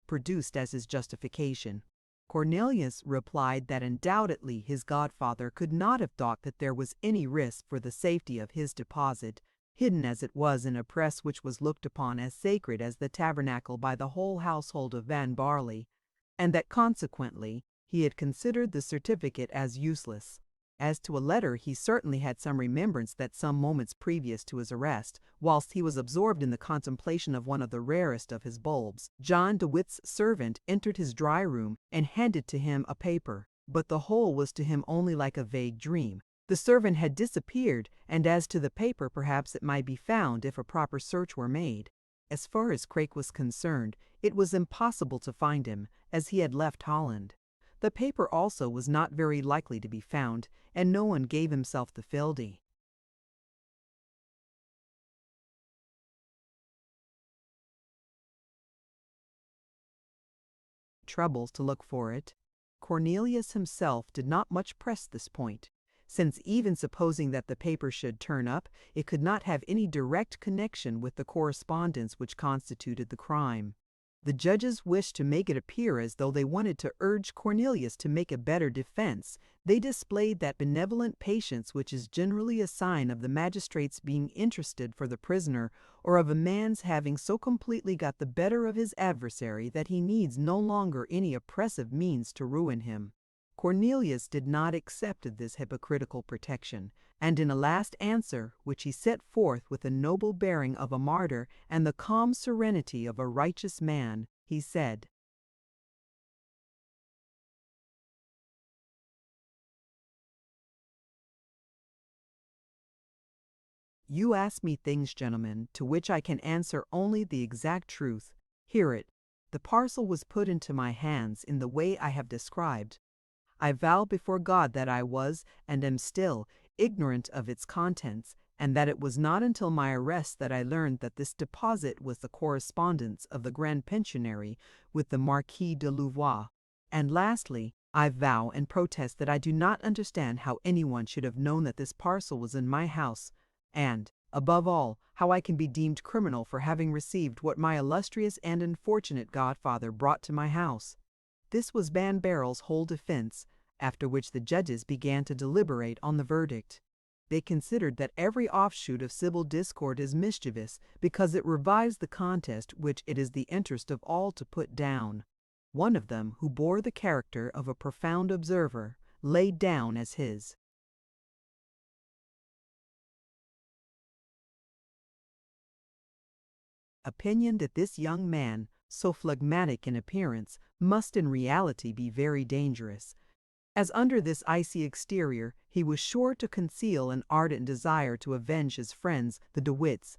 produced as his justification. Cornelius replied that undoubtedly his godfather could not have thought that there was any risk for the safety of his deposit, hidden as it was in a press which was looked upon as sacred as the tabernacle by the whole household of Van Baerle, and that consequently he had considered the certificate as useless. As to a letter, he certainly had some remembrance that some moments previous to his arrest, whilst he was absorbed in the contemplation of one of the rarest of his bulbs, John de Witt's servant entered his dry room and handed to him a paper. but the whole was to him only like a vague dream. The servant had disappeared, and as to the paper, perhaps it might be found if a proper search were made. As far as Craik was concerned, it was impossible to find him, as he had left Holland. The paper also was not very likely to be found, and no one gave himself the fildy trouble to look for it. Cornelius himself did not much press this point, since even supposing that the paper should turn up, it could not have any direct connection with the correspondence which constituted the crime. The judges wished to make it appear as though they wanted to urge Cornelius to make a better defense. They displayed that benevolent patience which is generally a sign of the magistrates being interested for the prisoner, or of a man's having so completely got the better of his adversary that he needs no longer any oppressive means to ruin him. Cornelius did not accept this hypocritical protection, and in a last answer, which he set forth with the noble bearing of a martyr and the calm serenity of a righteous man, he said, "You ask me things, gentlemen, to which I can answer only the exact truth. Hear it. The parcel was put into my hands in the way I have described. I vow before God that I was, and am still, ignorant of its contents, and that it was not until my arrest that I learned that this deposit was the correspondence of the Grand Pensionary with the Marquis de Louvois. And lastly, I vow and protest that I do not understand how anyone should have known that this parcel was in my house, and, above all, how I can be deemed criminal for having received what my illustrious and unfortunate godfather brought to my house." This was Van Baerle's whole defense, after which the judges began to deliberate on the verdict. They considered that every offshoot of civil discord is mischievous, because it revives the contest which it is the interest of all to put down. One of them, who bore the character of a profound observer, laid down as his opinion that this young man, so phlegmatic in appearance, must in reality be very dangerous, as under this icy exterior he was sure to conceal an ardent desire to avenge his friends, the De Witts.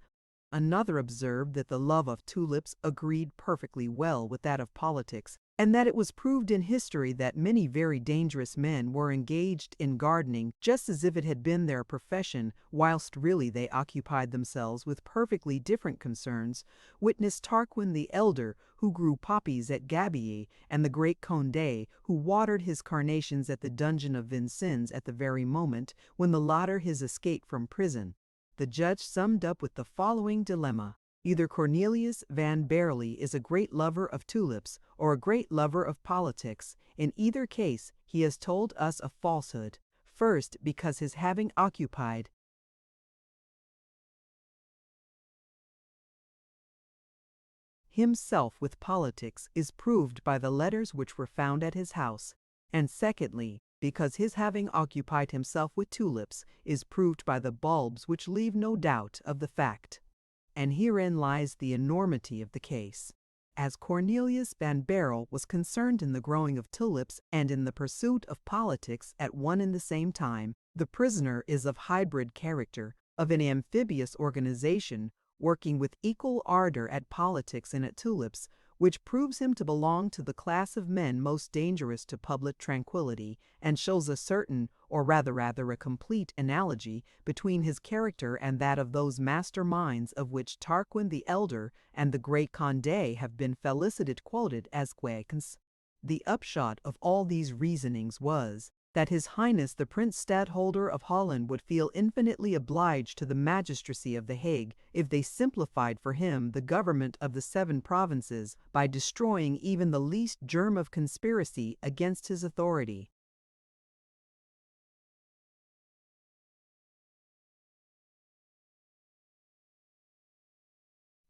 Another observed that the love of tulips agreed perfectly well with that of politics, and that it was proved in history that many very dangerous men were engaged in gardening just as if it had been their profession, whilst really they occupied themselves with perfectly different concerns. Witness Tarquin the Elder, who grew poppies at Gabilly, and the great Condé, who watered his carnations at the dungeon of Vincennes at the very moment when the latter his escape from prison. The judge summed up with the following dilemma: either Cornelius van Baerle is a great lover of tulips or a great lover of politics. In either case, he has told us a falsehood. First, because his having occupied himself with politics is proved by the letters which were found at his house, and secondly, because his having occupied himself with tulips is proved by the bulbs which leave no doubt of the fact. And herein lies the enormity of the case. As Cornelius van Baerle was concerned in the growing of tulips and in the pursuit of politics at one and the same time, the prisoner is of hybrid character, of an amphibious organization, working with equal ardor at politics and at tulips, which proves him to belong to the class of men most dangerous to public tranquillity, and shows a certain, or rather a complete analogy between his character and that of those master minds of which Tarquin the Elder and the great Condé have been felicitously quoted as quackens. The upshot of all these reasonings was, that His Highness the Prince Stadtholder of Holland would feel infinitely obliged to the magistracy of The Hague if they simplified for him the government of the 7 provinces by destroying even the least germ of conspiracy against his authority.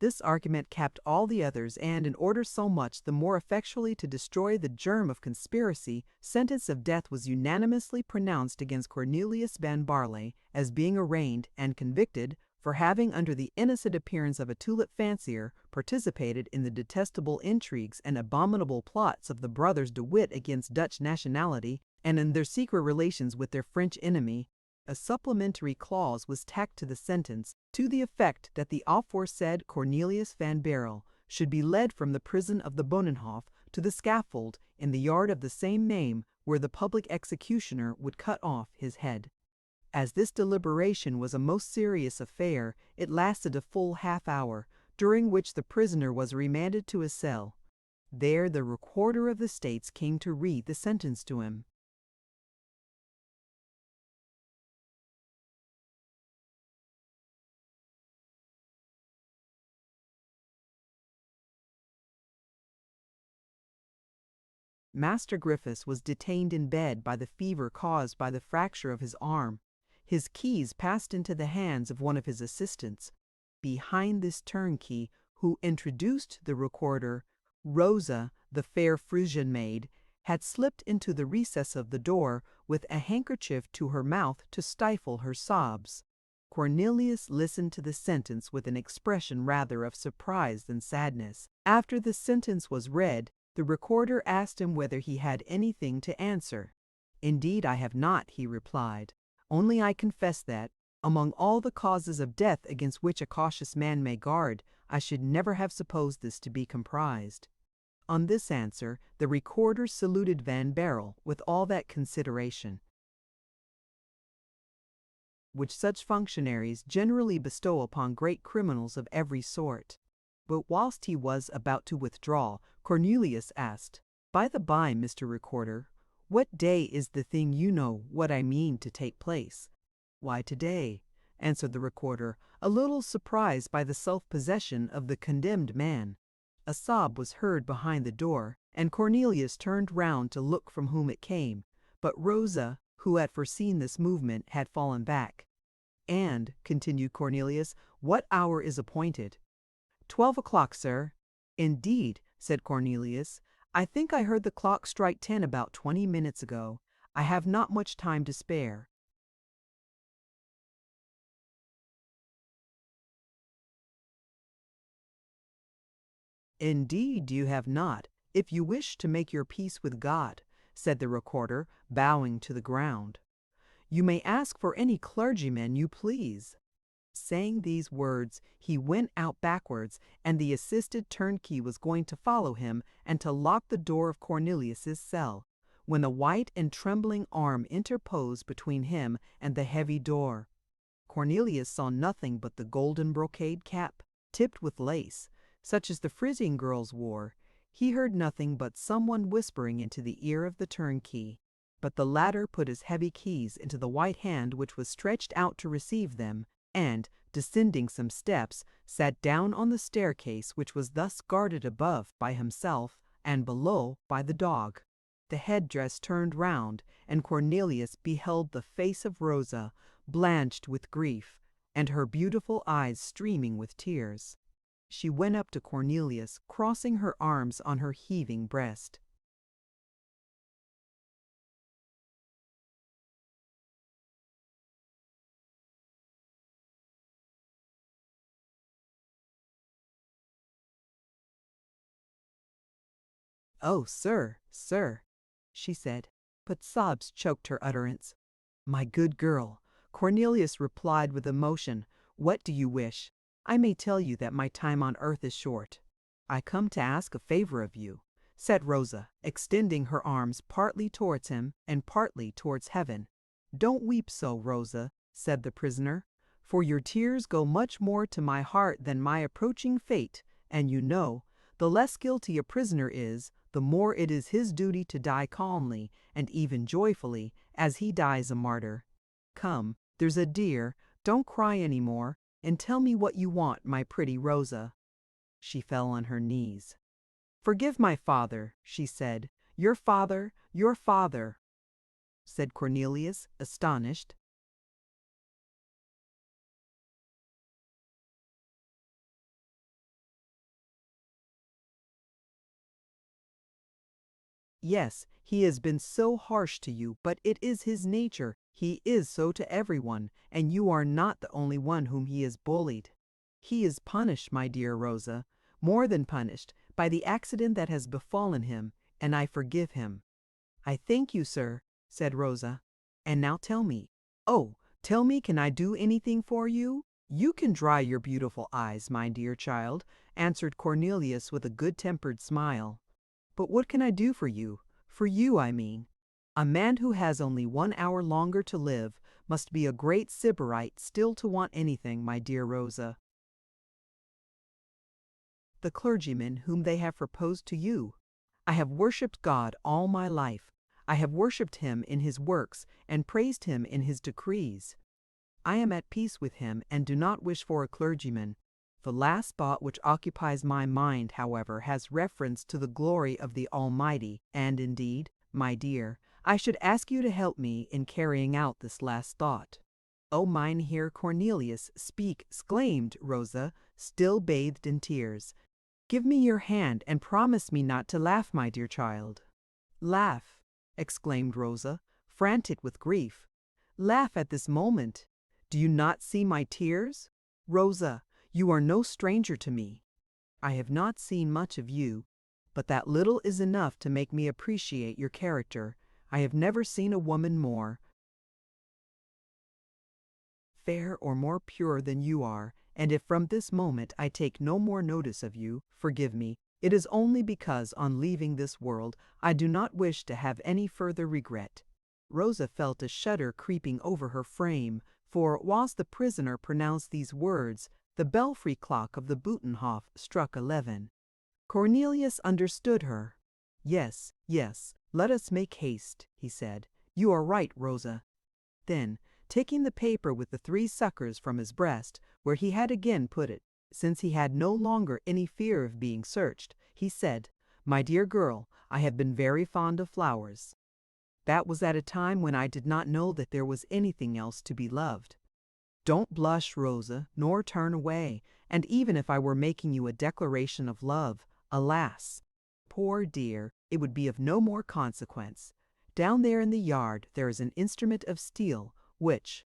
This argument capped all the others, and in order so much the more effectually to destroy the germ of conspiracy, sentence of death was unanimously pronounced against Cornelius van Baerle, as being arraigned and convicted for having, under the innocent appearance of a tulip fancier, participated in the detestable intrigues and abominable plots of the brothers De Witt against Dutch nationality, and in their secret relations with their French enemy, a supplementary clause was tacked to the sentence to the effect that the aforesaid Cornelius van Baerle should be led from the prison of the Bonenhof to the scaffold in the yard of the same name, where the public executioner would cut off his head. As this deliberation was a most serious affair, it lasted a full half-hour, during which the prisoner was remanded to his cell. There the recorder of the States came to read the sentence to him. Master Griffiths was detained in bed by the fever caused by the fracture of his arm. His keys passed into the hands of one of his assistants. Behind this turnkey, who introduced the recorder, Rosa, the fair Frisian maid, had slipped into the recess of the door with a handkerchief to her mouth to stifle her sobs. Cornelius listened to the sentence with an expression rather of surprise than sadness. After the sentence was read, the recorder asked him whether he had anything to answer. "Indeed, I have not," he replied. "Only I confess that, among all the causes of death against which a cautious man may guard, I should never have supposed this to be comprised." On this answer, the recorder saluted Van Baerle with all that consideration which such functionaries generally bestow upon great criminals of every sort. But whilst he was about to withdraw, Cornelius asked, "By the by, Mr. Recorder, what day is the thing you know what I mean to take place?" "Why, today," answered the recorder, a little surprised by the self-possession of the condemned man. A sob was heard behind the door, and Cornelius turned round to look from whom it came, but Rosa, who had foreseen this movement, had fallen back. "And," continued Cornelius, "what hour is appointed?" 12 o'clock, sir." "Indeed," said Cornelius. "I think I heard the clock strike 10 about 20 minutes ago. I have not much time to spare." "Indeed you have not, if you wish to make your peace with God," said the recorder, bowing to the ground. "You may ask for any clergyman you please." Saying these words, he went out backwards, and the assisted turnkey was going to follow him and to lock the door of Cornelius's cell, when a white and trembling arm interposed between him and the heavy door. Cornelius saw nothing but the golden brocade cap, tipped with lace, such as the Frisian girls wore. He heard nothing but someone whispering into the ear of the turnkey. But the latter put his heavy keys into the white hand which was stretched out to receive them, and, descending some steps, sat down on the staircase which was thus guarded above by himself and below by the dog. The headdress turned round, and Cornelius beheld the face of Rosa, blanched with grief, and her beautiful eyes streaming with tears. She went up to Cornelius, crossing her arms on her heaving breast. "Oh, sir, sir," she said, but sobs choked her utterance. "My good girl," Cornelius replied with emotion, "what do you wish? I may tell you that my time on earth is short." "I come to ask a favor of you," said Rosa, extending her arms partly towards him and partly towards heaven. "Don't weep so, Rosa," said the prisoner, "for your tears go much more to my heart than my approaching fate, and you know, the less guilty a prisoner is, the more it is his duty to die calmly, and even joyfully, as he dies a martyr. Come, there's a dear, don't cry any more, and tell me what you want, my pretty Rosa." She fell on her knees. "Forgive my father," she said. "Your father, your father," said Cornelius, astonished. "Yes, he has been so harsh to you, but it is his nature. He is so to everyone, and you are not the only one whom he has bullied. He is punished, my dear Rosa, more than punished, by the accident that has befallen him, and I forgive him." "I thank you, sir," said Rosa. "And now tell me, oh, tell me, can I do anything for you?" "You can dry your beautiful eyes, my dear child," answered Cornelius with a good-tempered smile. "But what can I do for you? For you, I mean. A man who has only 1 hour longer to live must be a great sybarite still to want anything, my dear Rosa." "The clergyman whom they have proposed to you. I have worshipped God all my life. I have worshipped him in his works and praised him in his decrees. I am at peace with him and do not wish for a clergyman. The last thought which occupies my mind, however, has reference to the glory of the Almighty, and indeed, my dear, I should ask you to help me in carrying out this last thought." "Oh, Mynheer Cornelius, speak," exclaimed Rosa, still bathed in tears. "Give me your hand and promise me not to laugh, my dear child." "Laugh!" exclaimed Rosa, frantic with grief. "Laugh at this moment! Do you not see my tears? Rosa, you are no stranger to me. I have not seen much of you, but that little is enough to make me appreciate your character. I have never seen a woman more fair or more pure than you are, and if from this moment I take no more notice of you, forgive me. It is only because on leaving this world I do not wish to have any further regret." Rosa felt a shudder creeping over her frame, for whilst the prisoner pronounced these words, the belfry clock of the Butenhof struck 11. Cornelius understood her. "Yes, yes, let us make haste," he said. "You are right, Rosa." Then, taking the paper with the 3 suckers from his breast, where he had again put it, since he had no longer any fear of being searched, he said, "My dear girl, I have been very fond of flowers. That was at a time when I did not know that there was anything else to be loved. Don't blush, Rosa, nor turn away, and even if I were making you a declaration of love, alas! Poor dear, it would be of no more consequence. Down there in the yard there is an instrument of steel, which,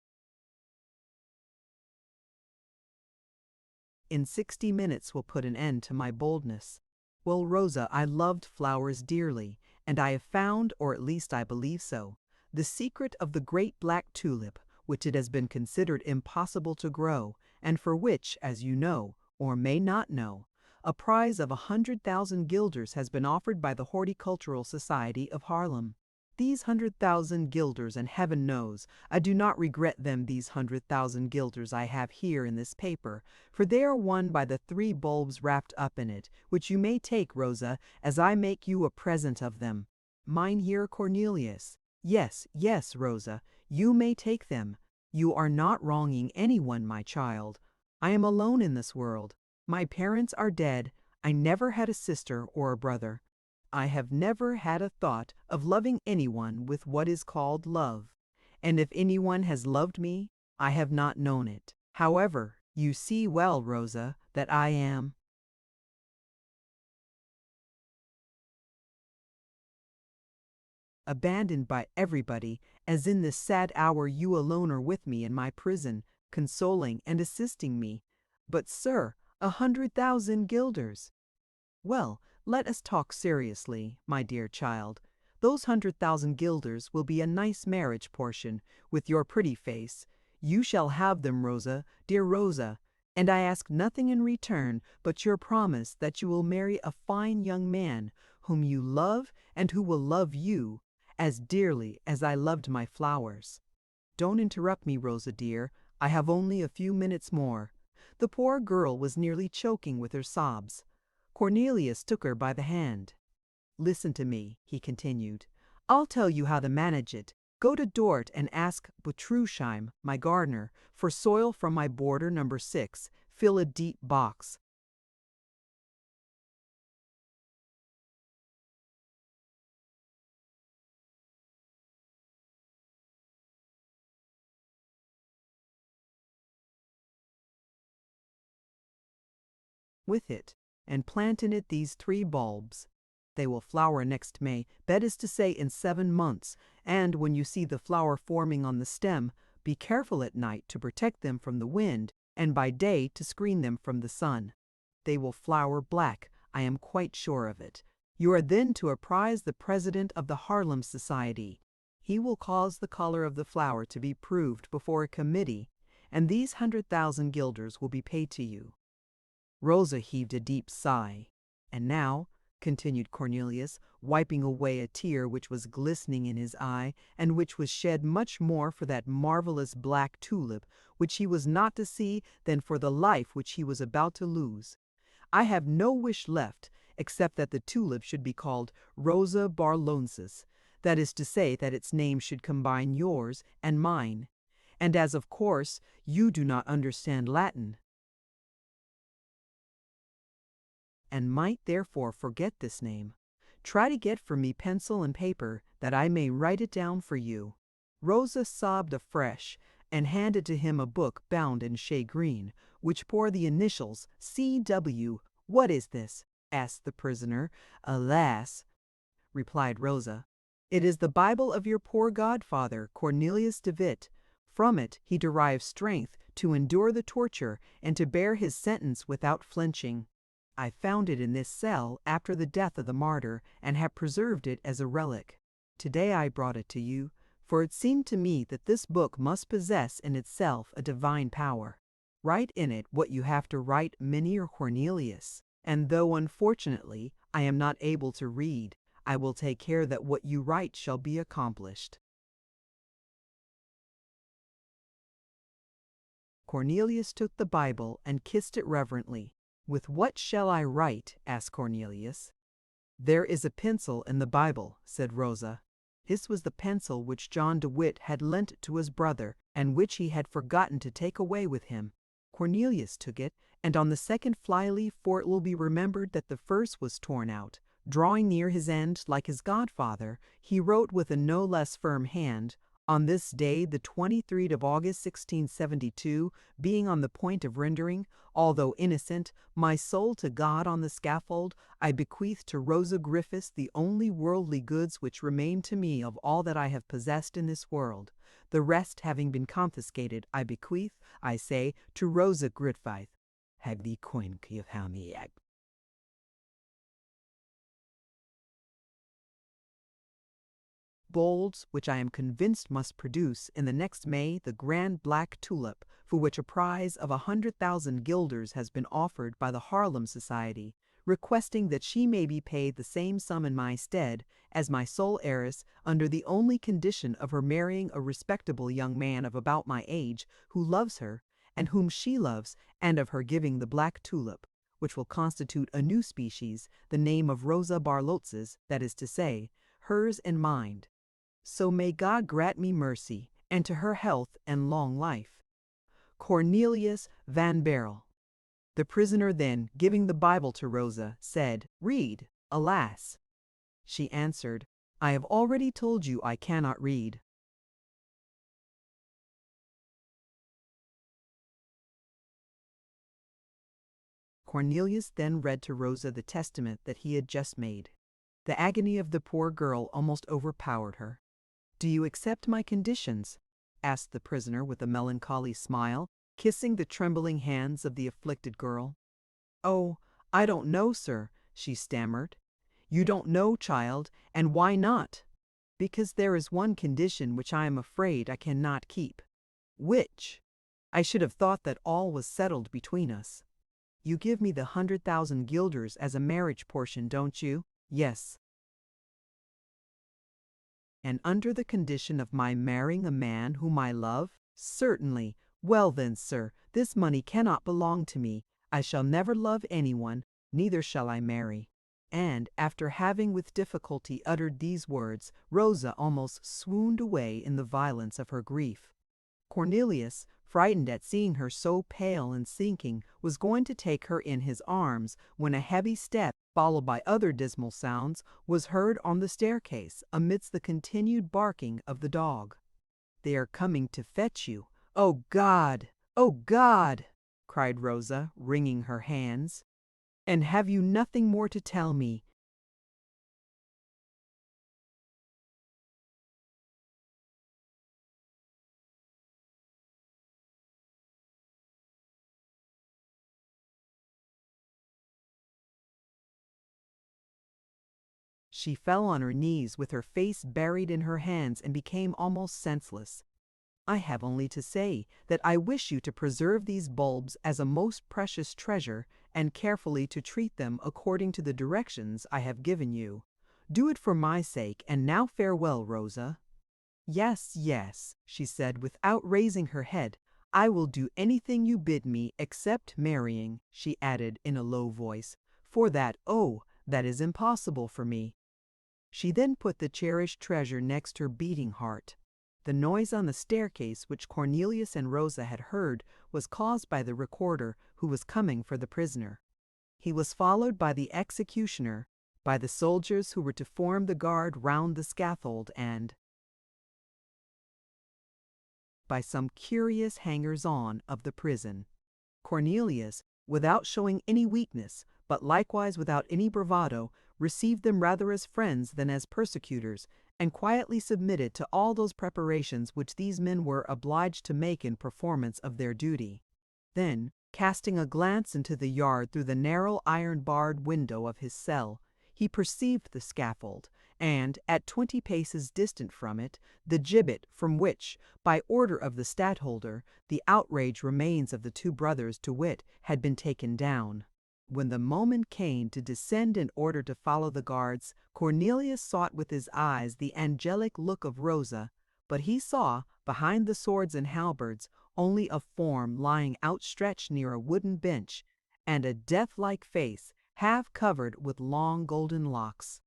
in 60 minutes will put an end to my boldness. Well, Rosa, I loved flowers dearly, and I have found, or at least I believe so, the secret of the great black tulip, which it has been considered impossible to grow, and for which, as you know, or may not know, a prize of 100,000 guilders has been offered by the Horticultural Society of Haarlem. These 100,000 guilders, and heaven knows, I do not regret them, these 100,000 guilders I have here in this paper, for they are won by the 3 bulbs wrapped up in it, which you may take, Rosa, as I make you a present of them. Mynheer Cornelius. Yes, yes, Rosa, you may take them. You are not wronging anyone, my child. I am alone in this world. My parents are dead. I never had a sister or a brother. I have never had a thought of loving anyone with what is called love, and if anyone has loved me, I have not known it. However, you see well, Rosa, that I am abandoned by everybody, as in this sad hour you alone are with me in my prison, consoling and assisting me. But, sir, 100,000 guilders! Well, let us talk seriously, my dear child. Those 100,000 guilders will be a nice marriage portion, with your pretty face. You shall have them, Rosa, dear Rosa, and I ask nothing in return but your promise that you will marry a fine young man, whom you love and who will love you, as dearly as I loved my flowers. Don't interrupt me, Rosa dear. I have only a few minutes more." The poor girl was nearly choking with her sobs. Cornelius took her by the hand. "Listen to me," he continued. "I'll tell you how to manage it. Go to Dort and ask Butruysheim, my gardener, for soil from my border number 6. Fill a deep box. With it, and plant in it these 3 bulbs. They will flower next May, that is to say in 7 months, and when you see the flower forming on the stem, be careful at night to protect them from the wind, and by day to screen them from the sun. They will flower black, I am quite sure of it. You are then to apprise the president of the Haarlem Society. He will cause the color of the flower to be proved before a committee, and these 100,000 guilders will be paid to you." Rosa heaved a deep sigh. "And now," continued Cornelius, wiping away a tear which was glistening in his eye, and which was shed much more for that marvelous black tulip which he was not to see than for the life which he was about to lose, "I have no wish left except that the tulip should be called Rosa Barloensis, that is to say, that its name should combine yours and mine. And as of course you do not understand Latin, and might therefore forget this name, try to get for me pencil and paper that I may write it down for you." Rosa sobbed afresh and handed to him a book bound in shagreen, which bore the initials C.W. "What is this?" asked the prisoner. "Alas," replied Rosa, "it is the Bible of your poor godfather, Cornelius de Witt. From it he derives strength to endure the torture and to bear his sentence without flinching. I found it in this cell after the death of the martyr, and have preserved it as a relic. Today I brought it to you, for it seemed to me that this book must possess in itself a divine power. Write in it what you have to write, Mynheer Cornelius, and though unfortunately I am not able to read, I will take care that what you write shall be accomplished." Cornelius took the Bible and kissed it reverently. "With what shall I write?" asked Cornelius. "There is a pencil in the Bible," said Rosa. This was the pencil which John de Witt had lent to his brother, and which he had forgotten to take away with him. Cornelius took it, and on the second flyleaf, for it will be remembered that the first was torn out, drawing near his end like his godfather, he wrote with a no less firm hand, "On this day, the 23rd of August, 1672, being on the point of rendering, although innocent, my soul to God on the scaffold, I bequeath to Rosa Griffiths the only worldly goods which remain to me of all that I have possessed in this world. The rest having been confiscated, I bequeath, I say, to Rosa Griffith. Have the coin of how me bulbs, which I am convinced must produce in the next May the grand Black Tulip, for which a prize of 100,000 guilders has been offered by the Haarlem Society, requesting that she may be paid the same sum in my stead, as my sole heiress, under the only condition of her marrying a respectable young man of about my age, who loves her, and whom she loves, and of her giving the Black Tulip, which will constitute a new species, the name of Rosa Barloensis, that is to say, hers and mine. So may God grant me mercy, and to her health and long life. Cornelius van Baerle. The prisoner then, giving the Bible to Rosa, said, "Read." "Alas," she answered, "I have already told you I cannot read." Cornelius then read to Rosa the testament that he had just made. The agony of the poor girl almost overpowered her. "Do you accept my conditions?" asked the prisoner with a melancholy smile, kissing the trembling hands of the afflicted girl. "Oh, I don't know, sir," she stammered. "You don't know, child, and why not?" "Because there is one condition which I am afraid I cannot keep." "Which?" "I should have thought that all was settled between us." "You give me the 100,000 guilders as a marriage portion, don't you?" "Yes." "And under the condition of my marrying a man whom I love?" "Certainly." "Well then, sir, this money cannot belong to me. I shall never love anyone, neither shall I marry." And after having with difficulty uttered these words, Rosa almost swooned away in the violence of her grief. Cornelius, frightened at seeing her so pale and sinking, was going to take her in his arms, when a heavy step, followed by other dismal sounds, was heard on the staircase, amidst the continued barking of the dog. "They are coming to fetch you. Oh God! Oh God!" cried Rosa, wringing her hands. "And have you nothing more to tell me?" She fell on her knees with her face buried in her hands and became almost senseless. I have only to say that I wish you to preserve these bulbs as a most precious treasure and carefully to treat them according to the directions I have given you. Do it for my sake, and now farewell, Rosa." "Yes, yes," she said without raising her head. "I will do anything you bid me except marrying," she added in a low voice, "for that, oh, that is impossible for me." She then put the cherished treasure next her beating heart. The noise on the staircase which Cornelius and Rosa had heard was caused by the recorder who was coming for the prisoner. He was followed by the executioner, by the soldiers who were to form the guard round the scaffold, and by some curious hangers-on of the prison. Cornelius, without showing any weakness, but likewise without any bravado, received them rather as friends than as persecutors, and quietly submitted to all those preparations which these men were obliged to make in performance of their duty. Then, casting a glance into the yard through the narrow iron-barred window of his cell, he perceived the scaffold, and, at 20 paces distant from it, the gibbet from which, by order of the stadtholder, the outraged remains of the two brothers, to wit, had been taken down. When the moment came to descend in order to follow the guards, Cornelius sought with his eyes the angelic look of Rosa, but he saw, behind the swords and halberds, only a form lying outstretched near a wooden bench, and a death-like face, half covered with long golden locks.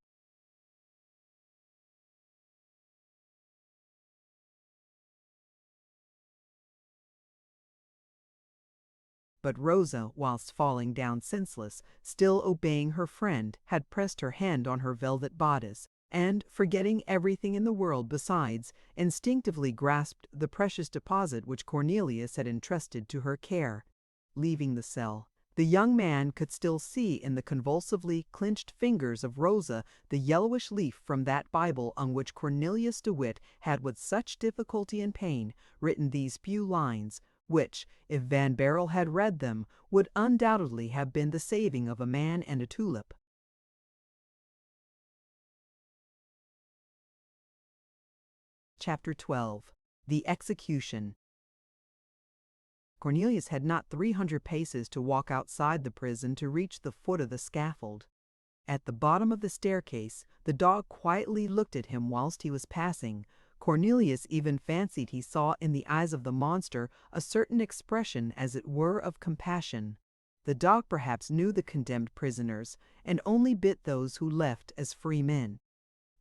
But Rosa, whilst falling down senseless, still obeying her friend, had pressed her hand on her velvet bodice, and, forgetting everything in the world besides, instinctively grasped the precious deposit which Cornelius had entrusted to her care. Leaving the cell, the young man could still see in the convulsively clenched fingers of Rosa the yellowish leaf from that Bible on which Cornelius de Witt had with such difficulty and pain written these few lines, which, if Van Baerle had read them, would undoubtedly have been the saving of a man and a tulip. Chapter 12. The Execution. Cornelius had not 300 paces to walk outside the prison to reach the foot of the scaffold. At the bottom of the staircase, the dog quietly looked at him whilst he was passing. Cornelius even fancied he saw in the eyes of the monster a certain expression as it were of compassion. The dog perhaps knew the condemned prisoners, and only bit those who left as free men.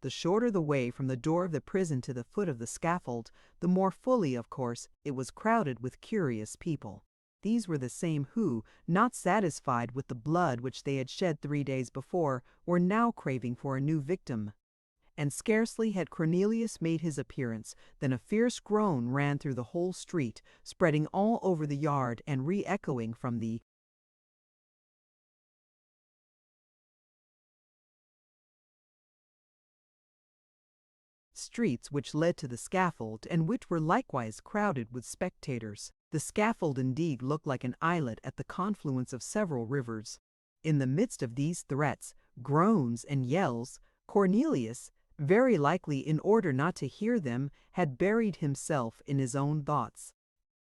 The shorter the way from the door of the prison to the foot of the scaffold, the more fully, of course, it was crowded with curious people. These were the same who, not satisfied with the blood which they had shed 3 days before, were now craving for a new victim. And scarcely had Cornelius made his appearance than a fierce groan ran through the whole street, spreading all over the yard and re-echoing from the streets which led to the scaffold, and which were likewise crowded with spectators. The scaffold indeed looked like an islet at the confluence of several rivers. In the midst of these threats, groans, and yells, Cornelius, very likely in order not to hear them, had buried himself in his own thoughts.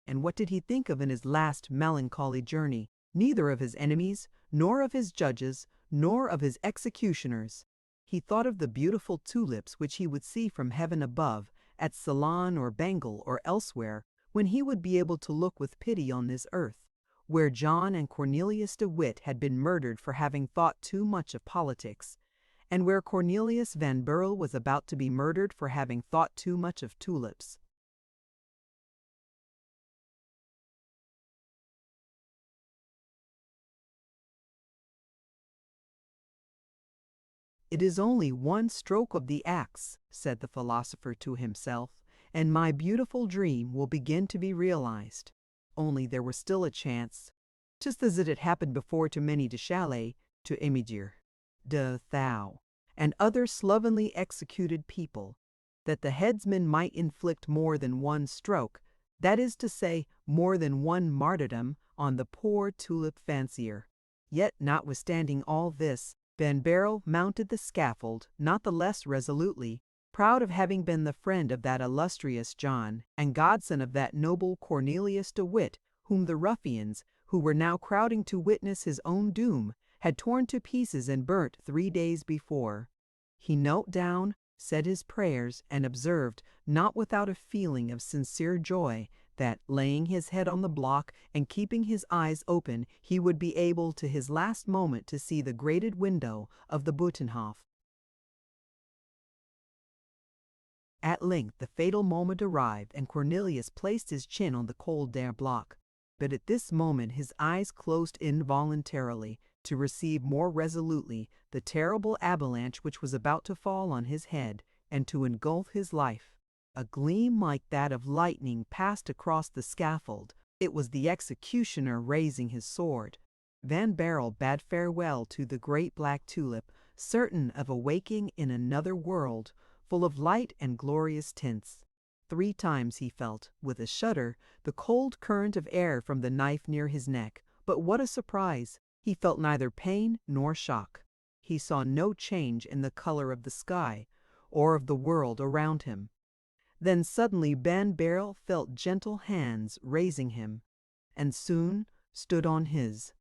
And what did he think of in his last melancholy journey? Neither of his enemies, nor of his judges, nor of his executioners. He thought of the beautiful tulips which he would see from heaven above, at Ceylon or Bengal or elsewhere, when he would be able to look with pity on this earth, where John and Cornelius de Witt had been murdered for having thought too much of politics, and where Cornelius van Baerle was about to be murdered for having thought too much of tulips. "It is only one stroke of the axe," said the philosopher to himself, "and my beautiful dream will begin to be realized." Only there was still a chance, just as it had happened before to many de Chalais, to Émidir, de Thou, and other slovenly executed people, that the headsman might inflict more than one stroke, that is to say, more than one martyrdom, on the poor tulip fancier. Yet, notwithstanding all this, Van Baerle mounted the scaffold not the less resolutely, proud of having been the friend of that illustrious John, and godson of that noble Cornelius de Witt, whom the ruffians, who were now crowding to witness his own doom, had torn to pieces and burnt 3 days before. He knelt down, said his prayers, and observed, not without a feeling of sincere joy, that, laying his head on the block and keeping his eyes open, he would be able to his last moment to see the grated window of the Butenhof. At length the fatal moment arrived, and Cornelius placed his chin on the cold damp block. But at this moment his eyes closed involuntarily, to receive more resolutely the terrible avalanche which was about to fall on his head, and to engulf his life. A gleam like that of lightning passed across the scaffold. It was the executioner raising his sword. Van Baerle bade farewell to the great Black Tulip, certain of awaking in another world, full of light and glorious tints. 3 times he felt, with a shudder, the cold current of air from the knife near his neck. But what a surprise! He felt neither pain nor shock. He saw no change in the color of the sky, or of the world around him. Then suddenly Van Baerle felt gentle hands raising him, and soon stood on his.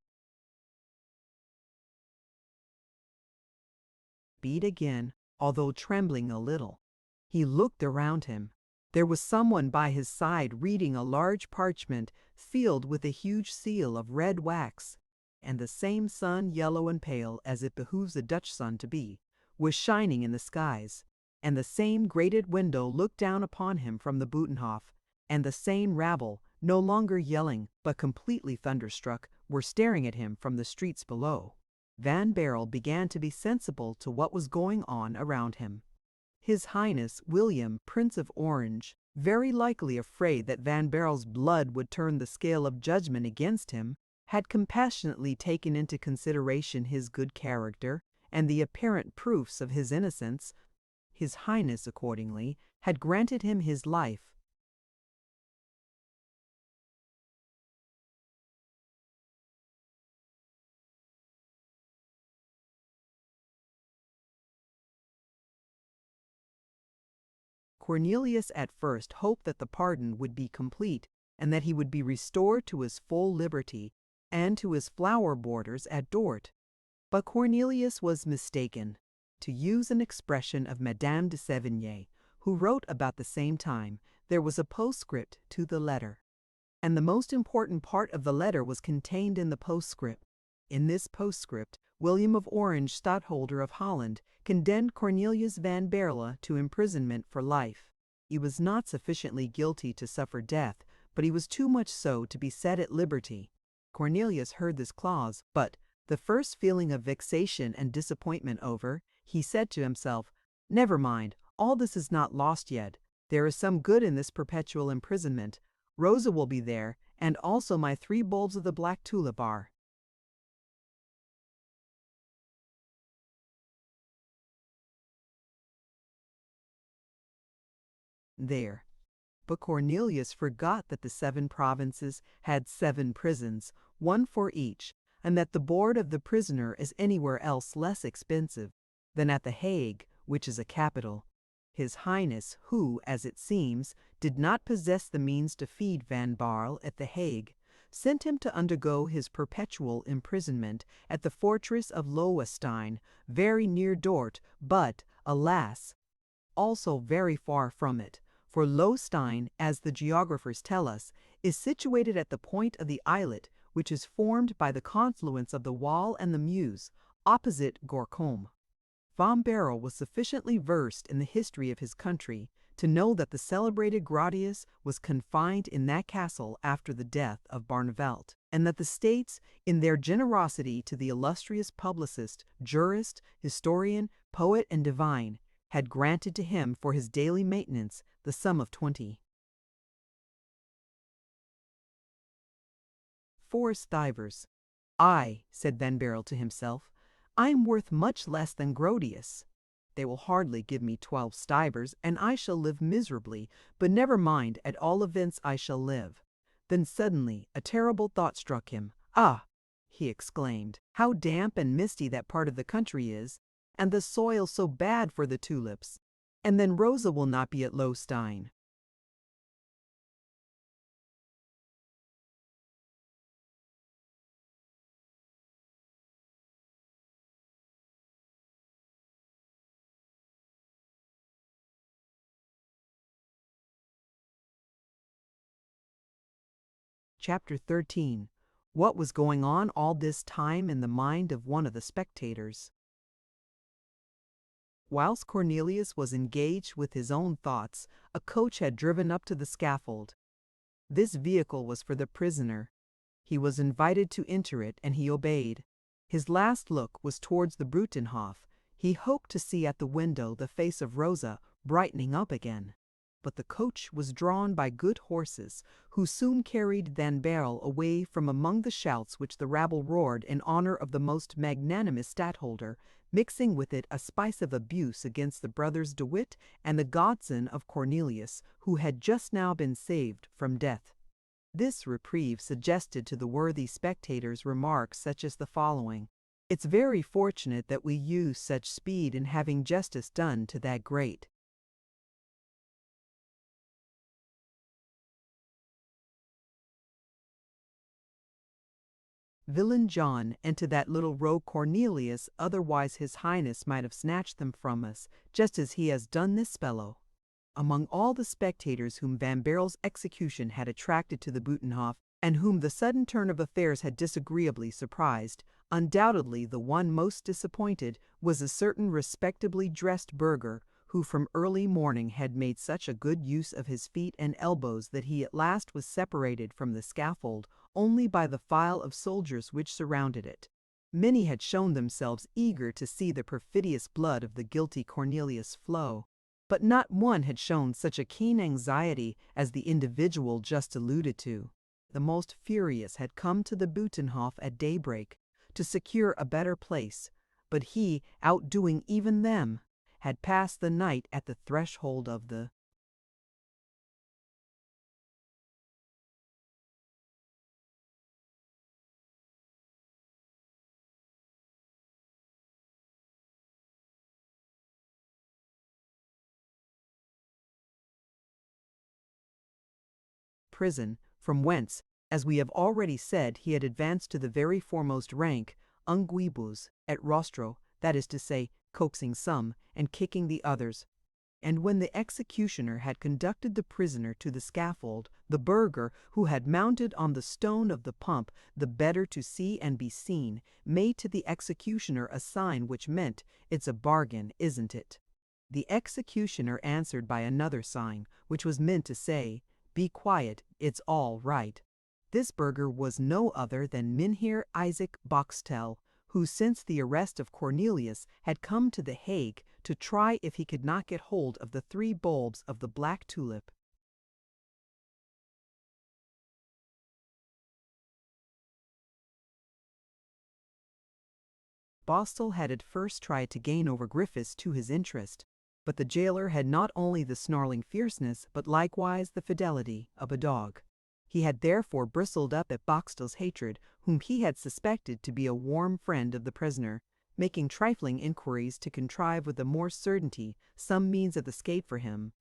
Beat again, although trembling a little. He looked around him. There was someone by his side reading a large parchment sealed with a huge seal of red wax, and the same sun, yellow and pale as it behooves a Dutch sun to be, was shining in the skies, and the same grated window looked down upon him from the Butenhof, and the same rabble, no longer yelling, but completely thunderstruck, were staring at him from the streets below. Van Baerle began to be sensible to what was going on around him. His Highness William, Prince of Orange, very likely afraid that Van Baerle's blood would turn the scale of judgment against him, had compassionately taken into consideration his good character and the apparent proofs of his innocence. His Highness, accordingly, had granted him his life. Cornelius at first hoped that the pardon would be complete, and that he would be restored to his full liberty, and to his flower borders at Dort. But Cornelius was mistaken. To use an expression of Madame de Sévigné, who wrote about the same time, there was a postscript to the letter. And the most important part of the letter was contained in the postscript. In this postscript, William of Orange, Stadtholder of Holland, condemned Cornelius van Baerle to imprisonment for life. He was not sufficiently guilty to suffer death, but he was too much so to be set at liberty. Cornelius heard this clause, but, the first feeling of vexation and disappointment over, he said to himself, "Never mind, all this is not lost yet. There is some good in this perpetual imprisonment. Rosa will be there, and also my 3 bulbs of the Black Tulip are." There. But Cornelius forgot that the 7 provinces had 7 prisons, 1 for each, and that the board of the prisoner is anywhere else less expensive than at The Hague, which is a capital. His Highness, who, as it seems, did not possess the means to feed Van Baerle at The Hague, sent him to undergo his perpetual imprisonment at the fortress of Loewestein, very near Dort, but, alas, also very far from it. For Loewestein, as the geographers tell us, is situated at the point of the islet which is formed by the confluence of the Waal and the Meuse, opposite Gorcum. Van Baerle was sufficiently versed in the history of his country to know that the celebrated Gratius was confined in that castle after the death of Barneveld, and that the States, in their generosity to the illustrious publicist, jurist, historian, poet, and divine, had granted to him for his daily maintenance the sum of 20 stivers. "I," said Van Baerle to himself, "I am worth much less than Grotius. They will hardly give me 12 stivers, and I shall live miserably, but never mind, at all events I shall live." Then suddenly a terrible thought struck him. Ah! he exclaimed. "How damp and misty that part of the country is, and the soil so bad for the tulips. And then Rosa will not be at Lowstein." Chapter 13. What was going on all this time in the mind of one of the spectators? Whilst Cornelius was engaged with his own thoughts, a coach had driven up to the scaffold. This vehicle was for the prisoner. He was invited to enter it, and he obeyed. His last look was towards the Brutenhof. He hoped to see at the window the face of Rosa brightening up again. But the coach was drawn by good horses, who soon carried Van Baerle away from among the shouts which the rabble roared in honor of the most magnanimous stadtholder, mixing with it a spice of abuse against the brothers De Witt and the godson of Cornelius, who had just now been saved from death. This reprieve suggested to the worthy spectators remarks such as the following: "It's very fortunate that we use such speed in having justice done to that great." Villain John, and to that little rogue Cornelius, otherwise his highness might have snatched them from us, just as he has done this fellow. Among all the spectators whom Van Baerle's execution had attracted to the Butenhof, and whom the sudden turn of affairs had disagreeably surprised, undoubtedly the one most disappointed was a certain respectably dressed burgher, who from early morning had made such a good use of his feet and elbows that he at last was separated from the scaffold only by the file of soldiers which surrounded it. Many had shown themselves eager to see the perfidious blood of the guilty Cornelius flow, but not one had shown such a keen anxiety as the individual just alluded to. The most furious had come to the Butenhof at daybreak to secure a better place, but he, outdoing even them, had passed the night at the threshold of the prison, from whence, as we have already said, he had advanced to the very foremost rank, unguibus, et rostro, that is to say, coaxing some, and kicking the others. And when the executioner had conducted the prisoner to the scaffold, the burgher, who had mounted on the stone of the pump, the better to see and be seen, made to the executioner a sign which meant, "It's a bargain, isn't it?" The executioner answered by another sign, which was meant to say, "Be quiet, it's all right." This burgher was no other than Mynheer Isaac Boxtel, who since the arrest of Cornelius had come to the Hague to try if he could not get hold of the 3 bulbs of the Black Tulip. Boxtel had at first tried to gain over Griffiths to his interest, but the jailer had not only the snarling fierceness, but likewise the fidelity of a dog. He had therefore bristled up at Boxtel's hatred, whom he had suspected to be a warm friend of the prisoner, making trifling inquiries to contrive with the more certainty some means of escape for him.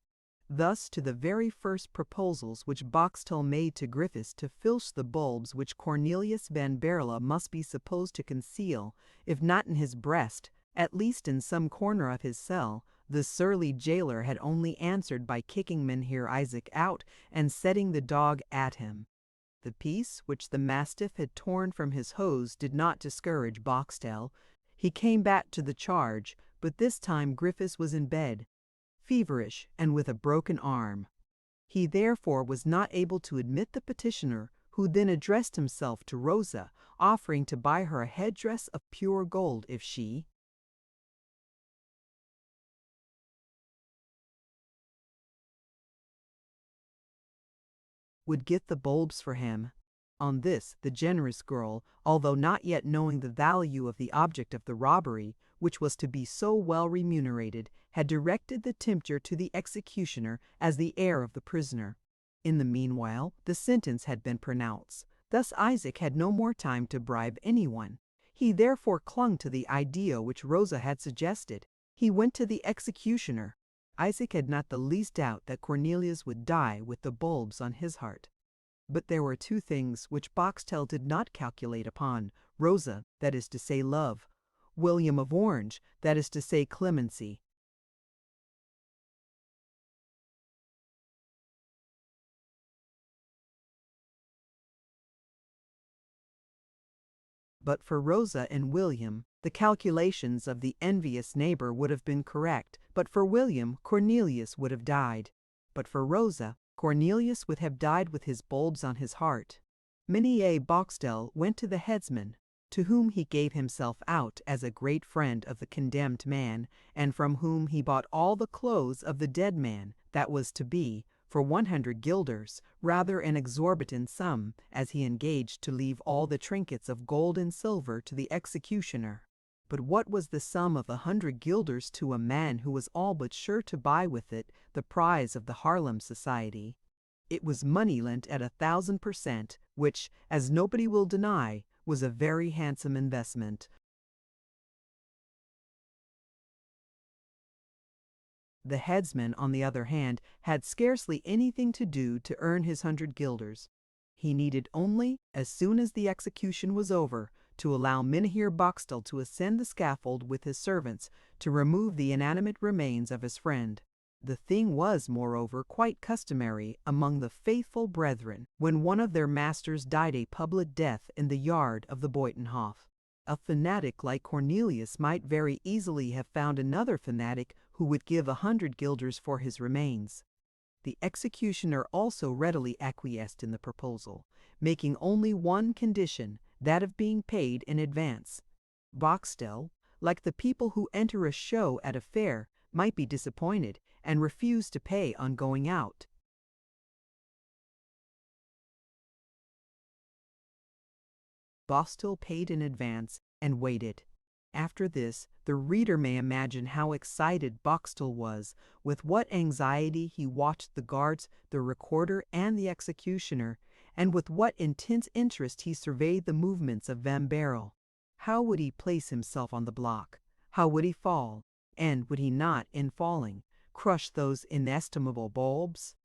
Thus to the very first proposals which Boxtel made to Griffiths to filch the bulbs which Cornelius van Baerle must be supposed to conceal, if not in his breast, at least in some corner of his cell, the surly jailer had only answered by kicking Mynheer Isaac out and setting the dog at him. The piece which the mastiff had torn from his hose did not discourage Boxtel. He came back to the charge, but this time Griffiths was in bed, feverish and with a broken arm. He therefore was not able to admit the petitioner, who then addressed himself to Rosa, offering to buy her a headdress of pure gold if she would get the bulbs for him. On this, the generous girl, although not yet knowing the value of the object of the robbery, which was to be so well remunerated, had directed the tempter to the executioner as the heir of the prisoner. In the meanwhile, the sentence had been pronounced. Thus Isaac had no more time to bribe anyone. He therefore clung to the idea which Rosa had suggested. He went to the executioner. Isaac had not the least doubt that Cornelius would die with the bulbs on his heart. But there were two things which Boxtel did not calculate upon: Rosa, that is to say love; William of Orange, that is to say clemency. But for Rosa and William, the calculations of the envious neighbor would have been correct. But for William, Cornelius would have died. But for Rosa, Cornelius would have died with his bulbs on his heart. Minier Boxtel went to the headsman, to whom he gave himself out as a great friend of the condemned man, and from whom he bought all the clothes of the dead man, that was to be, for 100 guilders, rather an exorbitant sum, as he engaged to leave all the trinkets of gold and silver to the executioner. But what was the sum of 100 guilders to a man who was all but sure to buy with it the prize of the Haarlem Society? It was money lent at 1,000%, which, as nobody will deny, was a very handsome investment. The headsman, on the other hand, had scarcely anything to do to earn his 100 guilders. He needed only, as soon as the execution was over, to allow Mynheer Boxtel to ascend the scaffold with his servants, to remove the inanimate remains of his friend. The thing was, moreover, quite customary among the faithful brethren when one of their masters died a public death in the yard of the Buitenhof. A fanatic like Cornelius might very easily have found another fanatic who would give 100 guilders for his remains. The executioner also readily acquiesced in the proposal, making only one condition, that of being paid in advance. Boxtel, like the people who enter a show at a fair, might be disappointed and refuse to pay on going out. Boxtel paid in advance and waited. After this, the reader may imagine how excited Boxtel was, with what anxiety he watched the guards, the recorder, and the executioner, and with what intense interest he surveyed the movements of Van Baerle. How would he place himself on the block? How would he fall? And would he not, in falling, crush those inestimable bulbs?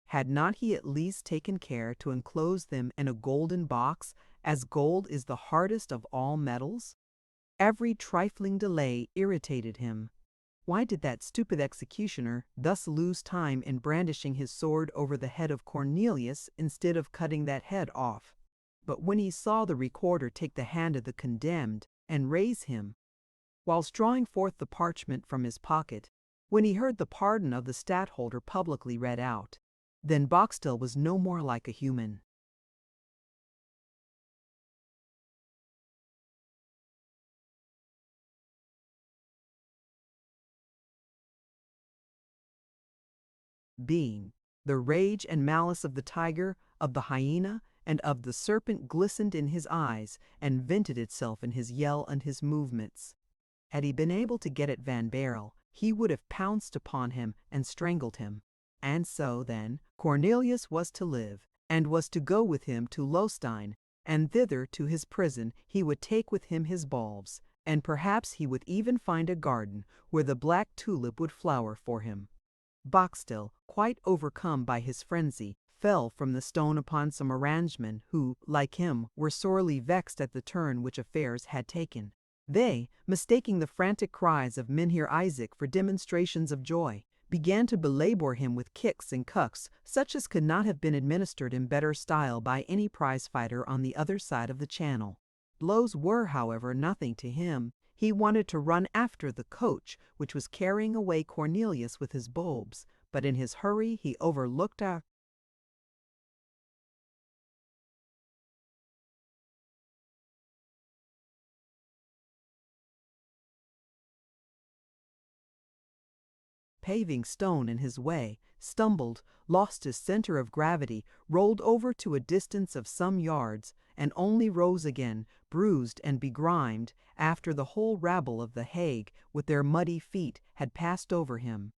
Had not he at least taken care to enclose them in a golden box, as gold is the hardest of all metals? Every trifling delay irritated him. Why did that stupid executioner thus lose time in brandishing his sword over the head of Cornelius instead of cutting that head off? But when he saw the recorder take the hand of the condemned and raise him, whilst drawing forth the parchment from his pocket, when he heard the pardon of the stadtholder publicly read out, then Boxtel was no more like a human. Being, the rage and malice of the tiger, of the hyena, and of the serpent glistened in his eyes and vented itself in his yell and his movements. Had he been able to get at Van Baerle, he would have pounced upon him and strangled him. And so, then, Cornelius was to live, and was to go with him to Lostein, and thither to his prison he would take with him his bulbs, and perhaps he would even find a garden where the Black Tulip would flower for him. Boxtel, quite overcome by his frenzy, fell from the stone upon some Orangemen who, like him, were sorely vexed at the turn which affairs had taken. They, mistaking the frantic cries of Mynheer Isaac for demonstrations of joy, began to belabor him with kicks and cuffs such as could not have been administered in better style by any prize-fighter on the other side of the channel. Blows were, however, nothing to him. He wanted to run after the coach, which was carrying away Cornelius with his bulbs, but in his hurry he overlooked a paving stone in his way, stumbled, lost his center of gravity, rolled over to a distance of some yards, and only rose again, bruised and begrimed, after the whole rabble of the Hague, with their muddy feet, had passed over him.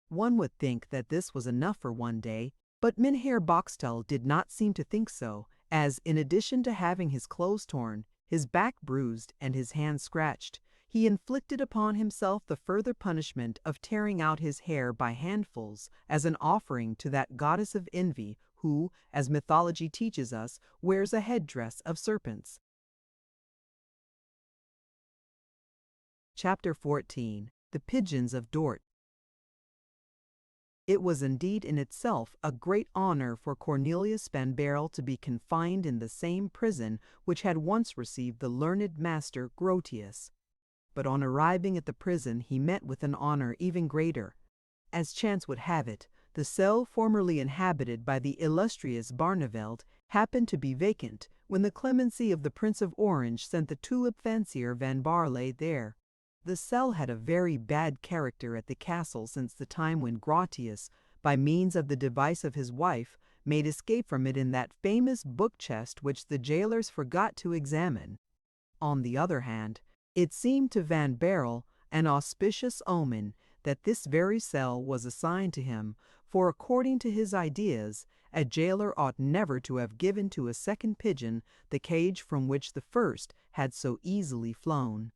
One would think that this was enough for one day, but Mynheer Boxtel did not seem to think so, as, in addition to having his clothes torn, his back bruised, and his hands scratched, he inflicted upon himself the further punishment of tearing out his hair by handfuls as an offering to that goddess of envy who, as mythology teaches us, wears a headdress of serpents. Chapter 14. The Pigeons of Dort. It was indeed in itself a great honor for Cornelius van Baerle to be confined in the same prison which had once received the learned master Grotius. But on arriving at the prison he met with an honor even greater. As chance would have it, the cell formerly inhabited by the illustrious Barneveld happened to be vacant when the clemency of the Prince of Orange sent the tulip fancier Van Baerle there. The cell had a very bad character at the castle since the time when Grotius, by means of the device of his wife, made escape from it in that famous book chest which the jailers forgot to examine. On the other hand, it seemed to Van Baerle an auspicious omen that this very cell was assigned to him, for according to his ideas, a jailer ought never to have given to a second pigeon the cage from which the first had so easily flown.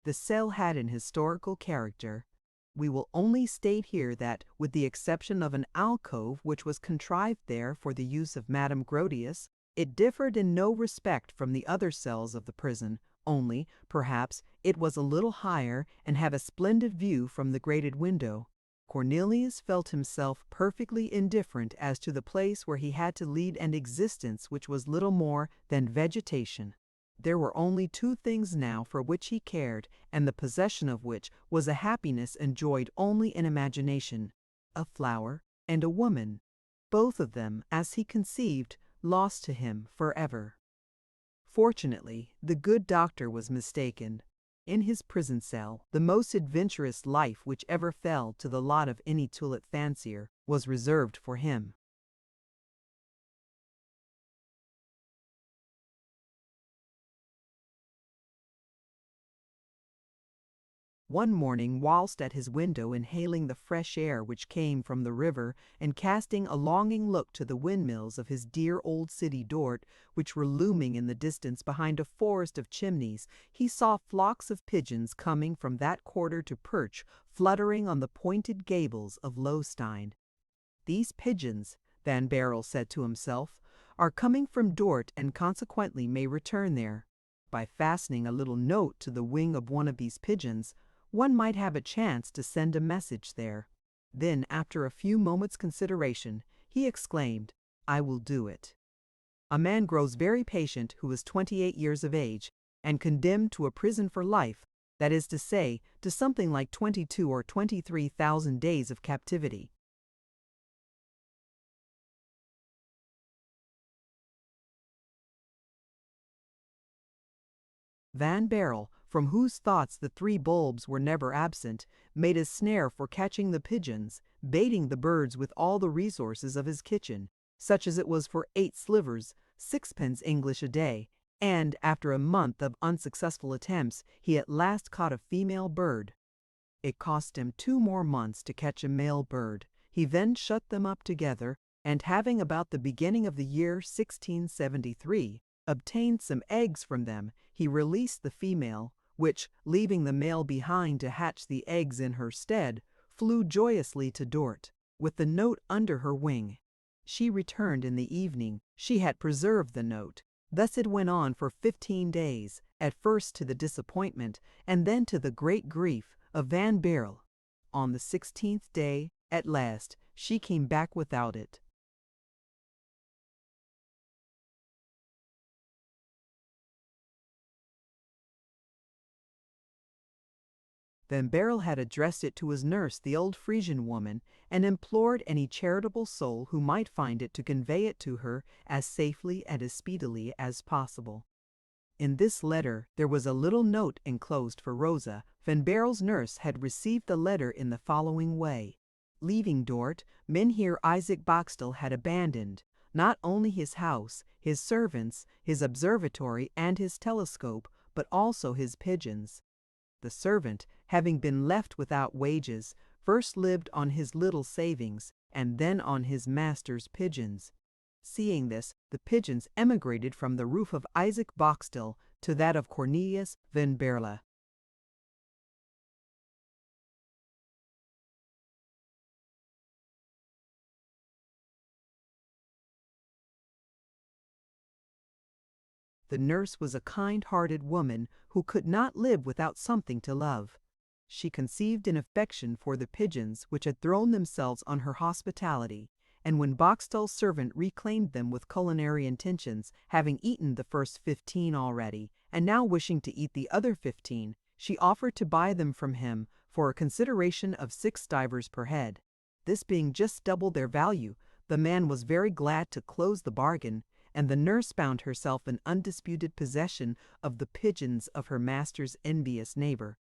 The cell had an historical character. We will only state here that, with the exception of an alcove which was contrived there for the use of Madame Grotius, it differed in no respect from the other cells of the prison, only, perhaps, it was a little higher and had a splendid view from the grated window. Cornelius felt himself perfectly indifferent as to the place where he had to lead an existence which was little more than vegetation. There were only two things now for which he cared, and the possession of which was a happiness enjoyed only in imagination: a flower and a woman, both of them, as he conceived, lost to him forever. Fortunately, the good doctor was mistaken. In his prison cell, the most adventurous life which ever fell to the lot of any tulip fancier was reserved for him. One morning, whilst at his window inhaling the fresh air which came from the river, and casting a longing look to the windmills of his dear old city Dort, which were looming in the distance behind a forest of chimneys, he saw flocks of pigeons coming from that quarter to perch, fluttering on the pointed gables of Lowstein. "These pigeons," Van Baerle said to himself, "are coming from Dort and consequently may return there. By fastening a little note to the wing of one of these pigeons, one might have a chance to send a message there." Then, after a few moments' consideration, he exclaimed, "I will do it." A man grows very patient who is 28 years of age, and condemned to a prison for life, that is to say, to something like 22 or 23,000 days of captivity. Van Baerle, from whose thoughts the three bulbs were never absent, made a snare for catching the pigeons, baiting the birds with all the resources of his kitchen, such as it was for 8 slivers, 6d. English a day, and, after a month of unsuccessful attempts, he at last caught a female bird. It cost him 2 more months to catch a male bird. He then shut them up together, and having about the beginning of the year 1673, obtained some eggs from them, he released the female, which, leaving the male behind to hatch the eggs in her stead, flew joyously to Dort, with the note under her wing. She returned in the evening. She had preserved the note. Thus it went on for 15 days, at first to the disappointment, and then to the great grief, of Van Baerle. On the 16th day, at last, she came back without it. Van Baerle had addressed it to his nurse, the old Frisian woman, and implored any charitable soul who might find it to convey it to her as safely and as speedily as possible. In this letter there was a little note enclosed for Rosa. Van Baerle's nurse had received the letter in the following way: "Leaving Dort, Mynheer Isaac Boxtel had abandoned, not only his house, his servants, his observatory, and his telescope, but also his pigeons. The servant, having been left without wages, first lived on his little savings, and then on his master's pigeons. Seeing this, the pigeons emigrated from the roof of Isaac Boxtel to that of Cornelius van Baerle. The nurse was a kind-hearted woman who could not live without something to love. She conceived an affection for the pigeons which had thrown themselves on her hospitality, and when Boxtel's servant reclaimed them with culinary intentions, having eaten the first 15 already, and now wishing to eat the other 15, she offered to buy them from him for a consideration of 6 stivers per head. This being just double their value, the man was very glad to close the bargain, and the nurse found herself in undisputed possession of the pigeons of her master's envious neighbor.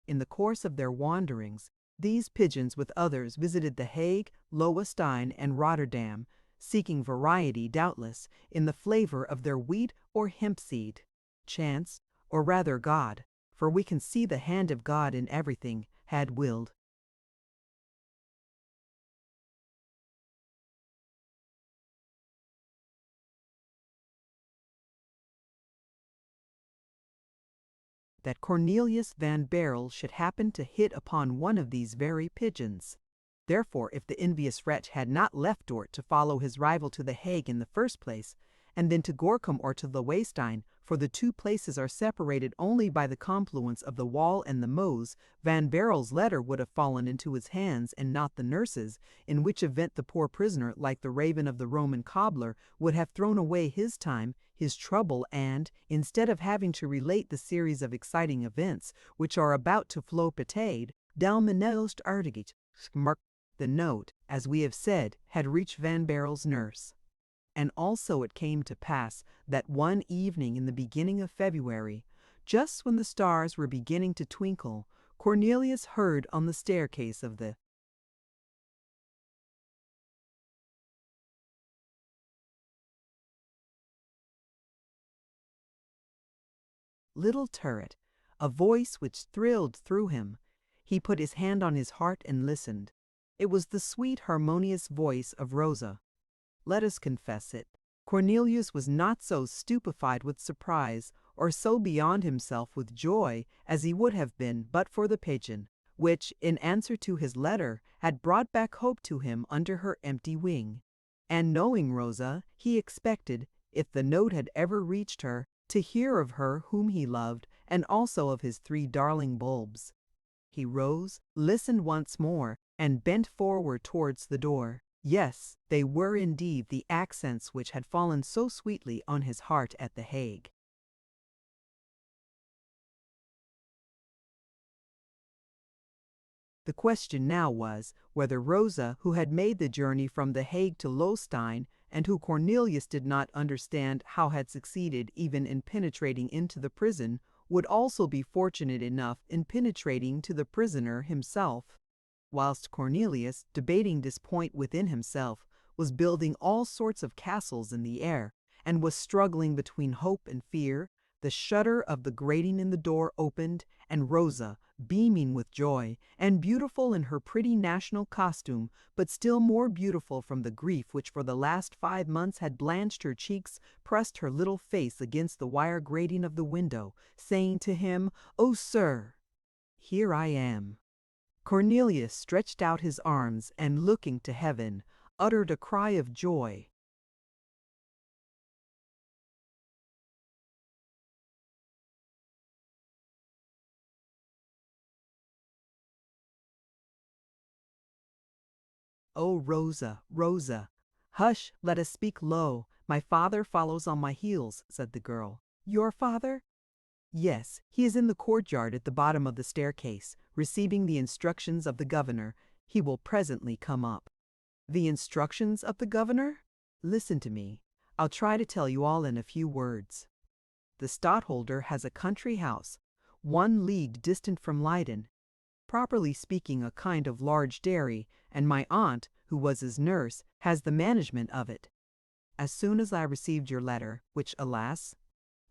In the course of their wanderings, these pigeons with others visited The Hague, Lowenstein, and Rotterdam, seeking variety, doubtless, in the flavor of their wheat or hemp seed. Chance, or rather God, for we can see the hand of God in everything, had willed that Cornelius van Baerle should happen to hit upon one of these very pigeons. Therefore, if the envious wretch had not left Dort to follow his rival to The Hague in the first place, and then to Gorkum or to Lowenstein, for the 2 places are separated only by the confluence of the Wal and the Meuse, Van Baerle's letter would have fallen into his hands and not the nurse's, in which event the poor prisoner, like the raven of the Roman cobbler, would have thrown away his time, his trouble, and, instead of having to relate the series of exciting events which are about to flow petade, down the next article, the note, as we have said, had reached Van Baerle's nurse. And also it came to pass that one evening in the beginning of February, just when the stars were beginning to twinkle, Cornelius heard on the staircase of the little turret a voice which thrilled through him. He put his hand on his heart and listened. It was the sweet, harmonious voice of Rosa. Let us confess it. Cornelius was not so stupefied with surprise, or so beyond himself with joy, as he would have been but for the pigeon, which, in answer to his letter, had brought back hope to him under her empty wing. And knowing Rosa, he expected, if the note had ever reached her, to hear of her whom he loved, and also of his 3 darling bulbs. He rose, listened once more, and bent forward towards the door. Yes, they were indeed the accents which had fallen so sweetly on his heart at The Hague. The question now was whether Rosa, who had made the journey from The Hague to Lowenstein, and who Cornelius did not understand how had succeeded even in penetrating into the prison, would also be fortunate enough in penetrating to the prisoner himself. Whilst Cornelius, debating this point within himself, was building all sorts of castles in the air, and was struggling between hope and fear, the shutter of the grating in the door opened, and Rosa, beaming with joy, and beautiful in her pretty national costume, but still more beautiful from the grief which for the last 5 months had blanched her cheeks, pressed her little face against the wire grating of the window, saying to him, "Oh, sir, here I am." Cornelius stretched out his arms and, looking to heaven, uttered a cry of joy. "Oh, Rosa, Rosa!" "Hush, let us speak low. My father follows on my heels," said the girl. "Your father?" "Yes, he is in the courtyard at the bottom of the staircase, receiving the instructions of the governor. He will presently come up." "The instructions of the governor?" "Listen to me. I'll try to tell you all in a few words. The stadtholder has a country house, 1 league distant from Leyden, properly speaking a kind of large dairy, and my aunt, who was his nurse, has the management of it. As soon as I received your letter, which, alas,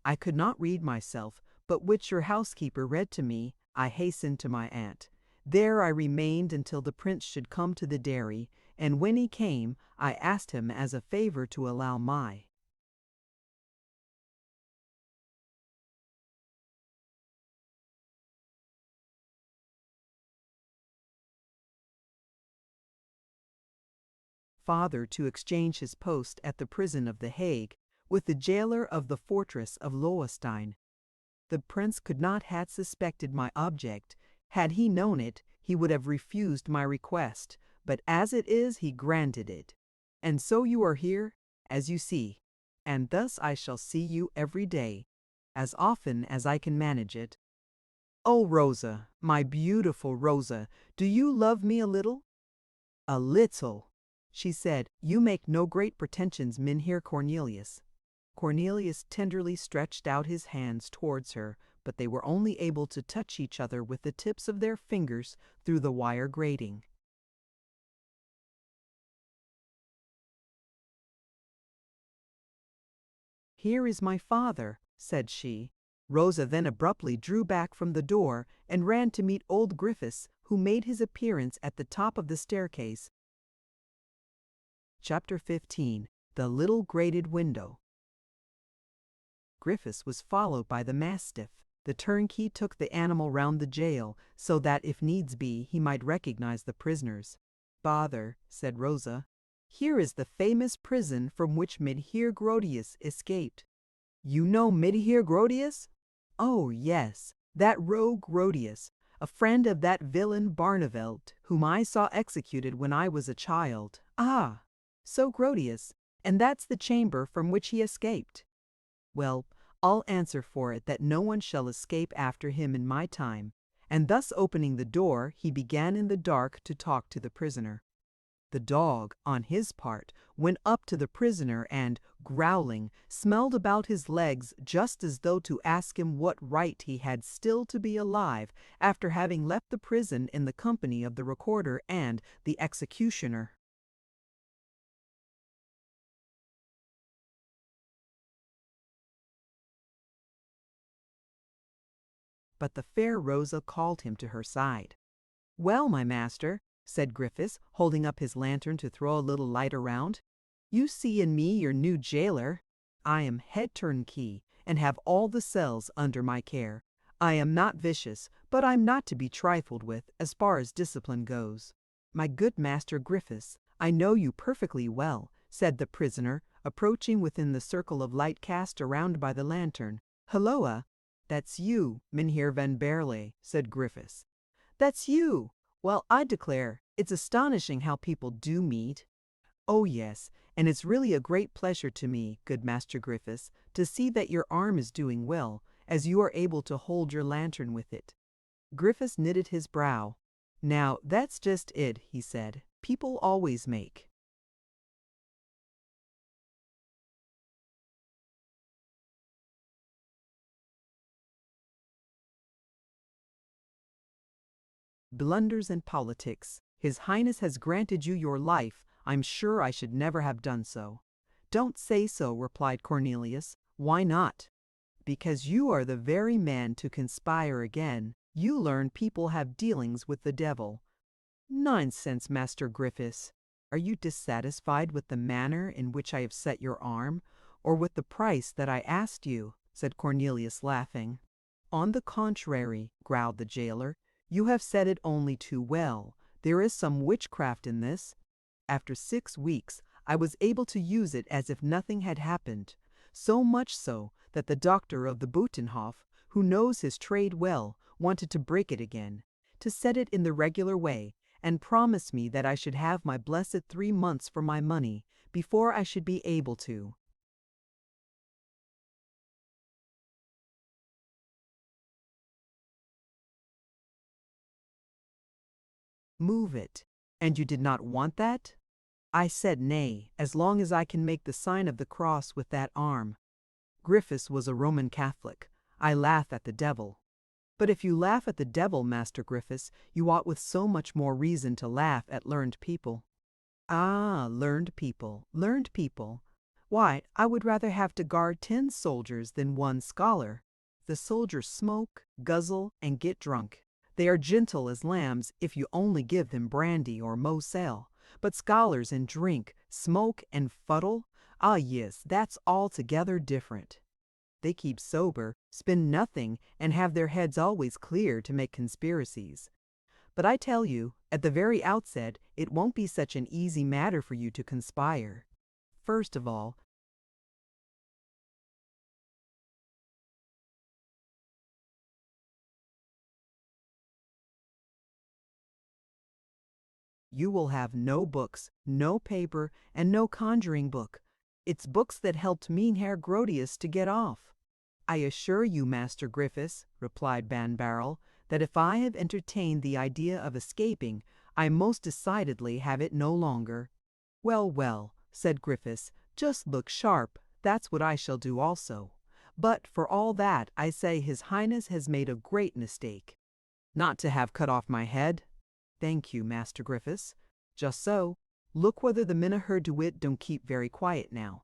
I could not read myself, but which your housekeeper read to me, I hastened to my aunt. There I remained until the prince should come to the dairy, and when he came, I asked him as a favor to allow my father to exchange his post at the prison of The Hague with the jailer of the fortress of Lowenstein. The prince could not have suspected my object. Had he known it, he would have refused my request, but as it is, he granted it. And so you are here, as you see, and thus I shall see you every day, as often as I can manage it. Oh, Rosa, my beautiful Rosa, do you love me a little? A little, she said. You make no great pretensions, Mynheer Cornelius. Cornelius tenderly stretched out his hands towards her, but they were only able to touch each other with the tips of their fingers through the wire grating. Here is my father, said she. Rosa then abruptly drew back from the door and ran to meet old Griffiths, who made his appearance at the top of the staircase. Chapter 15. The Little Grated Window. Griffiths was followed by the mastiff. The turnkey took the animal round the jail, so that if needs be he might recognize the prisoners. Father, said Rosa, here is the famous prison from which Mynheer Grotius escaped. You know Mynheer Grotius? Oh, yes, that rogue Grotius, a friend of that villain Barneveld, whom I saw executed when I was a child. Ah, so Grotius, and that's the chamber from which he escaped. Well, I'll answer for it that no one shall escape after him in my time. And thus opening the door, he began in the dark to talk to the prisoner. The dog, on his part, went up to the prisoner and, growling, smelled about his legs just as though to ask him what right he had still to be alive after having left the prison in the company of the recorder and the executioner. But the fair Rosa called him to her side. Well, my master, said Griffiths, holding up his lantern to throw a little light around, you see in me your new jailer. I am head turnkey, and have all the cells under my care. I am not vicious, but I'm not to be trifled with as far as discipline goes. My good master Griffiths, I know you perfectly well, said the prisoner, approaching within the circle of light cast around by the lantern. Halloa! That's you, Mynheer van Baerle, said Griffiths. That's you! Well, I declare, it's astonishing how people do meet. Oh yes, and it's really a great pleasure to me, good Master Griffiths, to see that your arm is doing well, as you are able to hold your lantern with it. Griffiths knitted his brow. Now, that's just it, he said. People always make blunders in politics. His Highness has granted you your life. I'm sure I should never have done so. Don't say so, replied Cornelius. Why not? Because you are the very man to conspire again. You learn people have dealings with the devil. Nonsense, Master Griffiths. Are you dissatisfied with the manner in which I have set your arm, or with the price that I asked you? Said Cornelius, laughing. On the contrary, growled the jailer, you have said it only too well. There is some witchcraft in this. After 6 weeks, I was able to use it as if nothing had happened, so much so that the doctor of the Butenhof, who knows his trade well, wanted to break it again, to set it in the regular way, and promised me that I should have my blessed 3 months for my money before I should be able to. Move it. And you did not want that? I said nay, as long as I can make the sign of the cross with that arm. Griffiths was a Roman Catholic. I laugh at the devil. But if you laugh at the devil, Master Griffiths, you ought with so much more reason to laugh at learned people. Ah, learned people, learned people. Why, I would rather have to guard 10 soldiers than 1 scholar. The soldiers smoke, guzzle, and get drunk. They are gentle as lambs if you only give them brandy or moselle. But scholars and drink, smoke and fuddle, ah yes, that's altogether different. They keep sober, spend nothing, and have their heads always clear to make conspiracies. But I tell you, at the very outset, it won't be such an easy matter for you to conspire. First of all, you will have no books, no paper, and no conjuring book. It's books that helped Mynheer Grotius to get off. I assure you, Master Griffiths, replied Van Baerle, that if I have entertained the idea of escaping, I most decidedly have it no longer. Well, well, said Griffiths, just look sharp, that's what I shall do also. But for all that, I say His Highness has made a great mistake. Not to have cut off my head. Thank you, Master Griffiths. Just so. Look whether the Mynheer de Witt don't keep very quiet now.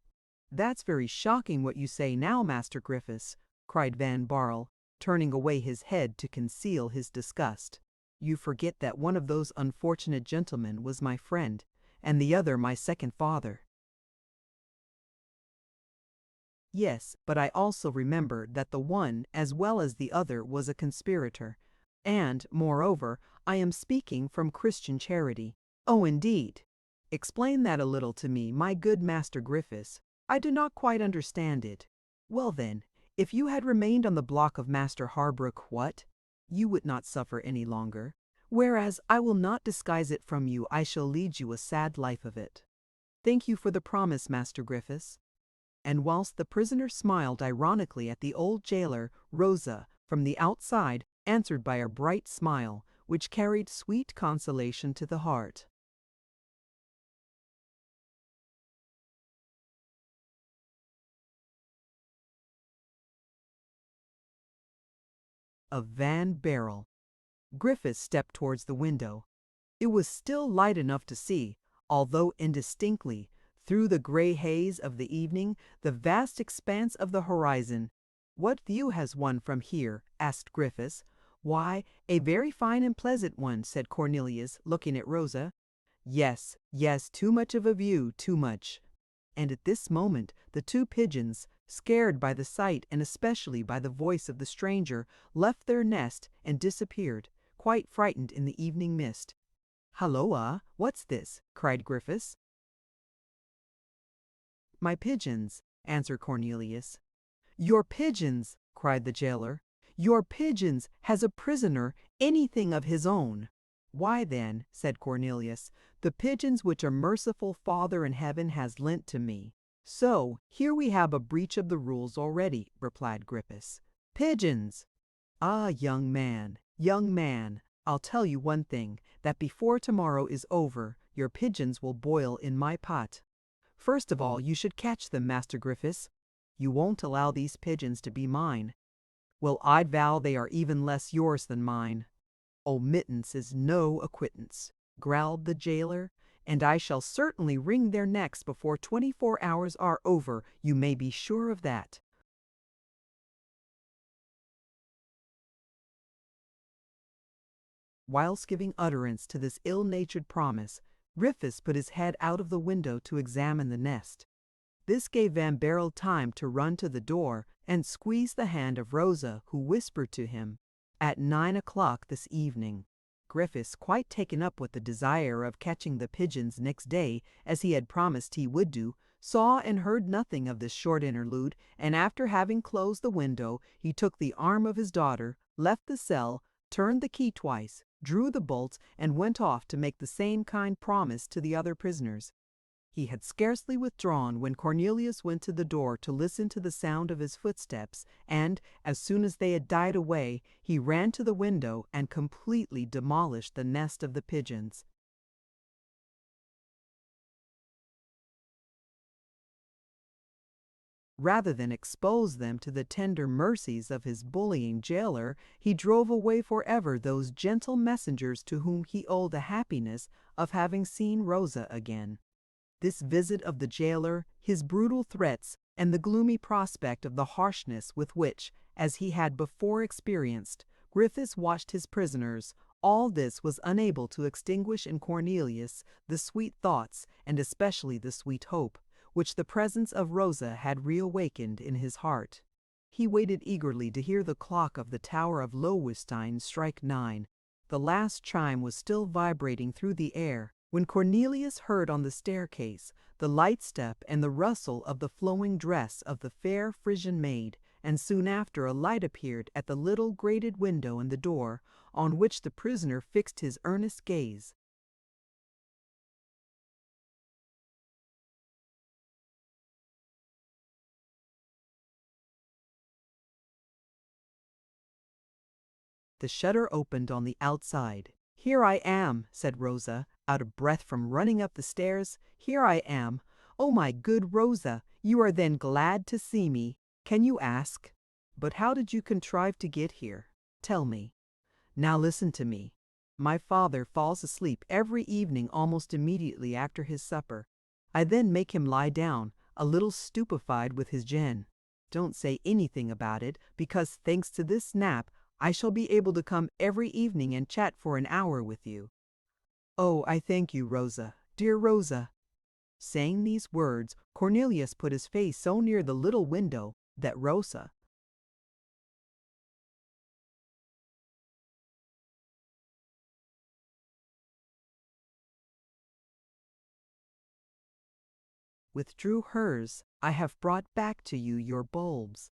That's very shocking what you say now, Master Griffiths, cried Van Baerle, turning away his head to conceal his disgust. You forget that one of those unfortunate gentlemen was my friend, and the other my second father. Yes, but I also remember that the one as well as the other was a conspirator. And, moreover, I am speaking from Christian charity. Oh, indeed! Explain that a little to me, my good Master Griffiths. I do not quite understand it. Well then, if you had remained on the block of Master Harbrook, what? You would not suffer any longer. Whereas I will not disguise it from you, I shall lead you a sad life of it. Thank you for the promise, Master Griffiths. And whilst the prisoner smiled ironically at the old jailer, Rosa, from the outside, answered by a bright smile, which carried sweet consolation to the heart. Of Van Baerle. Griffiths stepped towards the window. It was still light enough to see, although indistinctly, through the grey haze of the evening, the vast expanse of the horizon. What view has one from here? Asked Griffiths. Why, a very fine and pleasant one, said Cornelius, looking at Rosa. Yes, yes, too much of a view, too much. And at this moment the two pigeons, scared by the sight and especially by the voice of the stranger, left their nest and disappeared, quite frightened in the evening mist. Halloa, what's this? Cried Griffiths. My pigeons, answered Cornelius. Your pigeons, cried the jailer. Your pigeons has a prisoner anything of his own. Why then, said Cornelius, the pigeons which a merciful Father in heaven has lent to me. So, here we have a breach of the rules already, replied Griffiths. Pigeons! Ah, young man, I'll tell you one thing, that before tomorrow is over, your pigeons will boil in my pot. First of all, you should catch them, Master Griffiths. You won't allow these pigeons to be mine. Well, I'd vow they are even less yours than mine. Omittance is no acquittance, growled the jailer, and I shall certainly wring their necks before 24 hours are over, you may be sure of that. Whilst giving utterance to this ill-natured promise, Griffiths put his head out of the window to examine the nest. This gave Van Baerle time to run to the door and squeeze the hand of Rosa, who whispered to him, "At 9 o'clock this evening." Griffiths, quite taken up with the desire of catching the pigeons next day, as he had promised he would do, saw and heard nothing of this short interlude, and after having closed the window, he took the arm of his daughter, left the cell, turned the key twice, drew the bolts, and went off to make the same kind promise to the other prisoners. He had scarcely withdrawn when Cornelius went to the door to listen to the sound of his footsteps, and, as soon as they had died away, he ran to the window and completely demolished the nest of the pigeons. Rather than expose them to the tender mercies of his bullying jailer, he drove away forever those gentle messengers to whom he owed the happiness of having seen Rosa again. This visit of the jailer, his brutal threats, and the gloomy prospect of the harshness with which, as he had before experienced. Griffiths watched his prisoners. All this was unable to extinguish in Cornelius the sweet thoughts, and especially the sweet hope, which the presence of Rosa had reawakened in his heart. He waited eagerly to hear the clock of the Tower of Loewestein strike 9. The last chime was still vibrating through the air, when Cornelius heard on the staircase the light step and the rustle of the flowing dress of the fair Frisian maid, and soon after a light appeared at the little grated window in the door, on which the prisoner fixed his earnest gaze. The shutter opened on the outside. "Here I am," said Rosa, out of breath from running up the stairs. "Here I am. Oh, my good Rosa, you are then glad to see me. Can you ask? But how did you contrive to get here? Tell me. Now listen to me. My father falls asleep every evening almost immediately after his supper. I then make him lie down, a little stupefied with his gin. Don't say anything about it, because thanks to this nap, I shall be able to come every evening and chat for an hour with you. Oh, I thank you, Rosa, dear Rosa." Saying these words, Cornelius put his face so near the little window that Rosa, withdrew hers. "I have brought back to you your bulbs."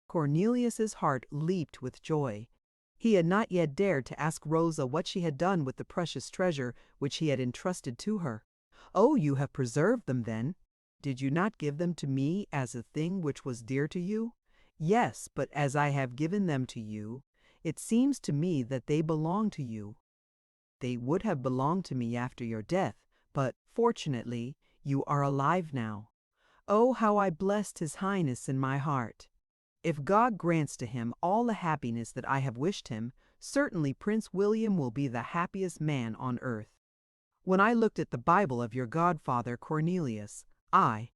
Cornelius's heart leaped with joy. He had not yet dared to ask Rosa what she had done with the precious treasure which he had entrusted to her. "Oh, you have preserved them, then? Did you not give them to me as a thing which was dear to you?" "Yes, but as I have given them to you, it seems to me that they belong to you." "They would have belonged to me after your death, but, fortunately, you are alive now. Oh, how I blessed His Highness in my heart! If God grants to him all the happiness that I have wished him, certainly Prince William will be the happiest man on earth. When I looked at the Bible of your godfather Cornelius, I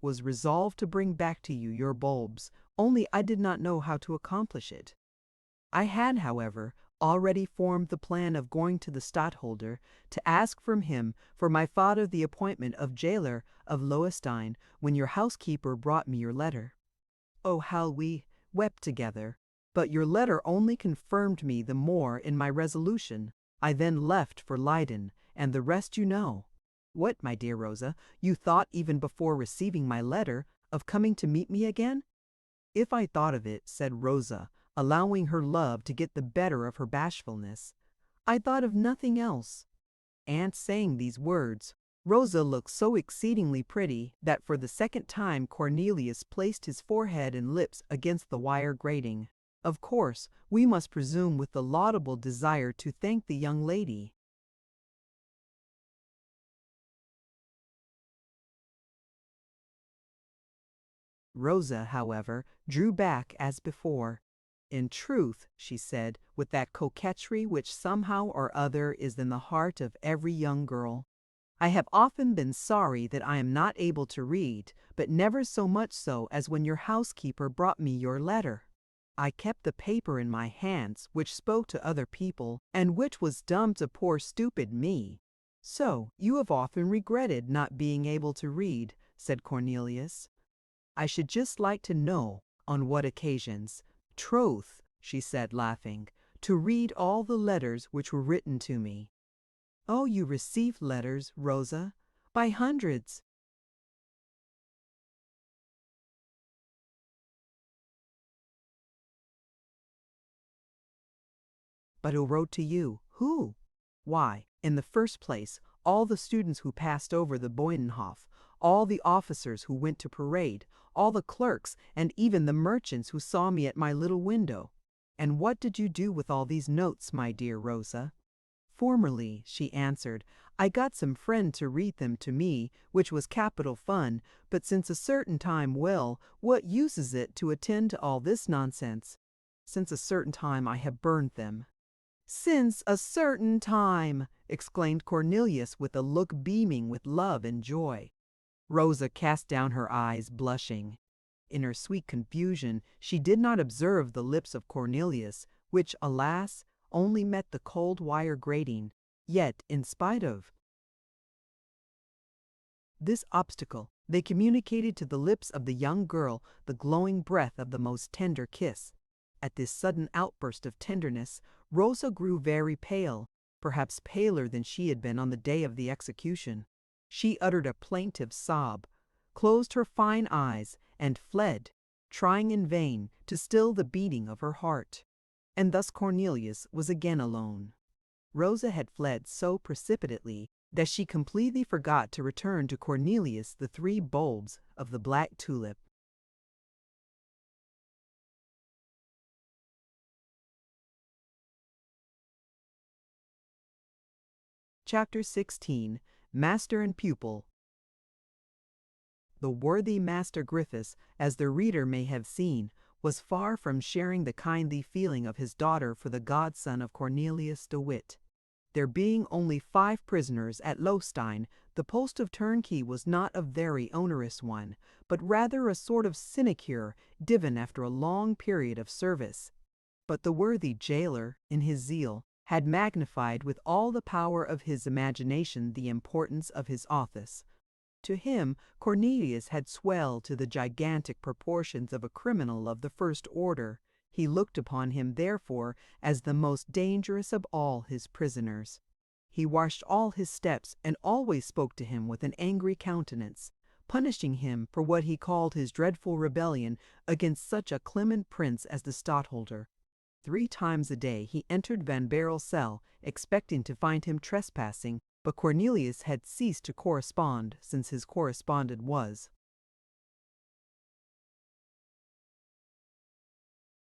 was resolved to bring back to you your bulbs, only I did not know how to accomplish it. I had, however, already formed the plan of going to the stadtholder to ask from him for my father the appointment of jailer of Loewestein when your housekeeper brought me your letter. Oh, how we wept together! But your letter only confirmed me the more in my resolution. I then left for Leyden, and the rest you know. What, my dear Rosa, you thought even before receiving my letter of coming to meet me again?" "If I thought of it," said Rosa, allowing her love to get the better of her bashfulness, "I thought of nothing else." And saying these words, Rosa looked so exceedingly pretty that for the second time Cornelius placed his forehead and lips against the wire grating. Of course, we must presume with the laudable desire to thank the young lady. Rosa, however, drew back as before. "In truth," she said, with that coquetry which somehow or other is in the heart of every young girl, "I have often been sorry that I am not able to read, but never so much so as when your housekeeper brought me your letter. I kept the paper in my hands which spoke to other people, and which was dumb to poor stupid me." "So you have often regretted not being able to read," said Cornelius. "I should just like to know on what occasions. Troth," she said, laughing, "to read all the letters which were written to me." "Oh, you received letters, Rosa, by hundreds." "But who wrote to you? Who?" "Why, in the first place, all the students who passed over the Boynenhof, all the officers who went to parade, all the clerks, and even the merchants who saw me at my little window." "And what did you do with all these notes, my dear Rosa?" "Formerly," she answered, "I got some friend to read them to me, which was capital fun, but since a certain time, well, what use is it to attend to all this nonsense?" Since a certain time I have burned them." "Since a certain time!" exclaimed Cornelius with a look beaming with love and joy. Rosa cast down her eyes, blushing. In her sweet confusion she did not observe the lips of Cornelius, which, alas, only met the cold wire grating. Yet, in spite of this obstacle, they communicated to the lips of the young girl the glowing breath of the most tender kiss. At this sudden outburst of tenderness, Rosa grew very pale, perhaps paler than she had been on the day of the execution. She uttered a plaintive sob, closed her fine eyes, and fled, trying in vain to still the beating of her heart. And thus Cornelius was again alone. Rosa had fled so precipitately that she completely forgot to return to Cornelius the 3 bulbs of the Black Tulip. Chapter 16. Master and Pupil. The worthy Master Griffiths, as the reader may have seen, was far from sharing the kindly feeling of his daughter for the godson of Cornelius de Witt. There being only 5 prisoners at Lowstein, the post of turnkey was not a very onerous one, but rather a sort of sinecure given after a long period of service. But the worthy jailer, in his zeal, had magnified with all the power of his imagination the importance of his office. To him, Cornelius had swelled to the gigantic proportions of a criminal of the first order. He looked upon him, therefore, as the most dangerous of all his prisoners. He watched all his steps and always spoke to him with an angry countenance, punishing him for what he called his dreadful rebellion against such a clement prince as the stadtholder. 3 times a day he entered Van Baerle's cell, expecting to find him trespassing, but Cornelius had ceased to correspond, since his correspondent was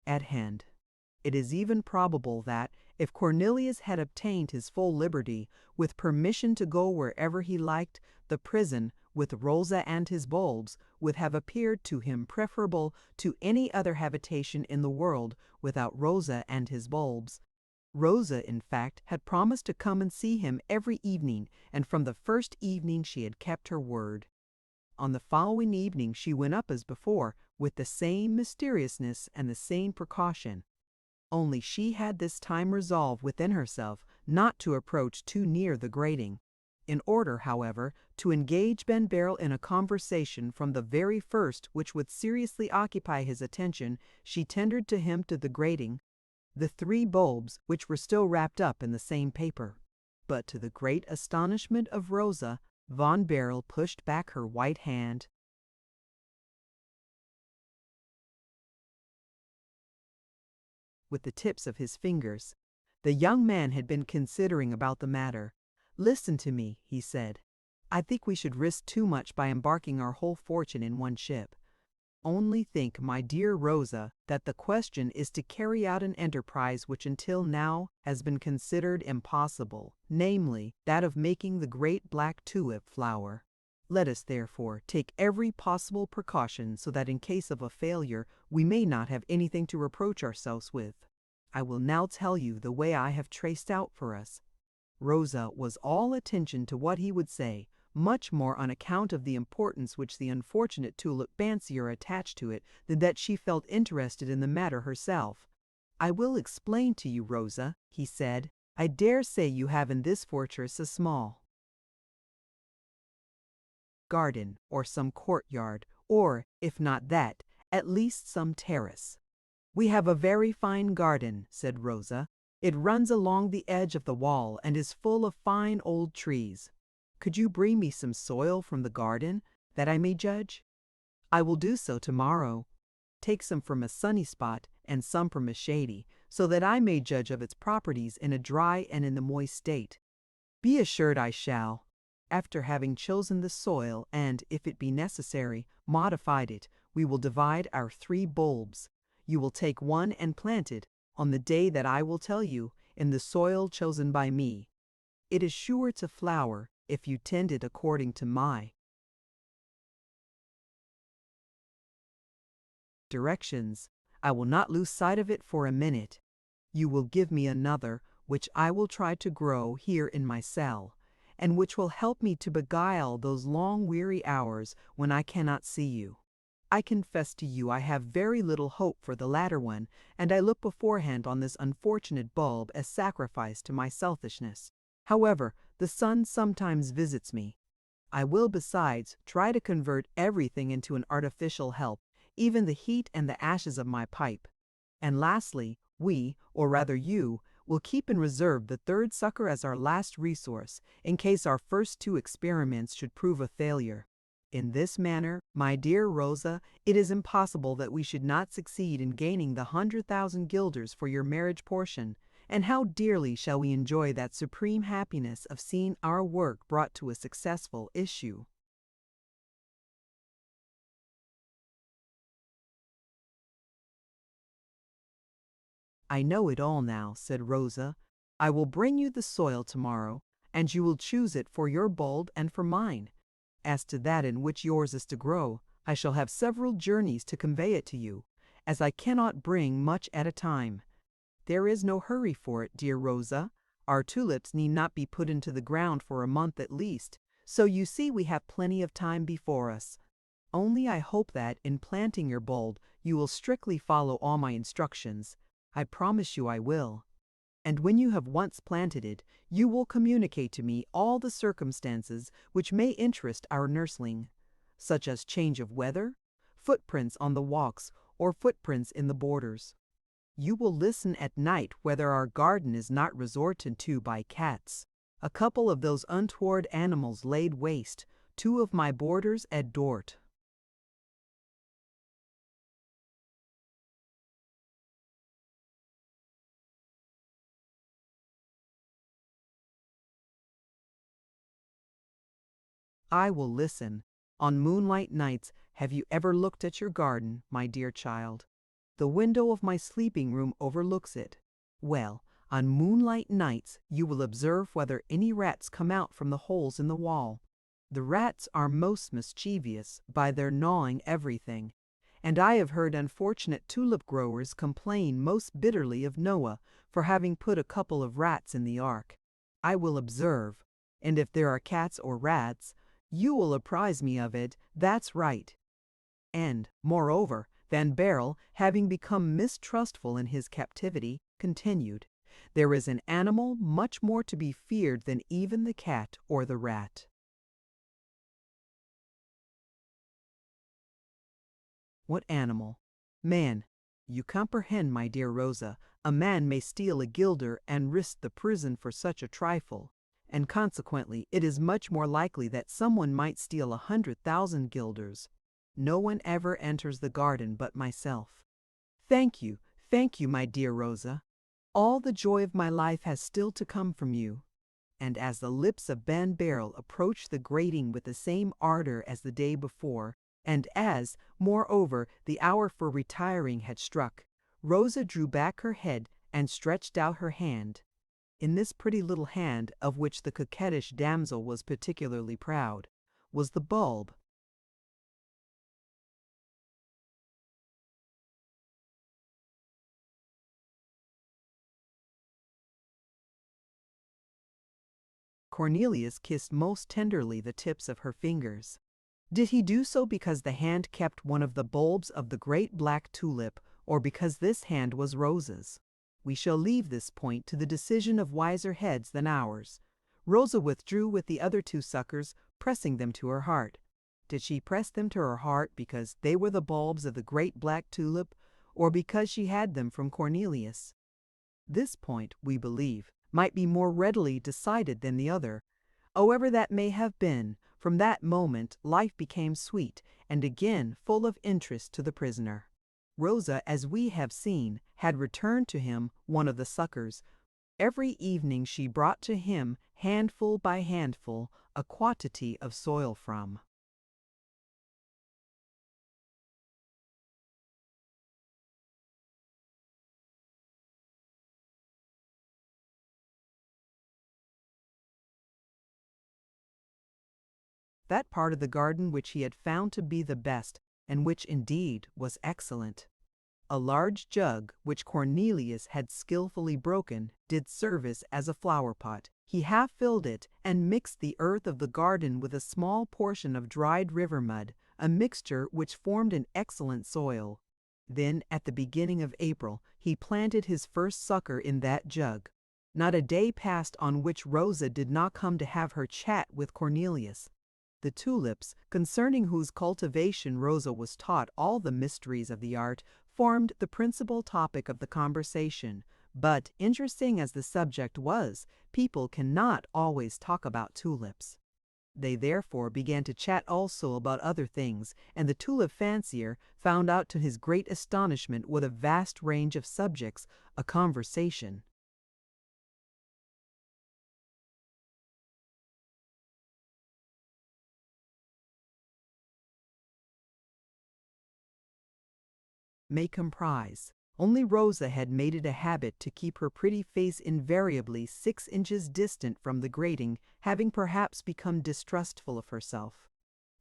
at hand. It is even probable that, if Cornelius had obtained his full liberty, with permission to go wherever he liked, the prison, with Rosa and his bulbs, would have appeared to him preferable to any other habitation in the world without Rosa and his bulbs. Rosa, in fact, had promised to come and see him every evening, and from the first evening she had kept her word. On the following evening she went up as before, with the same mysteriousness and the same precaution. Only she had this time resolved within herself not to approach too near the grating. In order, however, to engage Van Baerle in a conversation from the very first which would seriously occupy his attention, she tendered to him to the grating the 3 bulbs which were still wrapped up in the same paper. But to the great astonishment of Rosa, Van Baerle pushed back her white hand with the tips of his fingers. The young man had been considering about the matter. "Listen to me," he said. "I think we should risk too much by embarking our whole fortune in one ship. Only think, my dear Rosa, that the question is to carry out an enterprise which until now has been considered impossible, namely, that of making the great Black Tulip flower. Let us, therefore, take every possible precaution so that in case of a failure we may not have anything to reproach ourselves with. I will now tell you the way I have traced out for us." Rosa was all attention to what he would say, much more on account of the importance which the unfortunate tulip fancier attached to it than that she felt interested in the matter herself. "I will explain to you, Rosa," he said. "I dare say you have in this fortress a small garden, or some courtyard, or, if not that, at least some terrace." "We have a very fine garden," said Rosa. "It runs along the edge of the wall and is full of fine old trees. Could you bring me some soil from the garden, that I may judge?" "I will do so tomorrow. Take some from a sunny spot and some from a shady, so that I may judge of its properties in a dry and in the moist state." "Be assured I shall." After having chosen the soil and, if it be necessary, modified it, we will divide our 3 bulbs. You will take one and plant it, on the day that I will tell you, in the soil chosen by me. It is sure to flower if you tend it according to my directions. I will not lose sight of it for a minute. You will give me another, which I will try to grow here in my cell, and which will help me to beguile those long weary hours when I cannot see you. I confess to you I have very little hope for the latter one, and I look beforehand on this unfortunate bulb as sacrifice to my selfishness. However, the sun sometimes visits me. I will besides try to convert everything into an artificial help, even the heat and the ashes of my pipe. And lastly, we, or rather you, will keep in reserve the third sucker as our last resource, in case our first two experiments should prove a failure. In this manner, my dear Rosa, it is impossible that we should not succeed in gaining the 100,000 guilders for your marriage portion, and how dearly shall we enjoy that supreme happiness of seeing our work brought to a successful issue. I know it all now, said Rosa. I will bring you the soil tomorrow, and you will choose it for your bulb and for mine. As to that in which yours is to grow, I shall have several journeys to convey it to you, as I cannot bring much at a time. There is no hurry for it, dear Rosa. Our tulips need not be put into the ground for a month at least, so you see we have plenty of time before us. Only I hope that, in planting your bulb, you will strictly follow all my instructions. I promise you I will. And when you have once planted it, you will communicate to me all the circumstances which may interest our nursling, such as change of weather, footprints on the walks, or footprints in the borders. You will listen at night whether our garden is not resorted to by cats. A couple of those untoward animals laid waste 2 of my borders at Dort. I will listen. On moonlight nights, have you ever looked at your garden, my dear child? The window of my sleeping room overlooks it. Well, on moonlight nights you will observe whether any rats come out from the holes in the wall. The rats are most mischievous by their gnawing everything, and I have heard unfortunate tulip growers complain most bitterly of Noah for having put a couple of rats in the ark. I will observe, and if there are cats or rats, you will apprise me of it, that's right. And, moreover, Van Baerle, having become mistrustful in his captivity, continued, there is an animal much more to be feared than even the cat or the rat. What animal? Man. You comprehend, my dear Rosa, a man may steal a guilder and risk the prison for such a trifle, and consequently it is much more likely that someone might steal 100,000 guilders. No one ever enters the garden but myself. Thank you, my dear Rosa. All the joy of my life has still to come from you. And as the lips of Van Baerle approached the grating with the same ardor as the day before, and as, moreover, the hour for retiring had struck, Rosa drew back her head and stretched out her hand. In this pretty little hand, of which the coquettish damsel was particularly proud, was the bulb. Cornelius kissed most tenderly the tips of her fingers. Did he do so because the hand kept one of the bulbs of the great black tulip, or because this hand was Rosa's? We shall leave this point to the decision of wiser heads than ours. Rosa withdrew with the other 2 suckers, pressing them to her heart. Did she press them to her heart because they were the bulbs of the great black tulip, or because she had them from Cornelius? This point, we believe, might be more readily decided than the other. However that may have been, from that moment life became sweet and again full of interest to the prisoner. Rosa, as we have seen, had returned to him one of the suckers. Every evening she brought to him, handful by handful, a quantity of soil from. That part of the garden which he had found to be the best, and which indeed was excellent. A large jug, which Cornelius had skillfully broken, did service as a flower-pot. He half filled it and mixed the earth of the garden with a small portion of dried river mud, a mixture which formed an excellent soil. Then, at the beginning of April, he planted his first sucker in that jug. Not a day passed on which Rosa did not come to have her chat with Cornelius. The tulips, concerning whose cultivation Rosa was taught all the mysteries of the art, formed the principal topic of the conversation. But, interesting as the subject was, people cannot always talk about tulips. They therefore began to chat also about other things, and the tulip fancier found out to his great astonishment what a vast range of subjects a conversation may comprise. Only Rosa had made it a habit to keep her pretty face invariably 6 inches distant from the grating, having perhaps become distrustful of herself.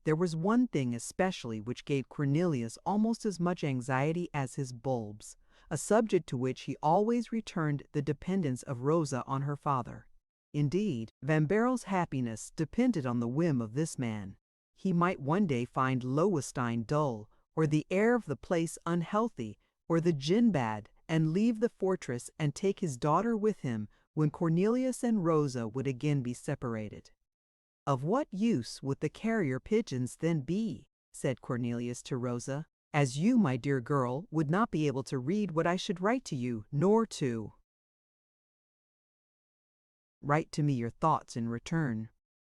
There was one thing especially which gave Cornelius almost as much anxiety as his bulbs, a subject to which he always returned: the dependence of Rosa on her father. Indeed, Van Baerle's happiness depended on the whim of this man. He might one day find Lowenstein dull, or the air of the place unhealthy, or the gin bad, and leave the fortress and take his daughter with him, when Cornelius and Rosa would again be separated. "Of what use would the carrier pigeons then be?" said Cornelius to Rosa, "as you, my dear girl, would not be able to read what I should write to you, nor to write to me your thoughts in return."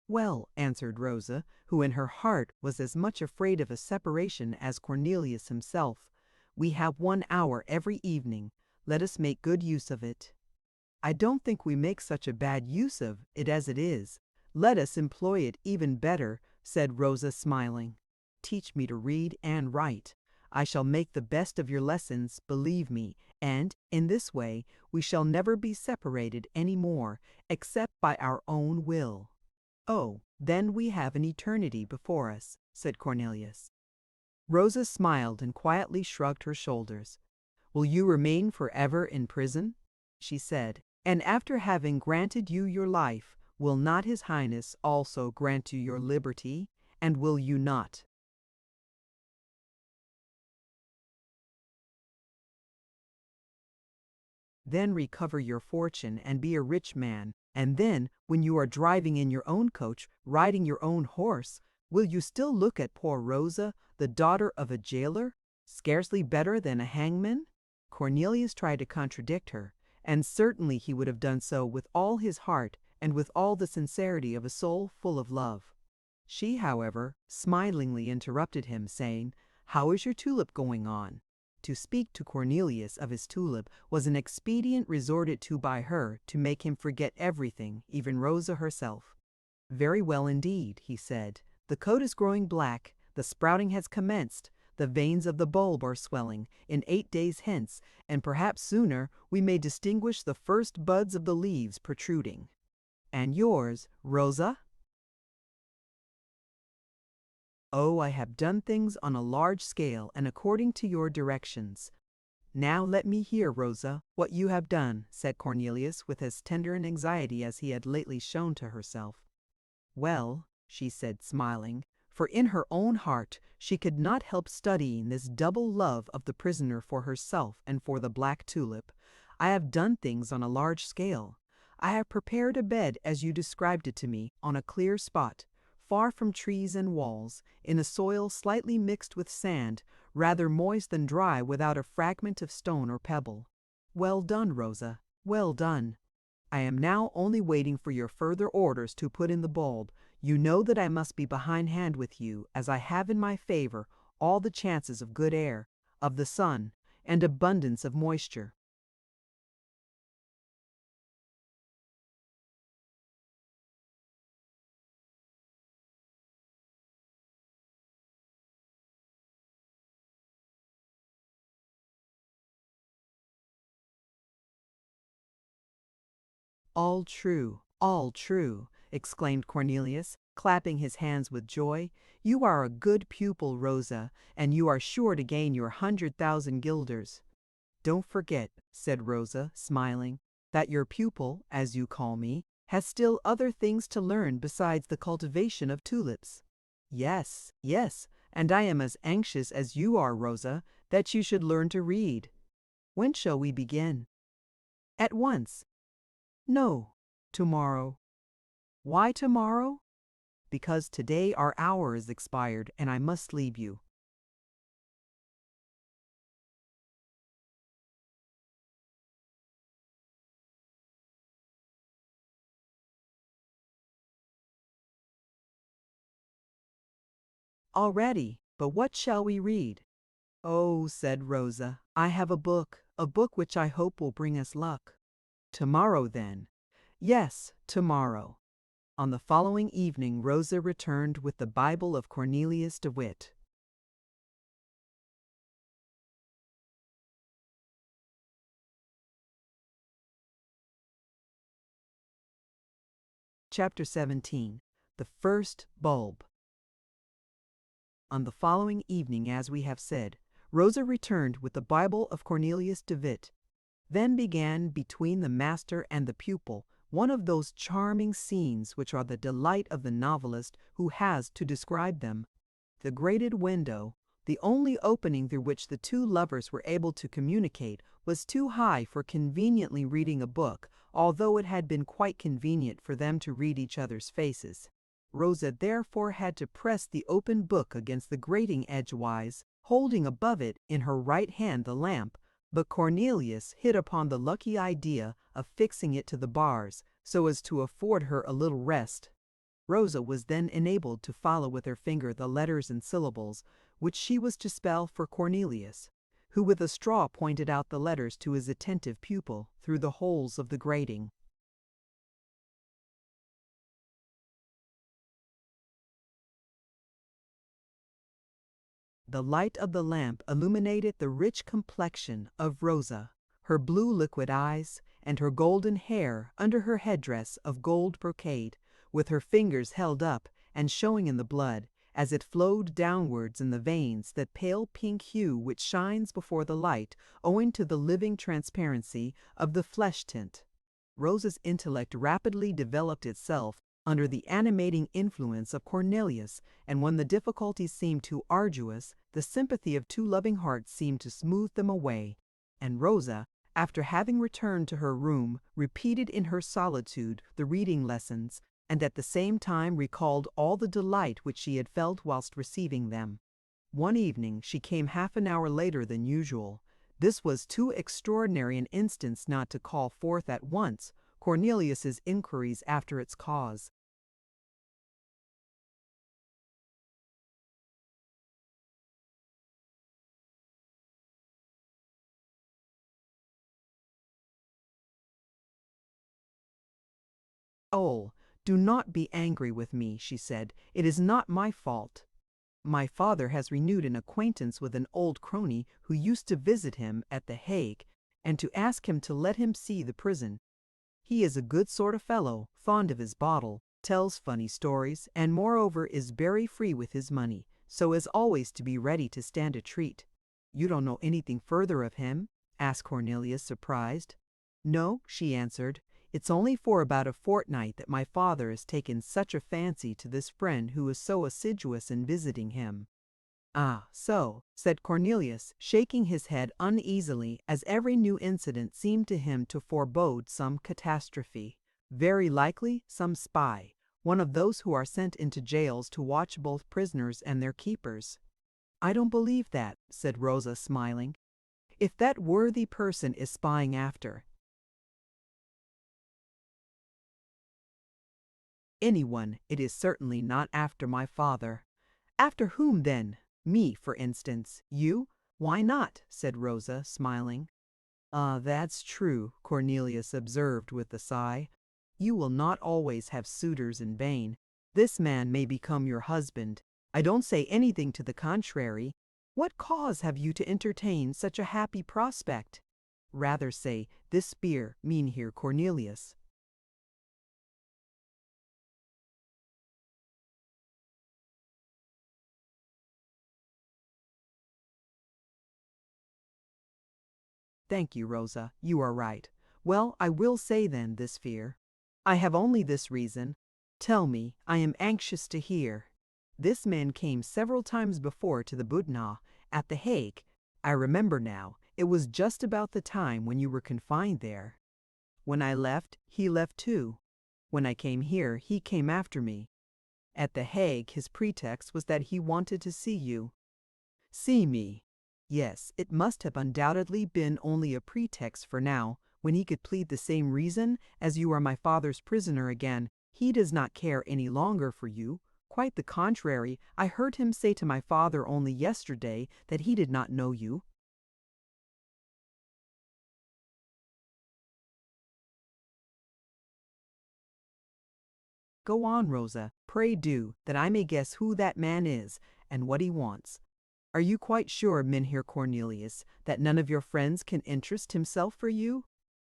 "Well," answered Rosa, who in her heart was as much afraid of a separation as Cornelius himself, "we have 1 hour every evening. Let us make good use of it." "I don't think we make such a bad use of it as it is. Let us employ it even better," said Rosa, smiling. "Teach me to read and write. I shall make the best of your lessons, believe me, and, in this way, we shall never be separated any more, except by our own will." "Oh, then we have an eternity before us," said Cornelius. Rosa smiled and quietly shrugged her shoulders. "Will you remain forever in prison?" she said. "And after having granted you your life, will not His Highness also grant you your liberty? And will you not then recover your fortune and be a rich man? And then, when you are driving in your own coach, riding your own horse, will you still look at poor Rosa, the daughter of a jailer, scarcely better than a hangman?" Cornelius tried to contradict her, and certainly he would have done so with all his heart and with all the sincerity of a soul full of love. She, however, smilingly interrupted him, saying, "How is your tulip going on?" To speak to Cornelius of his tulip was an expedient resorted to by her to make him forget everything, even Rosa herself. "Very well indeed," he said. "The coat is growing black, the sprouting has commenced, the veins of the bulb are swelling. In 8 days hence, and perhaps sooner, we may distinguish the first buds of the leaves protruding." "And yours, Rosa?" "Oh, I have done things on a large scale and according to your directions." "Now let me hear, Rosa, what you have done," said Cornelius with as tender an anxiety as he had lately shown to herself. "Well," she said, smiling, for in her own heart she could not help studying this double love of the prisoner for herself and for the black tulip, "I have done things on a large scale. I have prepared a bed as you described it to me, on a clear spot, far from trees and walls, in a soil slightly mixed with sand, rather moist than dry, without a fragment of stone or pebble. Well done, Rosa, well done. I am now only waiting for your further orders to put in the bulb. You know that I must be behindhand with you, as I have in my favor all the chances of good air, of the sun, and abundance of moisture." All true," exclaimed Cornelius, clapping his hands with joy. "You are a good pupil, Rosa, and you are sure to gain your 100,000 guilders." "Don't forget," said Rosa, smiling, "that your pupil, as you call me, has still other things to learn besides the cultivation of tulips." "Yes, yes, and I am as anxious as you are, Rosa, that you should learn to read. When shall we begin?" "At once." "No, tomorrow." "Why tomorrow?" "Because today our hour is expired, and I must leave you." "Already, but what shall we read?" "Oh," said Rosa, "I have a book which I hope will bring us luck." "Tomorrow, then." "Yes, tomorrow." On the following evening Rosa returned with the Bible of Cornelius de Witt. Chapter 17. The First Bulb. On the following evening, as we have said, Rosa returned with the Bible of Cornelius de Witt. Then began between the master and the pupil one of those charming scenes which are the delight of the novelist who has to describe them. The grated window, the only opening through which the two lovers were able to communicate, was too high for conveniently reading a book, although it had been quite convenient for them to read each other's faces. Rosa therefore had to press the open book against the grating edgewise, holding above it in her right hand the lamp, but Cornelius hit upon the lucky idea of fixing it to the bars, so as to afford her a little rest. Rosa was then enabled to follow with her finger the letters and syllables which she was to spell for Cornelius, who with a straw pointed out the letters to his attentive pupil through the holes of the grating. The light of the lamp illuminated the rich complexion of Rosa, her blue liquid eyes, and her golden hair under her headdress of gold brocade, with her fingers held up and showing in the blood, as it flowed downwards in the veins, that pale pink hue which shines before the light owing to the living transparency of the flesh tint. Rosa's intellect rapidly developed itself under the animating influence of Cornelius, and when the difficulties seemed too arduous, the sympathy of two loving hearts seemed to smooth them away, and Rosa, after having returned to her room, repeated in her solitude the reading lessons, and at the same time recalled all the delight which she had felt whilst receiving them. One evening she came half an hour later than usual. This was too extraordinary an instance not to call forth at once Cornelius's inquiries after its cause. "Oh, do not be angry with me," she said. "It is not my fault. My father has renewed an acquaintance with an old crony who used to visit him at The Hague, and to ask him to let him see the prison. He is a good sort of fellow, fond of his bottle, tells funny stories, and moreover is very free with his money, so as always to be ready to stand a treat." "You don't know anything further of him?" asked Cornelius, surprised. "No," she answered. "It's only for about a fortnight that my father has taken such a fancy to this friend who is so assiduous in visiting him." "Ah, so," said Cornelius, shaking his head uneasily, as every new incident seemed to him to forebode some catastrophe. "Very likely some spy, one of those who are sent into jails to watch both prisoners and their keepers." "I don't believe that," said Rosa, smiling. "If that worthy person is spying after anyone, it is certainly not after my father." "After whom, then? Me, for instance. You?" "Why not?" said Rosa, smiling. "Ah, that's true," Cornelius observed with a sigh. "You will not always have suitors in vain. This man may become your husband. I don't say anything to the contrary. What cause have you to entertain such a happy prospect?" "Rather say, this spear, Mynheer Cornelius." Thank you, Rosa, you are right. Well, I will say then this fear. I have only this reason. Tell me, I am anxious to hear. This man came several times before to the Butna, at the Hague. I remember now, it was just about the time when you were confined there. When I left, he left too. When I came here, he came after me. At The Hague, his pretext was that he wanted to see you. See me. Yes, it must have undoubtedly been only a pretext for now, when he could plead the same reason, as you are my father's prisoner again. He does not care any longer for you. Quite the contrary, I heard him say to my father only yesterday that he did not know you. Go on, Rosa, pray do, that I may guess who that man is, and what he wants. Are you quite sure, Mynheer Cornelius, that none of your friends can interest himself for you?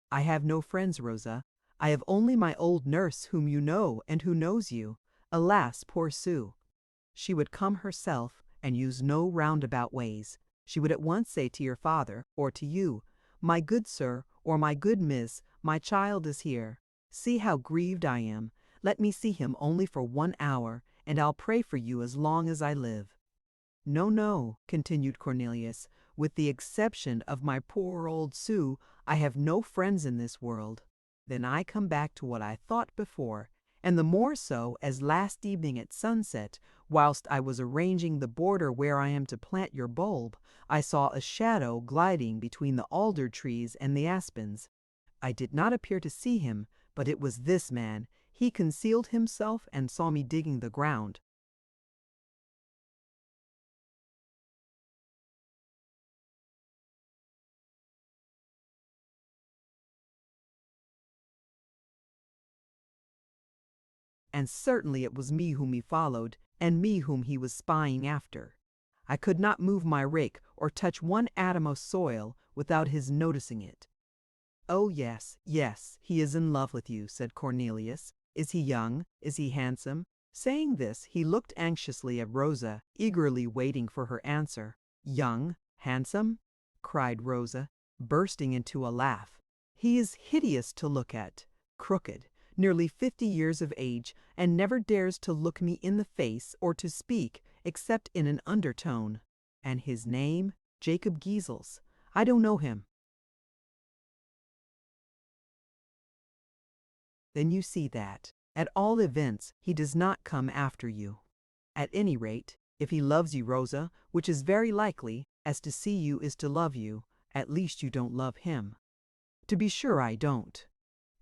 I have no friends, Rosa. I have only my old nurse whom you know and who knows you. Alas, poor Sue! She would come herself and use no roundabout ways. She would at once say to your father, or to you, "My good sir, or my good miss, my child is here. See how grieved I am. Let me see him only for 1 hour, and I'll pray for you as long as I live." No, no, continued Cornelius, with the exception of my poor old Sue, I have no friends in this world. Then I come back to what I thought before, and the more so as last evening at sunset, whilst I was arranging the border where I am to plant your bulb, I saw a shadow gliding between the alder trees and the aspens. I did not appear to see him, but it was this man. He concealed himself and saw me digging the ground. And certainly it was me whom he followed, and me whom he was spying after. I could not move my rake or touch one atom of soil without his noticing it. "Oh yes, yes, he is in love with you," said Cornelius. "Is he young? Is he handsome?" Saying this, he looked anxiously at Rosa, eagerly waiting for her answer. "Young? Handsome?" cried Rosa, bursting into a laugh. "He is hideous to look at, crooked, nearly 50 years of age, and never dares to look me in the face or to speak except in an undertone. And his name? Jacob Giesels. I don't know him." Then you see that, at all events, he does not come after you. At any rate, if he loves you, Rosa, which is very likely, as to see you is to love you, at least you don't love him. To be sure I don't.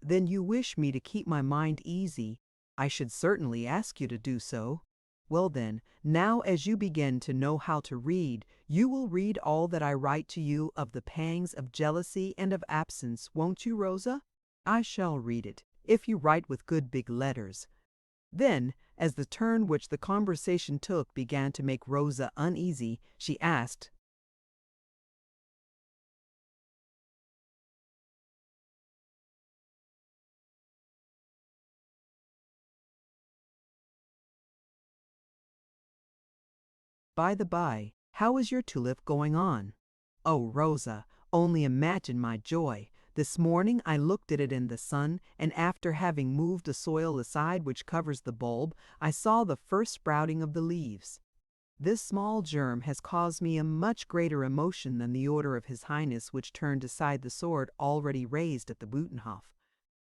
Then you wish me to keep my mind easy. I should certainly ask you to do so. Well then, now as you begin to know how to read, you will read all that I write to you of the pangs of jealousy and of absence, won't you, Rosa? I shall read it, if you write with good big letters. Then, as the turn which the conversation took began to make Rosa uneasy, she asked, "By the by, how is your tulip going on?" "Oh, Rosa, only imagine my joy. This morning I looked at it in the sun, and after having moved the soil aside which covers the bulb, I saw the first sprouting of the leaves. This small germ has caused me a much greater emotion than the order of His Highness which turned aside the sword already raised at the Butenhof."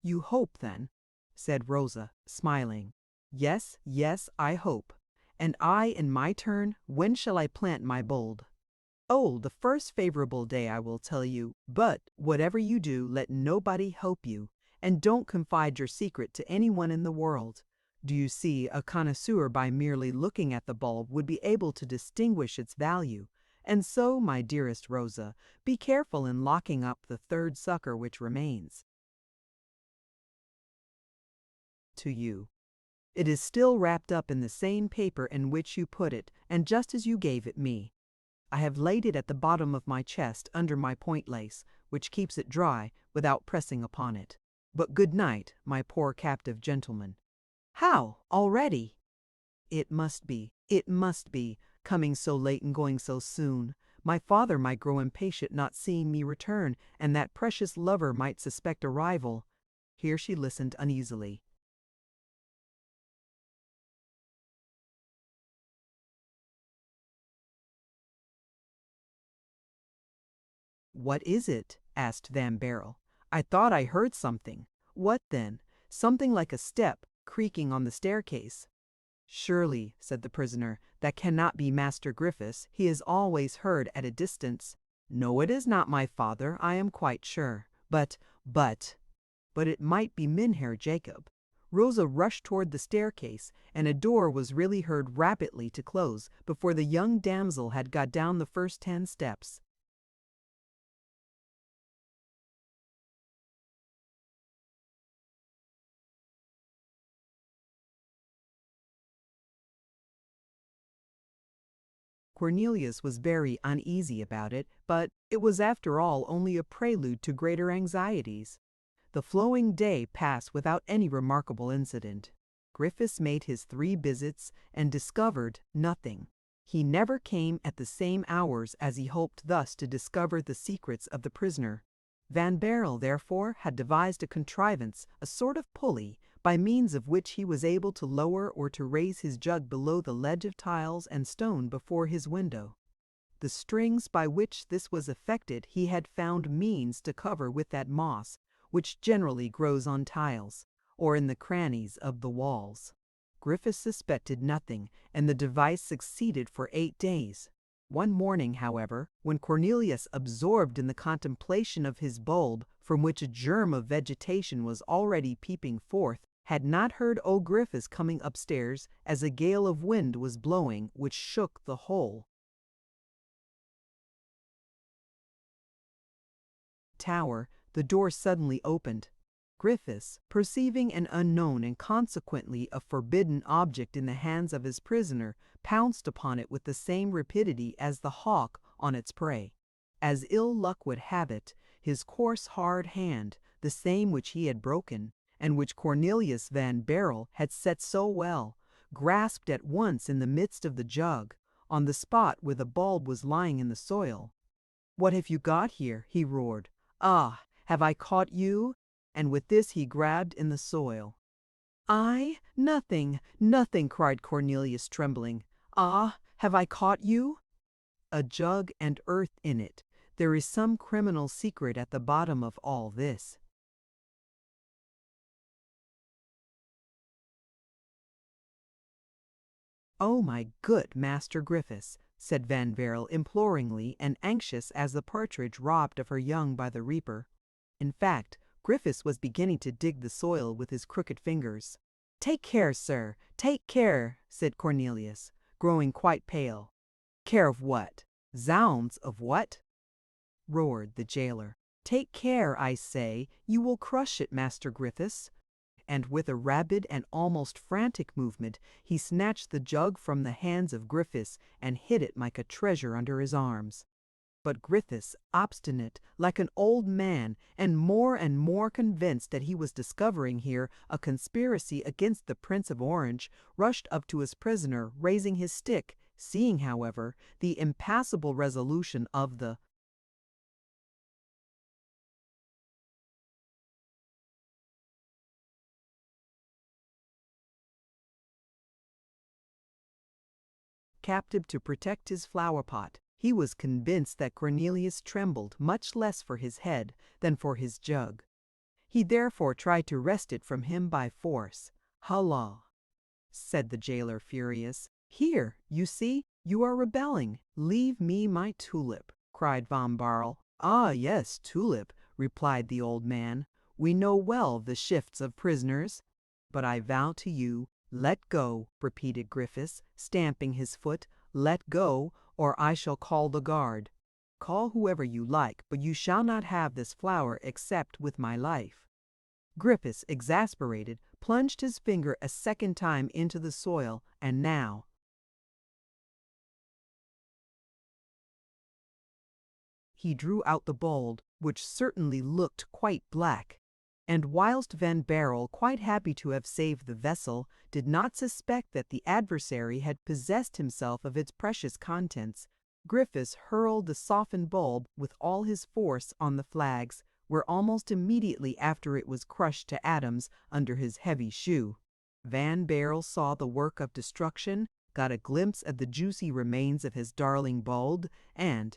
"You hope, then?" said Rosa, smiling. "Yes, yes, I hope. And I, in my turn, when shall I plant my bulb?" "Oh, the first favorable day, I will tell you. But, whatever you do, let nobody help you, and don't confide your secret to anyone in the world. Do you see, a connoisseur by merely looking at the bulb would be able to distinguish its value. And so, my dearest Rosa, be careful in locking up the third sucker which remains." To you. It is still wrapped up in the same paper in which you put it, and just as you gave it me. I have laid it at the bottom of my chest under my point lace, which keeps it dry without pressing upon it. But good night, my poor captive gentleman. "How, already?" It must be, coming so late and going so soon. My father might grow impatient not seeing me return, and that precious lover might suspect a rival. Here she listened uneasily. "What is it?" asked Van Baerle. "I thought I heard something." "What then?" "Something like a step creaking on the staircase." "Surely," said the prisoner, "that cannot be Master Griffiths. He is always heard at a distance." "No, it is not my father, I am quite sure. But it might be Mynheer Jacob." Rosa rushed toward the staircase, and a door was really heard rapidly to close before the young damsel had got down the first 10 steps. Cornelius was very uneasy about it, but it was after all only a prelude to greater anxieties. The flowing day passed without any remarkable incident. Griffiths made his 3 visits and discovered nothing. He never came at the same hours as he hoped thus to discover the secrets of the prisoner. Van Baerle, therefore, had devised a contrivance, a sort of pulley, by means of which he was able to lower or to raise his jug below the ledge of tiles and stone before his window. The strings by which this was effected he had found means to cover with that moss which generally grows on tiles, or in the crannies of the walls. Griffiths suspected nothing, and the device succeeded for 8 days. One morning, however, when Cornelius, absorbed in the contemplation of his bulb, from which a germ of vegetation was already peeping forth, had not heard old Griffiths coming upstairs, as a gale of wind was blowing which shook the whole tower, the door suddenly opened. Griffiths, perceiving an unknown and consequently a forbidden object in the hands of his prisoner, pounced upon it with the same rapidity as the hawk on its prey. As ill luck would have it, his coarse hard hand, the same which he had broken, and which Cornelius van Baerle had set so well, grasped at once in the midst of the jug, on the spot where the bulb was lying in the soil. "What have you got here?" he roared. "Ah, have I caught you?" And with this he grabbed in the soil. "I? Nothing, nothing," cried Cornelius, trembling. "Ah, have I caught you?" "A jug and earth in it. There is some criminal secret at the bottom of all this." "Oh, my good Master Griffiths," said Van Baerle imploringly and anxious as the partridge robbed of her young by the reaper. In fact, Griffiths was beginning to dig the soil with his crooked fingers. "Take care, sir, take care," said Cornelius, growing quite pale. "Care of what? Zounds, of what?" roared the jailer. "Take care, I say, you will crush it, Master Griffiths." And with a rapid and almost frantic movement, he snatched the jug from the hands of Griffiths and hid it like a treasure under his arms. But Griffiths, obstinate, like an old man, and more convinced that he was discovering here a conspiracy against the Prince of Orange, rushed up to his prisoner, raising his stick, seeing, however, the impassible resolution of the captive to protect his flower pot. He was convinced that Cornelius trembled much less for his head than for his jug. He therefore tried to wrest it from him by force. "Halloa!" said the jailer, furious. "Here, you see, you are rebelling." "Leave me my tulip," cried Van Baerle. "Ah, yes, tulip," replied the old man. "We know well the shifts of prisoners." "But I vow to you—" "Let go," repeated Griffiths, stamping his foot. "Let go, or I shall call the guard." "Call whoever you like, but you shall not have this flower except with my life." Griffiths, exasperated, plunged his finger a second time into the soil, and now he drew out the bulb, which certainly looked quite black. And whilst Van Baerle, quite happy to have saved the vessel, did not suspect that the adversary had possessed himself of its precious contents, Griffiths hurled the softened bulb with all his force on the flags, where almost immediately after it was crushed to atoms under his heavy shoe. Van Baerle saw the work of destruction, got a glimpse of the juicy remains of his darling bulb, and,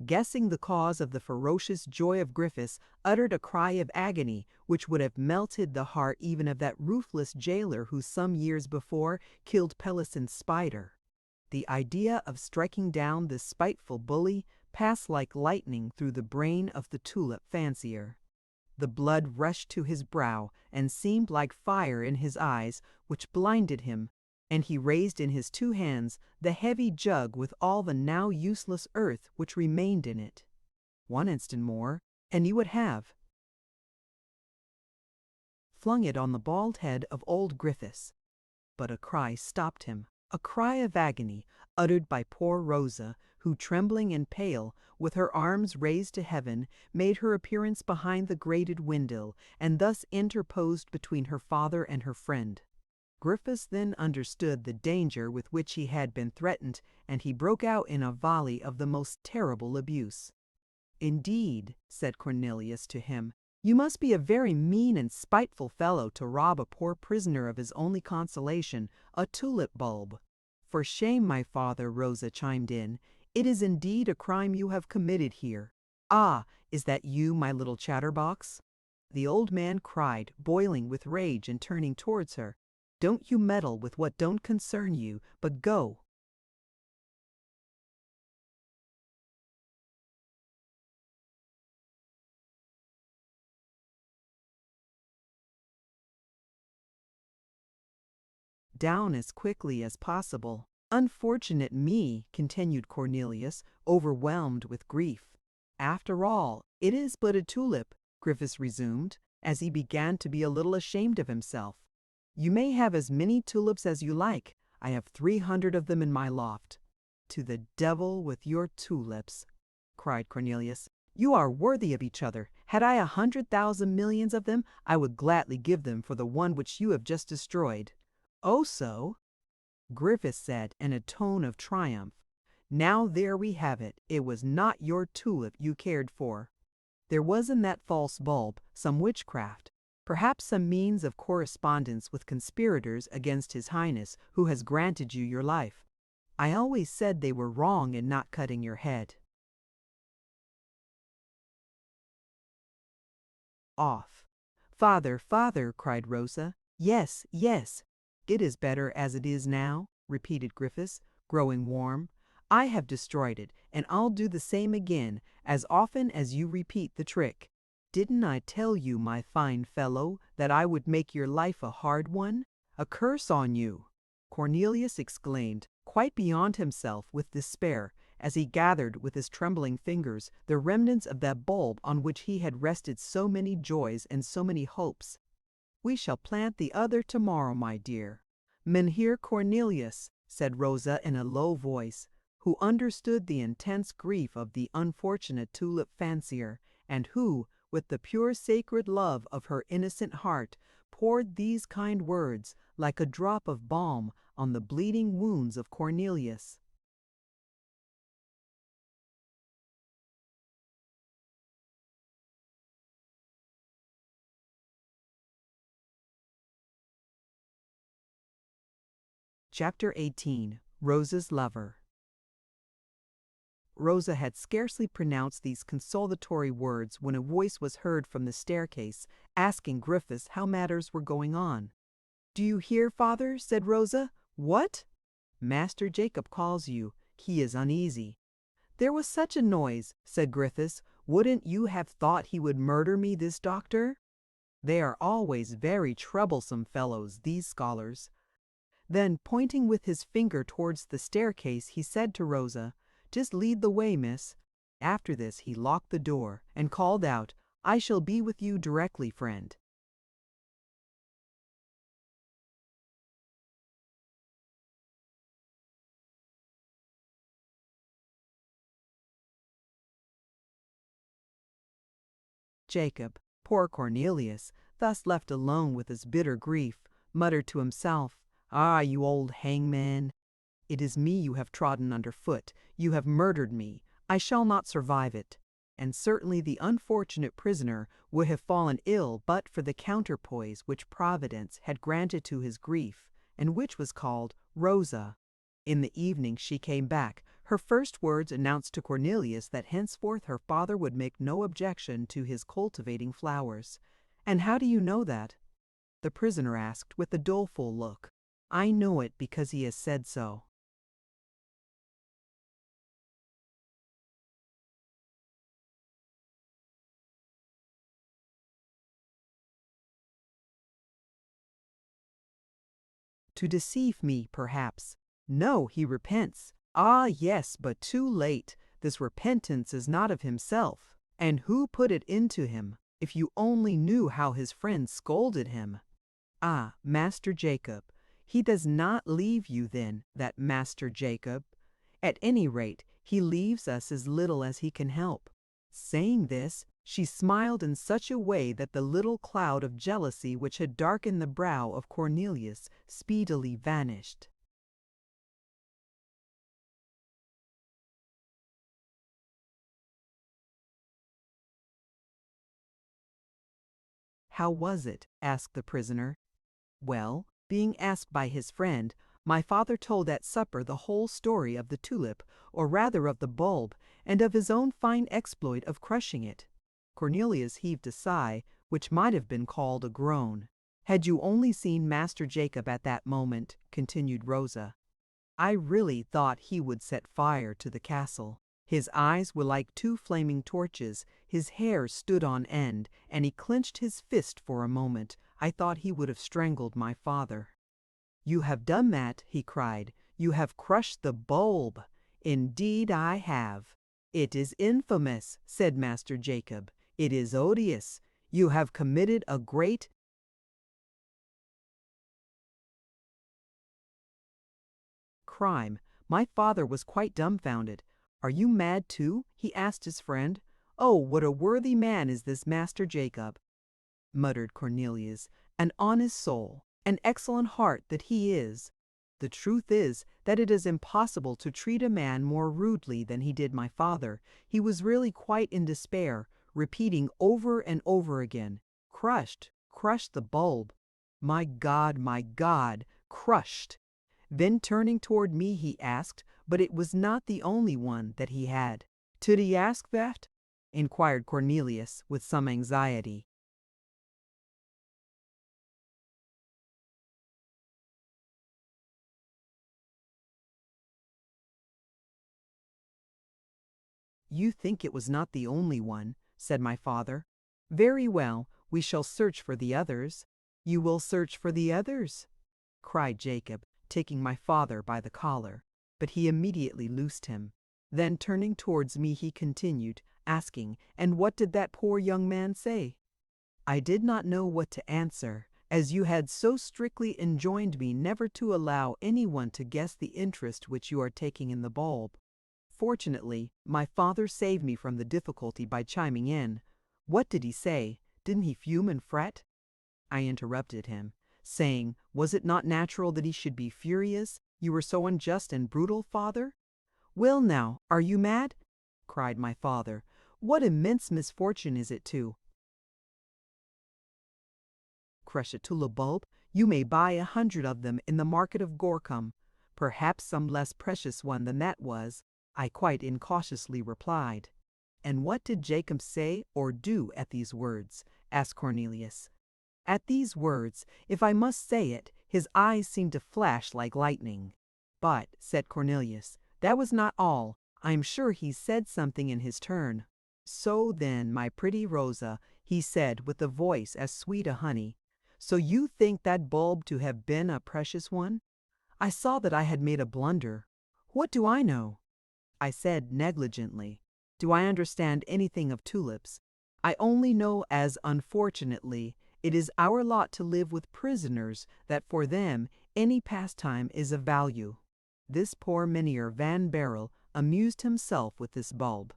guessing the cause of the ferocious joy of Griffiths, uttered a cry of agony which would have melted the heart even of that ruthless jailer who some years before killed Pelison's spider. The idea of striking down this spiteful bully passed like lightning through the brain of the tulip fancier. The blood rushed to his brow and seemed like fire in his eyes, which blinded him, and he raised in his 2 hands the heavy jug with all the now useless earth which remained in it. One instant more, and you would have flung it on the bald head of old Griffiths. But a cry stopped him, a cry of agony, uttered by poor Rosa, who, trembling and pale, with her arms raised to heaven, made her appearance behind the grated window, and thus interposed between her father and her friend. Griffiths then understood the danger with which he had been threatened, and he broke out in a volley of the most terrible abuse. "Indeed," said Cornelius to him, "you must be a very mean and spiteful fellow to rob a poor prisoner of his only consolation, a tulip bulb." "For shame, my father," Rosa chimed in. "It is indeed a crime you have committed here." "Ah, is that you, my little chatterbox?" the old man cried, boiling with rage and turning towards her. "Don't you meddle with what don't concern you, but go." Down as quickly as possible. "Unfortunate me," continued Cornelius, overwhelmed with grief. "After all, it is but a tulip," Griffiths resumed, as he began to be a little ashamed of himself. "You may have as many tulips as you like. I have 300 of them in my loft." "To the devil with your tulips," cried Cornelius. "You are worthy of each other. Had I 100,000 millions of them, I would gladly give them for the one which you have just destroyed." "Oh, so?" Griffiths said in a tone of triumph. "Now there we have it. It was not your tulip you cared for. There was in that false bulb some witchcraft, perhaps some means of correspondence with conspirators against His Highness, who has granted you your life. I always said they were wrong in not cutting your head off." "Father, father," cried Rosa. "Yes, yes. It is better as it is now," repeated Griffiths, growing warm. "I have destroyed it, and I'll do the same again, as often as you repeat the trick. Didn't I tell you, my fine fellow, that I would make your life a hard one? A curse on you!" Cornelius exclaimed, quite beyond himself with despair, as he gathered with his trembling fingers the remnants of that bulb on which he had rested so many joys and so many hopes. "We shall plant the other tomorrow, my dear." "Mynheer Cornelius," said Rosa in a low voice, who understood the intense grief of the unfortunate tulip fancier, and who, with the pure sacred love of her innocent heart, poured these kind words, like a drop of balm, on the bleeding wounds of Cornelius. Chapter 18. Rosa's Lover. Rosa had scarcely pronounced these consolatory words when a voice was heard from the staircase, asking Griffiths how matters were going on. "Do you hear, father?" said Rosa. "What?" "Master Jacob calls you. He is uneasy." "There was such a noise," said Griffiths. "Wouldn't you have thought he would murder me, this doctor?" They are always very troublesome fellows, these scholars. Then, pointing with his finger towards the staircase, he said to Rosa, "Just lead the way, miss." After this he locked the door, and called out, "I shall be with you directly, friend." Jacob, poor Cornelius, thus left alone with his bitter grief, muttered to himself, "Ah, you old hangman!" It is me you have trodden under foot. You have murdered me. I shall not survive it." And certainly the unfortunate prisoner would have fallen ill but for the counterpoise which Providence had granted to his grief, and which was called Rosa. In the evening she came back. Her first words announced to Cornelius that henceforth her father would make no objection to his cultivating flowers. "And how do you know that?" the prisoner asked with a doleful look. "I know it because he has said so." To deceive me, perhaps. No, he repents. Ah, yes, but too late. This repentance is not of himself. And who put it into him? If you only knew how his friends scolded him. Ah, Master Jacob. He does not leave you then, that Master Jacob. At any rate, he leaves us as little as he can help. Saying this, she smiled in such a way that the little cloud of jealousy which had darkened the brow of Cornelius speedily vanished. "How was it?" asked the prisoner. Well, being asked by his friend, my father told at supper the whole story of the tulip, or rather of the bulb, and of his own fine exploit of crushing it. Cornelius heaved a sigh, which might have been called a groan. "Had you only seen Master Jacob at that moment," continued Rosa, "I really thought he would set fire to the castle. His eyes were like two flaming torches, his hair stood on end, and he clenched his fist for a moment. I thought he would have strangled my father. 'You have done that,' he cried. 'You have crushed the bulb.' 'Indeed I have.' 'It is infamous,' said Master Jacob. 'It is odious. You have committed a great crime.' My father was quite dumbfounded. 'Are you mad too?' he asked his friend. 'Oh, what a worthy man is this Master Jacob!' muttered Cornelius. 'An honest soul, an excellent heart that he is. The truth is that it is impossible to treat a man more rudely than he did my father. He was really quite in despair, repeating over and over again, 'Crushed, crushed the bulb. My God, crushed.' Then turning toward me he asked, but it was not the only one that he had." "Did he ask that?" inquired Cornelius with some anxiety. "You think it was not the only one," said my father. "Very well, we shall search for the others." "You will search for the others?" cried Jacob, taking my father by the collar. But he immediately loosed him. Then turning towards me he continued, asking, "And what did that poor young man say?" I did not know what to answer, as you had so strictly enjoined me never to allow any one to guess the interest which you are taking in the bulb. Fortunately, my father saved me from the difficulty by chiming in. "What did he say? Didn't he fume and fret?" I interrupted him, saying, "Was it not natural that he should be furious? You were so unjust and brutal, father?" "Well now, are you mad?" cried my father. "What immense misfortune is it to crush a tulip bulb? You may buy 100 of them in the market of Gorcum. Perhaps some less precious one than that was," I quite incautiously replied. "And what did Jacob say or do at these words?" asked Cornelius. At these words, if I must say it, his eyes seemed to flash like lightning. "But," said Cornelius, "that was not all. I am sure he said something in his turn." "So then, my pretty Rosa," he said with a voice as sweet as honey, "so you think that bulb to have been a precious one?" I saw that I had made a blunder. "What do I know?" I said negligently. "Do I understand anything of tulips? I only know as, unfortunately, it is our lot to live with prisoners, that for them any pastime is of value." This poor Mynheer Van Baerle amused himself with this bulb.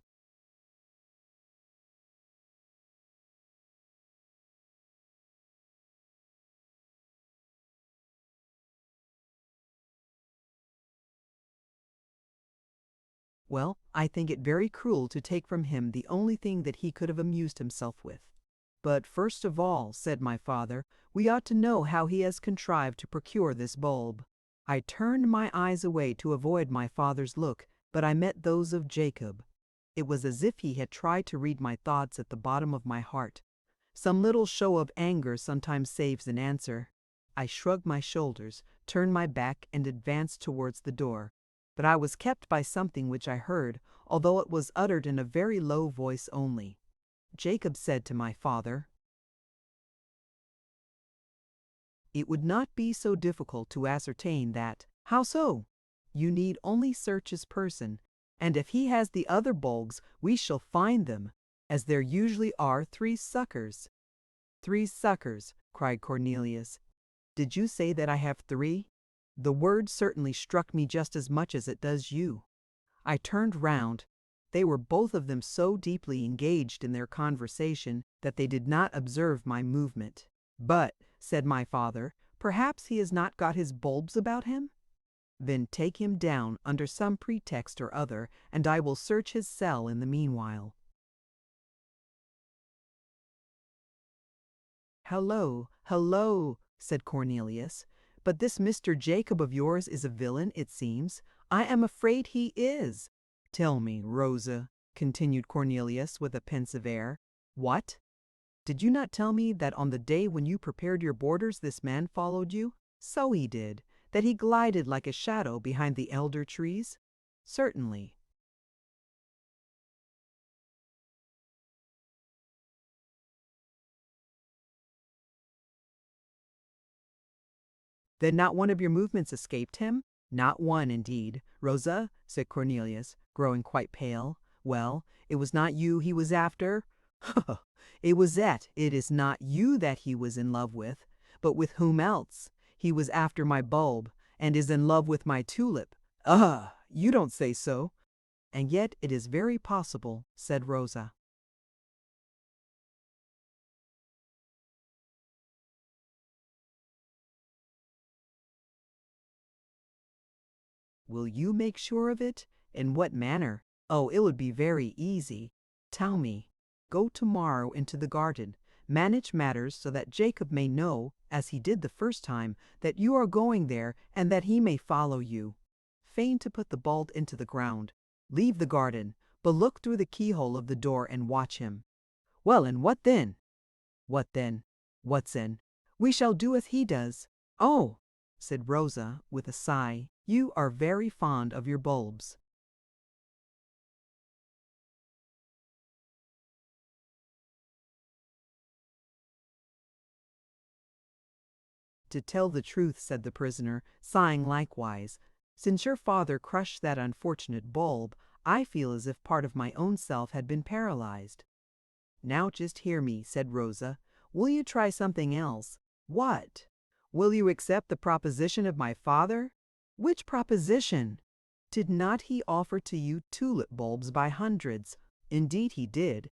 Well, I think it very cruel to take from him the only thing that he could have amused himself with. But first of all, said my father, we ought to know how he has contrived to procure this bulb. I turned my eyes away to avoid my father's look, but I met those of Jacob. It was as if he had tried to read my thoughts at the bottom of my heart. Some little show of anger sometimes saves an answer. I shrugged my shoulders, turned my back, and advanced towards the door. But I was kept by something which I heard, although it was uttered in a very low voice only. Jacob said to my father, "It would not be so difficult to ascertain that." "How so?" "You need only search his person, and if he has the other bulbs, we shall find them, as there usually are 3 suckers." "3 suckers," cried Cornelius. "Did you say that I have 3? The word certainly struck me just as much as it does you." I turned round. They were both of them so deeply engaged in their conversation that they did not observe my movement. "But," said my father, "perhaps he has not got his bulbs about him? Then take him down under some pretext or other, and I will search his cell in the meanwhile." "Hello, hello," said Cornelius. "But this Mr. Jacob of yours is a villain, it seems. I am afraid he is." "Tell me, Rosa," continued Cornelius with a pensive air. "What? Did you not tell me that on the day when you prepared your borders this man followed you?" "So he did. That he glided like a shadow behind the elder trees?" "Certainly." "Then not one of your movements escaped him?" "Not one, indeed." "Rosa," said Cornelius, growing quite pale, "well, it was not you he was after?" "It was that it is not you that he was in love with, but with whom else? He was after my bulb, and is in love with my tulip." "Ah, you don't say so!" "And yet it is very possible," said Rosa. "Will you make sure of it? In what manner?" "Oh, it would be very easy. Tell me. Go tomorrow into the garden. Manage matters so that Jacob may know, as he did the first time, that you are going there, and that he may follow you. Feign to put the bulb into the ground. Leave the garden, but look through the keyhole of the door and watch him." "Well, and what then?" "What then? What's then? We shall do as he does." "Oh," said Rosa, with a sigh, "you are very fond of your bulbs." "To tell the truth," said the prisoner, sighing likewise, "since your father crushed that unfortunate bulb, I feel as if part of my own self had been paralyzed." "Now just hear me," said Rosa. "Will you try something else?" "What?" "Will you accept the proposition of my father?" "Which proposition?" "Did not he offer to you tulip bulbs by hundreds?" "Indeed he did."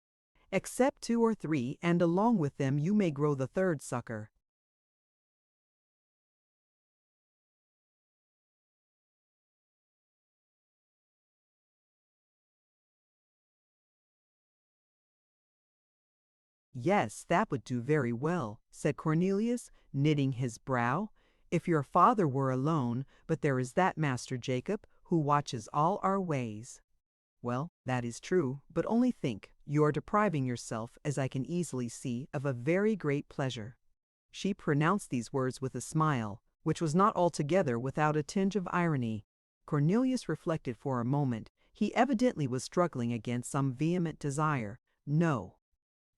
"Accept 2 or 3, and along with them you may grow the 3rd sucker." "Yes, that would do very well," said Cornelius, knitting his brow, "if your father were alone, but there is that Master Jacob, who watches all our ways." "Well, that is true, but only think, you are depriving yourself, as I can easily see, of a very great pleasure." She pronounced these words with a smile, which was not altogether without a tinge of irony. Cornelius reflected for a moment. He evidently was struggling against some vehement desire. "No,"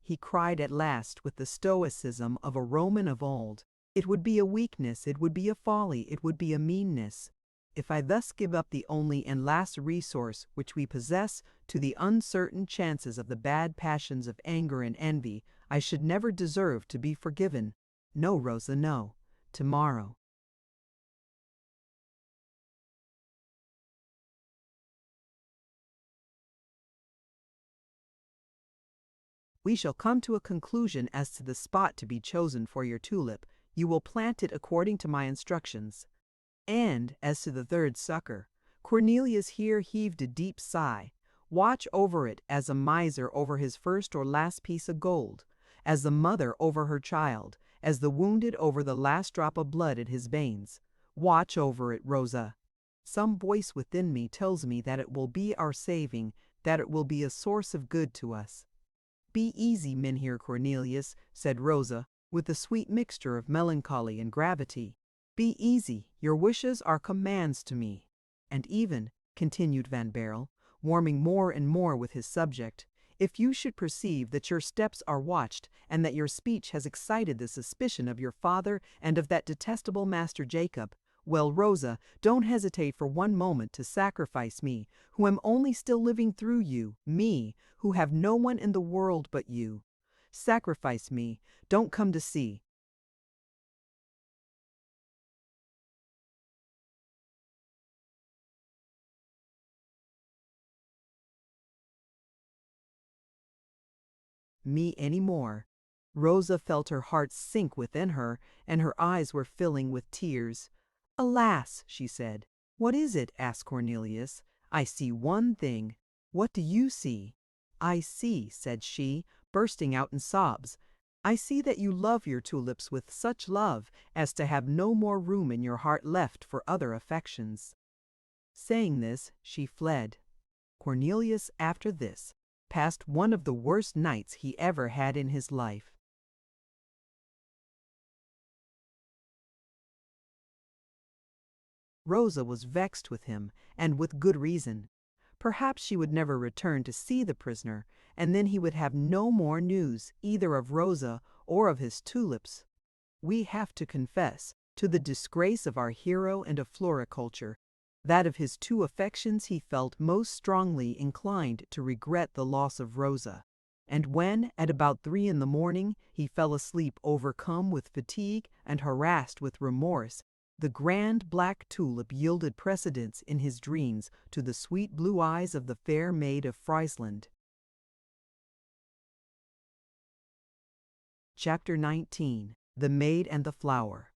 he cried at last with the stoicism of a Roman of old. "It would be a weakness, it would be a folly, it would be a meanness. If I thus give up the only and last resource which we possess to the uncertain chances of the bad passions of anger and envy, I should never deserve to be forgiven. No, Rosa, no. Tomorrow." "We shall come to a conclusion as to the spot to be chosen for your tulip. You will plant it according to my instructions. And as to the 3rd sucker, Cornelius here heaved a deep sigh. Watch over it as a miser over his first or last piece of gold, as the mother over her child, as the wounded over the last drop of blood in his veins. Watch over it, Rosa. Some voice within me tells me that it will be our saving, that it will be a source of good to us. Be easy, Mynheer Cornelius, said Rosa, with a sweet mixture of melancholy and gravity. Be easy, your wishes are commands to me. And even, continued Van Baerle, warming more and more with his subject, if you should perceive that your steps are watched, and that your speech has excited the suspicion of your father and of that detestable Master Jacob, well, Rosa, don't hesitate for one moment to sacrifice me, who am only still living through you, me, who have no one in the world but you. Sacrifice me, don't come to see. Me any more. Rosa felt her heart sink within her, and her eyes were filling with tears. Alas, she said. What is it? Asked Cornelius. I see one thing. What do you see? I see, said she, bursting out in sobs. I see that you love your tulips with such love as to have no more room in your heart left for other affections. Saying this, she fled. Cornelius, after this, passed one of the worst nights he ever had in his life. Rosa was vexed with him, and with good reason. Perhaps she would never return to see the prisoner, and then he would have no more news either of Rosa or of his tulips. We have to confess, to the disgrace of our hero and of floriculture, that of his two affections he felt most strongly inclined to regret the loss of Rosa. And when, at about 3 in the morning, he fell asleep overcome with fatigue and harassed with remorse, the grand black tulip yielded precedence in his dreams to the sweet blue eyes of the fair maid of Friesland. Chapter 19. The Maid and the Flower.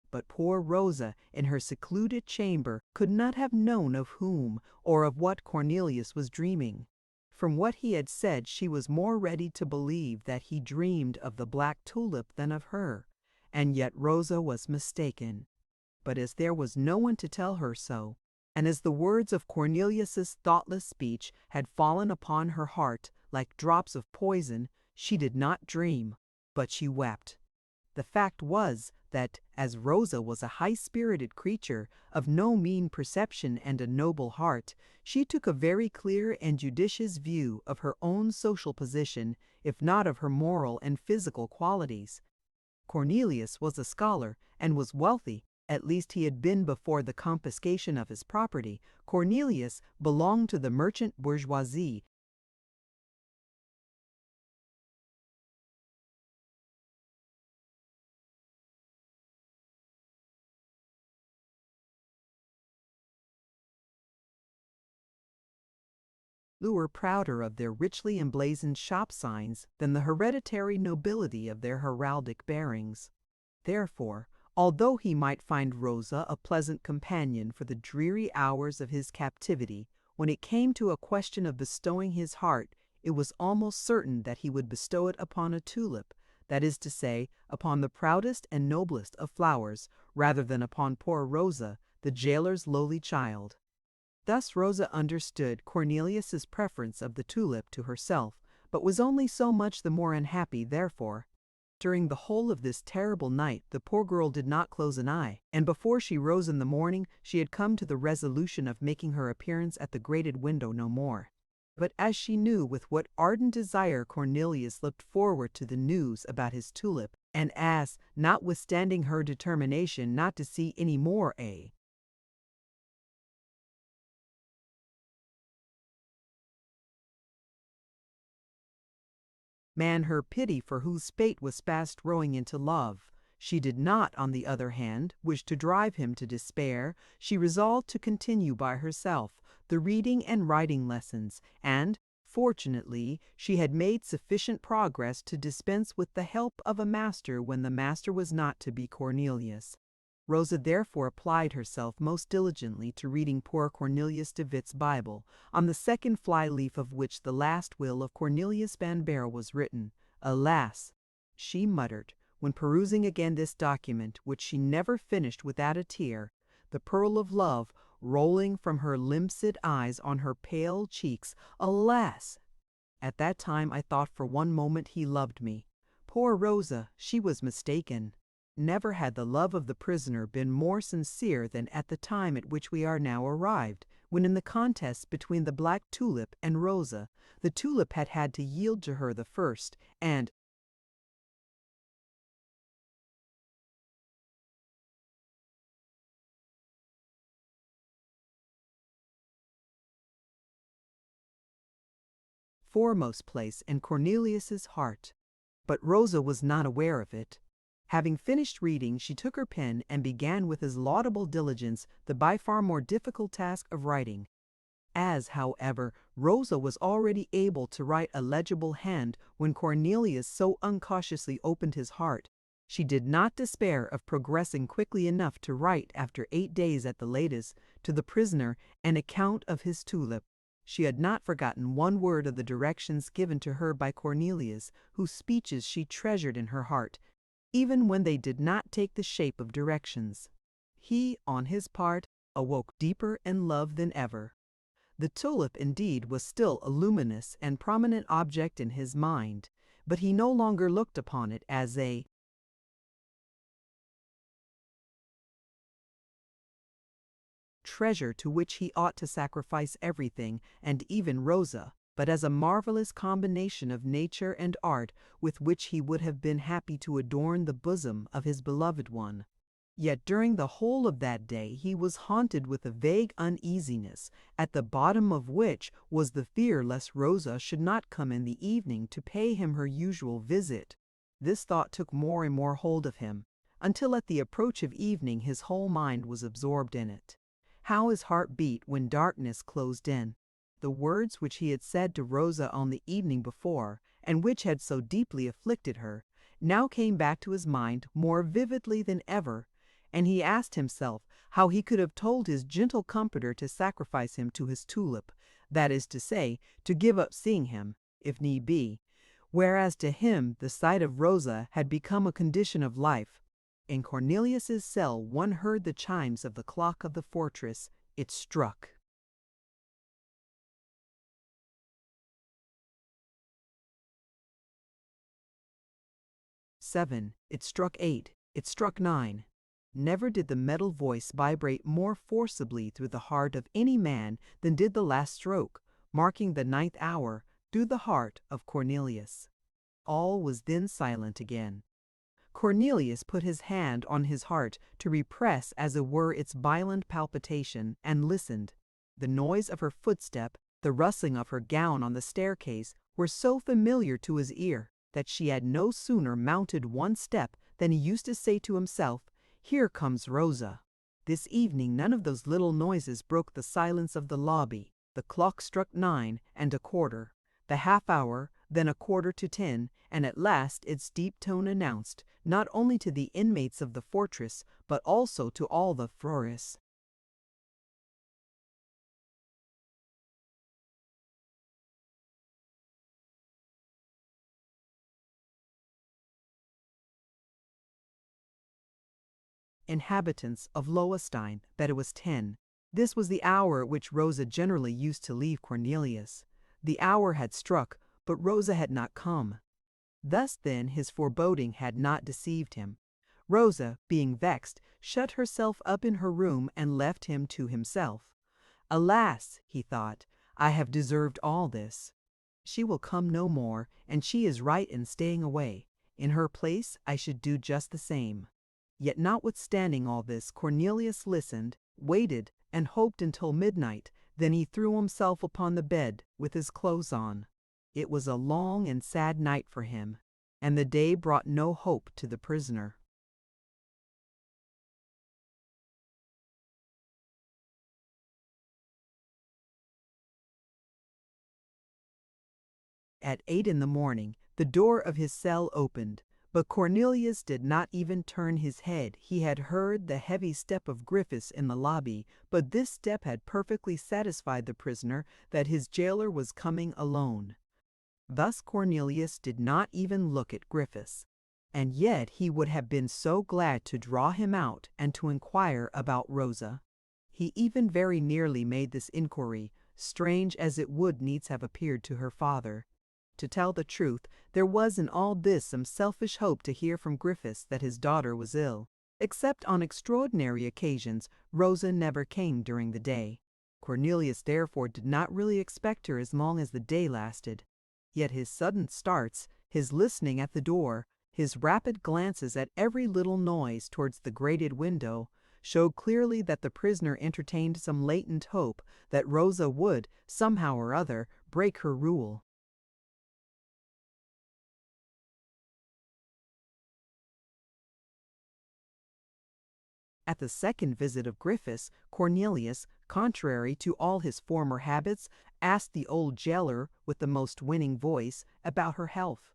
But poor Rosa, in her secluded chamber, could not have known of whom or of what Cornelius was dreaming. From what he had said, she was more ready to believe that he dreamed of the black tulip than of her, and yet Rosa was mistaken. But as there was no one to tell her so, and as the words of Cornelius's thoughtless speech had fallen upon her heart like drops of poison, she did not dream, but she wept. The fact was that, as Rosa was a high-spirited creature of no mean perception and a noble heart, she took a very clear and judicious view of her own social position, if not of her moral and physical qualities. Cornelius was a scholar and was wealthy, at least he had been before the confiscation of his property. Cornelius belonged to the merchant bourgeoisie, who were prouder of their richly emblazoned shop signs than the hereditary nobility of their heraldic bearings. Therefore, although he might find Rosa a pleasant companion for the dreary hours of his captivity, when it came to a question of bestowing his heart, it was almost certain that he would bestow it upon a tulip, that is to say, upon the proudest and noblest of flowers, rather than upon poor Rosa, the jailer's lowly child. Thus Rosa understood Cornelius's preference of the tulip to herself, but was only so much the more unhappy therefore. During the whole of this terrible night the poor girl did not close an eye, and before she rose in the morning she had come to the resolution of making her appearance at the grated window no more. But as she knew with what ardent desire Cornelius looked forward to the news about his tulip, and as, notwithstanding her determination not to see any more man her pity for whose fate was fast growing into love, she did not, on the other hand, wish to drive him to despair. She resolved to continue by herself the reading and writing lessons, and, fortunately, she had made sufficient progress to dispense with the help of a master when the master was not to be Cornelius. Rosa therefore applied herself most diligently to reading poor Cornelius de Witt's Bible, on the second fly-leaf of which the last will of Cornelius van Baerle was written. Alas, she muttered, when perusing again this document, which she never finished without a tear, the pearl of love rolling from her limpid eyes on her pale cheeks, alas! At that time I thought for one moment he loved me. Poor Rosa, she was mistaken. Never had the love of the prisoner been more sincere than at the time at which we are now arrived, when in the contest between the Black Tulip and Rosa, the Tulip had had to yield to her the first, and foremost place in Cornelius's heart. But Rosa was not aware of it. Having finished reading, she took her pen and began with as laudable diligence the by far more difficult task of writing. As, however, Rosa was already able to write a legible hand when Cornelius so uncautiously opened his heart, she did not despair of progressing quickly enough to write, after 8 days at the latest, to the prisoner an account of his tulip. She had not forgotten one word of the directions given to her by Cornelius, whose speeches she treasured in her heart, even when they did not take the shape of directions. He, on his part, awoke deeper in love than ever. The tulip, indeed, was still a luminous and prominent object in his mind, but he no longer looked upon it as a treasure to which he ought to sacrifice everything, and even Rosa, but as a marvelous combination of nature and art with which he would have been happy to adorn the bosom of his beloved one. Yet during the whole of that day he was haunted with a vague uneasiness, at the bottom of which was the fear lest Rosa should not come in the evening to pay him her usual visit. This thought took more and more hold of him, until at the approach of evening his whole mind was absorbed in it. How his heart beat when darkness closed in! The words which he had said to Rosa on the evening before, and which had so deeply afflicted her, now came back to his mind more vividly than ever, and he asked himself how he could have told his gentle comforter to sacrifice him to his tulip, that is to say, to give up seeing him, if need be, whereas to him the sight of Rosa had become a condition of life. In Cornelius's cell one heard the chimes of the clock of the fortress. It struck. Seven. It struck 8. It struck 9. Never did the metal voice vibrate more forcibly through the heart of any man than did the last stroke, marking the 9th hour, through the heart of Cornelius. All was then silent again. Cornelius put his hand on his heart to repress as it were its violent palpitation, and listened. The noise of her footstep, the rustling of her gown on the staircase, were so familiar to his ear that she had no sooner mounted one step than he used to say to himself, "Here comes Rosa." This evening none of those little noises broke the silence of the lobby. The clock struck 9 and a quarter, the half hour, then a quarter to 10, and at last its deep tone announced, not only to the inmates of the fortress, but also to all the Frores, inhabitants of Lowenstein, that it was 10. This was the hour at which Rosa generally used to leave Cornelius. The hour had struck, but Rosa had not come. Thus then his foreboding had not deceived him. Rosa, being vexed, shut herself up in her room and left him to himself. Alas, he thought, I have deserved all this. She will come no more, and she is right in staying away. In her place I should do just the same. Yet notwithstanding all this, Cornelius listened, waited, and hoped until midnight. Then he threw himself upon the bed with his clothes on. It was a long and sad night for him, and the day brought no hope to the prisoner. At 8 in the morning, the door of his cell opened. But Cornelius did not even turn his head. He had heard the heavy step of Griffiths in the lobby, but this step had perfectly satisfied the prisoner that his jailer was coming alone. Thus Cornelius did not even look at Griffiths, and yet he would have been so glad to draw him out and to inquire about Rosa. He even very nearly made this inquiry, strange as it would needs have appeared to her father. To tell the truth, there was in all this some selfish hope to hear from Griffiths that his daughter was ill. Except on extraordinary occasions, Rosa never came during the day. Cornelius therefore did not really expect her as long as the day lasted. Yet his sudden starts, his listening at the door, his rapid glances at every little noise towards the grated window, showed clearly that the prisoner entertained some latent hope that Rosa would, somehow or other, break her rule. At the second visit of Griffiths, Cornelius, contrary to all his former habits, asked the old jailer, with the most winning voice, about her health.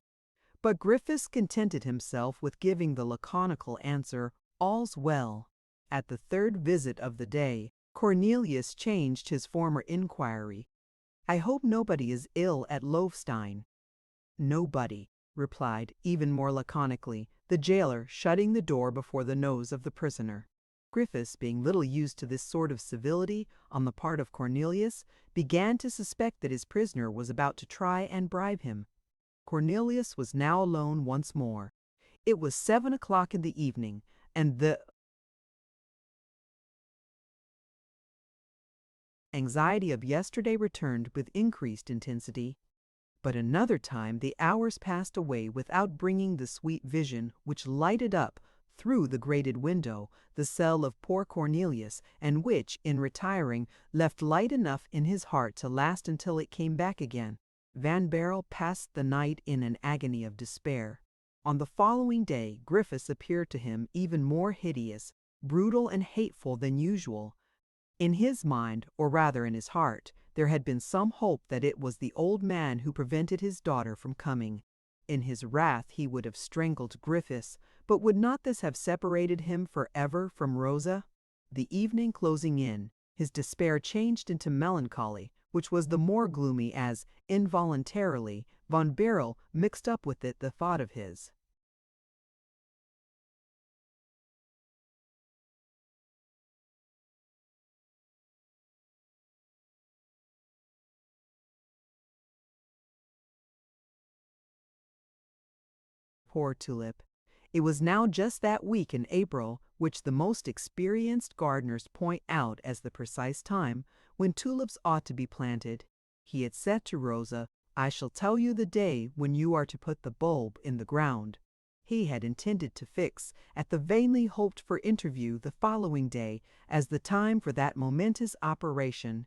But Griffiths contented himself with giving the laconical answer, "All's well." At the third visit of the day, Cornelius changed his former inquiry. "I hope nobody is ill at Loevestein." "Nobody," replied, even more laconically, the jailer, shutting the door before the nose of the prisoner. Griffiths, being little used to this sort of civility on the part of Cornelius, began to suspect that his prisoner was about to try and bribe him. Cornelius was now alone once more. It was 7 o'clock in the evening, and the anxiety of yesterday returned with increased intensity. But another time the hours passed away without bringing the sweet vision which lighted up, through the grated window, the cell of poor Cornelius, and which, in retiring, left light enough in his heart to last until it came back again. Van Baerle passed the night in an agony of despair. On the following day Griffiths appeared to him even more hideous, brutal, and hateful than usual. In his mind, or rather in his heart, there had been some hope that it was the old man who prevented his daughter from coming. In his wrath he would have strangled Griffiths, but would not this have separated him forever from Rosa? The evening closing in, his despair changed into melancholy, which was the more gloomy as, involuntarily, Van Baerle mixed up with it the thought of his poor Tulip. It was now just that week in April which the most experienced gardeners point out as the precise time when tulips ought to be planted. He had said to Rosa, "I shall tell you the day when you are to put the bulb in the ground." He had intended to fix, at the vainly hoped for interview the following day, as the time for that momentous operation.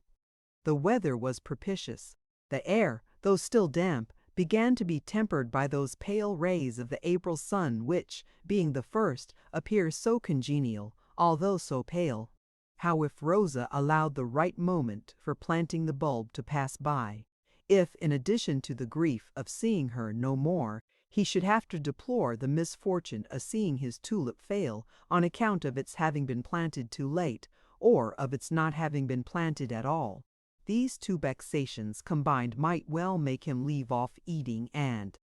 The weather was propitious. The air, though still damp, began to be tempered by those pale rays of the April sun which, being the first, appear so congenial, although so pale. How if Rosa allowed the right moment for planting the bulb to pass by? If, in addition to the grief of seeing her no more, he should have to deplore the misfortune of seeing his tulip fail on account of its having been planted too late, or of its not having been planted at all? These two vexations combined might well make him leave off eating and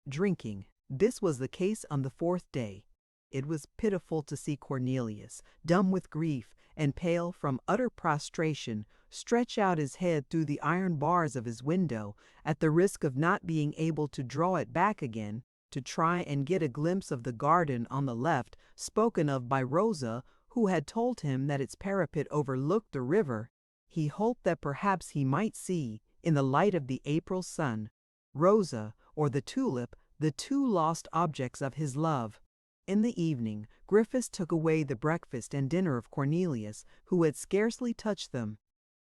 drinking. This was the case on the fourth day. It was pitiful to see Cornelius, dumb with grief and pale from utter prostration, stretch out his head through the iron bars of his window, at the risk of not being able to draw it back again, to try and get a glimpse of the garden on the left, spoken of by Rosa, who had told him that its parapet overlooked the river. He hoped that perhaps he might see, in the light of the April sun, Rosa or the tulip, the two lost objects of his love. In the evening, Griffiths took away the breakfast and dinner of Cornelius, who had scarcely touched them.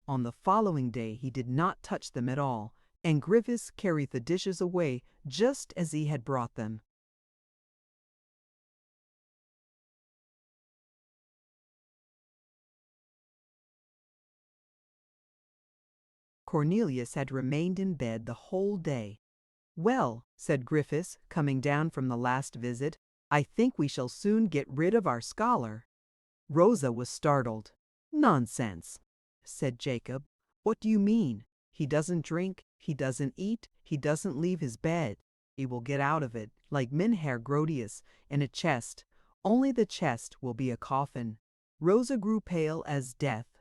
On the following day he did not touch them at all, and Griffiths carried the dishes away just as he had brought them. Cornelius had remained in bed the whole day. "Well," said Griffiths, coming down from the last visit, "I think we shall soon get rid of our scholar." Rosa was startled. "Nonsense," said Jacob. "What do you mean? He doesn't drink, he doesn't eat, he doesn't leave his bed. He will get out of it, like Mynheer Grotius, in a chest. Only the chest will be a coffin." Rosa grew pale as death.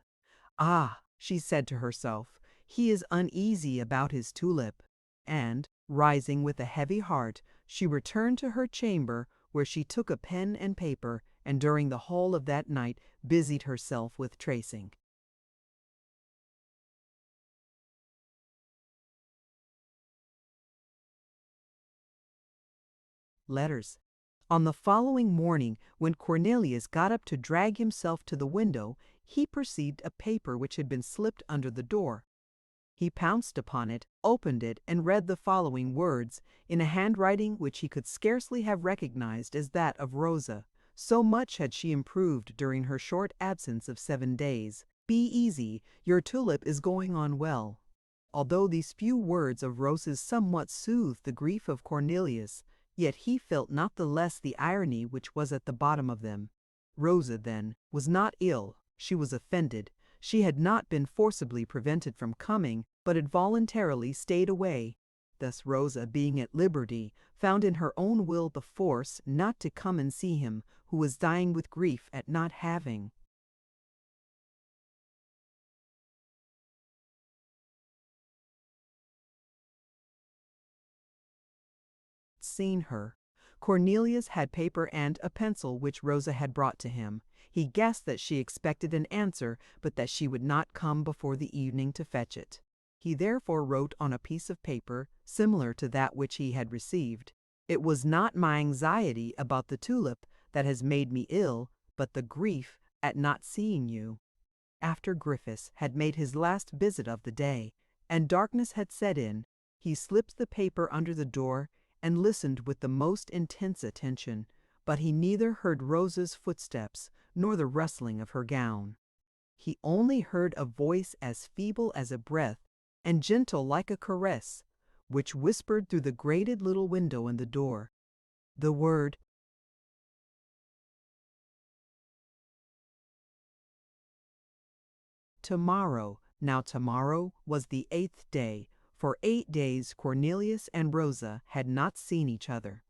"Ah," she said to herself, "he is uneasy about his tulip." And, rising with a heavy heart, she returned to her chamber, where she took a pen and paper, and during the whole of that night busied herself with tracing. Letters. On the following morning, when Cornelius got up to drag himself to the window, he perceived a paper which had been slipped under the door. He pounced upon it, opened it, and read the following words, in a handwriting which he could scarcely have recognized as that of Rosa, so much had she improved during her short absence of 7 days. "Be easy, your tulip is going on well." Although these few words of Rosa's somewhat soothed the grief of Cornelius, yet he felt not the less the irony which was at the bottom of them. Rosa, then, was not ill, she was offended. She had not been forcibly prevented from coming, but had voluntarily stayed away. Thus Rosa, being at liberty, found in her own will the force not to come and see him, who was dying with grief at not having seen her. Cornelius had paper and a pencil which Rosa had brought to him. He guessed that she expected an answer, but that she would not come before the evening to fetch it. He therefore wrote on a piece of paper, similar to that which he had received, "It was not my anxiety about the tulip that has made me ill, but the grief at not seeing you." After Griffiths had made his last visit of the day, and darkness had set in, he slipped the paper under the door and listened with the most intense attention, but he neither heard Rosa's footsteps nor the rustling of her gown. He only heard a voice as feeble as a breath and gentle like a caress, which whispered through the grated little window in the door the word tomorrow. Now tomorrow was the 8th day. For 8 days Cornelius and Rosa had not seen each other.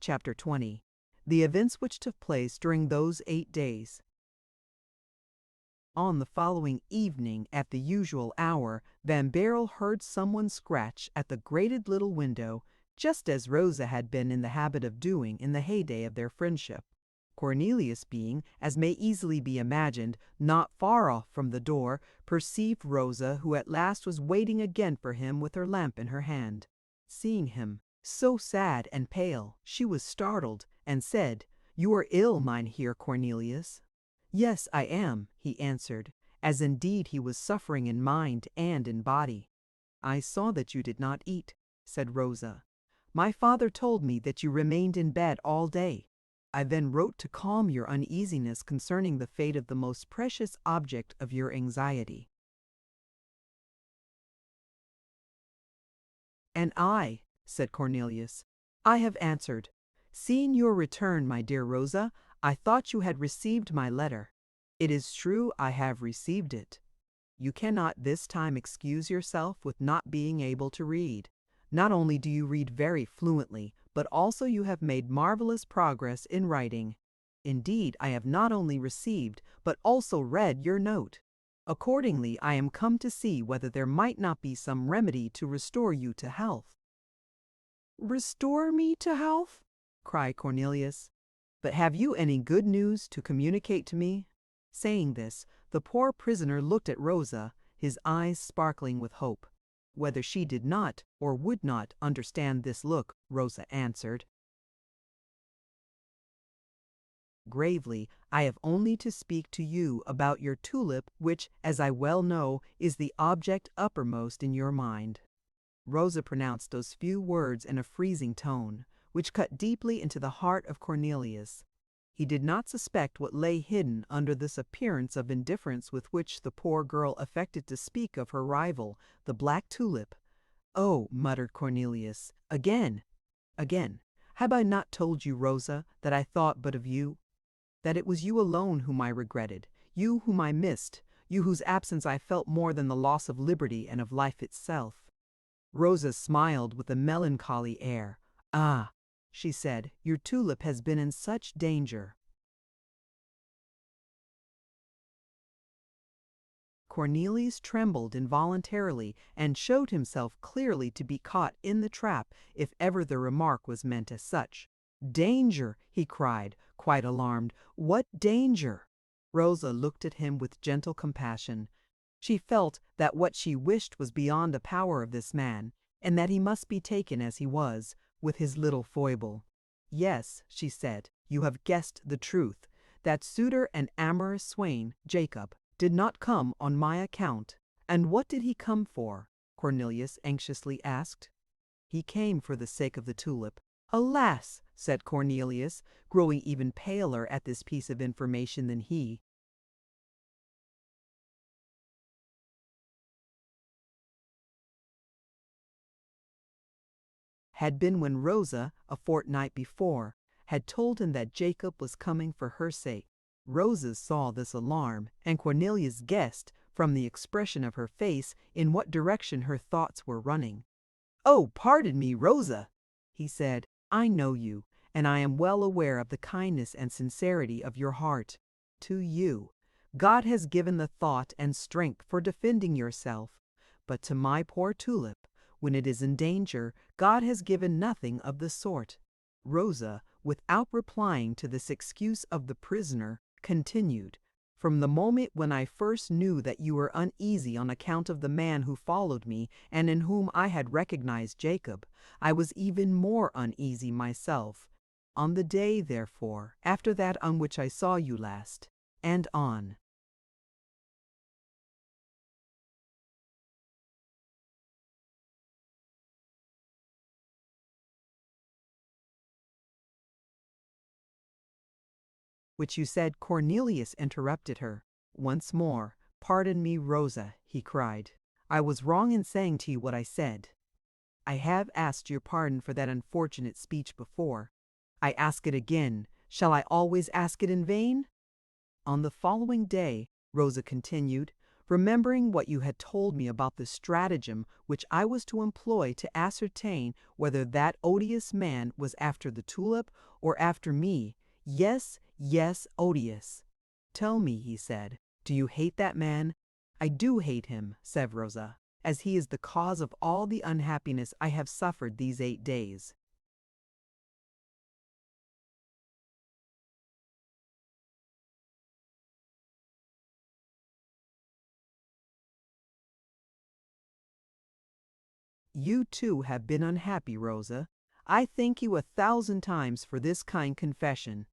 Chapter 20. The events which took place during those 8 days. On the following evening, at the usual hour, Van Baerle heard someone scratch at the grated little window, just as Rosa had been in the habit of doing in the heyday of their friendship. Cornelius, being, as may easily be imagined, not far off from the door, perceived Rosa, who at last was waiting again for him with her lamp in her hand. Seeing him so sad and pale, she was startled, and said, "You are ill, Mynheer Cornelius." "Yes, I am," he answered, as indeed he was suffering in mind and in body. "I saw that you did not eat," said Rosa. "My father told me that you remained in bed all day. I then wrote to calm your uneasiness concerning the fate of the most precious object of your anxiety." "And I," said Cornelius, "I have answered. Seeing your return, my dear Rosa, I thought you had received my letter. It is true I have received it. You cannot this time excuse yourself with not being able to read. Not only do you read very fluently, but also you have made marvelous progress in writing. Indeed, I have not only received, but also read your note. Accordingly, I am come to see whether there might not be some remedy to restore you to health." "Restore me to health?" cried Cornelius. "But have you any good news to communicate to me?" Saying this, the poor prisoner looked at Rosa, his eyes sparkling with hope. Whether she did not or would not understand this look, Rosa answered gravely, "I have only to speak to you about your tulip, which, as I well know, is the object uppermost in your mind." Rosa pronounced those few words in a freezing tone, which cut deeply into the heart of Cornelius. He did not suspect what lay hidden under this appearance of indifference with which the poor girl affected to speak of her rival, the Black Tulip. "Oh," muttered Cornelius, "again! Again! Have I not told you, Rosa, that I thought but of you? That it was you alone whom I regretted, you whom I missed, you whose absence I felt more than the loss of liberty and of life itself?" Rosa smiled with a melancholy air. "Ah," she said, "your tulip has been in such danger." Cornelius trembled involuntarily and showed himself clearly to be caught in the trap, if ever the remark was meant as such. "Danger!" he cried, quite alarmed. "What danger?" Rosa looked at him with gentle compassion. She felt that what she wished was beyond the power of this man, and that he must be taken as he was, with his little foible. "Yes," she said, "you have guessed the truth. That suitor and amorous swain, Jacob, did not come on my account." "And what did he come for?" Cornelius anxiously asked. "He came for the sake of the tulip." "Alas!" said Cornelius, growing even paler at this piece of information than he. Had been when Rosa, a fortnight before, had told him that Jacob was coming for her sake. Rosa saw this alarm, and Cornelius guessed, from the expression of her face, in what direction her thoughts were running. "Oh, pardon me, Rosa," he said. "I know you, and I am well aware of the kindness and sincerity of your heart. To you, God has given the thought and strength for defending yourself, but to my poor tulip, when it is in danger, God has given nothing of the sort." Rosa, without replying to this excuse of the prisoner, continued, "From the moment when I first knew that you were uneasy on account of the man who followed me and in whom I had recognized Jacob, I was even more uneasy myself. On the day, therefore, after that on which I saw you last, and on which you said," Cornelius interrupted her. "Once more, pardon me, Rosa," he cried. "I was wrong in saying to you what I said. I have asked your pardon for that unfortunate speech before. I ask it again. Shall I always ask it in vain?" "On the following day," Rosa continued, "remembering what you had told me about the stratagem which I was to employ to ascertain whether that odious man was after the tulip or after me, yes, yes, odious. 'Tell me,' he said, 'do you hate that man?' 'I do hate him,' said Rosa, 'as he is the cause of all the unhappiness I have suffered these 8 days. You too have been unhappy, Rosa. I thank you 1,000 times for this kind confession.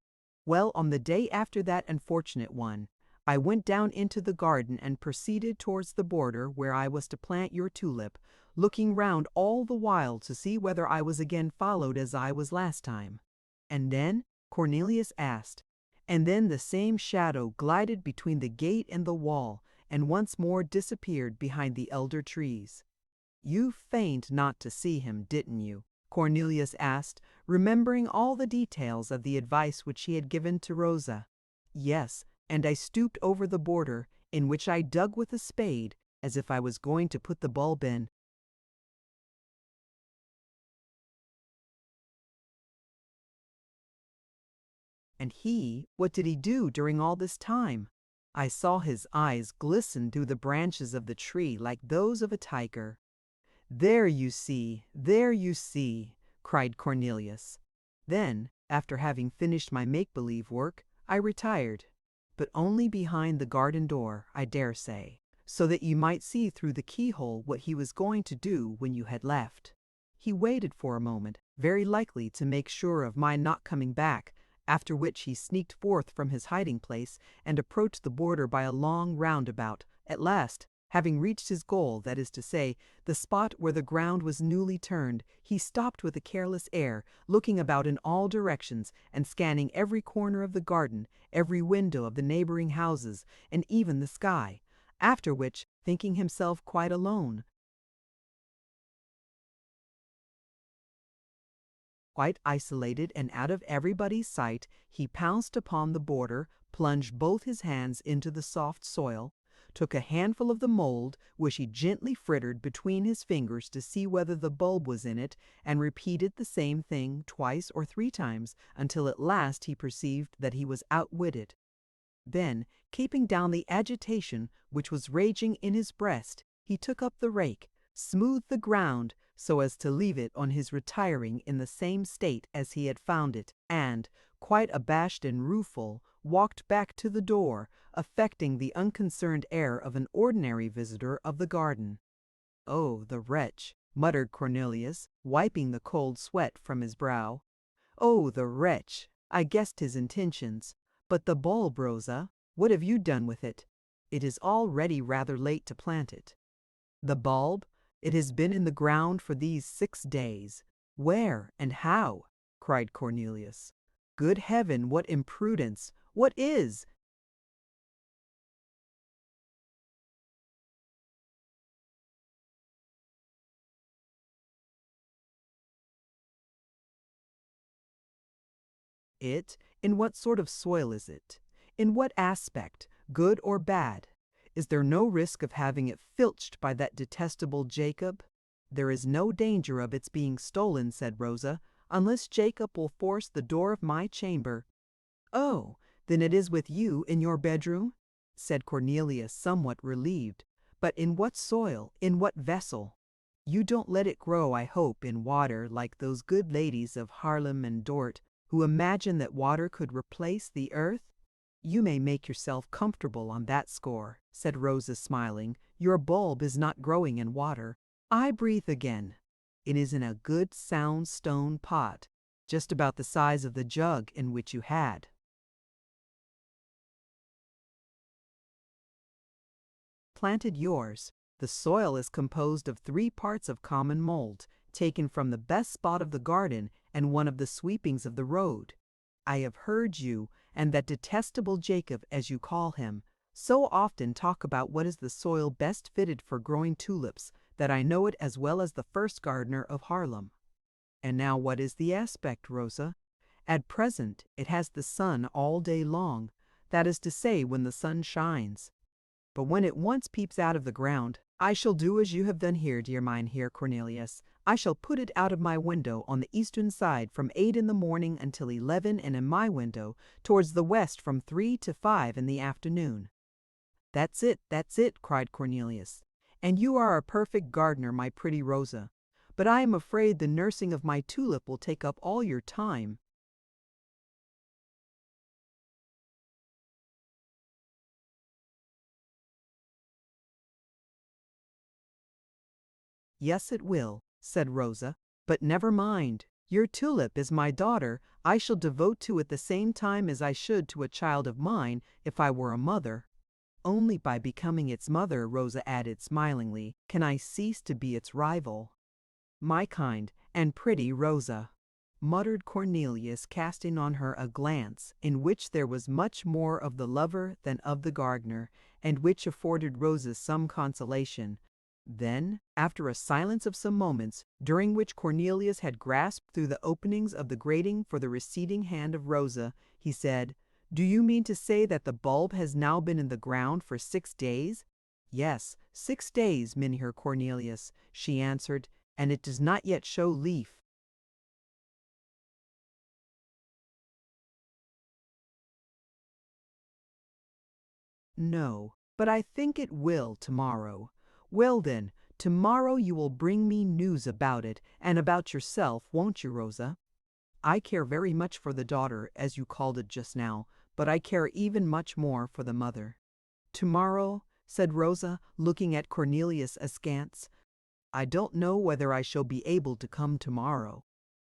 Well, on the day after that unfortunate one, I went down into the garden and proceeded towards the border where I was to plant your tulip, looking round all the while to see whether I was again followed as I was last time." "And then?" Cornelius asked. "And then the same shadow glided between the gate and the wall, and once more disappeared behind the elder trees." "You feigned not to see him, didn't you?" Cornelius asked, remembering all the details of the advice which he had given to Rosa. "Yes, and I stooped over the border, in which I dug with a spade, as if I was going to put the bulb in." "And he, what did he do during all this time?" "I saw his eyes glisten through the branches of the tree like those of a tiger." "There you see, there you see," cried Cornelius. "Then, after having finished my make-believe work, I retired, but only behind the garden door, I dare say, so that you might see through the keyhole what he was going to do when you had left. He waited for a moment, very likely to make sure of my not coming back, after which he sneaked forth from his hiding-place and approached the border by a long roundabout. At last, Having reached his goal, that is to say, the spot where the ground was newly turned, he stopped with a careless air, looking about in all directions and scanning every corner of the garden, every window of the neighboring houses, and even the sky. After which, thinking himself quite alone, quite isolated and out of everybody's sight, he pounced upon the border, plunged both his hands into the soft soil, took a handful of the mold, which he gently frittered between his fingers to see whether the bulb was in it, and repeated the same thing twice or three times, until at last he perceived that he was outwitted. Then, keeping down the agitation which was raging in his breast, he took up the rake, smoothed the ground so as to leave it on his retiring in the same state as he had found it, and, quite abashed and rueful, walked back to the door, affecting the unconcerned air of an ordinary visitor of the garden. "Oh, the wretch!" muttered Cornelius, wiping the cold sweat from his brow. "Oh, the wretch! I guessed his intentions. But the bulb, Rosa, what have you done with it? It is already rather late to plant it." "The bulb? It has been in the ground for these 6 days. Where and how?" cried Cornelius. "Good heaven, what imprudence! What is? It? In what sort of soil is it? In what aspect, good or bad? Is there no risk of having it filched by that detestable Jacob?" "There is no danger of its being stolen," said Rosa, "unless Jacob will force the door of my chamber." "Oh, then it is with you in your bedroom?" said Cornelius, somewhat relieved. "But in what soil, in what vessel? You don't let it grow, I hope, in water like those good ladies of Haarlem and Dort, who imagine that water could replace the earth?" "You may make yourself comfortable on that score," said Rosa, smiling. "Your bulb is not growing in water. I breathe again. It is in a good sound stone pot, just about the size of the jug in which you had." "Planted yours. The soil is composed of 3 parts of common mold, taken from the best spot of the garden and one of the sweepings of the road. I have heard you, and that detestable Jacob, as you call him, so often talk about what is the soil best fitted for growing tulips, that I know it as well as the first gardener of Haarlem." "And now what is the aspect, Rosa?" "At present it has the sun all day long, that is to say, when the sun shines. But when it once peeps out of the ground, I shall do as you have done here, dear Mynheer Cornelius. I shall put it out of my window on the eastern side from 8 in the morning until 11, and in my window towards the west from 3 to 5 in the afternoon." That's it," cried Cornelius. "And you are a perfect gardener, my pretty Rosa. But I am afraid the nursing of my tulip will take up all your time." "Yes, it will," said Rosa. "But never mind. Your tulip is my daughter. I shall devote to it the same time as I should to a child of mine if I were a mother." "Only by becoming its mother," Rosa added smilingly, "can I cease to be its rival." "My kind and pretty Rosa," muttered Cornelius, casting on her a glance in which there was much more of the lover than of the gardener, and which afforded Rosa some consolation. Then, after a silence of some moments, during which Cornelius had grasped through the openings of the grating for the receding hand of Rosa, he said, "Do you mean to say that the bulb has now been in the ground for 6 days?" "Yes, 6 days, Mynheer Cornelius," she answered, "and it does not yet show leaf." "No, but I think it will tomorrow. Well then, tomorrow you will bring me news about it, and about yourself, won't you, Rosa? I care very much for the daughter, as you called it just now, but I care even much more for the mother." "Tomorrow?" said Rosa, looking at Cornelius askance. "I don't know whether I shall be able to come tomorrow."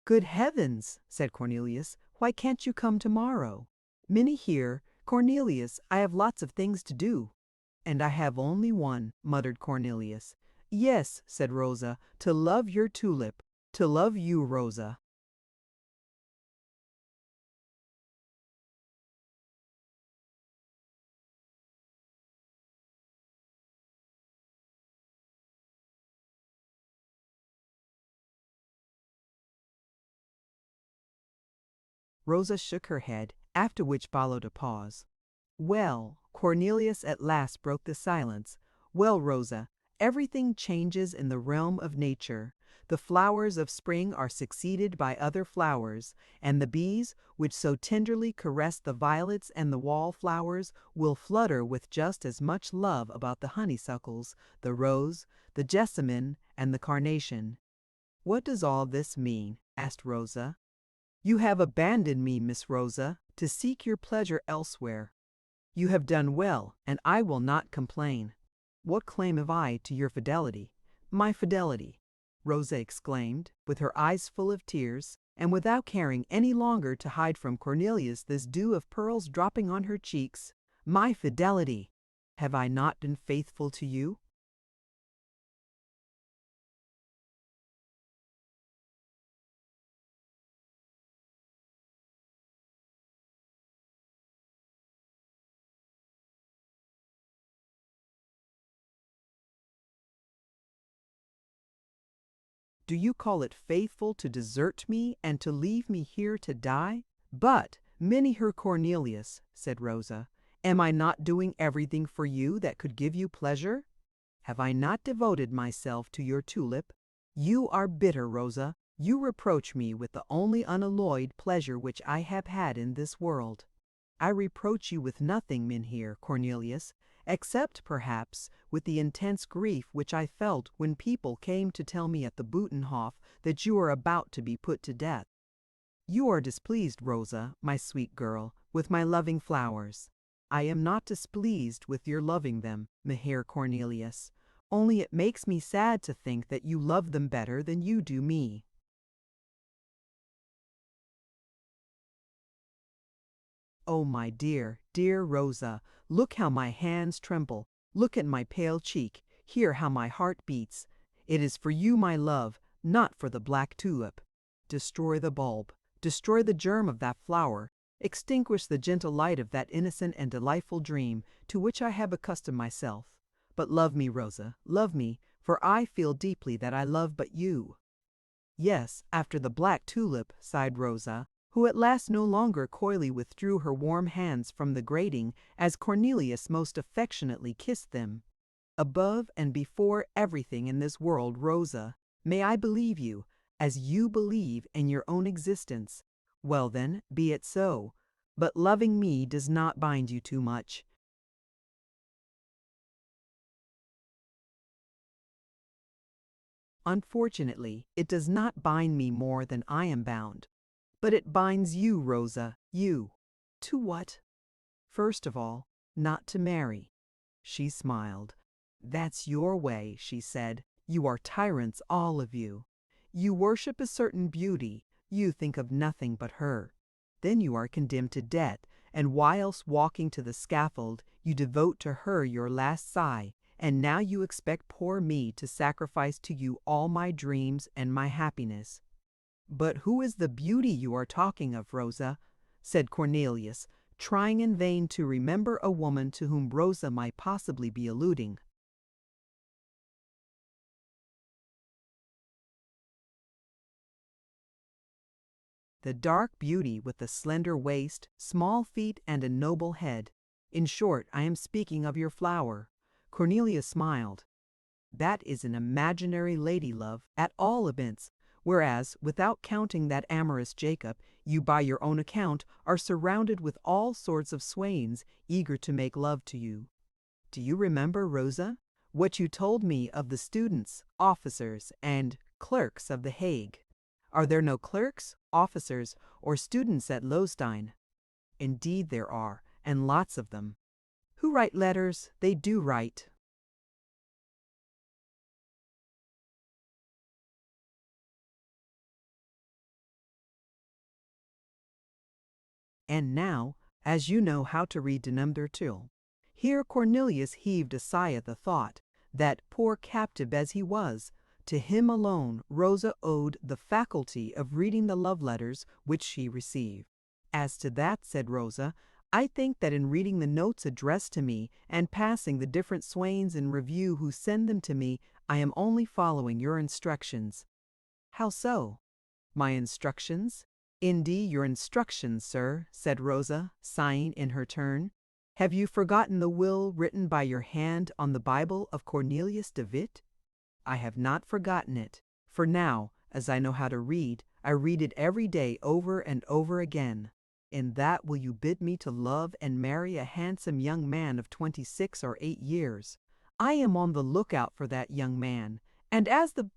"Good heavens!" said Cornelius. "Why can't you come tomorrow?" "Mynheer Cornelius, I have lots of things to do." "And I have only one," muttered Cornelius. "Yes," said Rosa, "to love your tulip, to love you, Rosa." Rosa shook her head, after which followed a pause. "Well," Cornelius at last broke the silence. "Well, Rosa, everything changes in the realm of nature. The flowers of spring are succeeded by other flowers, and the bees, which so tenderly caress the violets and the wallflowers, will flutter with just as much love about the honeysuckles, the rose, the jessamine, and the carnation." "What does all this mean?" asked Rosa. "You have abandoned me, Miss Rosa, to seek your pleasure elsewhere. You have done well, and I will not complain. What claim have I to your fidelity? My fidelity," Rosa exclaimed, with her eyes full of tears, and without caring any longer to hide from Cornelius this dew of pearls dropping on her cheeks. "My fidelity! Have I not been faithful to you?" "Do you call it faithful to desert me and to leave me here to die?" "But, Mynheer Cornelius," said Rosa, "am I not doing everything for you that could give you pleasure? Have I not devoted myself to your tulip? You are bitter, Rosa. You reproach me with the only unalloyed pleasure which I have had in this world." "I reproach you with nothing, Mynheer Cornelius, except, perhaps, with the intense grief which I felt when people came to tell me at the Butenhof that you were about to be put to death. You are displeased, Rosa, my sweet girl, with my loving flowers. I am not displeased with your loving them, Mynheer Cornelius, only it makes me sad to think that you love them better than you do me." "Oh, my dear, dear Rosa, look how my hands tremble. Look at my pale cheek. Hear how my heart beats. It is for you, my love, not for the black tulip. Destroy the bulb. Destroy the germ of that flower. Extinguish the gentle light of that innocent and delightful dream to which I have accustomed myself. But love me, Rosa, love me, for I feel deeply that I love but you." "Yes, after the black tulip," sighed Rosa, who at last no longer coyly withdrew her warm hands from the grating as Cornelius most affectionately kissed them. "Above and before everything in this world, Rosa, may I believe you, as you believe in your own existence. Well then, be it so. But loving me does not bind you too much. Unfortunately, it does not bind me more than I am bound. But it binds you, Rosa, you." "To what?" "First of all, not to marry." She smiled. "That's your way," she said. "You are tyrants, all of you. You worship a certain beauty, you think of nothing but her. Then you are condemned to death, and whilst walking to the scaffold, you devote to her your last sigh, and now you expect poor me to sacrifice to you all my dreams and my happiness." "But who is the beauty you are talking of, Rosa?" said Cornelius, trying in vain to remember a woman to whom Rosa might possibly be alluding. "The dark beauty with the slender waist, small feet, and a noble head. In short, I am speaking of your flower." Cornelius smiled. "That is an imaginary lady love, at all events, whereas, without counting that amorous Jacob, you by your own account are surrounded with all sorts of swains eager to make love to you. Do you remember, Rosa, what you told me of the students, officers, and clerks of The Hague? Are there no clerks, officers, or students at Loewestein?" "Indeed there are, and lots of them." "Who write letters? They do write." "And now, as you know how to read de Number Till, Here Cornelius heaved a sigh at the thought that, poor captive as he was, to him alone Rosa owed the faculty of reading the love letters which she received. "As to that," said Rosa, "I think that in reading the notes addressed to me and passing the different swains in review who send them to me, I am only following your instructions." "How so?" "My instructions?" "Indeed, your instructions, sir," said Rosa, sighing in her turn. "Have you forgotten the will written by your hand on the Bible of Cornelius de Witt?" "I have not forgotten it, for now, as I know how to read, I read it every day over and over again. In that will you bid me to love and marry a handsome young man of 26 or 8 years. I am on the lookout for that young man, and as the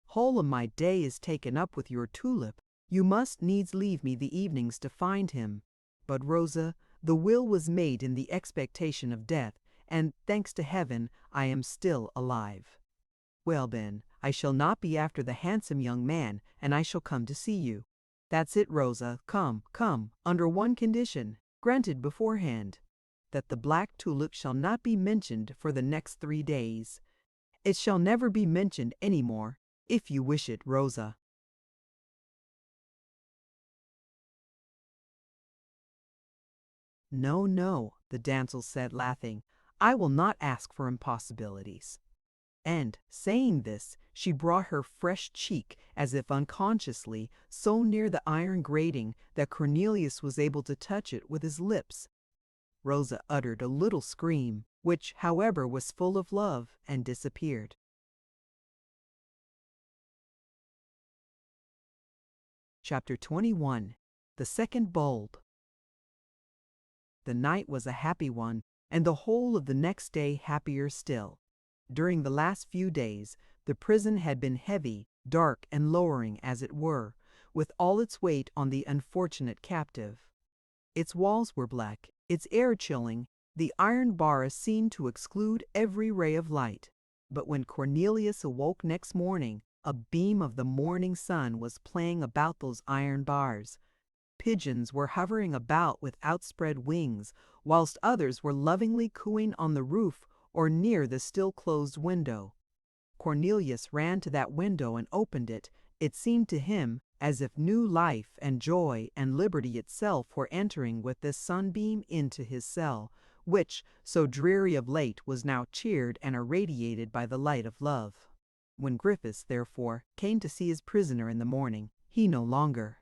whole of my day is taken up with your tulip, you must needs leave me the evenings to find him." But Rosa, the will was made in the expectation of death, and, thanks to heaven, I am still alive. "Well then, I shall not be after the handsome young man, and I shall come to see you." "That's it, Rosa, come, come, under one condition, granted beforehand, that the black tulip shall not be mentioned for the next 3 days. It shall never be mentioned any more, if you wish it, Rosa." "No, no," the damsel said, laughing, "I will not ask for impossibilities." And, saying this, she brought her fresh cheek, as if unconsciously, so near the iron grating that Cornelius was able to touch it with his lips. Rosa uttered a little scream, which, however, was full of love, and disappeared. Chapter 21. The Second Bulb. The night was a happy one, and the whole of the next day happier still. During the last few days, the prison had been heavy, dark, and lowering, as it were, with all its weight on the unfortunate captive. Its walls were black, its air chilling, the iron bars seemed to exclude every ray of light. But when Cornelius awoke next morning, a beam of the morning sun was playing about those iron bars. Pigeons were hovering about with outspread wings, whilst others were lovingly cooing on the roof or near the still-closed window. Cornelius ran to that window and opened it. It seemed to him as if new life and joy and liberty itself were entering with this sunbeam into his cell, which, so dreary of late, was now cheered and irradiated by the light of love. When Griffiths, therefore, came to see his prisoner in the morning, he no longer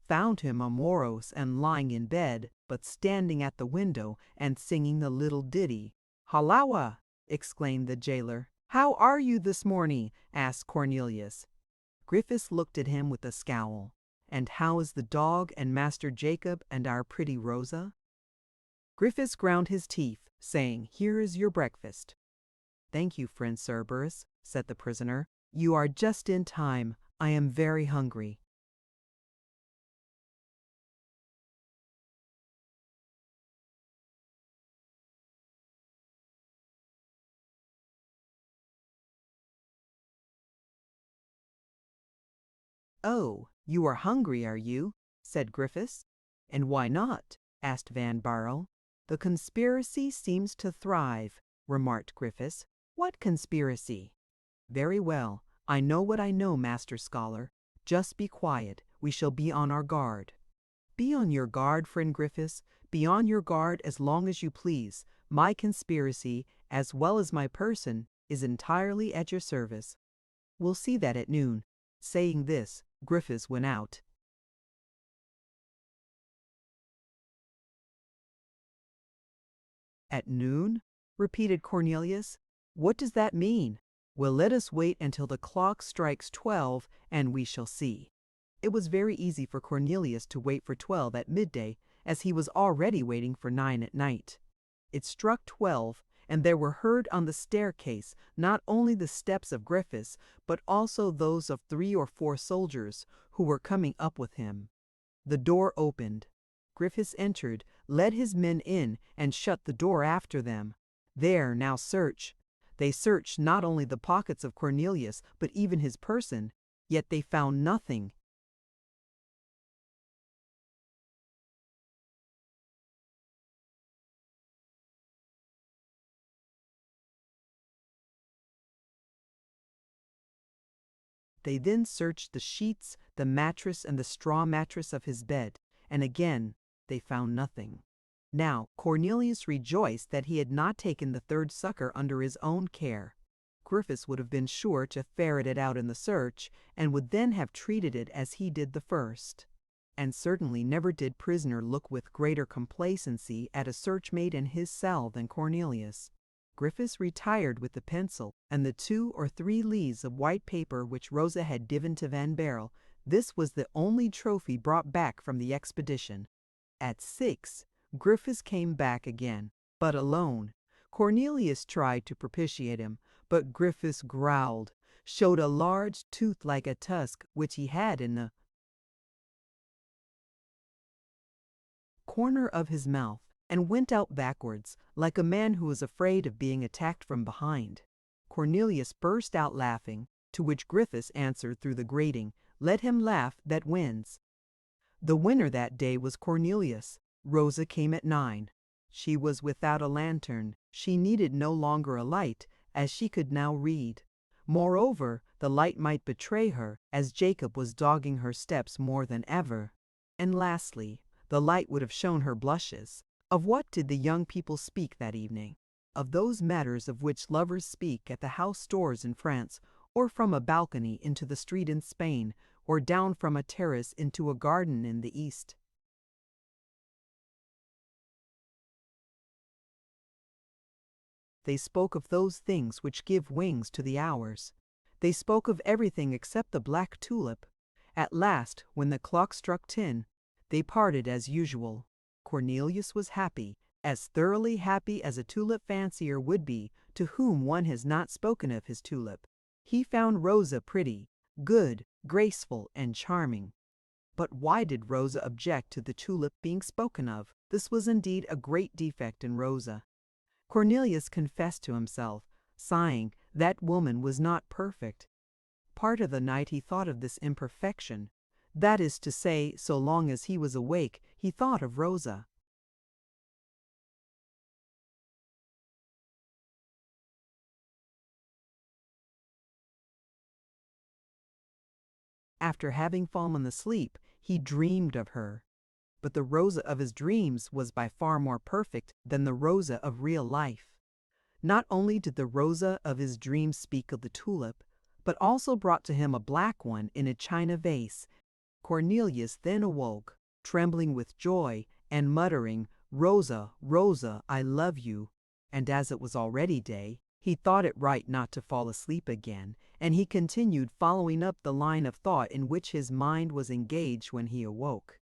found him amorose and lying in bed, but standing at the window and singing the little ditty. "Halloa!" exclaimed the jailer. "How are you this morning?" asked Cornelius. Griffiths looked at him with a scowl. "And how is the dog and Master Jacob and our pretty Rosa?" Griffiths ground his teeth, saying, "Here is your breakfast." "Thank you, friend Cerberus," said the prisoner. "You are just in time. I am very hungry." "Oh, you are hungry, are you?" said Griffiths. "And why not?" asked Van Baerle. "The conspiracy seems to thrive," remarked Griffiths. "What conspiracy?" "Very well. I know what I know, Master Scholar. Just be quiet. We shall be on our guard." "Be on your guard, friend Griffiths. Be on your guard as long as you please. My conspiracy, as well as my person, is entirely at your service. We'll see that at noon." Saying this, Griffiths went out. "At noon?" repeated Cornelius. "What does that mean?" "Well, let us wait until the clock strikes 12, and we shall see." It was very easy for Cornelius to wait for 12 at midday, as he was already waiting for 9 at night. It struck 12, and there were heard on the staircase not only the steps of Griffiths, but also those of 3 or 4 soldiers, who were coming up with him. The door opened. Griffiths entered, led his men in, and shut the door after them. There, now search. They searched not only the pockets of Cornelius, but even his person, yet they found nothing. They then searched the sheets, the mattress, and the straw mattress of his bed, and again they found nothing. Now Cornelius rejoiced that he had not taken the third sucker under his own care. Griffiths would have been sure to ferret it out in the search, and would then have treated it as he did the first. And certainly never did prisoner look with greater complacency at a search made in his cell than Cornelius. Griffiths retired with the pencil and the 2 or 3 leaves of white paper which Rosa had given to Van Baerle. This was the only trophy brought back from the expedition. At 6, Griffiths came back again, but alone. Cornelius tried to propitiate him, but Griffiths growled, showed a large tooth like a tusk which he had in the corner of his mouth, and went out backwards, like a man who is afraid of being attacked from behind. Cornelius burst out laughing, to which Griffiths answered through the grating, "Let him laugh that wins." The winner that day was Cornelius. Rosa came at 9. She was without a lantern. She needed no longer a light, as she could now read. Moreover, the light might betray her, as Jacob was dogging her steps more than ever. And lastly, the light would have shown her blushes. Of what did the young people speak that evening? Of those matters of which lovers speak at the house doors in France, or from a balcony into the street in Spain, or down from a terrace into a garden in the East. They spoke of those things which give wings to the hours. They spoke of everything except the black tulip. At last, when the clock struck 10, they parted as usual. Cornelius was happy, as thoroughly happy as a tulip fancier would be to whom one has not spoken of his tulip. He found Rosa pretty, good, graceful, and charming. But why did Rosa object to the tulip being spoken of? This was indeed a great defect in Rosa. Cornelius confessed to himself, sighing, that woman was not perfect. Part of the night he thought of this imperfection. That is to say, so long as he was awake, he thought of Rosa. After having fallen asleep, he dreamed of her. But the Rosa of his dreams was by far more perfect than the Rosa of real life. Not only did the Rosa of his dreams speak of the tulip, but also brought to him a black one in a china vase. Cornelius then awoke, trembling with joy, and muttering, "Rosa, Rosa, I love you." And as it was already day, he thought it right not to fall asleep again, and he continued following up the line of thought in which his mind was engaged when he awoke.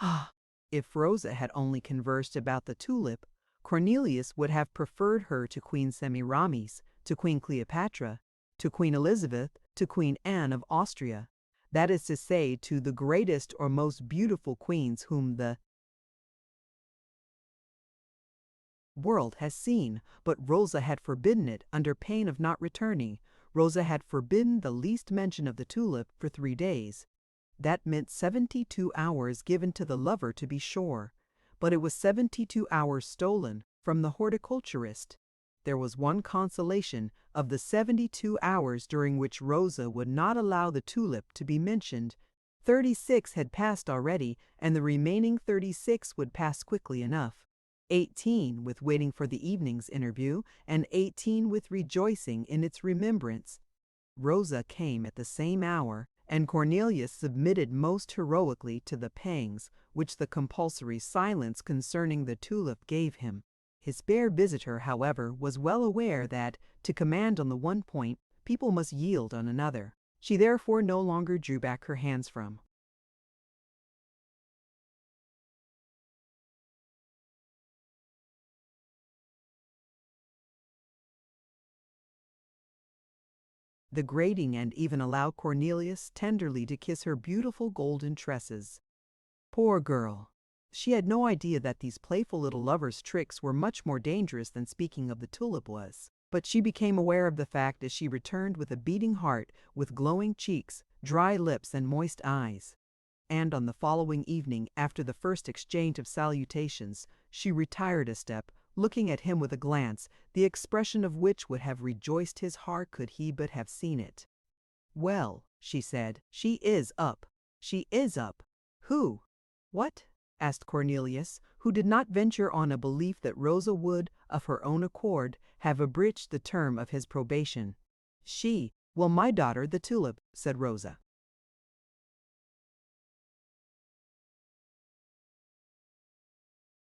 Ah, if Rosa had only conversed about the tulip, Cornelius would have preferred her to Queen Semiramis, to Queen Cleopatra, to Queen Elizabeth, to Queen Anne of Austria. That is to say, to the greatest or most beautiful queens whom the world has seen, but Rosa had forbidden it under pain of not returning. Rosa had forbidden the least mention of the tulip for 3 days. That meant 72 hours given to the lover, to be sure, but it was 72 hours stolen from the horticulturist. There was one consolation: of the 72 hours during which Rosa would not allow the tulip to be mentioned, 36 had passed already, and the remaining 36 would pass quickly enough. 18 with waiting for the evening's interview, and 18 with rejoicing in its remembrance. Rosa came at the same hour, and Cornelius submitted most heroically to the pangs which the compulsory silence concerning the tulip gave him. His fair visitor, however, was well aware that, to command on the one point, people must yield on another. She therefore no longer drew back her hands from the grating, and even allowed Cornelius tenderly to kiss her beautiful golden tresses. Poor girl! She had no idea that these playful little lovers' tricks were much more dangerous than speaking of the tulip was. But she became aware of the fact as she returned with a beating heart, with glowing cheeks, dry lips, and moist eyes. And on the following evening, after the first exchange of salutations, she retired a step, looking at him with a glance, the expression of which would have rejoiced his heart could he but have seen it. "Well," she said, "she is up. She is up." "Who? What?" asked Cornelius, who did not venture on a belief that Rosa would, of her own accord, have abridged the term of his probation. "She, well, my daughter, the tulip," said Rosa.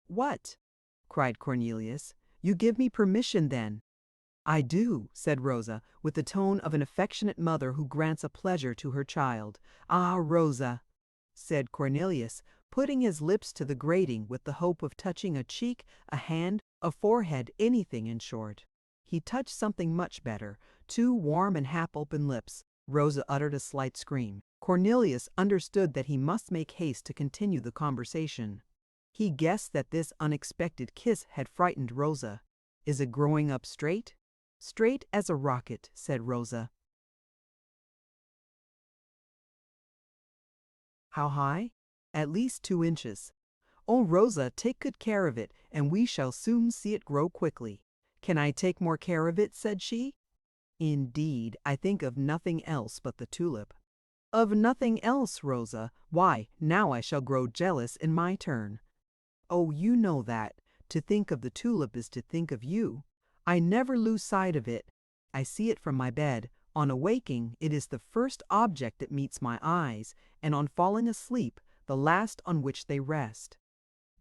"What?" cried Cornelius. "You give me permission, then?" "I do," said Rosa, with the tone of an affectionate mother who grants a pleasure to her child. "Ah, Rosa," said Cornelius, putting his lips to the grating with the hope of touching a cheek, a hand, a forehead, anything in short. He touched something much better, two warm and half-open lips. Rosa uttered a slight scream. Cornelius understood that he must make haste to continue the conversation. He guessed that this unexpected kiss had frightened Rosa. "Is it growing up straight?" "Straight as a rocket," said Rosa. "How high?" "At least 2 inches." "Oh, Rosa, take good care of it, and we shall soon see it grow quickly." "Can I take more care of it?" said she. "Indeed, I think of nothing else but the tulip." "Of nothing else, Rosa? Why, now I shall grow jealous in my turn." "Oh, you know that. To think of the tulip is to think of you. I never lose sight of it. I see it from my bed. On awaking, it is the first object that meets my eyes, and on falling asleep, the last on which they rest.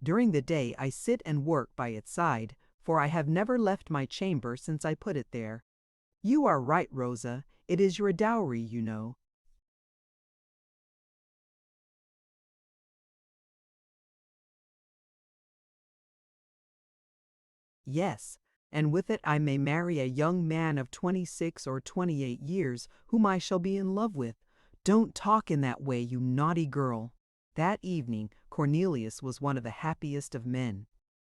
During the day I sit and work by its side, for I have never left my chamber since I put it there. You are right, Rosa. It is your dowry, you know." "Yes, and with it I may marry a young man of 26 or 28 years, whom I shall be in love with." "Don't talk in that way, you naughty girl." That evening Cornelius was one of the happiest of men.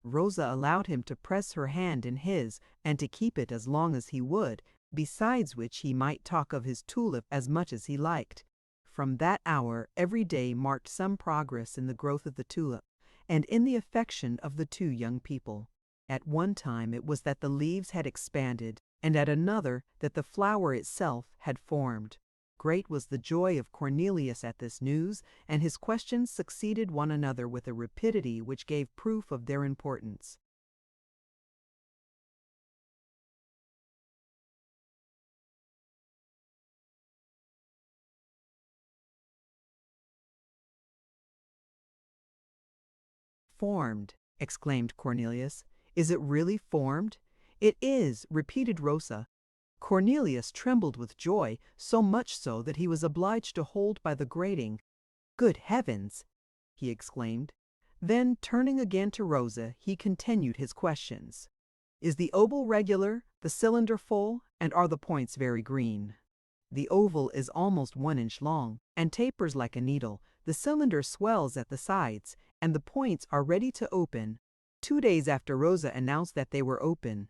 Rosa allowed him to press her hand in his, and to keep it as long as he would, besides which he might talk of his tulip as much as he liked. From that hour every day marked some progress in the growth of the tulip, and in the affection of the two young people. At one time it was that the leaves had expanded, and at another that the flower itself had formed. Great was the joy of Cornelius at this news, and his questions succeeded one another with a rapidity which gave proof of their importance. "Formed!" exclaimed Cornelius. "Is it really formed?" "It is," repeated Rosa. Cornelius trembled with joy, so much so that he was obliged to hold by the grating. "Good heavens!" he exclaimed. Then, turning again to Rosa, he continued his questions. "Is the oval regular, the cylinder full, and are the points very green?" "The oval is almost 1 inch long, and tapers like a needle. The cylinder swells at the sides, and the points are ready to open." 2 days after Rosa announced that they were open.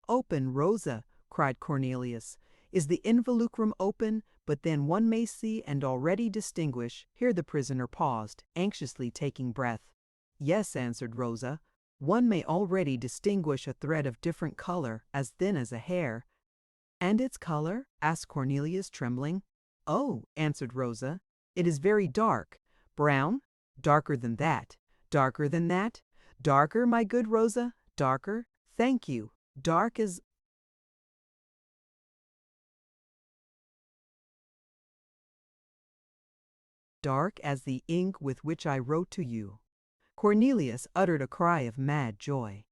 "Open, Rosa!" cried Cornelius. "Is the involucrum open? But then one may see and already distinguish—" Here the prisoner paused, anxiously taking breath. "Yes," answered Rosa. "One may already distinguish a thread of different color, as thin as a hair." "And its color?" asked Cornelius, trembling. "Oh," answered Rosa, "it is very dark." "Brown?" "Darker than that." "Darker than that?" "Darker, my good Rosa, darker. Thank you. Dark as—" "Dark as the ink with which I wrote to you." Cornelius uttered a cry of mad joy.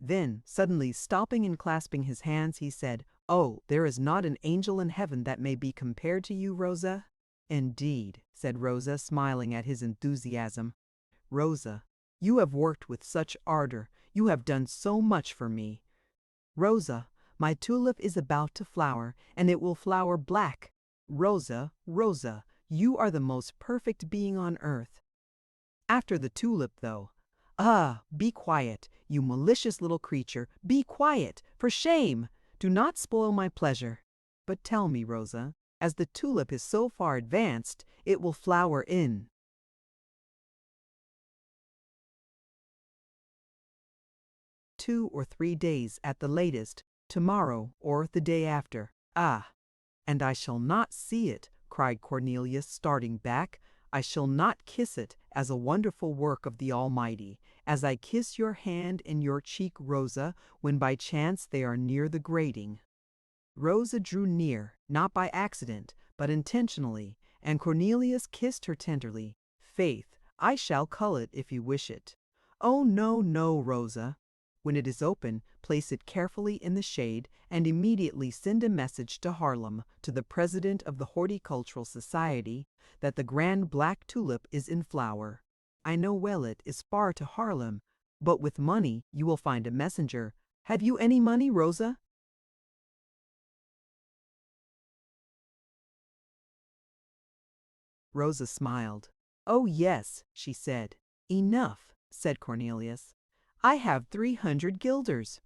Then, suddenly stopping and clasping his hands, he said, "Oh, there is not an angel in heaven that may be compared to you, Rosa." "Indeed," said Rosa, smiling at his enthusiasm. "Rosa, you have worked with such ardor. You have done so much for me. Rosa, my tulip is about to flower, and it will flower black. Rosa, Rosa, You are the most perfect being on earth. After the tulip, though. Ah, be quiet, you malicious little creature, be quiet, for shame! Do not spoil my pleasure. But tell me, Rosa, as the tulip is so far advanced, it will flower in 2 or 3 days at the latest, tomorrow or the day after. Ah! And I shall not see it, cried Cornelius, starting back. I shall not kiss it as a wonderful work of the Almighty, as I kiss your hand and your cheek, Rosa, when by chance they are near the grating. Rosa drew near, not by accident, but intentionally, and Cornelius kissed her tenderly. Faith, I shall cull it if you wish it. Oh, no, no, Rosa. When it is open, place it carefully in the shade, and immediately send a message to Haarlem, to the president of the Horticultural Society, that the grand black tulip is in flower. I know well it is far to Haarlem, but with money you will find a messenger. Have you any money, Rosa? Rosa smiled. Oh, yes, she said. Enough, said Cornelius. I have 300 guilders.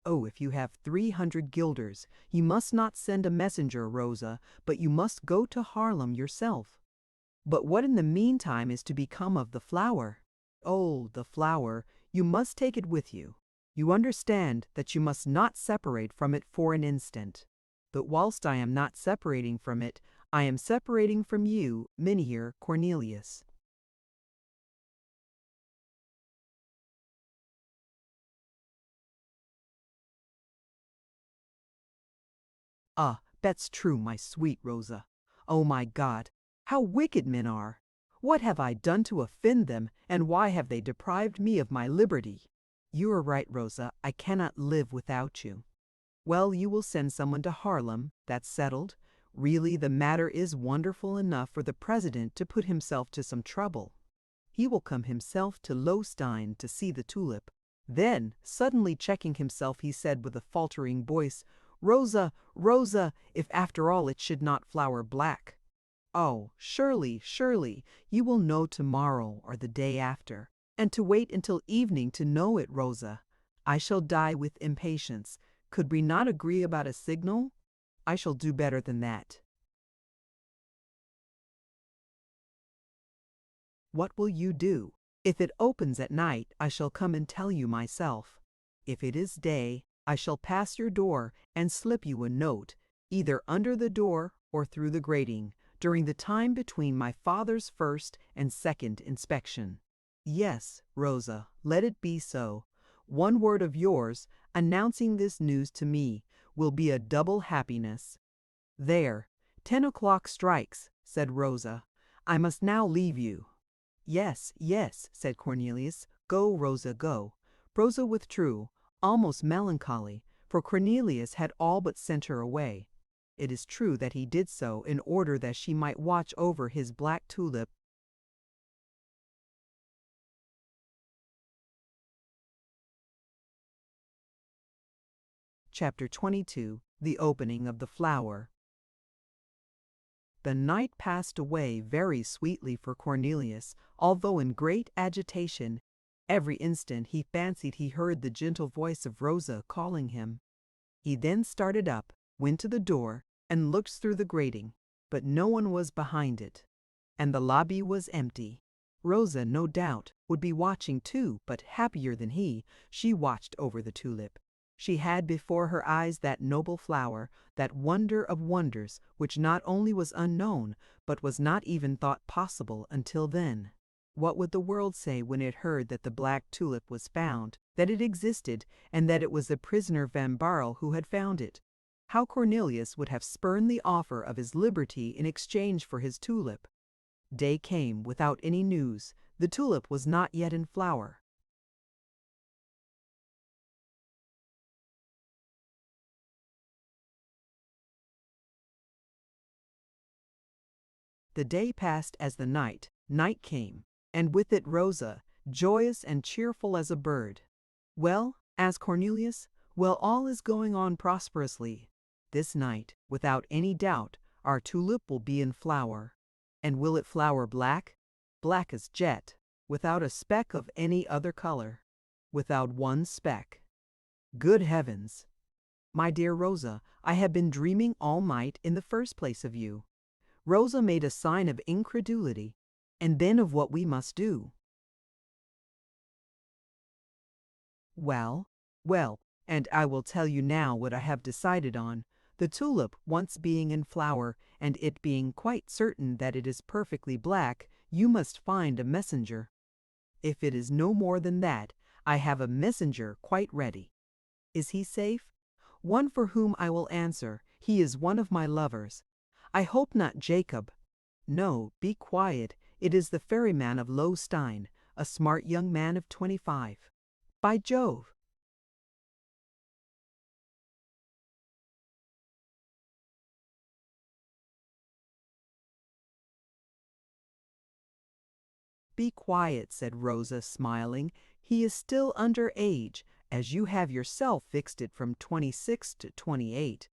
Oh, if you have 300 guilders, you must not send a messenger, Rosa, but you must go to Haarlem yourself. But what in the meantime is to become of the flower? Oh, the flower, you must take it with you. You understand that you must not separate from it for an instant. But whilst I am not separating from it, I am separating from you, Mynheer Cornelius. Ah, that's true, my sweet Rosa. Oh, my God, how wicked men are! What have I done to offend them, and why have they deprived me of my liberty? You are right, Rosa, I cannot live without you. Well, you will send someone to Haarlem, that's settled. Really, the matter is wonderful enough for the president to put himself to some trouble. He will come himself to Lowstein to see the tulip. Then, suddenly checking himself, he said with a faltering voice, Rosa, Rosa, if after all it should not flower black. Oh, surely, surely, you will know tomorrow or the day after. And to wait until evening to know it, Rosa. I shall die with impatience. Could we not agree about a signal? I shall do better than that. What will you do? If it opens at night, I shall come and tell you myself. If it is day, I shall pass your door and slip you a note, either under the door or through the grating, during the time between my father's first and second inspection. Yes, Rosa, let it be so. One word of yours, announcing this news to me, will be a double happiness. There, 10 o'clock strikes, said Rosa. I must now leave you. Yes, yes, said Cornelius. Go, Rosa, go. Rosa withdrew, almost melancholy, for Cornelius had all but sent her away. It is true that he did so in order that she might watch over his black tulip. Chapter 22. The Opening of the Flower. The night passed away very sweetly for Cornelius, although in great agitation. Every instant he fancied he heard the gentle voice of Rosa calling him. He then started up, went to the door, and looked through the grating, but no one was behind it, and the lobby was empty. Rosa, no doubt, would be watching too, but happier than he, she watched over the tulip. She had before her eyes that noble flower, that wonder of wonders, which not only was unknown, but was not even thought possible until then. What would the world say when it heard that the black tulip was found, that it existed, and that it was the prisoner Van Baerle who had found it? How Cornelius would have spurned the offer of his liberty in exchange for his tulip. Day came without any news. The tulip was not yet in flower. The day passed as the night. Night came, and with it Rosa, joyous and cheerful as a bird. Well, asked Cornelius, well, all is going on prosperously. This night, without any doubt, our tulip will be in flower. And will it flower black? Black as jet, without a speck of any other color, without one speck. Good heavens! My dear Rosa, I have been dreaming all night in the first place of you. Rosa made a sign of incredulity, and then of what we must do. Well, well, and I will tell you now what I have decided on. The tulip once being in flower, and it being quite certain that it is perfectly black, you must find a messenger. If it is no more than that, I have a messenger quite ready. Is he safe? One for whom I will answer. He is one of my lovers. I hope not Jacob. No, be quiet. It is the ferryman of Lowstein, a smart young man of 25. By Jove! Be quiet, said Rosa, smiling. He is still under age, as you have yourself fixed it from 26 to 28.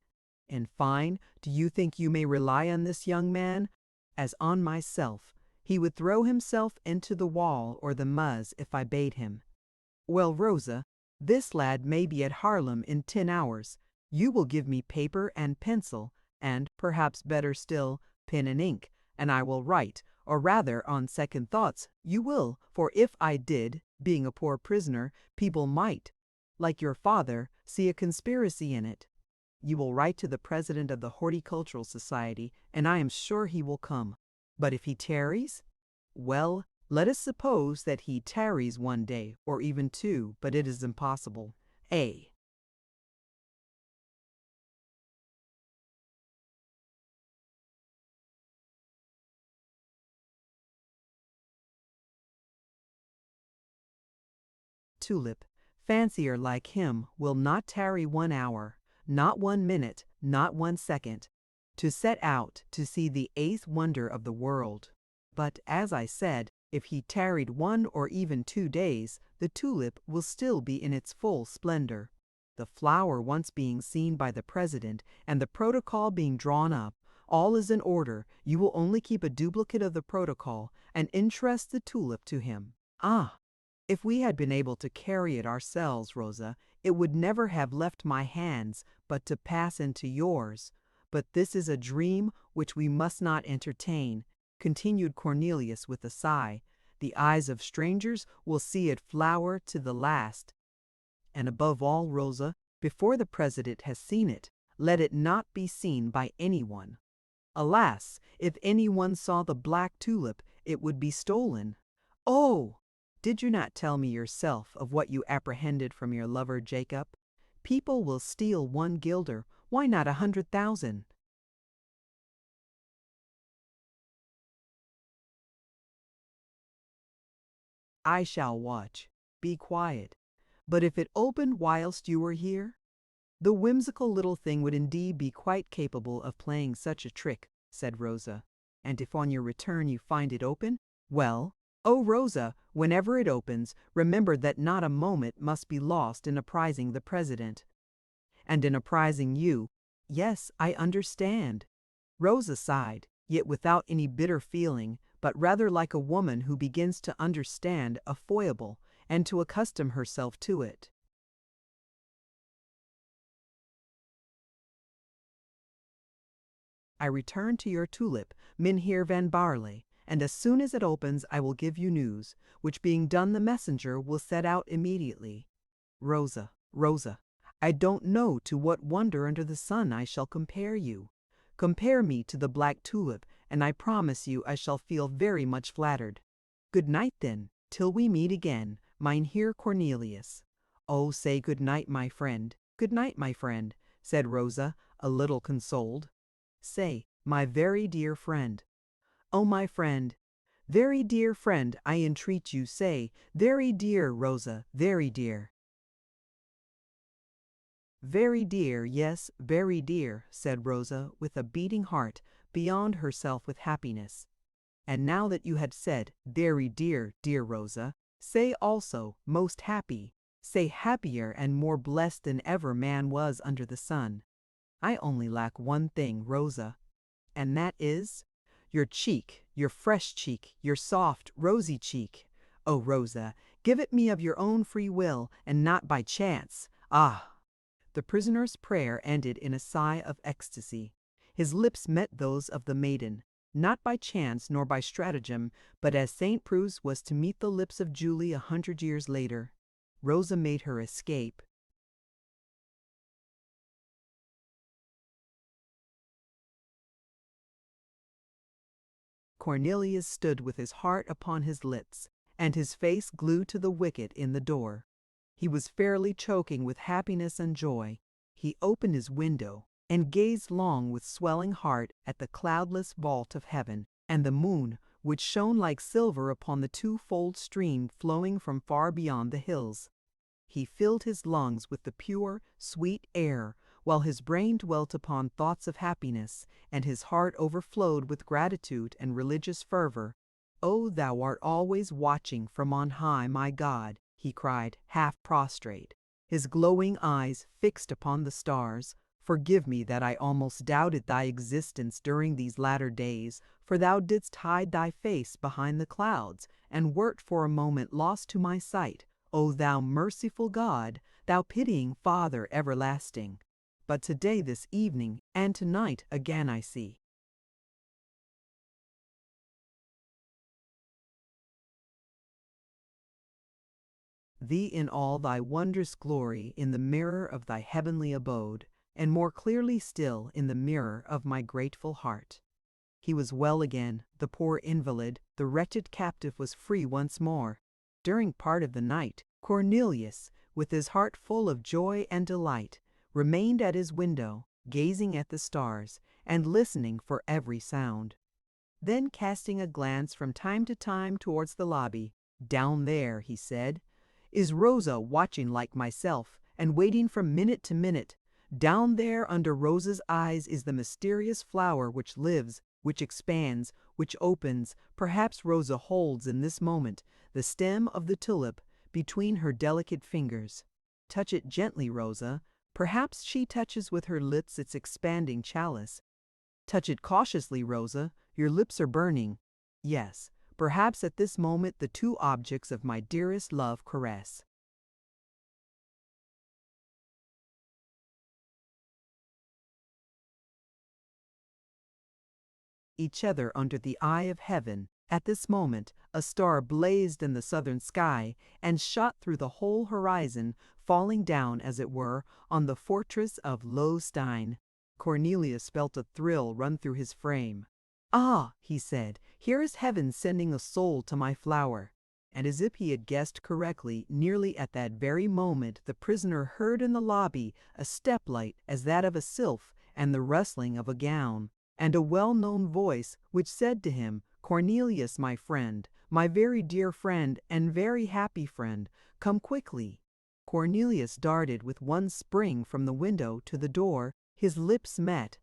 In fine, do you think you may rely on this young man? As on myself. He would throw himself into the wall or the Meuse if I bade him. Well, Rosa, this lad may be at Haarlem in 10 hours. You will give me paper and pencil, and, perhaps better still, pen and ink, and I will write, or rather, on second thoughts, you will, for if I did, being a poor prisoner, people might, like your father, see a conspiracy in it. You will write to the president of the Horticultural Society, and I am sure he will come. But if he tarries? Well, let us suppose that he tarries 1 day, or even 2, but it is impossible. A. Tulip, fancier like him, will not tarry 1 hour, not 1 minute, not 1 second, to set out to see the 8th wonder of the world. But, as I said, if he tarried 1 or even 2 days, the tulip will still be in its full splendor. The flower once being seen by the president, and the protocol being drawn up, all is in order. You will only keep a duplicate of the protocol, and entrust the tulip to him. Ah! If we had been able to carry it ourselves, Rosa, it would never have left my hands but to pass into yours. But this is a dream which we must not entertain, continued Cornelius with a sigh. The eyes of strangers will see it flower to the last. And above all, Rosa, before the president has seen it, let it not be seen by anyone. Alas, if anyone saw the black tulip, it would be stolen. Oh! Did you not tell me yourself of what you apprehended from your lover Jacob? People will steal 1 guilder, why not 100,000? I shall watch. Be quiet. But if it opened whilst you were here? The whimsical little thing would indeed be quite capable of playing such a trick, said Rosa. And if on your return you find it open? Well, oh Rosa, whenever it opens, remember that not a moment must be lost in apprising the president. And in apprising you. Yes, I understand. Rosa sighed, yet without any bitter feeling, but rather like a woman who begins to understand a foible and to accustom herself to it. I return to your tulip, Mynheer van Baerle, and as soon as it opens I will give you news, which being done the messenger will set out immediately. Rosa, Rosa, I don't know to what wonder under the sun I shall compare you. Compare me to the black tulip, and I promise you I shall feel very much flattered. Good night, then, till we meet again, Mynheer Cornelius. Oh, say good night, my friend. Good night, my friend, said Rosa, a little consoled. Say, my very dear friend. Oh, my friend. Very dear friend, I entreat you, say, very dear Rosa, very dear. Very dear, yes, very dear, said Rosa, with a beating heart, beyond herself with happiness. And now that you had said, very dear, dear Rosa, say also, most happy, say happier and more blessed than ever man was under the sun. I only lack one thing, Rosa. And that is? your cheek, your fresh cheek, your soft, rosy cheek. Oh, Rosa, give it me of your own free will, and not by chance. Ah!" The prisoner's prayer ended in a sigh of ecstasy. His lips met those of the maiden, not by chance nor by stratagem, but as St. Prue's was to meet the lips of Julie 100 years later. Rosa made her escape. Cornelius stood with his heart upon his lips, and his face glued to the wicket in the door. He was fairly choking with happiness and joy. He opened his window, and gazed long with swelling heart at the cloudless vault of heaven, and the moon, which shone like silver upon the twofold stream flowing from far beyond the hills. He filled his lungs with the pure, sweet air, while his brain dwelt upon thoughts of happiness, and his heart overflowed with gratitude and religious fervor. "O thou art always watching from on high, my God," he cried, half prostrate, his glowing eyes fixed upon the stars. "Forgive me that I almost doubted thy existence during these latter days, for thou didst hide thy face behind the clouds, and wert for a moment lost to my sight. O thou merciful God, thou pitying Father everlasting! But today, this evening, and tonight again I see thee in all thy wondrous glory in the mirror of thy heavenly abode, and more clearly still in the mirror of my grateful heart." He was well again, the poor invalid, the wretched captive was free once more. During part of the night, Cornelius, with his heart full of joy and delight, remained at his window, gazing at the stars, and listening for every sound. Then, casting a glance from time to time towards the lobby, "Down there," he said, "is Rosa watching like myself, and waiting from minute to minute. Down there under Rosa's eyes is the mysterious flower which lives, which expands, which opens. Perhaps Rosa holds in this moment the stem of the tulip between her delicate fingers. Touch it gently, Rosa. Perhaps she touches with her lips its expanding chalice. Touch it cautiously, Rosa. Your lips are burning. Yes, perhaps at this moment the two objects of my dearest love caress each other under the eye of heaven." At this moment a star blazed in the southern sky and shot through the whole horizon, falling down, as it were, on the fortress of Loewstein. Cornelius felt a thrill run through his frame. "Ah," he said, "here is heaven sending a soul to my flower." And as if he had guessed correctly, nearly at that very moment the prisoner heard in the lobby a step light as that of a sylph, and the rustling of a gown, and a well-known voice which said to him, "Cornelius, my friend, my very dear friend, and very happy friend, come quickly." Cornelius darted with one spring from the window to the door. His lips met.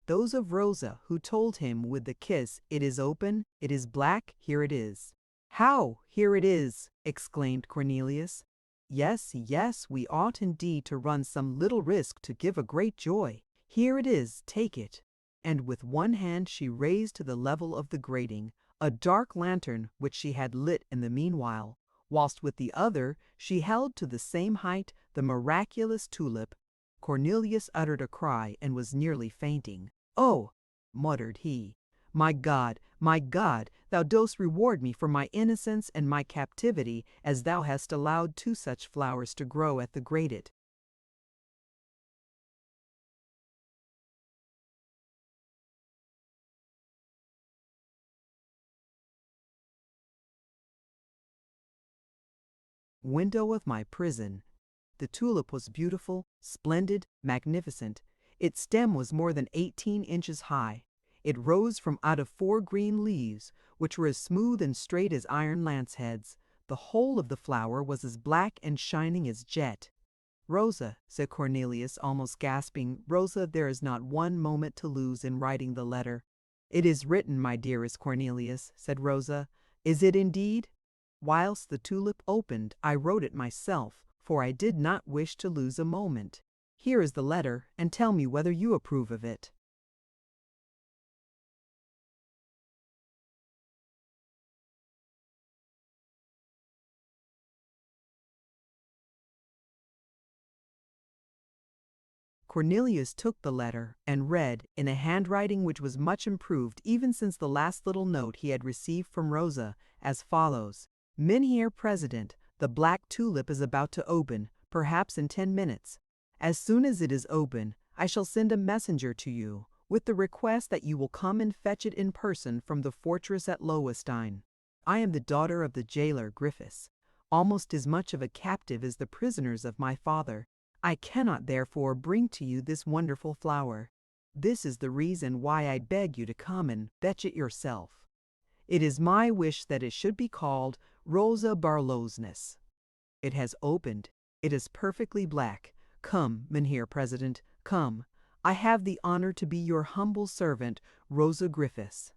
Those of Rosa, who told him with the kiss, "It is open, it is black, here it is." "How, here it is!" exclaimed Cornelius. "Yes, yes, we ought indeed to run some little risk to give a great joy. Here it is, take it." And with one hand she raised to the level of the grating a dark lantern which she had lit in the meanwhile, whilst with the other she held to the same height the miraculous tulip. Cornelius uttered a cry and was nearly fainting. "Oh," muttered he, my God, thou dost reward me for my innocence and my captivity, as thou hast allowed two such flowers to grow at the grated." Window of my prison. The tulip was beautiful, splendid, magnificent. Its stem was more than 18 inches high. It rose from out of 4 green leaves, which were as smooth and straight as iron lance heads. The whole of the flower was as black and shining as jet. "Rosa," said Cornelius, almost gasping, "Rosa, there is not one moment to lose in writing the letter." "It is written, my dearest Cornelius," said Rosa. "Is it indeed?" "Whilst the tulip opened, I wrote it myself, for I did not wish to lose a moment. Here is the letter, and tell me whether you approve of it. Cornelius took the letter and read, in a handwriting which was much improved even since the last little note he had received from Rosa, as follows: Mynheer President, the Black Tulip is about to open, perhaps in 10 minutes. As soon as it is open, I shall send a messenger to you, with the request that you will come and fetch it in person from the fortress at Lowenstein. I am the daughter of the jailer Griffiths, almost as much of a captive as the prisoners of my father. I cannot therefore bring to you this wonderful flower. This is the reason why I beg you to come and fetch it yourself. It is my wish that it should be called Rosa Barlowsness. It has opened. It is perfectly black. Come, Mynheer President, come. I have the honor to be your humble servant, Rosa Griffiths.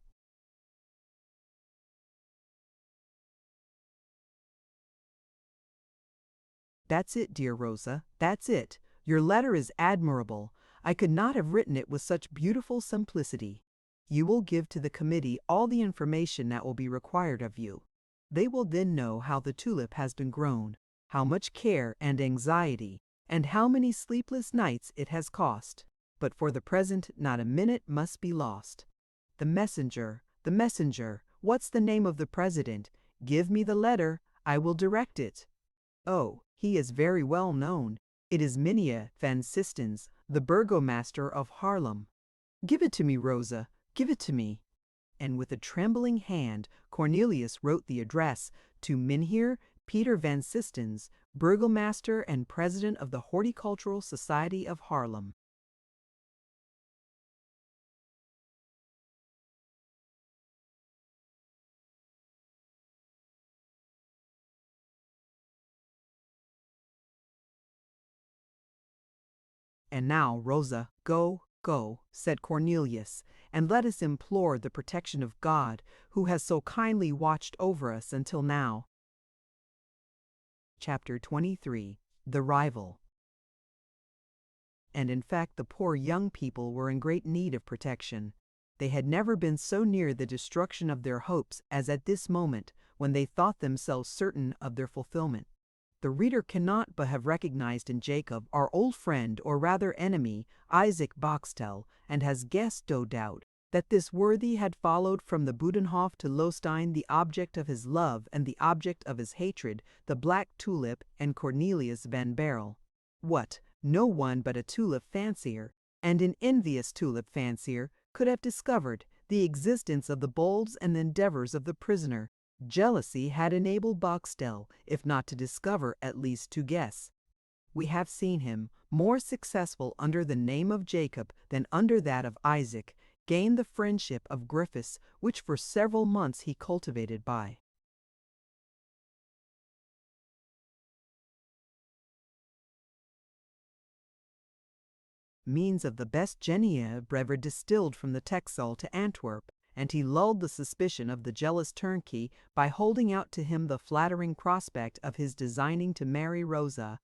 That's it, dear Rosa, that's it. Your letter is admirable. I could not have written it with such beautiful simplicity. You will give to the committee all the information that will be required of you. They will then know how the tulip has been grown, how much care and anxiety, and how many sleepless nights it has cost. But for the present, not a minute must be lost. The messenger, what's the name of the president? Give me the letter, I will direct it. Oh, he is very well known. It is Mynheer van Sistens, the burgomaster of Haarlem. Give it to me, Rosa, give it to me. And with a trembling hand, Cornelius wrote the address to Mynheer Peter van Sistens, burgomaster and president of the Horticultural Society of Haarlem. And now, Rosa, go, said Cornelius, and let us implore the protection of God, who has so kindly watched over us until now. Chapter 23. The Rival. And in fact, the poor young people were in great need of protection. They had never been so near the destruction of their hopes as at this moment, when they thought themselves certain of their fulfillment. The reader cannot but have recognized in Jacob our old friend, or rather enemy, Isaac Boxtel, and has guessed, no doubt, that this worthy had followed from the Budenhof to Lowenstein the object of his love and the object of his hatred, the Black Tulip and Cornelius van Baerle. What, no one but a tulip fancier, and an envious tulip fancier, could have discovered the existence of the bulbs and the endeavors of the prisoner. Jealousy had enabled Boxtel, if not to discover, at least to guess. We have seen him, more successful under the name of Jacob than under that of Isaac, gain the friendship of Griffiths, which for several months he cultivated by means of the best Genever distilled from the Texel to Antwerp, and he lulled the suspicion of the jealous turnkey by holding out to him the flattering prospect of his designing to marry Rosa.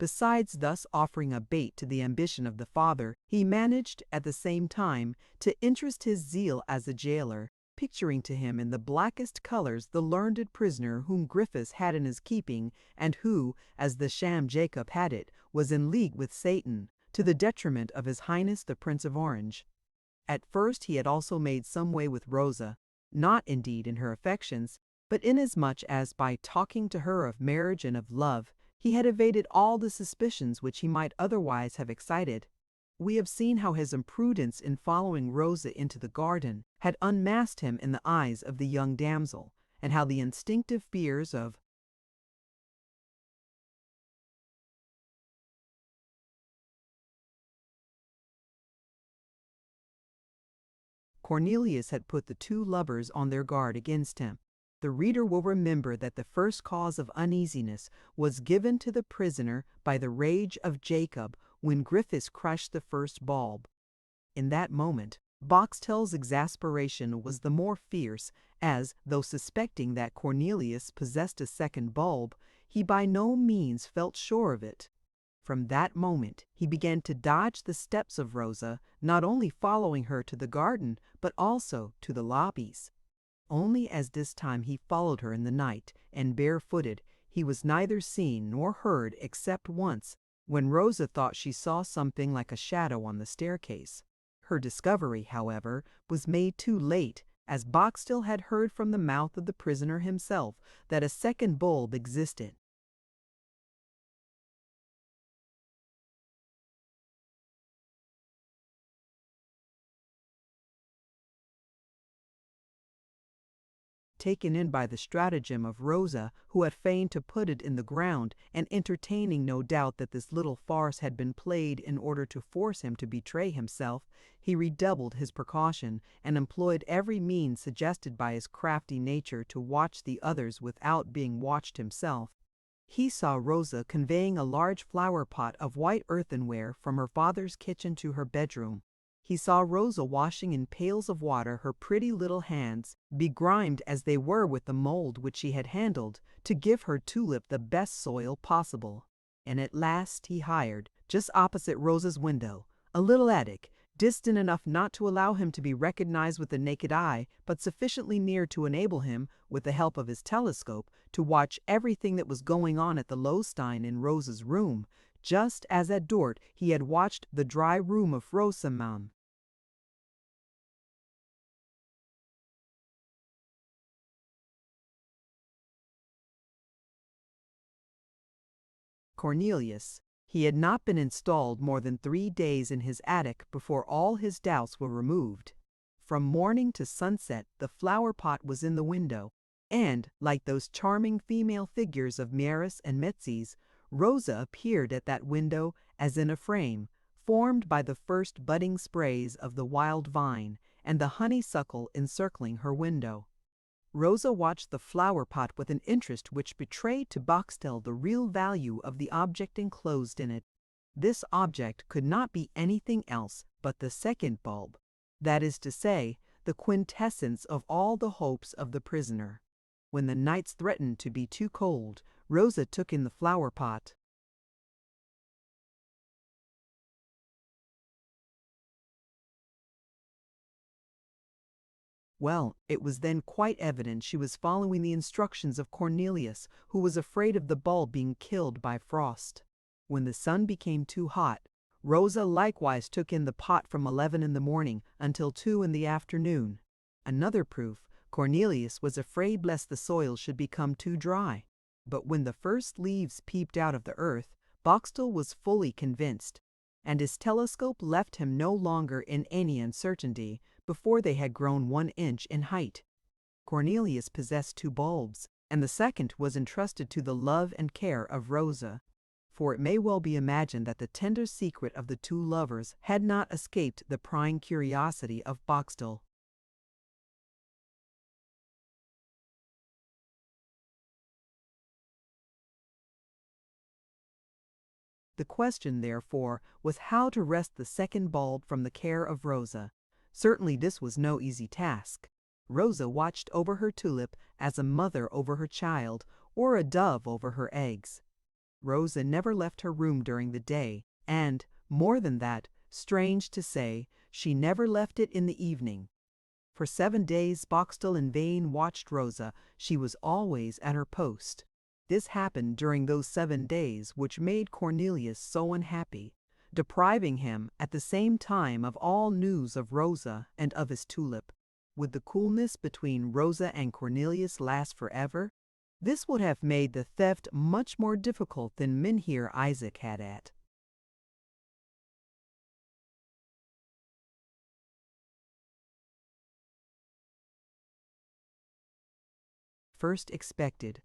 Besides thus offering a bait to the ambition of the father, he managed, at the same time, to interest his zeal as a jailer, picturing to him in the blackest colors the learned prisoner whom Griffiths had in his keeping, and who, as the sham Jacob had it, was in league with Satan, to the detriment of His Highness the Prince of Orange. At first he had also made some way with Rosa, not indeed in her affections, but inasmuch as by talking to her of marriage and of love, he had evaded all the suspicions which he might otherwise have excited. We have seen how his imprudence in following Rosa into the garden had unmasked him in the eyes of the young damsel, and how the instinctive fears of Cornelius had put the two lovers on their guard against him. The reader will remember that the first cause of uneasiness was given to the prisoner by the rage of Jacob when Griffiths crushed the first bulb. In that moment, Boxtel's exasperation was the more fierce, as, though suspecting that Cornelius possessed a second bulb, he by no means felt sure of it. From that moment, he began to dodge the steps of Rosa, not only following her to the garden, but also to the lobbies. Only as this time he followed her in the night, and barefooted, he was neither seen nor heard except once, when Rosa thought she saw something like a shadow on the staircase. Her discovery, however, was made too late, as Boxtel had heard from the mouth of the prisoner himself that a second bulb existed. Taken in by the stratagem of Rosa, who had feigned to put it in the ground, and entertaining no doubt that this little farce had been played in order to force him to betray himself, he redoubled his precaution, and employed every means suggested by his crafty nature to watch the others without being watched himself. He saw Rosa conveying a large flower pot of white earthenware from her father's kitchen to her bedroom. He saw Rosa washing in pails of water her pretty little hands, begrimed as they were with the mold which she had handled, to give her tulip the best soil possible. And at last he hired, just opposite Rosa's window, a little attic, distant enough not to allow him to be recognized with the naked eye, but sufficiently near to enable him, with the help of his telescope, to watch everything that was going on at the Lowstein in Rosa's room, just as at Dort he had watched the dry room of Rosamond. Cornelius. He had not been installed more than 3 days in his attic before all his doubts were removed. From morning to sunset the flower pot was in the window, and, like those charming female figures of Mieris and Metzys, Rosa appeared at that window as in a frame, formed by the first budding sprays of the wild vine, and the honeysuckle encircling her window. Rosa watched the flower pot with an interest which betrayed to Boxtel the real value of the object enclosed in it. This object could not be anything else but the second bulb, that is to say, the quintessence of all the hopes of the prisoner. When the nights threatened to be too cold, Rosa took in the flower pot. Well, it was then quite evident she was following the instructions of Cornelius, who was afraid of the bulb being killed by frost. When the sun became too hot, Rosa likewise took in the pot from 11 in the morning until 2 in the afternoon. Another proof, Cornelius was afraid lest the soil should become too dry. But when the first leaves peeped out of the earth, Boxtel was fully convinced, and his telescope left him no longer in any uncertainty before they had grown 1 inch in height. Cornelius possessed 2 bulbs, and the second was entrusted to the love and care of Rosa, for it may well be imagined that the tender secret of the 2 lovers had not escaped the prying curiosity of Boxtel. The question, therefore, was how to wrest the second bulb from the care of Rosa. Certainly this was no easy task. Rosa watched over her tulip as a mother over her child, or a dove over her eggs. Rosa never left her room during the day, and, more than that, strange to say, she never left it in the evening. For 7 days Boxtel in vain watched Rosa. She was always at her post. This happened during those 7 days which made Cornelius so unhappy, depriving him at the same time of all news of Rosa and of his tulip. Would the coolness between Rosa and Cornelius last forever? This would have made the theft much more difficult than Mynheer Isaac had at first expected.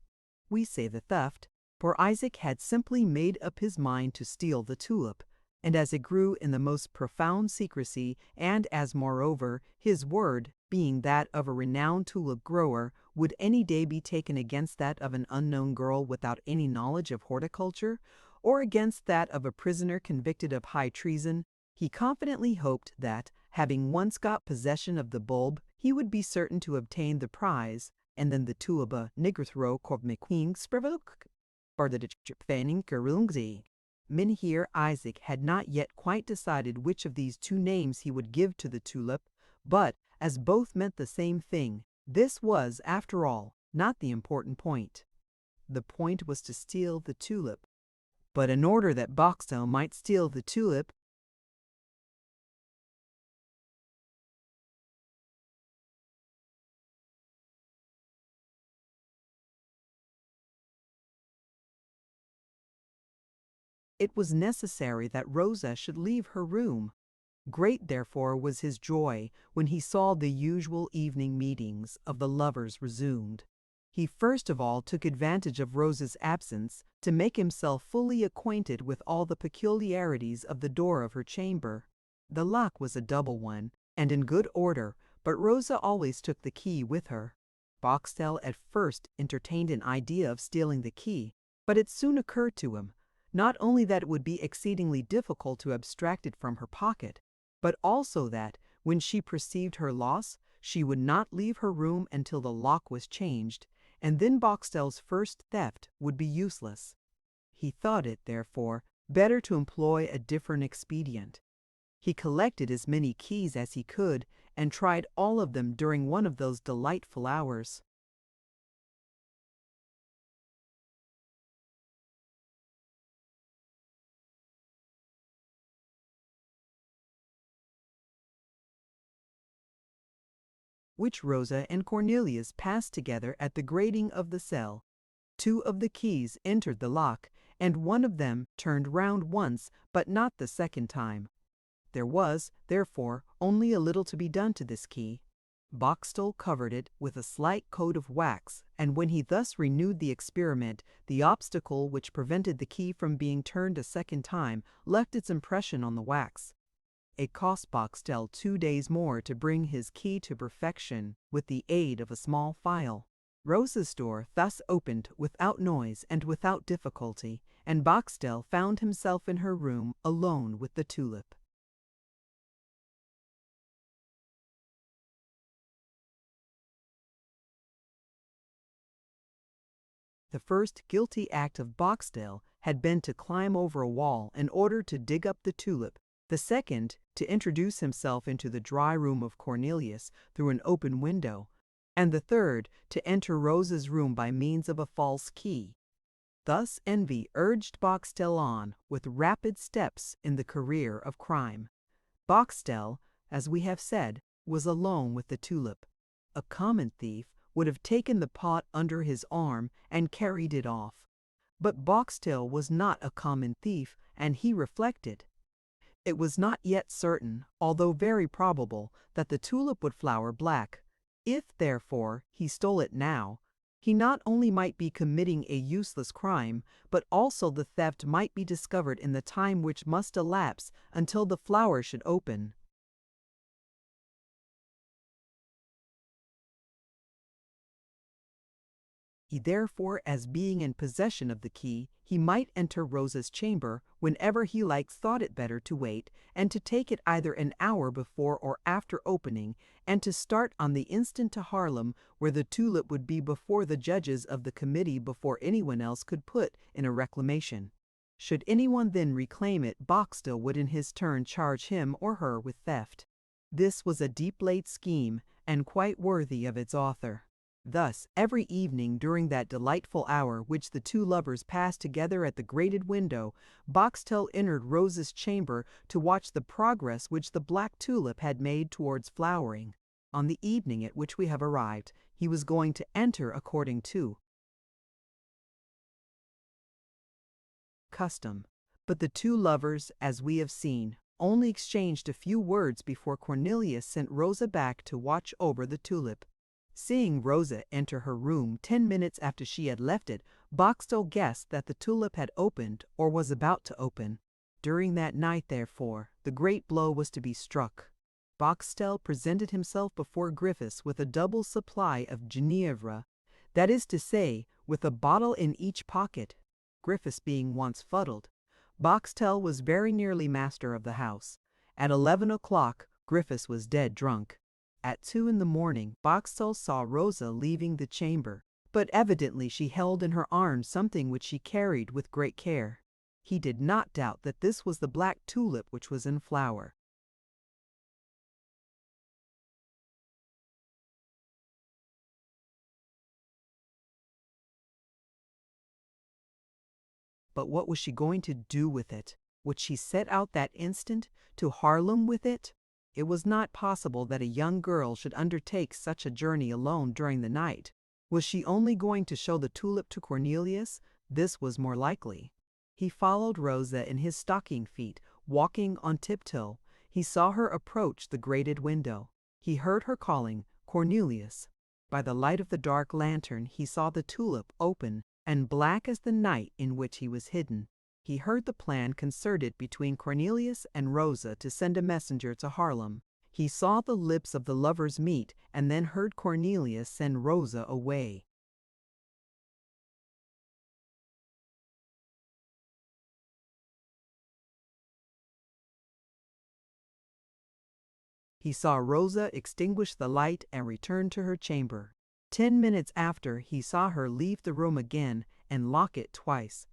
We say the theft, for Isaac had simply made up his mind to steal the tulip, and as it grew in the most profound secrecy, and as, moreover, his word, being that of a renowned tulip grower, would any day be taken against that of an unknown girl without any knowledge of horticulture, or against that of a prisoner convicted of high treason, he confidently hoped that, having once got possession of the bulb, he would be certain to obtain the prize, and then the tuba nigrithro corp mequing spreveluk. Mynheer Isaac had not yet quite decided which of these two names he would give to the tulip, but, as both meant the same thing, this was, after all, not the important point. The point was to steal the tulip. But in order that Boxtel might steal the tulip, it was necessary that Rosa should leave her room. Great, therefore, was his joy when he saw the usual evening meetings of the lovers resumed. He first of all took advantage of Rosa's absence to make himself fully acquainted with all the peculiarities of the door of her chamber. The lock was a double one, and in good order, but Rosa always took the key with her. Boxtel at first entertained an idea of stealing the key, but it soon occurred to him, not only that it would be exceedingly difficult to abstract it from her pocket, but also that, when she perceived her loss, she would not leave her room until the lock was changed, and then Boxtel's first theft would be useless. He thought it, therefore, better to employ a different expedient. He collected as many keys as he could, and tried all of them during one of those delightful hours. Which Rosa and Cornelius passed together at the grating of the cell. Two of the keys entered the lock, and one of them turned round once, but not the second time. There was, therefore, only a little to be done to this key. Boxtel covered it with a slight coat of wax, and when he thus renewed the experiment, the obstacle which prevented the key from being turned a second time left its impression on the wax. It cost Boxtel 2 days more to bring his key to perfection with the aid of a small file. Rosa's door thus opened without noise and without difficulty, and Boxtel found himself in her room alone with the tulip. The first guilty act of Boxtel had been to climb over a wall in order to dig up the tulip, the second to introduce himself into the dry room of Cornelius through an open window, and the third to enter Rosa's room by means of a false key. Thus envy urged Boxtel on with rapid steps in the career of crime. Boxtel, as we have said, was alone with the tulip. A common thief would have taken the pot under his arm and carried it off. But Boxtel was not a common thief, and he reflected. It was not yet certain, although very probable, that the tulip would flower black. If, therefore, he stole it now, he not only might be committing a useless crime, but also the theft might be discovered in the time which must elapse until the flower should open. He therefore, as being in possession of the key, he might enter Rosa's chamber whenever he liked, thought it better to wait, and to take it either an hour before or after opening, and to start on the instant to Haarlem, where the tulip would be before the judges of the committee before anyone else could put in a reclamation. Should anyone then reclaim it, Boxtel would in his turn charge him or her with theft. This was a deep-laid scheme, and quite worthy of its author. Thus, every evening during that delightful hour which the two lovers passed together at the grated window, Boxtel entered Rosa's chamber to watch the progress which the black tulip had made towards flowering. On the evening at which we have arrived, he was going to enter according to custom. But the two lovers, as we have seen, only exchanged a few words before Cornelius sent Rosa back to watch over the tulip. Seeing Rosa enter her room 10 minutes after she had left it, Boxtel guessed that the tulip had opened or was about to open. During that night, therefore, the great blow was to be struck. Boxtel presented himself before Griffiths with a double supply of Genièvre, that is to say, with a bottle in each pocket. Griffiths being once fuddled, Boxtel was very nearly master of the house. At 11 o'clock, Griffiths was dead drunk. At 2 in the morning, Boxtel saw Rosa leaving the chamber. but evidently she held in her arms something which she carried with great care. He did not doubt that this was the black tulip which was in flower. But what was she going to do with it? Would she set out that instant to Haarlem with it? It was not possible that a young girl should undertake such a journey alone during the night. Was she only going to show the tulip to Cornelius? This was more likely. He followed Rosa in his stocking feet, walking on tiptoe. He saw her approach the grated window. He heard her calling, "Cornelius." By the light of the dark lantern he saw the tulip open and black as the night in which he was hidden. He heard the plan concerted between Cornelius and Rosa to send a messenger to Haarlem. He saw the lips of the lovers meet and then heard Cornelius send Rosa away. He saw Rosa extinguish the light and return to her chamber. 10 minutes after, he saw her leave the room again and lock it twice.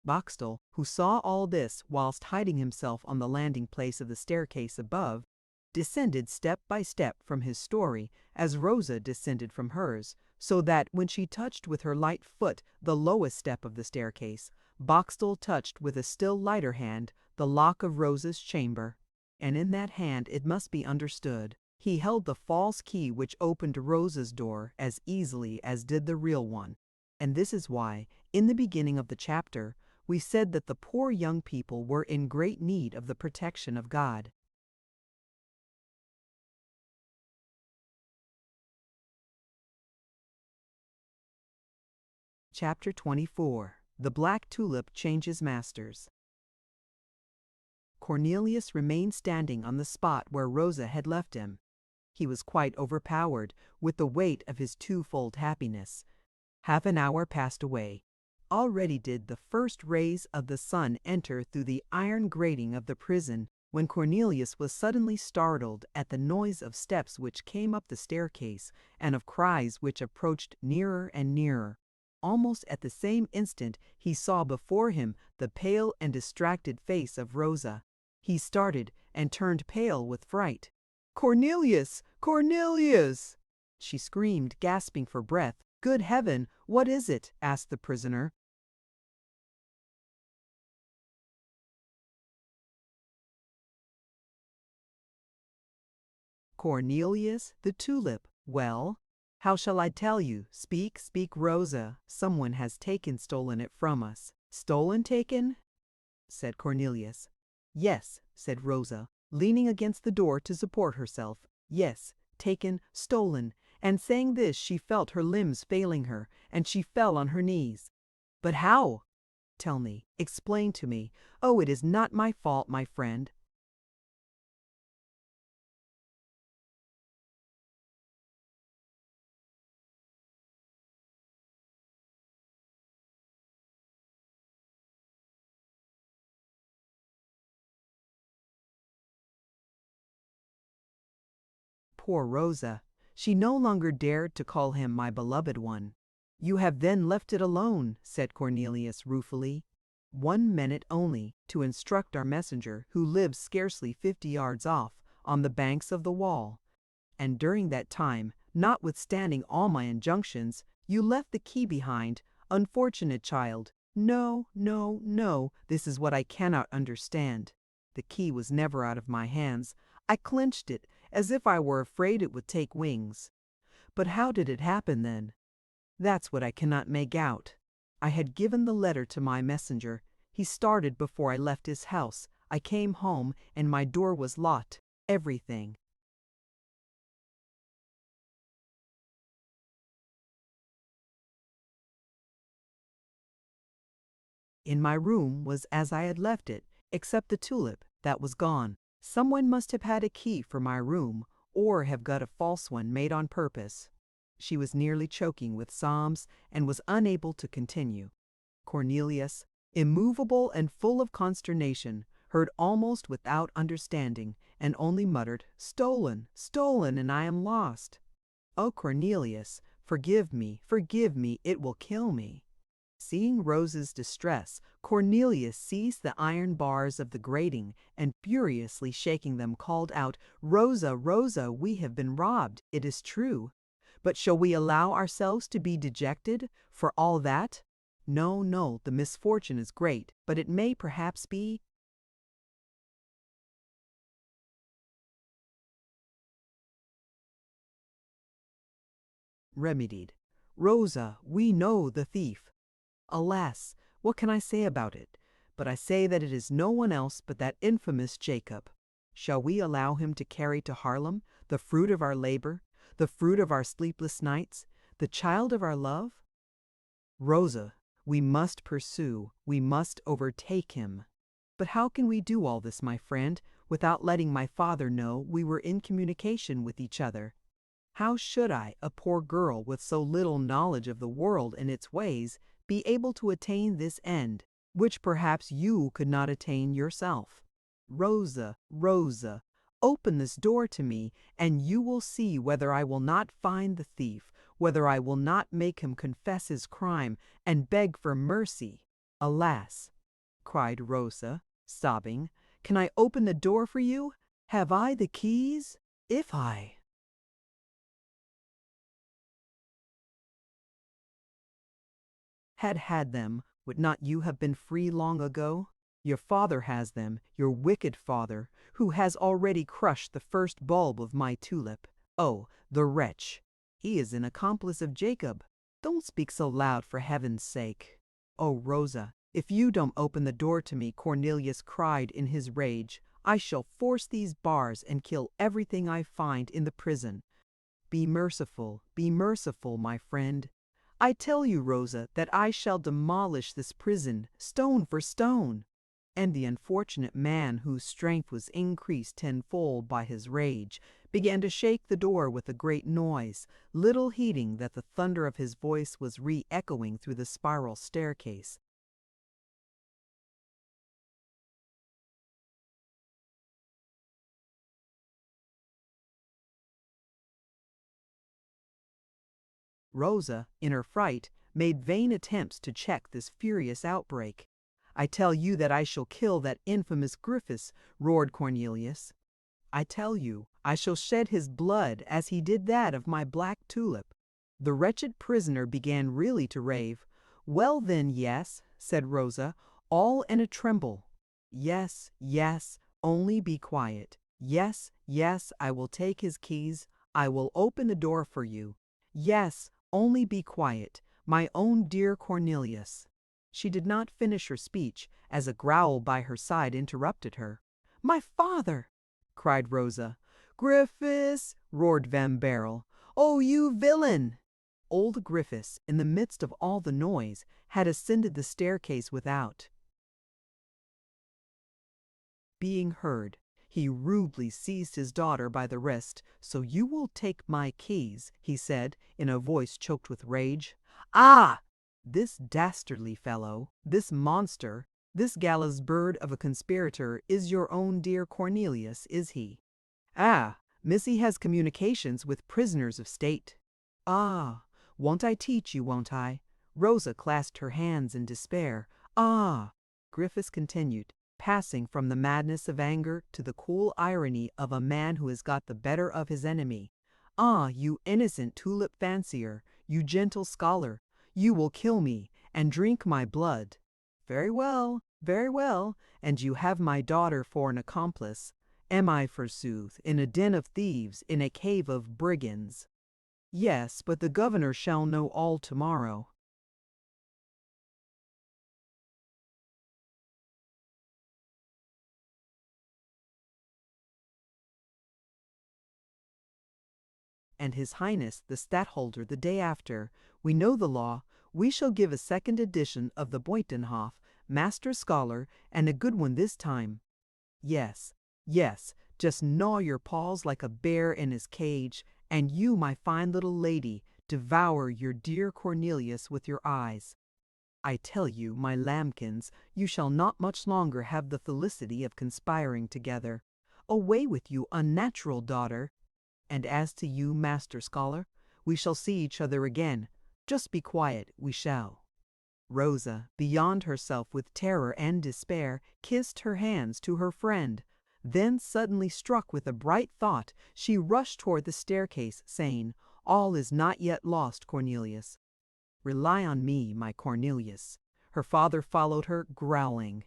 Boxtel, who saw all this whilst hiding himself on the landing place of the staircase above, descended step by step from his story as Rosa descended from hers, so that when she touched with her light foot the lowest step of the staircase, Boxtel touched with a still lighter hand the lock of Rosa's chamber. And in that hand, it must be understood, he held the false key which opened Rosa's door as easily as did the real one. And this is why, in the beginning of the chapter, we said that the poor young people were in great need of the protection of God. Chapter 24. The Black Tulip Changes Masters. Cornelius remained standing on the spot where Rosa had left him. He was quite overpowered with the weight of his twofold happiness. Half an hour passed away. Already did the first rays of the sun enter through the iron grating of the prison, when Cornelius was suddenly startled at the noise of steps which came up the staircase and of cries which approached nearer and nearer. Almost at the same instant he saw before him the pale and distracted face of Rosa. He started and turned pale with fright. "Cornelius! Cornelius!" she screamed, gasping for breath. "Good heaven, what is it?" asked the prisoner. "Cornelius, the tulip. Well, how shall I tell you? Speak, speak, Rosa. Someone has stolen it from us." "Stolen, taken?" said Cornelius. "Yes," said Rosa, leaning against the door to support herself. "Yes, taken, stolen." And saying this, she felt her limbs failing her, and she fell on her knees. "But how? Tell me, explain to me. Oh, it is not my fault, my friend." Poor Rosa! She no longer dared to call him my beloved one. "You have then left it alone," said Cornelius ruefully. "1 minute only, to instruct our messenger, who lives scarcely 50 yards off, on the banks of the wall. And during that time, notwithstanding all my injunctions, you left the key behind. Unfortunate child! No, no, no, this is what I cannot understand. The key was never out of my hands. I clenched it, as if I were afraid it would take wings. But how did it happen then? That's what I cannot make out. I had given the letter to my messenger. He started before I left his house. I came home, and my door was locked. Everything. In my room was as I had left it, except the tulip, that was gone. Someone must have had a key for my room, or have got a false one made on purpose." She was nearly choking with sobs, and was unable to continue. Cornelius, immovable and full of consternation, heard almost without understanding, and only muttered, "Stolen, stolen, and I am lost." "Oh, Cornelius, forgive me, it will kill me." Seeing Rosa's distress, Cornelius seized the iron bars of the grating and, furiously shaking them, called out, "Rosa, Rosa, we have been robbed, it is true. But shall we allow ourselves to be dejected for all that? No, no, the misfortune is great, but it may perhaps be remedied. Rosa, we know the thief. Alas, what can I say about it? But I say that it is no one else but that infamous Jacob. Shall we allow him to carry to Haarlem the fruit of our labor, the fruit of our sleepless nights, the child of our love? Rosa, we must pursue, we must overtake him. But how can we do all this, my friend, without letting my father know we were in communication with each other? How should I, a poor girl with so little knowledge of the world and its ways, be able to attain this end, which perhaps you could not attain yourself? Rosa, Rosa, open this door to me, and you will see whether I will not find the thief, whether I will not make him confess his crime and beg for mercy." "Alas," cried Rosa, sobbing, "can I open the door for you? Have I the keys? If I had them, would not you have been free long ago? Your father has them, your wicked father, who has already crushed the first bulb of my tulip. Oh, the wretch! He is an accomplice of Jacob. Don't speak so loud, for heaven's sake." "Oh, Rosa, if you don't open the door to me," Cornelius cried in his rage, "I shall force these bars and kill everything I find in the prison. Be merciful, my friend. I tell you, Rosa, that I shall demolish this prison, stone for stone." And the unfortunate man, whose strength was increased tenfold by his rage, began to shake the door with a great noise, little heeding that the thunder of his voice was re-echoing through the spiral staircase. Rosa, in her fright, made vain attempts to check this furious outbreak. "I tell you that I shall kill that infamous Griffiths," roared Cornelius. "I tell you, I shall shed his blood as he did that of my Black Tulip." The wretched prisoner began really to rave. "Well then, yes," said Rosa, all in a tremble. "Yes, yes, only be quiet. Yes, yes, I will take his keys. I will open the door for you. Yes, only be quiet, my own dear Cornelius." She did not finish her speech, as a growl by her side interrupted her. "My father!" cried Rosa. "Griffiths!" roared Van Baerle. "Oh, you villain!" Old Griffiths, in the midst of all the noise, had ascended the staircase without. Being heard, he rudely seized his daughter by the wrist. "So you will take my keys," he said, in a voice choked with rage. "Ah! This dastardly fellow, this monster, this gallows bird of a conspirator is your own dear Cornelius, is he? Ah, Missy has communications with prisoners of state. Ah, won't I teach you, won't I?" Rosa clasped her hands in despair. "Ah," Griffiths continued, passing from the madness of anger to the cool irony of a man who has got the better of his enemy. "Ah, you innocent tulip fancier, you gentle scholar, you will kill me and drink my blood. Very well, and you have my daughter for an accomplice. Am I, forsooth, in a den of thieves, in a cave of brigands? Yes, but the governor shall know all tomorrow." And His Highness the Stadtholder the day after. We know the law. We shall give a second edition of the Buitenhof, Master Scholar, and a good one this time. Yes, yes, just gnaw your paws like a bear in his cage, and you, my fine little lady, devour your dear Cornelius with your eyes. I tell you, my lambkins, you shall not much longer have the felicity of conspiring together. Away with you, unnatural daughter! And as to you, Master Scholar, We shall see each other again. Just be quiet, we shall." Rosa, beyond herself with terror and despair, kissed her hands to her friend. Then, suddenly struck with a bright thought, she rushed toward the staircase, saying, "All is not yet lost, Cornelius. Rely on me, my Cornelius." Her father followed her, growling.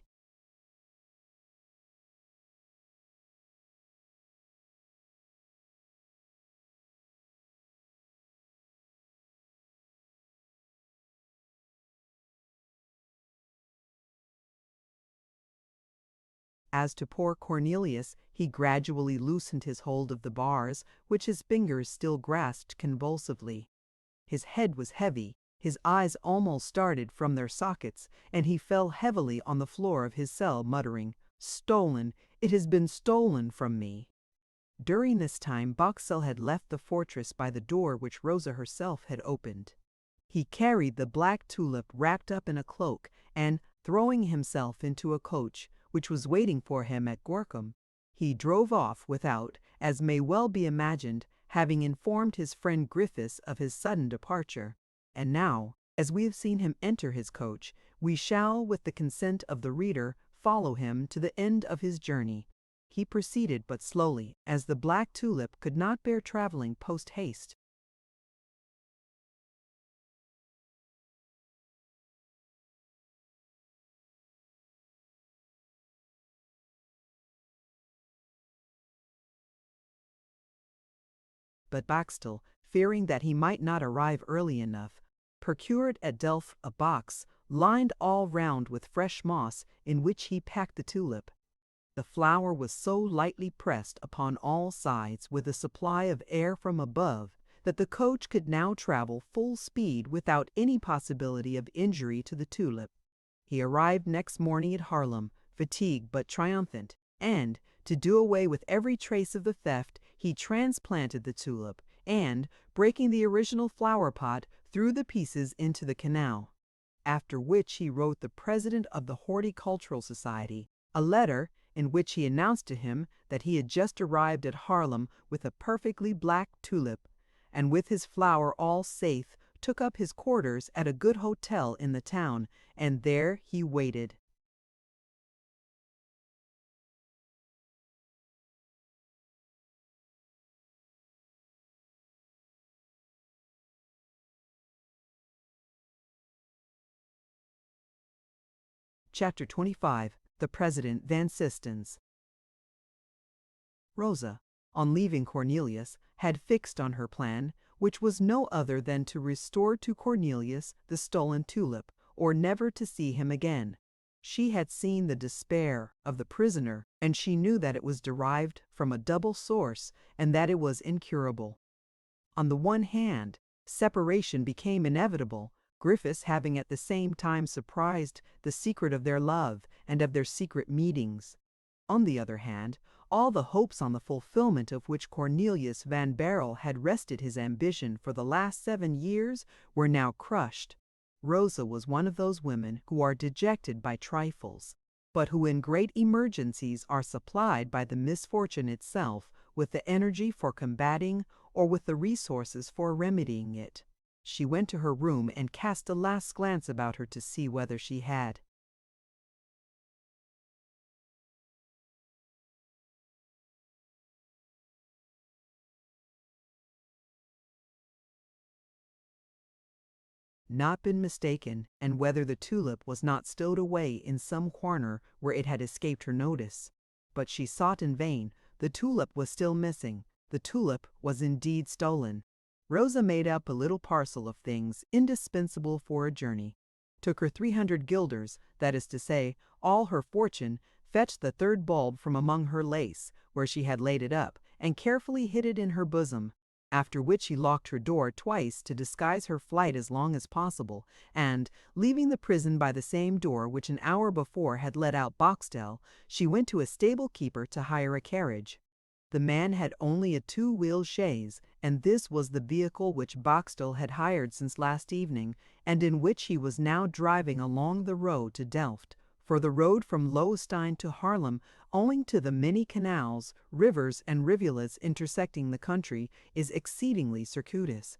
As to poor Cornelius, he gradually loosened his hold of the bars, which his fingers still grasped convulsively. His head was heavy, his eyes almost started from their sockets, and he fell heavily on the floor of his cell, muttering, "Stolen! It has been stolen from me!" During this time Boxtel had left the fortress by the door which Rosa herself had opened. He carried the Black Tulip wrapped up in a cloak, and, throwing himself into a coach, which was waiting for him at Gorkum, he drove off without, as may well be imagined, having informed his friend Griffiths of his sudden departure. And now, as we have seen him enter his coach, we shall, with the consent of the reader, follow him to the end of his journey. He proceeded but slowly, as the Black Tulip could not bear travelling post-haste. But Boxtel, fearing that he might not arrive early enough, procured at Delft a box, lined all round with fresh moss, in which he packed the tulip. The flower was so lightly pressed upon all sides with a supply of air from above, that the coach could now travel full speed without any possibility of injury to the tulip. He arrived next morning at Haarlem, fatigued but triumphant, and, to do away with every trace of the theft, he transplanted the tulip, and, breaking the original flower pot, threw the pieces into the canal. After which he wrote the president of the Horticultural Society a letter, in which he announced to him that he had just arrived at Haarlem with a perfectly black tulip, and with his flower all safe, took up his quarters at a good hotel in the town, and there he waited. Chapter 25. The President Van Sistens. Rosa, on leaving Cornelius, had fixed on her plan, which was no other than to restore to Cornelius the stolen tulip, or never to see him again. She had seen the despair of the prisoner, and she knew that it was derived from a double source, and that it was incurable. On the one hand, separation became inevitable, Griffiths having at the same time surprised the secret of their love and of their secret meetings. On the other hand, all the hopes on the fulfillment of which Cornelius van Baerle had rested his ambition for the last 7 years were now crushed. Rosa was one of those women who are dejected by trifles, but who in great emergencies are supplied by the misfortune itself with the energy for combating or with the resources for remedying it. She went to her room and cast a last glance about her to see whether she had not been mistaken, and whether the tulip was not stowed away in some corner where it had escaped her notice. But she sought in vain. The tulip was still missing. The tulip was indeed stolen. Rosa made up a little parcel of things indispensable for a journey, took her 300 guilders, that is to say, all her fortune, fetched the third bulb from among her lace, where she had laid it up, and carefully hid it in her bosom. After which she locked her door twice to disguise her flight as long as possible, and, leaving the prison by the same door which an hour before had let out Boxtel, she went to a stable keeper to hire a carriage. The man had only a 2-wheeled chaise, and this was the vehicle which Boxtel had hired since last evening, and in which he was now driving along the road to Delft. For the road from Loewestein to Haarlem, owing to the many canals, rivers, and rivulets intersecting the country, is exceedingly circuitous.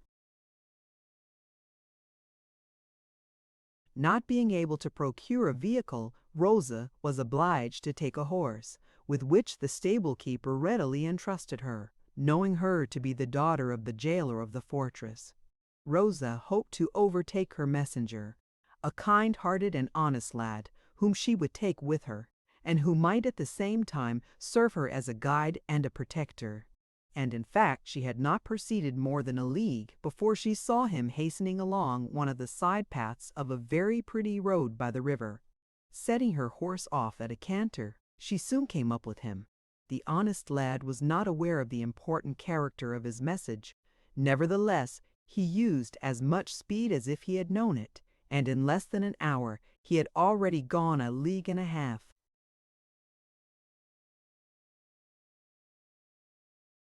Not being able to procure a vehicle, Rosa was obliged to take a horse, with which the stable-keeper readily entrusted her, knowing her to be the daughter of the jailer of the fortress. Rosa hoped to overtake her messenger, a kind-hearted and honest lad, whom she would take with her, and who might at the same time serve her as a guide and a protector. And in fact she had not proceeded more than a league before she saw him hastening along one of the side paths of a very pretty road by the river. Setting her horse off at a canter, she soon came up with him. The honest lad was not aware of the important character of his message. Nevertheless, he used as much speed as if he had known it, and in less than an hour he had already gone a league and a half.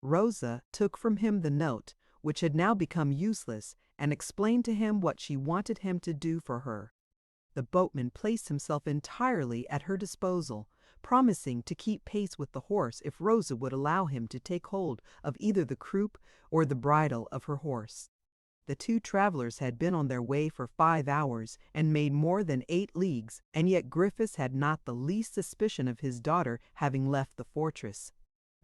Rosa took from him the note, which had now become useless, and explained to him what she wanted him to do for her. The boatman placed himself entirely at her disposal, promising to keep pace with the horse if Rosa would allow him to take hold of either the croup or the bridle of her horse. The two travelers had been on their way for 5 hours and made more than 8 leagues, and yet Griffiths had not the least suspicion of his daughter having left the fortress.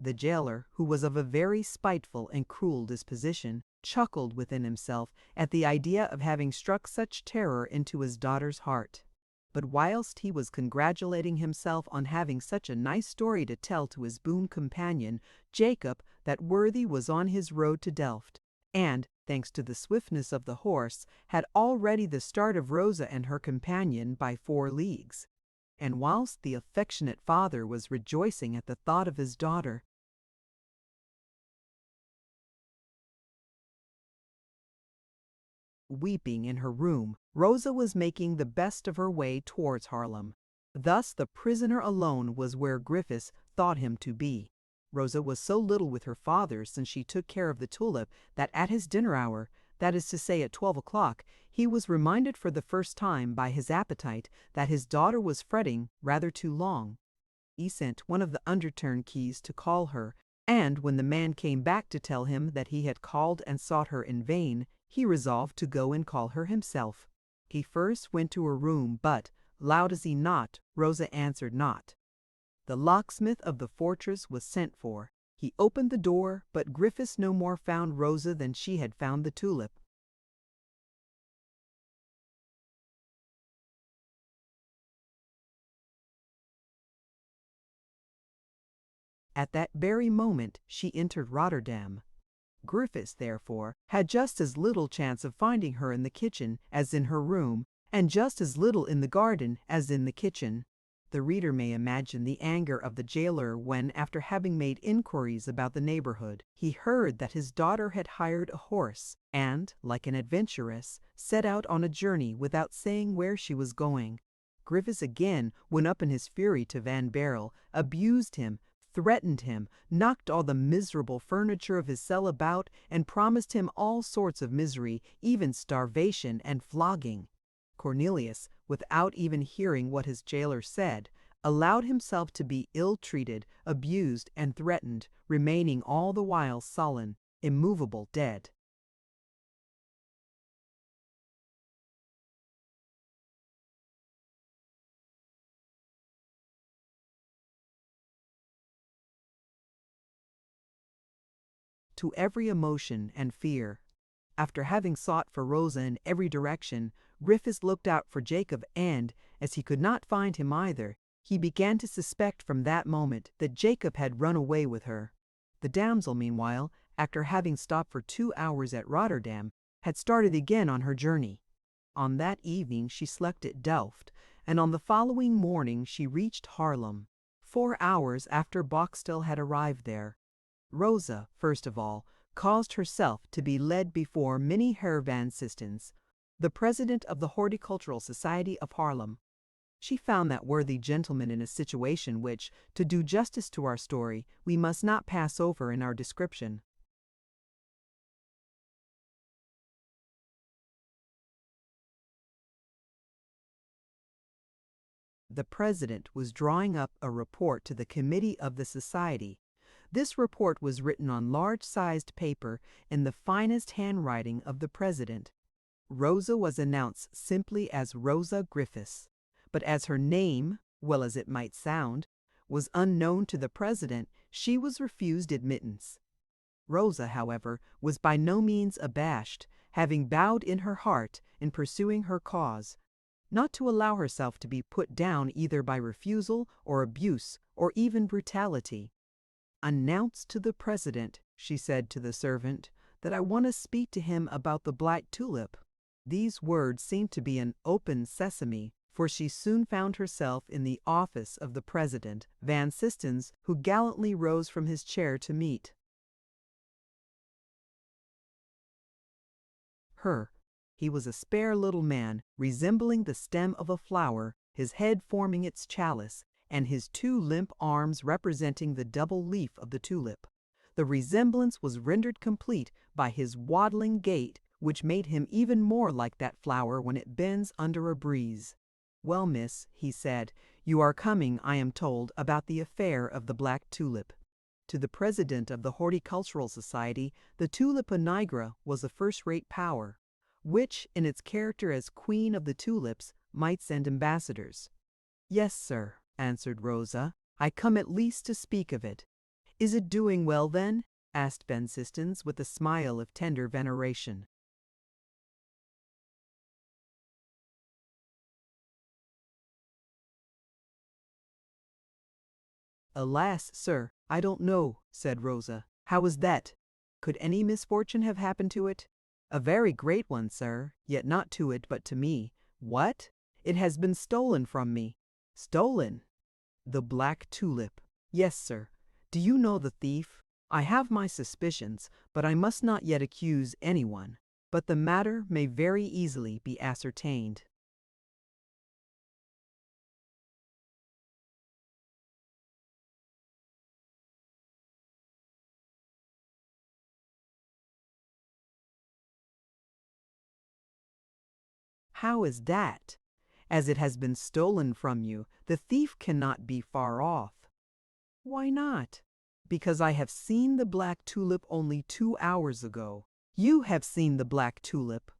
The jailer, who was of a very spiteful and cruel disposition, chuckled within himself at the idea of having struck such terror into his daughter's heart. But whilst he was congratulating himself on having such a nice story to tell to his boon companion, Jacob, that worthy, was on his road to Delft, and, thanks to the swiftness of the horse, had already the start of Rosa and her companion by 4 leagues. And whilst the affectionate father was rejoicing at the thought of his daughter, weeping in her room, Rosa was making the best of her way towards Haarlem. Thus the prisoner alone was where Griffiths thought him to be. Rosa was so little with her father since she took care of the Tulip that at his dinner hour, that is to say at 12 o'clock, he was reminded for the first time by his appetite that his daughter was fretting rather too long. He sent one of the under-turnkeys to call her, and when the man came back to tell him that he had called and sought her in vain, he resolved to go and call her himself. He first went to her room, but, loud as he knocked, Rosa answered not. The locksmith of the fortress was sent for. He opened the door, but Griffiths no more found Rosa than she had found the tulip. At that very moment she entered Rotterdam. Griffiths, therefore, had just as little chance of finding her in the kitchen as in her room, and just as little in the garden as in the kitchen. The reader may imagine the anger of the jailer when, after having made inquiries about the neighborhood, he heard that his daughter had hired a horse, and, like an adventuress, set out on a journey without saying where she was going. Griffiths again went up in his fury to Van Baerle, abused him, threatened him, knocked all the miserable furniture of his cell about, and promised him all sorts of misery, even starvation and flogging. Cornelius, without even hearing what his jailer said, allowed himself to be ill-treated, abused, and threatened, remaining all the while sullen, immovable, dead. To every emotion and fear. After having sought for Rosa in every direction, Griffiths looked out for Jacob and, as he could not find him either, he began to suspect from that moment that Jacob had run away with her. The damsel, meanwhile, after having stopped for 2 hours at Rotterdam, had started again on her journey. On that evening she slept at Delft, and on the following morning she reached Haarlem, 4 hours after Boxtel had arrived there. Rosa, first of all, caused herself to be led before Meneer Herr van Sistens, the president of the Horticultural Society of Haarlem. She found that worthy gentleman in a situation which, to do justice to our story, we must not pass over in our description. The president was drawing up a report to the committee of the society. This report was written on large-sized paper in the finest handwriting of the president. Rosa was announced simply as Rosa Griffiths, but as her name, well as it might sound, was unknown to the president, she was refused admittance. Rosa, however, was by no means abashed, having bowed in her heart in pursuing her cause, not to allow herself to be put down either by refusal or abuse or even brutality. "Announce to the president," she said to the servant, "that I want to speak to him about the Black Tulip." These words seemed to be an open sesame, for she soon found herself in the office of the president, Van Sistens, who gallantly rose from his chair to meet her. He was a spare little man, resembling the stem of a flower, his head forming its chalice, and his two limp arms representing the double leaf of the tulip. The resemblance was rendered complete by his waddling gait, which made him even more like that flower when it bends under a breeze. "Well, miss," he said, "you are coming, I am told, about the affair of the Black Tulip." To the president of the Horticultural Society, the Tulipa nigra was a first-rate power, which, in its character as Queen of the Tulips, might send ambassadors. "Yes, sir," answered Rosa. "I come at least to speak of it." "Is it doing well, then?" asked Van Sistens, with a smile of tender veneration. "Alas, sir, I don't know," said Rosa. "How is that? Could any misfortune have happened to it?" "A very great one, sir, yet not to it, but to me." "What?" "It has been stolen from me." "Stolen?" "The Black Tulip." "Yes, sir." "Do you know the thief?" "I have my suspicions, but I must not yet accuse anyone. But the matter may very easily be ascertained." "How is that? As it has been stolen from you, the thief cannot be far off." "Why not?" "Because I have seen the Black Tulip only 2 hours ago." "You have seen the Black Tulip!"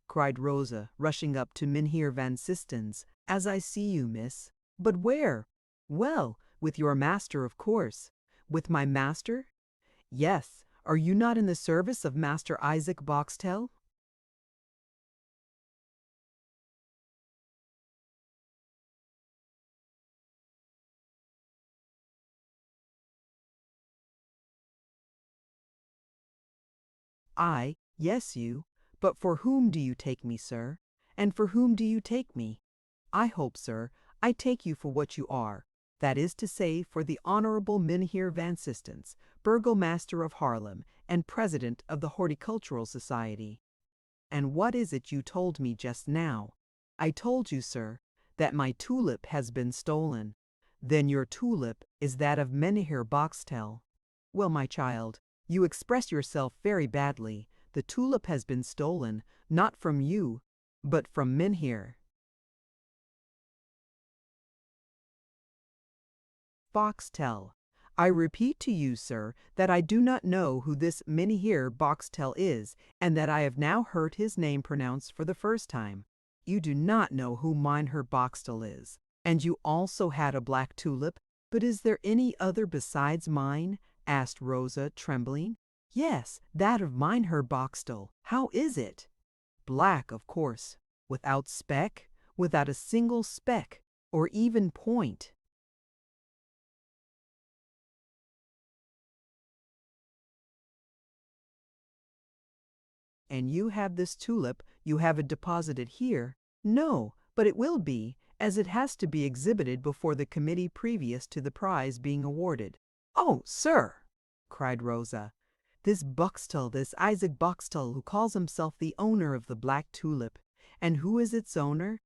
cried Rosa, rushing up to Mynheer Van Sistens. "As I see you, miss." "But where?" "Well, with your master, of course." "With my master?" "Yes. Are you not in the service of Master Isaac Boxtel?" "I? Yes, you. But for whom do you take me, sir? And for whom do you take me?" "I hope, sir, I take you for what you are, that is to say, for the Honorable Mynheer Van Sistens, Burgomaster of Haarlem, and President of the Horticultural Society." "And what is it you told me just now?" "I told you, sir, that my tulip has been stolen." "Then your tulip is that of Mynheer Boxtel." "Well, my child, you express yourself very badly. The tulip has been stolen, not from you, but from Mynheer Boxtel. I repeat to you, sir, that I do not know who this Mynheer Boxtel is, and that I have now heard his name pronounced for the first time." "You do not know who Mynheer Boxtel is, and you also had a black tulip, but is there any other besides mine?" asked Rosa, trembling. "Yes, that of Mynheer Boxtel. How is it?" "Black, of course." "Without speck?" "Without a single speck, or even point." "And you have this tulip, you have it deposited here?" "No, but it will be, as it has to be exhibited before the committee previous to the prize being awarded." "Oh, sir!" cried Rosa. "This Boxtel, this Isaac Boxtel, who calls himself the owner of the Black Tulip. And who is its owner?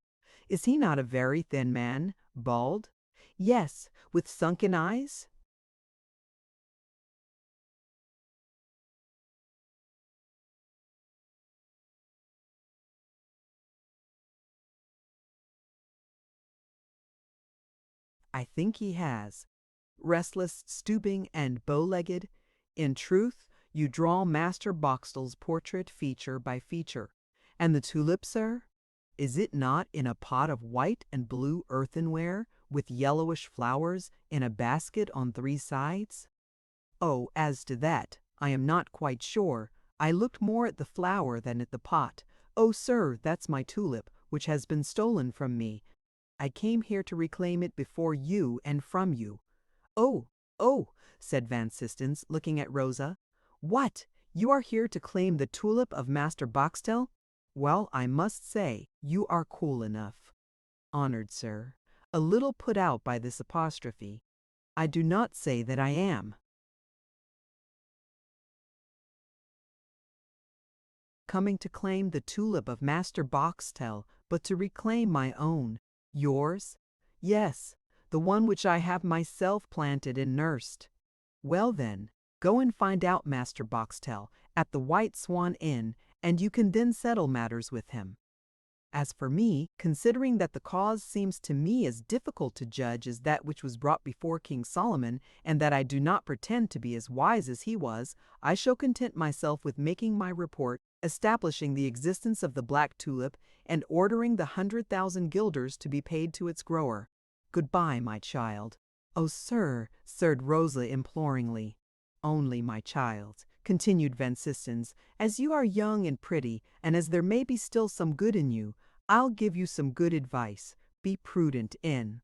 Is he not a very thin man, bald?" "Yes, with sunken eyes?" "I think he has. Restless, stooping, and bow-legged. In truth, you draw Master Boxtel's portrait feature by feature, And the tulip, sir? Is it not in a pot of white and blue earthenware, with yellowish flowers in a basket on 3 sides? Oh, as to that, I am not quite sure. I looked more at the flower than at the pot. Oh, sir, that's my tulip, which has been stolen from me. I came here to reclaim it before you and from you. Oh, oh, said Van Sistens, looking at Rosa. What? You are here to claim the tulip of Master Boxtel? Well, I must say, you are cool enough. Honored sir, a little put out by this apostrophe. I do not say that I am. Coming to claim the tulip of Master Boxtel, but to reclaim my own. Yours? Yes, the one which I have myself planted and nursed. Well then, go and find out Master Boxtel at the White Swan Inn, and you can then settle matters with him. As for me, considering that the cause seems to me as difficult to judge as that which was brought before King Solomon, and that I do not pretend to be as wise as he was, I shall content myself with making my report, establishing the existence of the black tulip, and ordering the 100,000 guilders to be paid to its grower. Goodbye, my child. Oh, sir, said Rosa imploringly. Only my child, continued Van Sistens, as you are young and pretty, and as there may be still some good in you, I'll give you some good advice. Be prudent in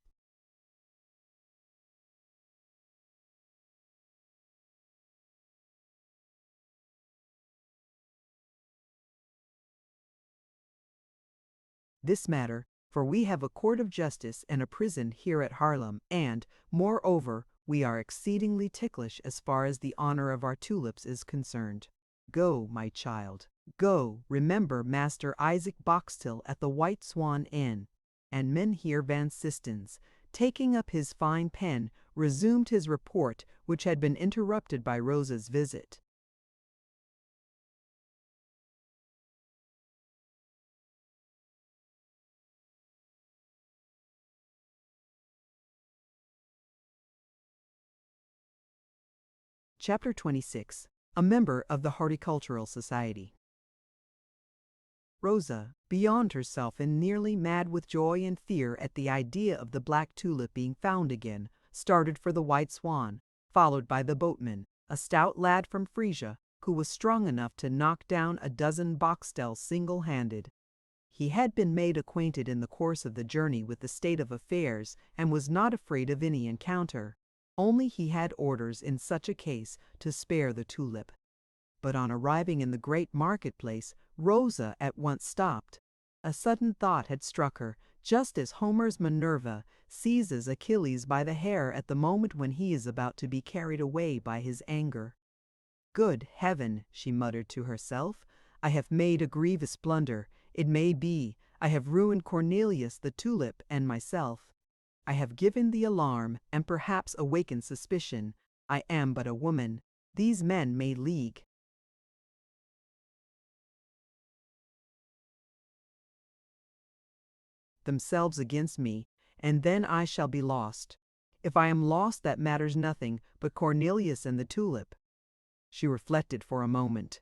this matter, for we have a court of justice and a prison here at Haarlem, and, moreover, we are exceedingly ticklish as far as the honor of our tulips is concerned. Go, my child, go, remember Master Isaac Boxtel at the White Swan Inn. And Mynheer Van Sistens, taking up his fine pen, resumed his report, which had been interrupted by Rosa's visit. Chapter 26. A member of the Horticultural Society. Rosa, beyond herself and nearly mad with joy and fear at the idea of the black tulip being found again, started for the White Swan, followed by the boatman, a stout lad from Frisia, who was strong enough to knock down a dozen Boxtels single-handed. He had been made acquainted in the course of the journey with the state of affairs, and was not afraid of any encounter. Only he had orders in such a case to spare the tulip. But on arriving in the great marketplace, Rosa at once stopped. A sudden thought had struck her, just as Homer's Minerva seizes Achilles by the hair at the moment when he is about to be carried away by his anger. Good heaven, she muttered to herself, I have made a grievous blunder. It may be, I have ruined Cornelius the tulip and myself. I have given the alarm, and perhaps awakened suspicion. I am but a woman. These men may league themselves against me, and then I shall be lost. If I am lost, that matters nothing but Cornelius and the tulip. She reflected for a moment.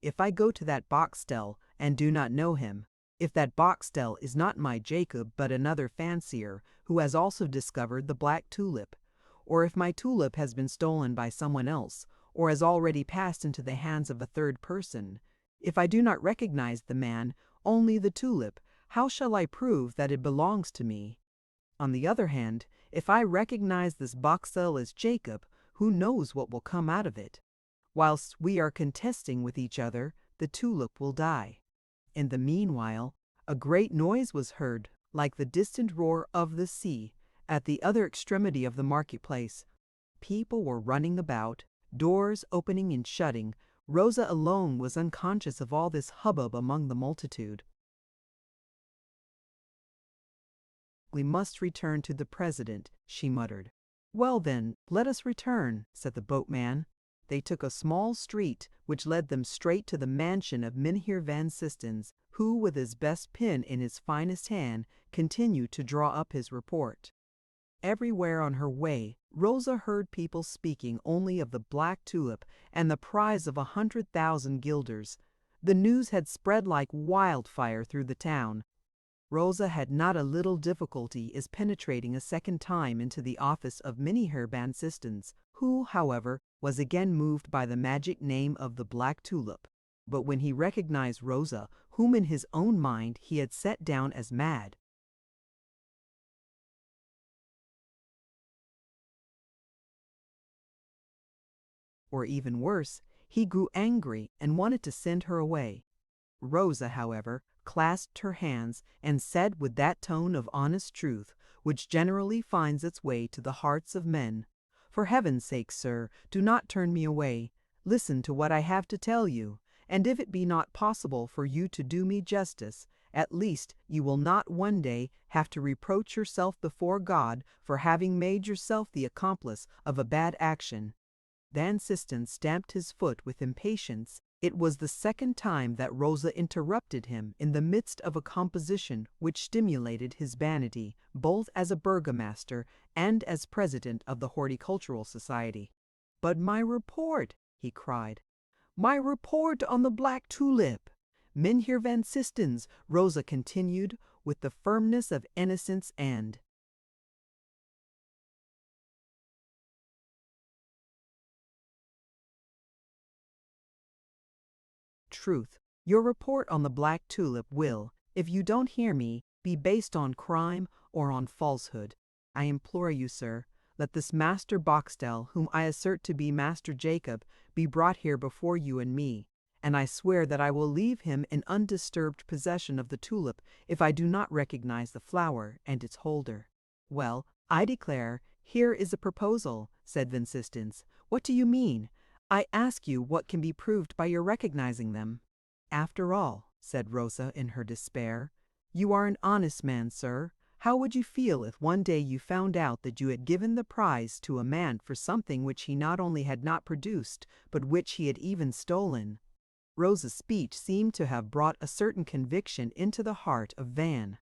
If I go to that Boxtel and do not know him, if that Boxtel is not my Jacob but another fancier who has also discovered the black tulip, or if my tulip has been stolen by someone else, or has already passed into the hands of a third person, if I do not recognize the man, only the tulip, how shall I prove that it belongs to me? On the other hand, if I recognize this Boxtel as Jacob, who knows what will come out of it? Whilst we are contesting with each other, the tulip will die. In the meanwhile, a great noise was heard, like the distant roar of the sea, at the other extremity of the marketplace. People were running about, doors opening and shutting. Rosa alone was unconscious of all this hubbub among the multitude. We must return to the president, she muttered. Well then, let us return, said the boatman. They took a small street which led them straight to the mansion of Mynheer Van Sistens, who, with his best pen in his finest hand, continued to draw up his report. Everywhere on her way, Rosa heard people speaking only of the black tulip and the prize of 100,000 guilders. The news had spread like wildfire through the town. Rosa had not a little difficulty in penetrating a second time into the office of Mynheer van Systens, who, however, was again moved by the magic name of the Black Tulip. But when he recognized Rosa, whom in his own mind he had set down as mad, or even worse, he grew angry and wanted to send her away. Rosa, however, clasped her hands and said with that tone of honest truth which generally finds its way to the hearts of men, "For heaven's sake, sir, do not turn me away. Listen to what I have to tell you, and if it be not possible for you to do me justice, at least you will not one day have to reproach yourself before God for having made yourself the accomplice of a bad action." Van Systens stamped his foot with impatience. It was the second time that Rosa interrupted him in the midst of a composition which stimulated his vanity, both as a burgomaster and as president of the Horticultural Society. "But my report," he cried, "my report on the Black Tulip!" "Mynheer van Systens," Rosa continued with the firmness of innocence and truth, your report on the Black Tulip will, if you don't hear me, be based on crime or on falsehood. I implore you, sir, let this Master Boxtel, whom I assert to be Master Jacob, be brought here before you and me, and I swear that I will leave him in undisturbed possession of the tulip if I do not recognize the flower and its holder." "Well, I declare, here is a proposal," said Van Systens. "What do you mean? I ask you what can be proved by your recognizing them." "After all," said Rosa in her despair, "you are an honest man, sir. How would you feel if one day you found out that you had given the prize to a man for something which he not only had not produced, but which he had even stolen?" Rosa's speech seemed to have brought a certain conviction into the heart of Van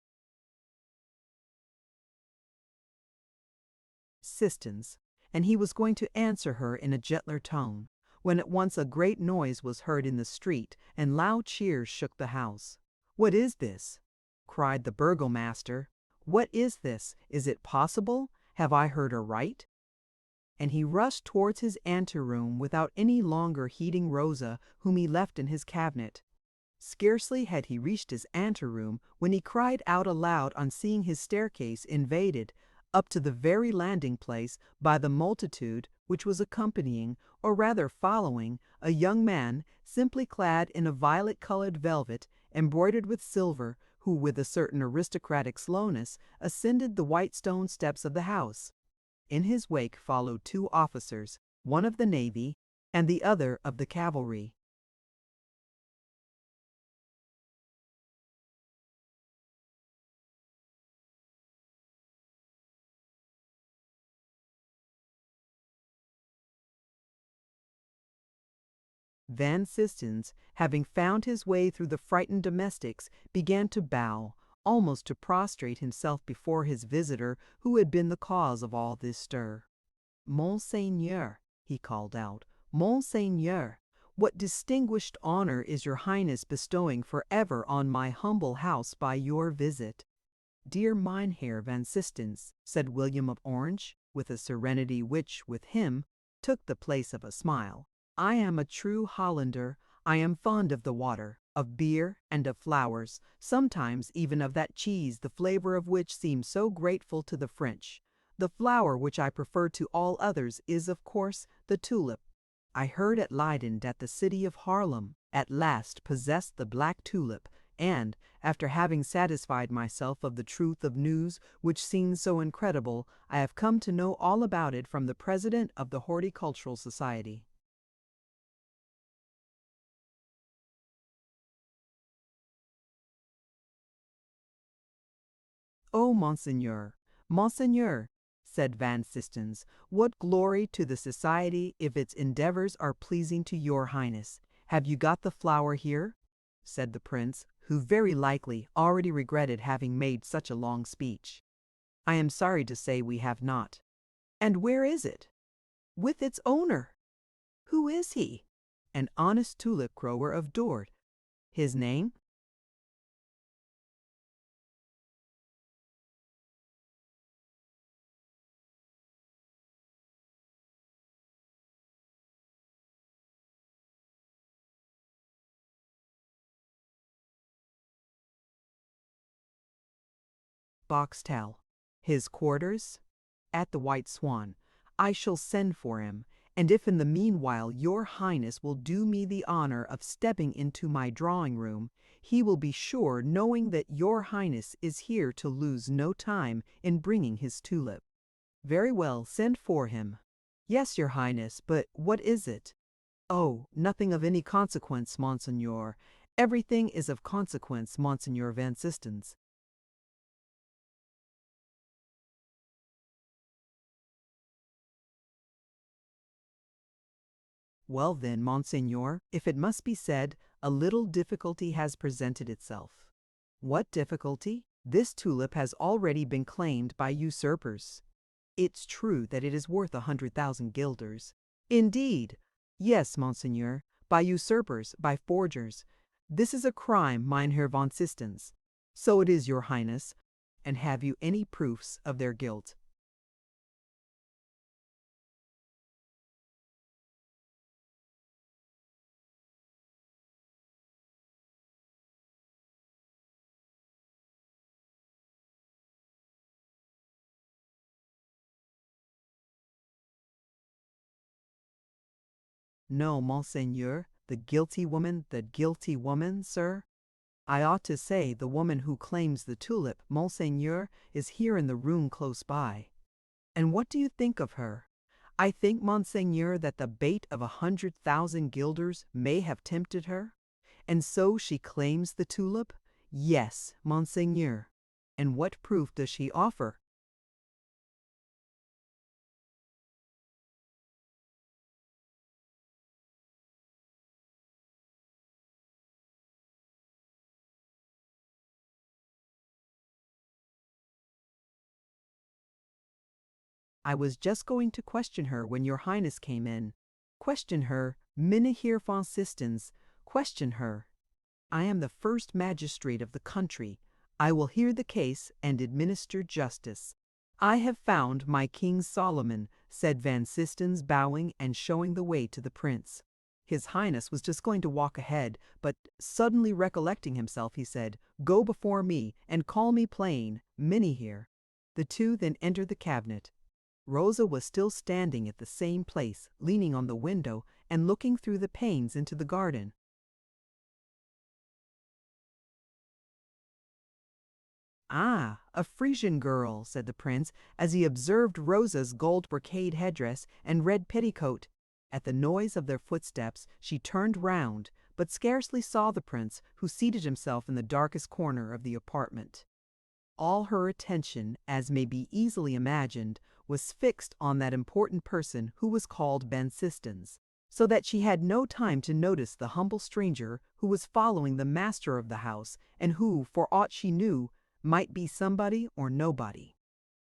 Systens, and he was going to answer her in a gentler tone, when at once a great noise was heard in the street, and loud cheers shook the house. "What is this?" cried the burgomaster. "What is this? Is it possible? Have I heard aright?" And he rushed towards his anteroom without any longer heeding Rosa, whom he left in his cabinet. Scarcely had he reached his anteroom when he cried out aloud on seeing his staircase invaded, up to the very landing place, by the multitude which was accompanying, or rather following, a young man, simply clad in a violet-colored velvet, embroidered with silver, who with a certain aristocratic slowness ascended the white stone steps of the house. In his wake followed two officers, one of the navy and the other of the cavalry. Van Systens, having found his way through the frightened domestics, began to bow, almost to prostrate himself before his visitor, who had been the cause of all this stir. "Monseigneur," he called out, "Monseigneur, what distinguished honor is your Highness bestowing forever on my humble house by your visit?" "Dear Mynheer van Systens," said William of Orange, with a serenity which, with him, took the place of a smile, "I am a true Hollander. I am fond of the water, of beer, and of flowers, sometimes even of that cheese the flavor of which seems so grateful to the French. The flower which I prefer to all others is, of course, the tulip. I heard at Leyden that the city of Haarlem at last possessed the Black Tulip, and, after having satisfied myself of the truth of news which seemed so incredible, I have come to know all about it from the president of the Horticultural Society." "Oh, Monseigneur, Monseigneur," said Van Systens, "what glory to the society if its endeavors are pleasing to your Highness. Have you got the flower here?" said the prince, who very likely already regretted having made such a long speech. "I am sorry to say we have not." "And where is it?" "With its owner." "Who is he?" "An honest tulip grower of Dort." His name? Boxtel. His quarters? At the White Swan. I shall send for him, and if in the meanwhile your Highness will do me the honor of stepping into my drawing-room, he will be sure, knowing that your Highness is here, to lose no time in bringing his tulip. Very well, send for him. Yes, your Highness, but what is it? Oh, nothing of any consequence, Monseigneur. Everything is of consequence, Monseigneur Van Sistens. Well then, Monseigneur, if it must be said, a little difficulty has presented itself. What difficulty? This tulip has already been claimed by usurpers. It's true that it is worth 100,000 guilders. Indeed, yes, Monseigneur, by usurpers, by forgers. This is a crime, Mynheer van Sistens. So it is, your Highness. And have you any proofs of their guilt? No, Monseigneur, the guilty woman, sir. I ought to say the woman who claims the tulip, Monseigneur, is here in the room close by. And what do you think of her? I think, Monseigneur, that the bait of 100,000 guilders may have tempted her. And so she claims the tulip? Yes, Monseigneur. And what proof does she offer? I was just going to question her when your Highness came in. Question her, Mynheer van Sistens, question her. I am the first magistrate of the country. I will hear the case and administer justice. I have found my King Solomon, said Van Sistens, bowing and showing the way to the prince. His Highness was just going to walk ahead, but suddenly recollecting himself, he said, Go before me, and call me plain, Mynheer. The two then entered the cabinet. Rosa was still standing at the same place, leaning on the window and looking through the panes into the garden. Ah, a Frisian girl, said the prince, as he observed Rosa's gold brocade headdress and red petticoat. At the noise of their footsteps, she turned round, but scarcely saw the prince, who seated himself in the darkest corner of the apartment. All her attention, as may be easily imagined, was fixed on that important person who was called Van Sistens, so that she had no time to notice the humble stranger who was following the master of the house, and who, for aught she knew, might be somebody or nobody.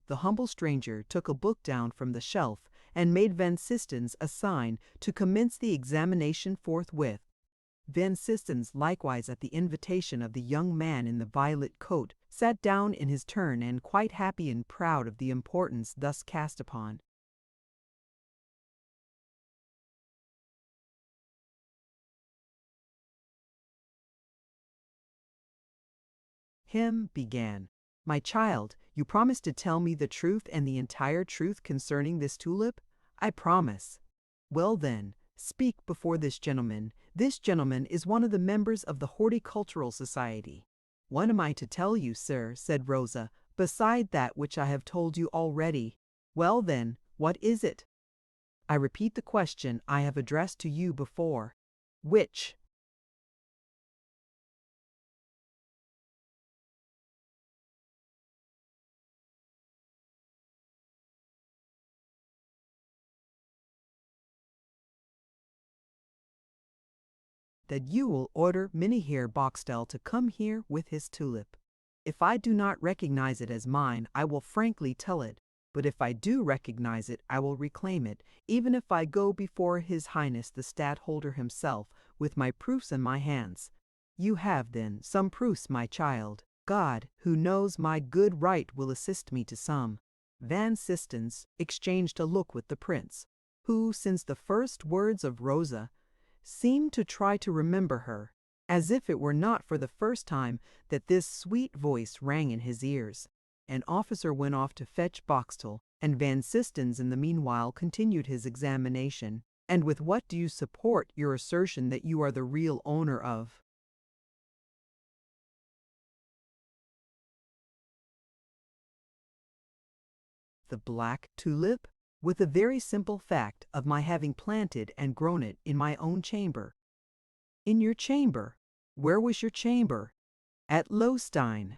The humble stranger took a book down from the shelf and made Van Sistens a sign to commence the examination forthwith. Van Sistens, likewise at the invitation of the young man in the violet coat, sat down in his turn and quite happy and proud of the importance thus cast upon him, began, My child, you promised to tell me the truth and the entire truth concerning this tulip? I promise. Well then, speak before this gentleman. This gentleman is one of the members of the Horticultural Society. What am I to tell you, sir, said Rosa, beside that which I have told you already? Well then, what is it? I repeat the question I have addressed to you before. Which? That you will order Mynheer Boxtel to come here with his tulip. If I do not recognize it as mine, I will frankly tell it, but if I do recognize it, I will reclaim it, even if I go before His Highness the Stadtholder himself, with my proofs in my hands. You have, then, some proofs, my child. God, who knows my good right, will assist me to some. Van Sistens exchanged a look with the prince, who, since the first words of Rosa, seemed to try to remember her, as if it were not for the first time that this sweet voice rang in his ears. An officer went off to fetch Boxtel, and Van Sistens in the meanwhile continued his examination. And with what do you support your assertion that you are the real owner of the Black Tulip? With the very simple fact of my having planted and grown it in my own chamber. In your chamber? Where was your chamber? At Lowstein.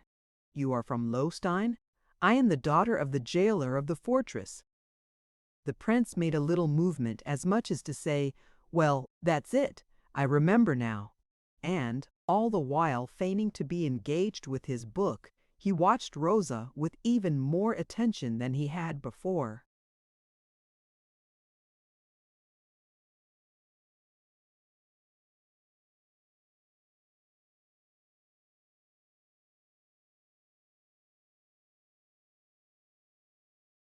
You are from Lowstein? I am the daughter of the jailer of the fortress. The prince made a little movement, as much as to say, "Well, that's it, I remember now." And, all the while feigning to be engaged with his book, he watched Rosa with even more attention than he had before.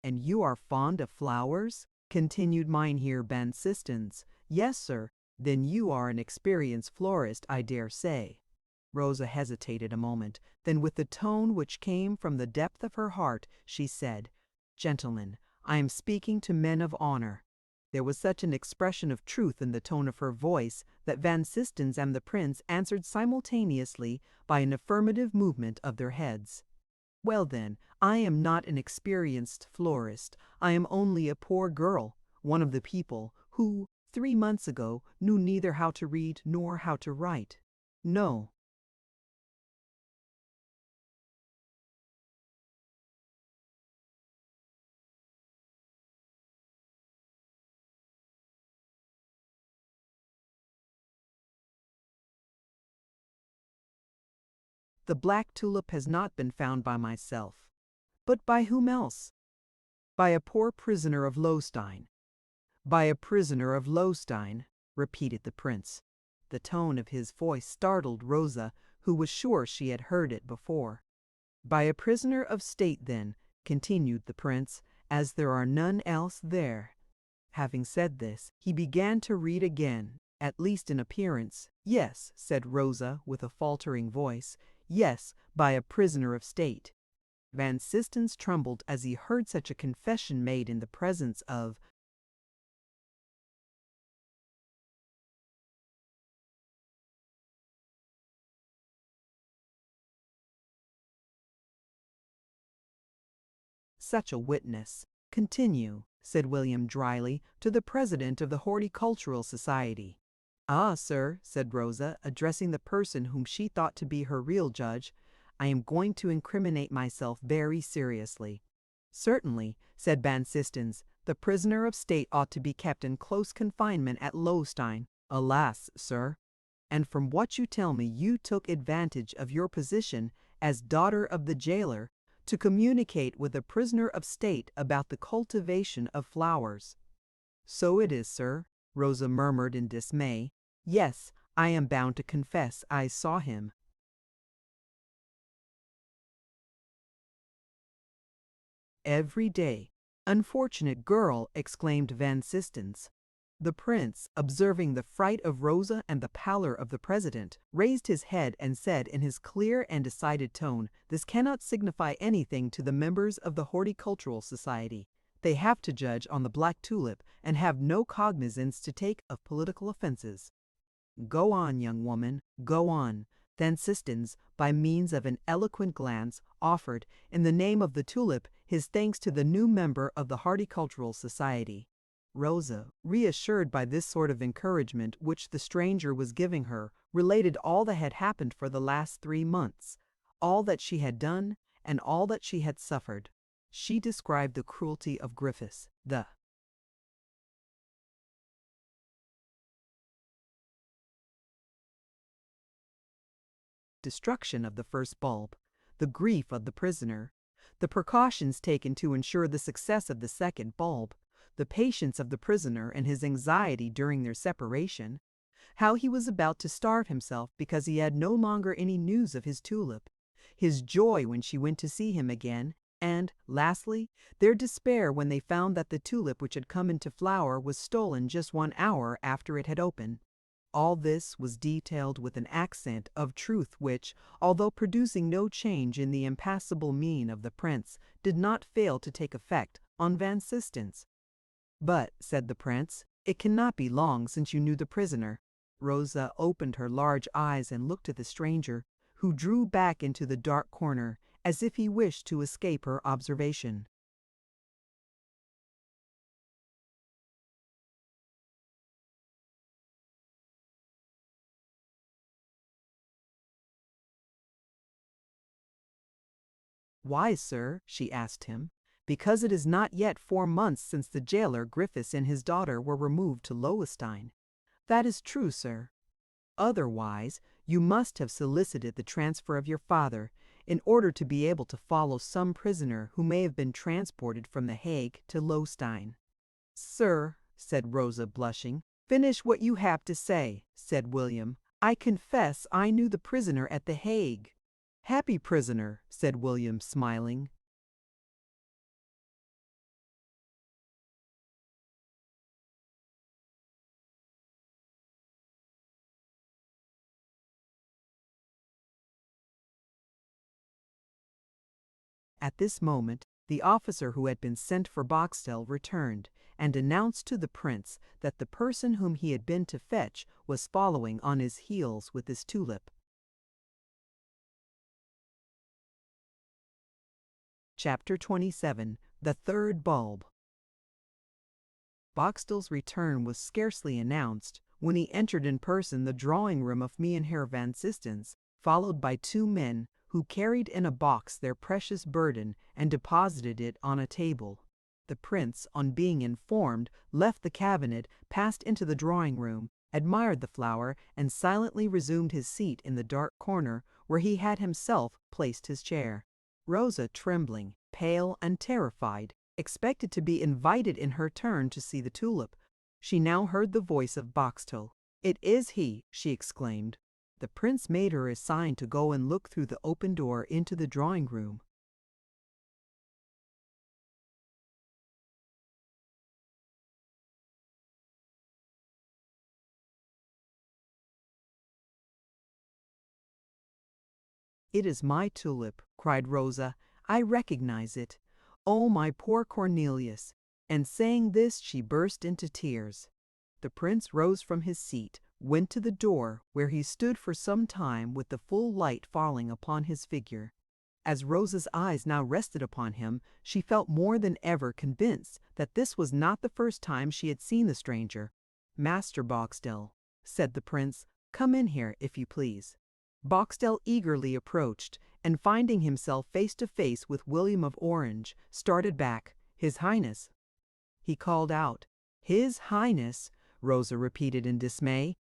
"And you are fond of flowers?" continued Mynheer Van Sistens. "Yes, sir. Then you are an experienced florist, I dare say." Rosa hesitated a moment. Then, with the tone which came from the depth of her heart, she said, "Gentlemen, I am speaking to men of honor." There was such an expression of truth in the tone of her voice that Van Sistens and the prince answered simultaneously by an affirmative movement of their heads. "Well, then, I am not an experienced florist. I am only a poor girl, one of the people, who, 3 months ago, knew neither how to read nor how to write. No." "The Black Tulip has not been found by myself." "But by whom else?" "By a poor prisoner of Lowstein." "By a prisoner of Lowstein," repeated the prince. The tone of his voice startled Rosa, who was sure she had heard it before. "By a prisoner of state, then," continued the prince, "as there are none else there." Having said this, he began to read again, at least in appearance. "Yes," said Rosa, with a faltering voice. "Yes, by a prisoner of state." Van Sistens trembled as he heard such a confession made in the presence of such a witness. "Continue," said William dryly, to the president of the Horticultural Society. "Ah, sir," said Rosa, addressing the person whom she thought to be her real judge, "I am going to incriminate myself very seriously." "Certainly," said Van Sistens, "the prisoner of state ought to be kept in close confinement at Lowstein." "Alas, sir." "And from what you tell me, you took advantage of your position as daughter of the jailer to communicate with a prisoner of state about the cultivation of flowers." "So it is, sir," Rosa murmured in dismay. "Yes, I am bound to confess I saw him." "Every day." "Unfortunate girl!" exclaimed Van Sistens. The prince, observing the fright of Rosa and the pallor of the president, raised his head and said in his clear and decided tone, "This cannot signify anything to the members of the Horticultural Society. They have to judge on the Black Tulip and have no cognizance to take of political offences." "Go on, young woman, go on." Van Sistens, by means of an eloquent glance, offered, in the name of the tulip, his thanks to the new member of the Horticultural Society. Rosa, reassured by this sort of encouragement which the stranger was giving her, related all that had happened for the last 3 months, all that she had done, and all that she had suffered. She described the cruelty of Griffiths, the destruction of the first bulb, the grief of the prisoner, the precautions taken to ensure the success of the second bulb, the patience of the prisoner and his anxiety during their separation, how he was about to starve himself because he had no longer any news of his tulip, his joy when she went to see him again, and, lastly, their despair when they found that the tulip which had come into flower was stolen just 1 hour after it had opened. All this was detailed with an accent of truth which, although producing no change in the impassible mien of the prince, did not fail to take effect on Van Sistens. "But," said the prince, "it cannot be long since you knew the prisoner." Rosa opened her large eyes and looked at the stranger, who drew back into the dark corner, as if he wished to escape her observation. "Why, sir?" she asked him. "Because it is not yet 4 months since the jailer Griffiths and his daughter were removed to Lowenstein." "That is true, sir." "Otherwise, you must have solicited the transfer of your father, in order to be able to follow some prisoner who may have been transported from The Hague to Lowenstein." "Sir," said Rosa, blushing. "Finish what you have to say," said William. "I confess I knew the prisoner at The Hague." "Happy prisoner," said William, smiling. At this moment, the officer who had been sent for Boxtel returned, and announced to the prince that the person whom he had been to fetch was following on his heels with his tulip. Chapter 27. The Third Bulb. Boxtel's return was scarcely announced when he entered in person the drawing-room of Mynheer Van Sistens, followed by 2 men who carried in a box their precious burden and deposited it on a table. The prince, on being informed, left the cabinet, passed into the drawing-room, admired the flower, and silently resumed his seat in the dark corner where he had himself placed his chair. Rosa, trembling, pale, and terrified, expected to be invited in her turn to see the tulip. She now heard the voice of Boxtel. "It is he!" she exclaimed. The prince made her a sign to go and look through the open door into the drawing-room. "It is my tulip," cried Rosa. "I recognize it. Oh, my poor Cornelius!" And saying this, she burst into tears. The prince rose from his seat, went to the door, where he stood for some time with the full light falling upon his figure. As Rosa's eyes now rested upon him, she felt more than ever convinced that this was not the first time she had seen the stranger. "Master Boxtel," said the prince, "come in here, if you please." Boxtel eagerly approached, and finding himself face to face with William of Orange, started back. "His Highness!" he called out. "His Highness!" Rosa repeated in dismay.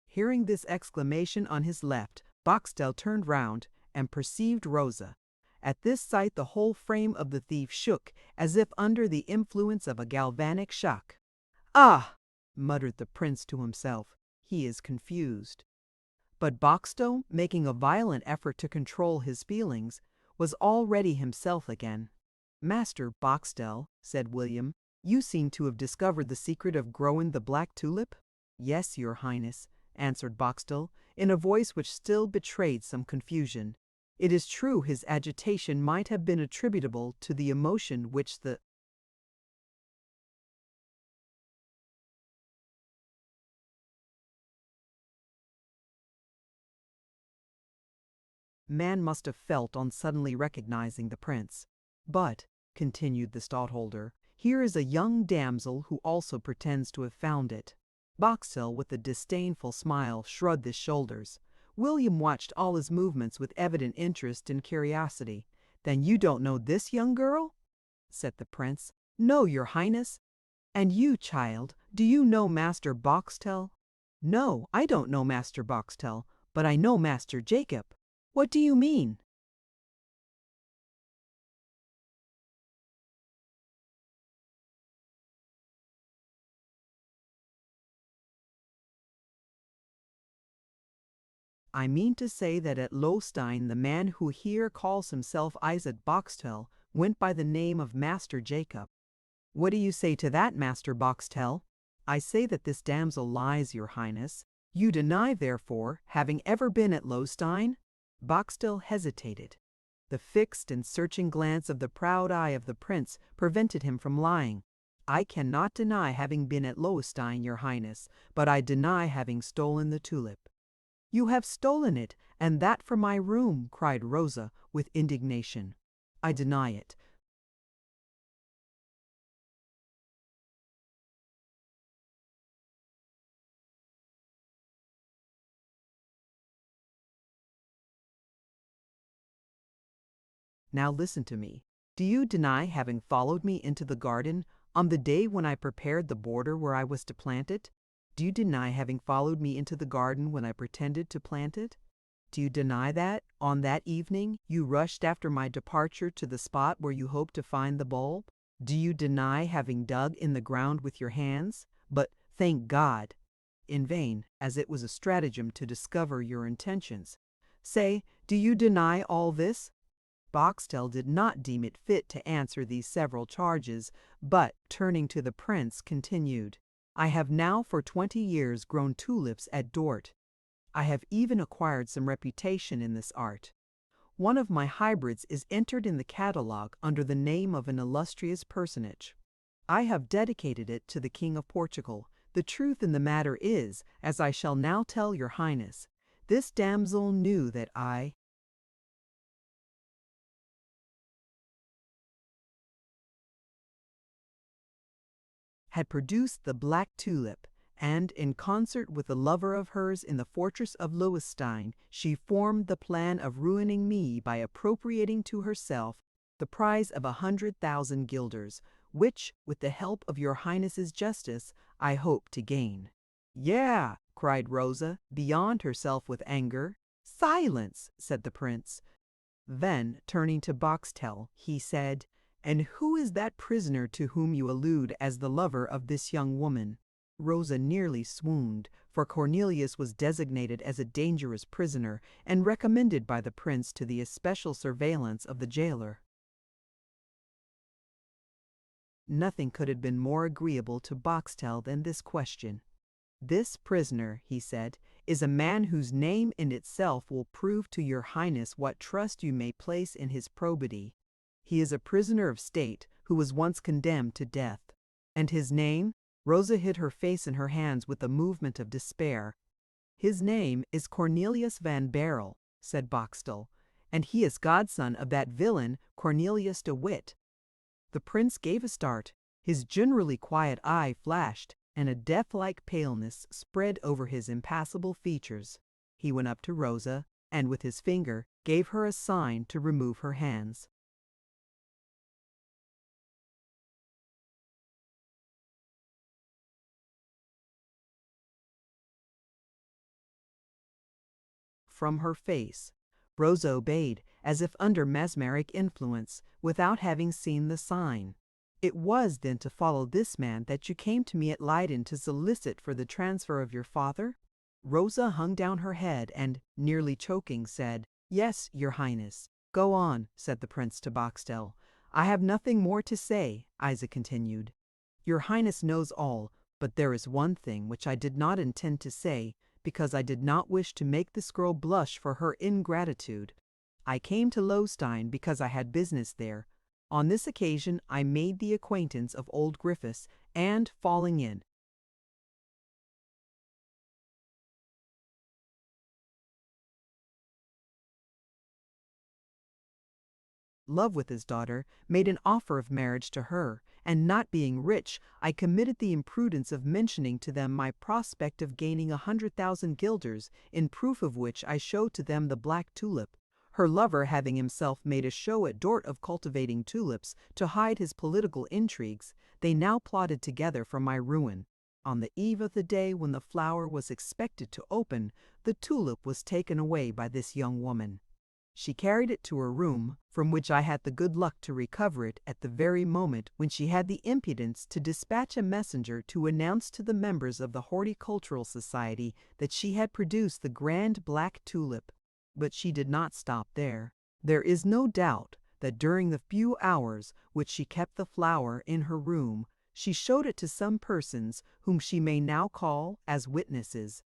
Hearing this exclamation on his left, Boxtel turned round and perceived Rosa. At this sight the whole frame of the thief shook, as if under the influence of a galvanic shock. "Ah!" muttered the prince to himself, "he is confused." But Boxtel, making a violent effort to control his feelings, was already himself again. "Master Boxtel," said William, "you seem to have discovered the secret of growing the black tulip?" "Yes, your Highness," answered Boxtel, in a voice which still betrayed some confusion. It is true his agitation might have been attributable to the emotion which the man must have felt on suddenly recognizing the prince. "But," continued the stadtholder, "here is a young damsel who also pretends to have found it." Boxtel, with a disdainful smile, shrugged his shoulders. William watched all his movements with evident interest and curiosity. "Then you don't know this young girl?" said the prince. "No, your Highness." "And you, child, do you know Master Boxtel?" "No, I don't know Master Boxtel, but I know Master Jacob." "What do you mean?" I mean to say that at Lowstein the man who here calls himself Isaac Boxtel went by the name of Master Jacob. What do you say to that, Master Boxtel? I say that this damsel lies, your highness. You deny, therefore, having ever been at Lowstein? Boxtel hesitated. The fixed and searching glance of the proud eye of the prince prevented him from lying. I cannot deny having been at Lowstein, your highness, but I deny having stolen the tulip. You have stolen it, and that from my room, cried Rosa with indignation. I deny it. Now listen to me. Do you deny having followed me into the garden on the day when I prepared the border where I was to plant it? Do you deny having followed me into the garden when I pretended to plant it? Do you deny that, on that evening, you rushed after my departure to the spot where you hoped to find the bulb? Do you deny having dug in the ground with your hands? But, thank God, in vain, as it was a stratagem to discover your intentions. Say, do you deny all this? Boxtel did not deem it fit to answer these several charges, but, turning to the prince, continued, I have now for 20 years grown tulips at Dort. I have even acquired some reputation in this art. One of my hybrids is entered in the catalogue under the name of an illustrious personage. I have dedicated it to the King of Portugal. The truth in the matter is, as I shall now tell your highness, this damsel knew that I had produced the Black Tulip, and, in concert with a lover of hers in the fortress of Lowenstein, she formed the plan of ruining me by appropriating to herself the prize of 100,000 guilders, which, with the help of your highness's justice, I hope to gain. Yeah, cried Rosa, beyond herself with anger. Silence, said the prince. Then, turning to Boxtel, he said, And who is that prisoner to whom you allude as the lover of this young woman? Rosa nearly swooned, for Cornelius was designated as a dangerous prisoner and recommended by the prince to the especial surveillance of the jailer. Nothing could have been more agreeable to Boxtel than this question. This prisoner, he said, is a man whose name in itself will prove to your highness what trust you may place in his probity. He is a prisoner of state who was once condemned to death. And his name? Rosa hid her face in her hands with a movement of despair. His name is Cornelius van Baerle, said Boxtel, and he is godson of that villain Cornelius de Witt. The prince gave a start. His generally quiet eye flashed, and a death-like paleness spread over his impassible features. He went up to Rosa, and with his finger gave her a sign to remove her hands. From her face, Rosa obeyed, as if under mesmeric influence, without having seen the sign. It was, then, to follow this man that you came to me at Leyden to solicit for the transfer of your father? Rosa hung down her head and, nearly choking, said, Yes, your highness. Go on, said the prince to Boxtel. I have nothing more to say, Isaac continued. Your highness knows all, but there is one thing which I did not intend to say, because I did not wish to make this girl blush for her ingratitude. I came to Lowstein because I had business there. On this occasion I made the acquaintance of old Griffiths, and, falling in love with his daughter, made an offer of marriage to her, and not being rich, I committed the imprudence of mentioning to them my prospect of gaining 100,000 guilders, in proof of which I showed to them the Black Tulip. Her lover having himself made a show at Dort of cultivating tulips to hide his political intrigues, they now plotted together for my ruin. On the eve of the day when the flower was expected to open, the tulip was taken away by this young woman. She carried it to her room, from which I had the good luck to recover it at the very moment when she had the impudence to dispatch a messenger to announce to the members of the Horticultural Society that she had produced the grand Black Tulip. But she did not stop there. There is no doubt that during the few hours which she kept the flower in her room, she showed it to some persons whom she may now call as witnesses.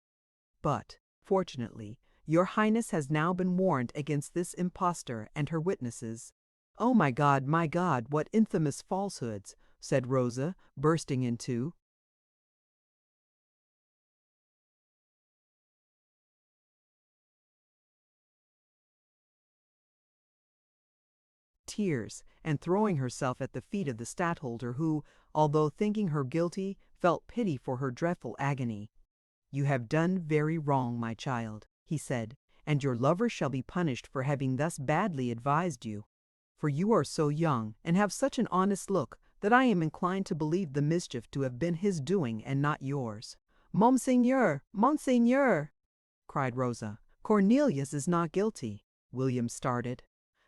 But, fortunately, your Highness has now been warned against this impostor and her witnesses." "Oh, my God, what infamous falsehoods!" said Rosa, bursting into tears, and throwing herself at the feet of the stadtholder, who, although thinking her guilty, felt pity for her dreadful agony. "You have done very wrong, my child," he said, "and your lover shall be punished for having thus badly advised you. For you are so young, and have such an honest look, that I am inclined to believe the mischief to have been his doing and not yours." "Monseigneur! Monseigneur!" cried Rosa. "Cornelius is not guilty." William started.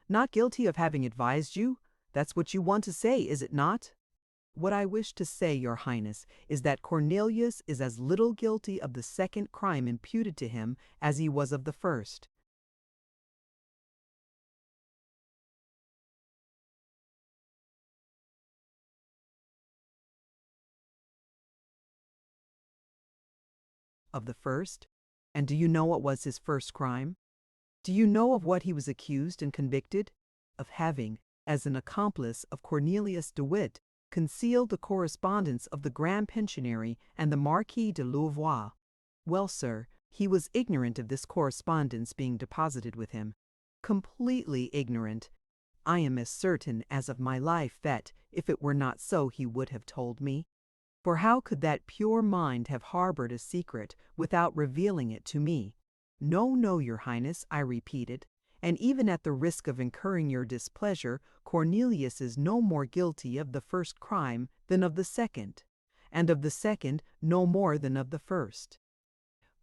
"Not guilty of having advised you? That's what you want to say, is it not?" "What I wish to say, your Highness, is that Cornelius is as little guilty of the second crime imputed to him as he was of the first." "Of the first? And do you know what was his first crime? Do you know of what he was accused and convicted? Of having, as an accomplice of Cornelius de Witt, concealed the correspondence of the Grand Pensionary and the Marquis de Louvois. Well, sir, he was ignorant of this correspondence being deposited with him. Completely ignorant. I am as certain as of my life that, if it were not so, he would have told me. For how could that pure mind have harbored a secret without revealing it to me? No, no, your Highness, I repeated, and even at the risk of incurring your displeasure, Cornelius is no more guilty of the first crime than of the second, and of the second no more than of the first."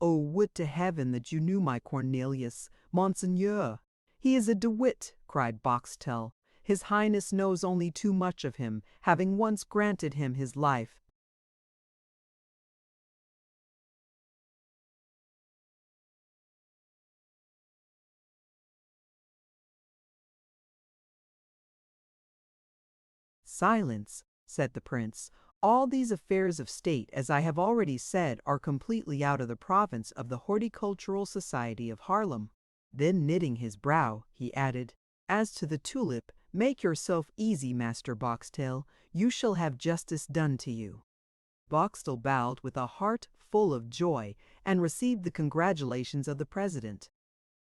"Oh, would to heaven that you knew my Cornelius, Monseigneur! He is a De Witt," cried Boxtel. "His Highness knows only too much of him, having once granted him his life." "Silence," said the prince. "All these affairs of state, as I have already said, are completely out of the province of the Horticultural Society of Haarlem." Then knitting his brow, he added, "As to the tulip, make yourself easy, Master Boxtel. You shall have justice done to you." Boxtel bowed with a heart full of joy, and received the congratulations of the president.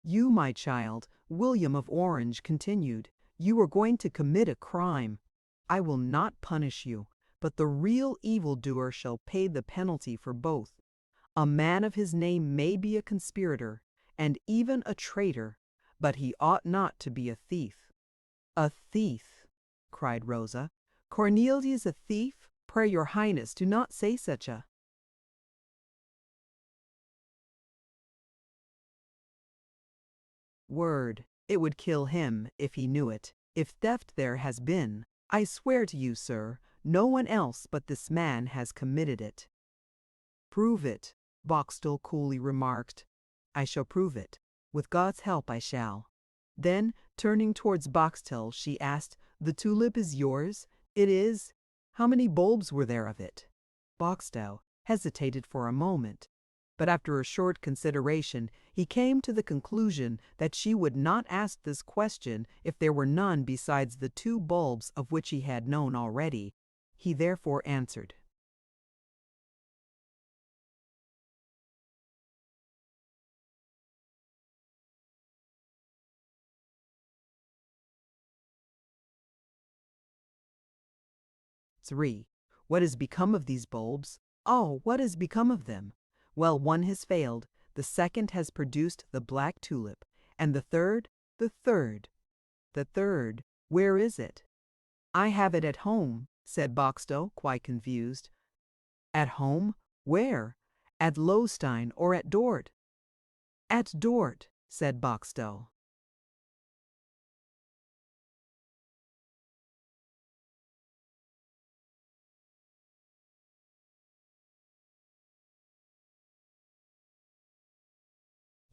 "You, my child," William of Orange continued, "you are going to commit a crime. I will not punish you, but the real evildoer shall pay the penalty for both. A man of his name may be a conspirator, and even a traitor, but he ought not to be a thief." "A thief!" cried Rosa. "Cornelius a thief? Pray, your Highness, do not say such a—" "Word. It would kill him if he knew it. If theft there has been, I swear to you, sir, no one else but this man has committed it." "Prove it," Boxtel coolly remarked. "I shall prove it. With God's help I shall." Then, turning towards Boxtel, she asked, "The tulip is yours?" "It is." "How many bulbs were there of it?" Boxtel hesitated for a moment, but after a short consideration he came to the conclusion that she would not ask this question if there were none besides the 2 bulbs of which he had known already. He therefore answered, "3. What has become of these bulbs? Oh, what has become of them? Well, one has failed, the second has produced the black tulip, and the third, the third, where is it?" "I have it at home," said Boxtel, quite confused. "At home? Where? At Lowstein or at Dort?" "At Dort," said Boxtel.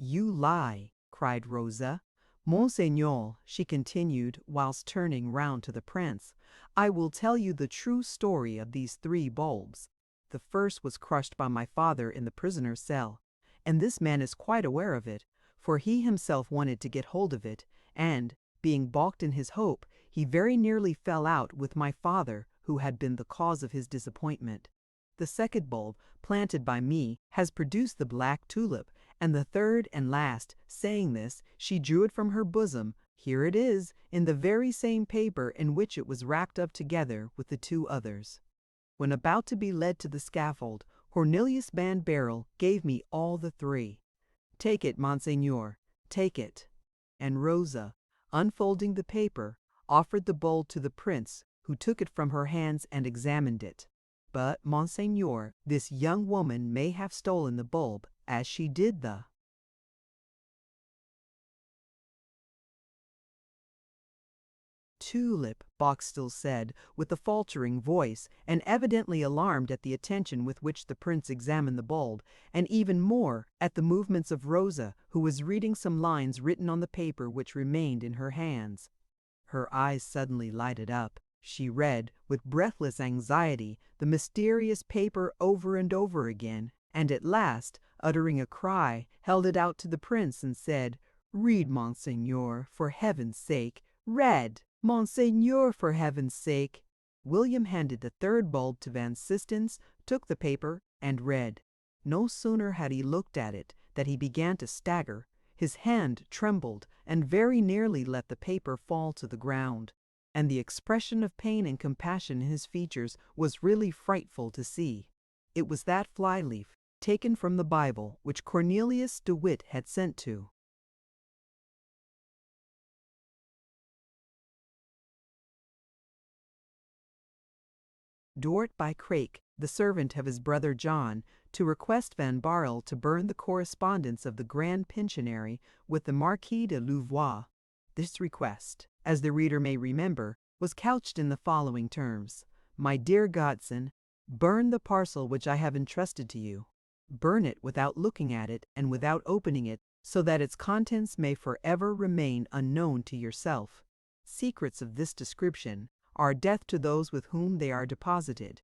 "You lie," cried Rosa. "Monseigneur," she continued, whilst turning round to the prince, "I will tell you the true story of these 3 bulbs. The first was crushed by my father in the prisoner's cell, and this man is quite aware of it, for he himself wanted to get hold of it, and, being balked in his hope, he very nearly fell out with my father, who had been the cause of his disappointment. The second bulb, planted by me, has produced the black tulip, and the third and last." Saying this, she drew it from her bosom. "Here it is, in the very same paper in which it was wrapped up together with the 2 others. When about to be led to the scaffold, Cornelius van Baerle gave me all the 3. Take it, Monseigneur, take it." And Rosa, unfolding the paper, offered the bulb to the prince, who took it from her hands and examined it. "But, Monseigneur, this young woman may have stolen the bulb, as she did the tulip," Boxtel said, with a faltering voice, and evidently alarmed at the attention with which the prince examined the bulb, and even more at the movements of Rosa, who was reading some lines written on the paper which remained in her hands. Her eyes suddenly lighted up. She read, with breathless anxiety, the mysterious paper over and over again, and at last, uttering a cry, held it out to the prince and said, "Read, Monseigneur, for heaven's sake. Read, Monseigneur, for heaven's sake." William handed the 3rd bulb to Van Sistens, took the paper, and read. No sooner had he looked at it than he began to stagger. His hand trembled, and very nearly let the paper fall to the ground. And the expression of pain and compassion in his features was really frightful to see. It was that fly-leaf, taken from the Bible, which Cornelius de Witt had sent to Dort by Craik, the servant of his brother John, to request Van Baerle to burn the correspondence of the Grand Pensionary with the Marquis de Louvois. This request, as the reader may remember, was couched in the following terms: "My dear godson, burn the parcel which I have entrusted to you. Burn it without looking at it and without opening it, so that its contents may forever remain unknown to yourself. Secrets of this description are death to those with whom they are deposited.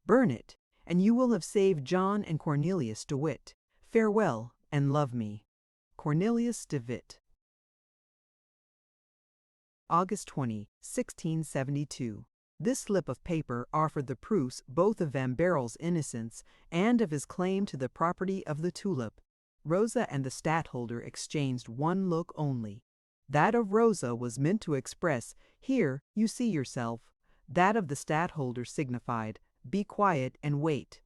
Burn it, and you will have saved John and Cornelius de Witt. Farewell, and love me. Cornelius de Witt." August 20, 1672. This slip of paper offered the proofs both of Van Baerle's innocence and of his claim to the property of the tulip. Rosa and the stadtholder exchanged one look only. That of Rosa was meant to express, "Here you see yourself." That of the stadtholder signified, "Be quiet and wait."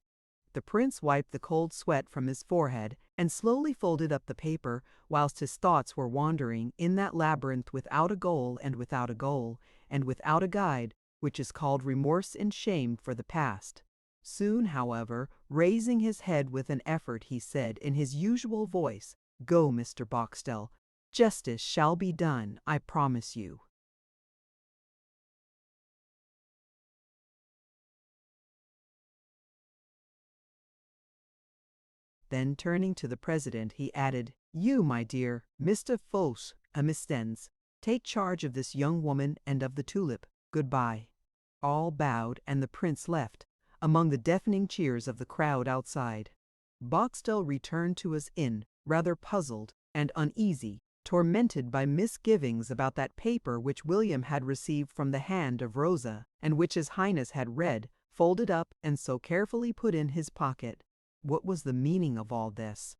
The prince wiped the cold sweat from his forehead and slowly folded up the paper, whilst his thoughts were wandering in that labyrinth without a goal and without a goal, and without a guide, which is called remorse and shame for the past. Soon, however, raising his head with an effort, he said in his usual voice, "Go, Mr. Boxtel. Justice shall be done, I promise you." Then turning to the president, he added, "You, my dear Mr. Fos Amistens, take charge of this young woman and of the tulip. Goodbye." All bowed, and the prince left, among the deafening cheers of the crowd outside. Boxtel returned to his inn, rather puzzled and uneasy, tormented by misgivings about that paper which William had received from the hand of Rosa, and which his Highness had read, folded up, and so carefully put in his pocket. What was the meaning of all this?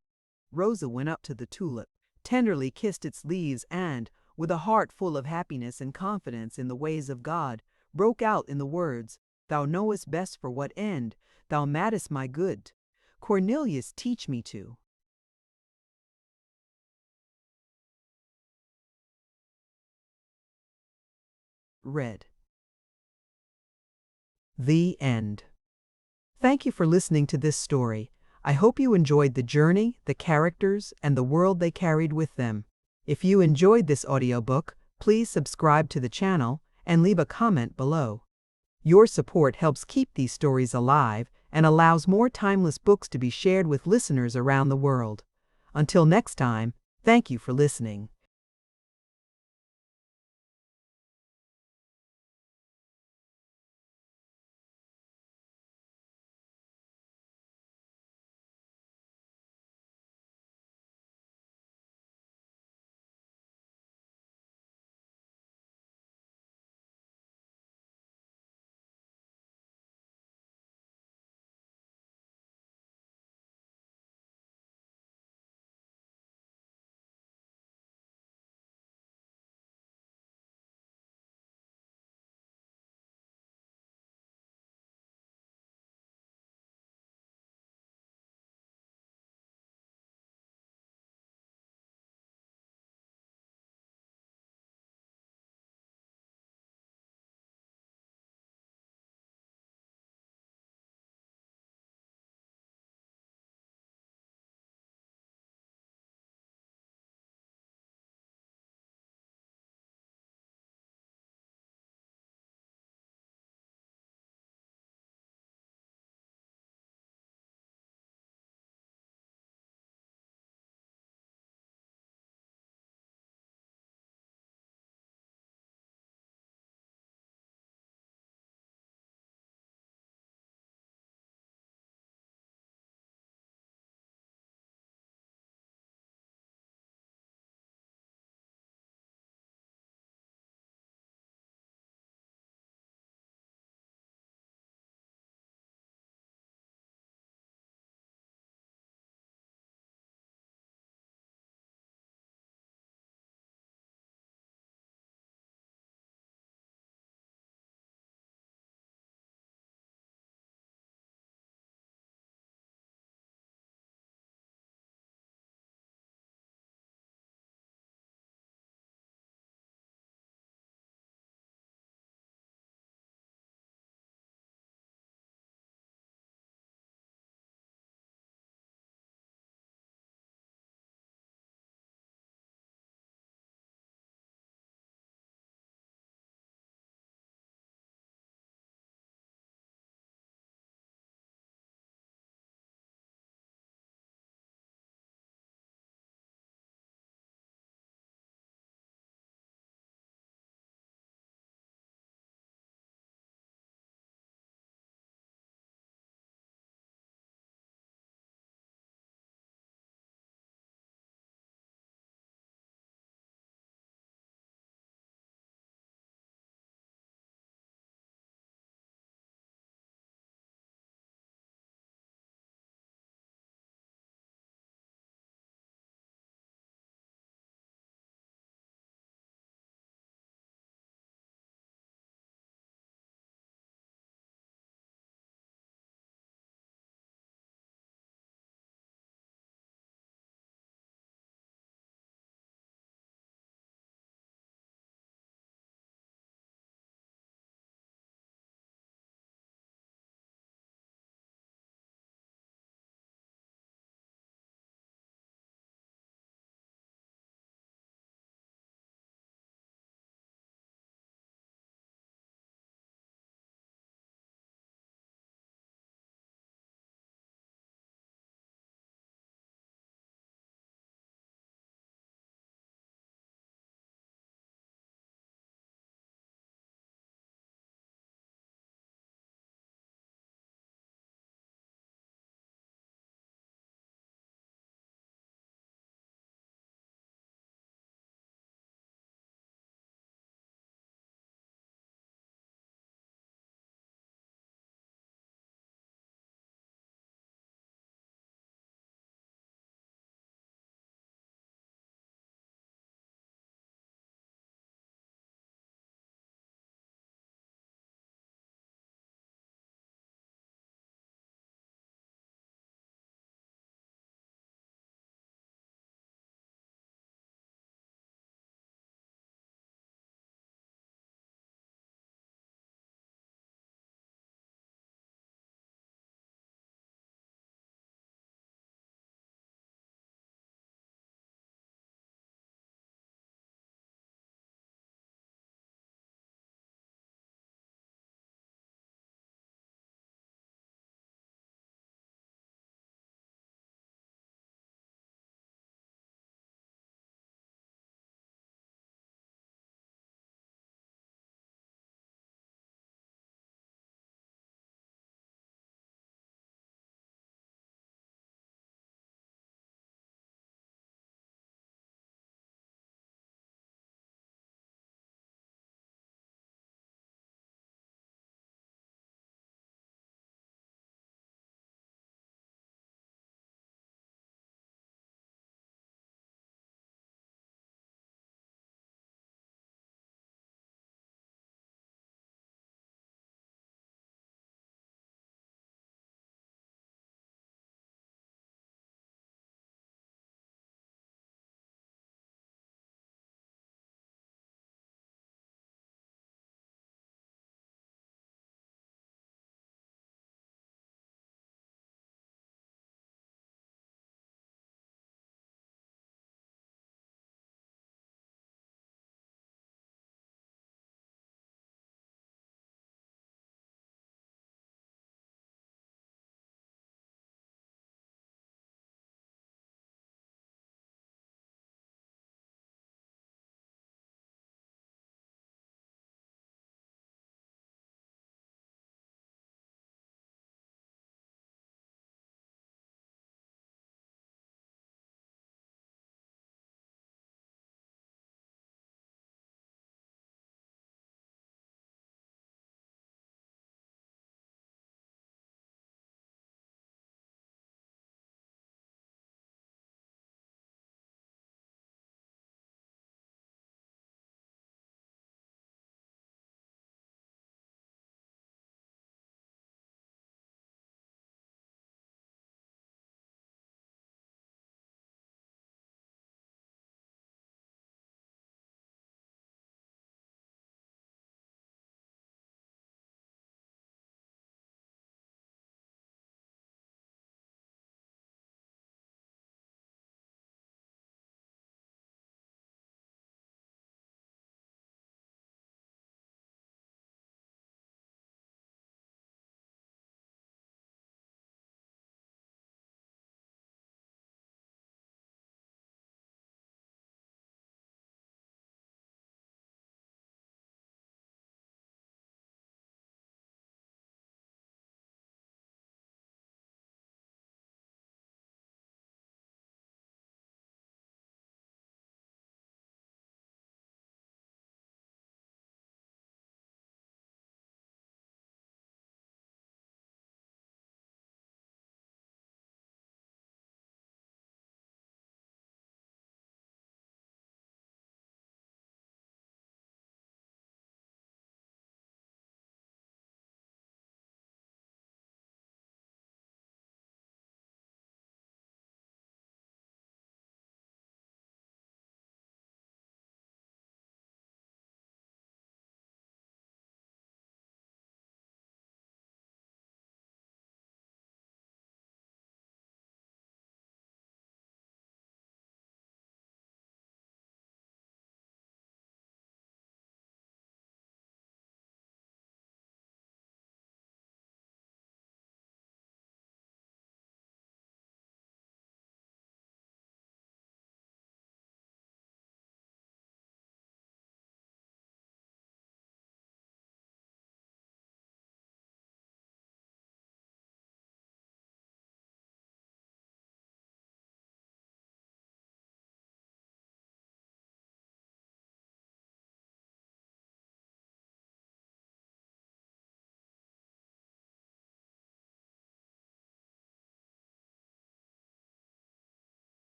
Rosa went up to the tulip, tenderly kissed its leaves, and, with a heart full of happiness and confidence in the ways of God, broke out in the words, "Thou knowest best for what end. Thou madest my good. Cornelius, teach me to." Read. The end. Thank you for listening to this story. I hope you enjoyed the journey, the characters, and the world they carried with them. If you enjoyed this audiobook, please subscribe to the channel and leave a comment below. Your support helps keep these stories alive and allows more timeless books to be shared with listeners around the world. Until next time, Thank you for listening.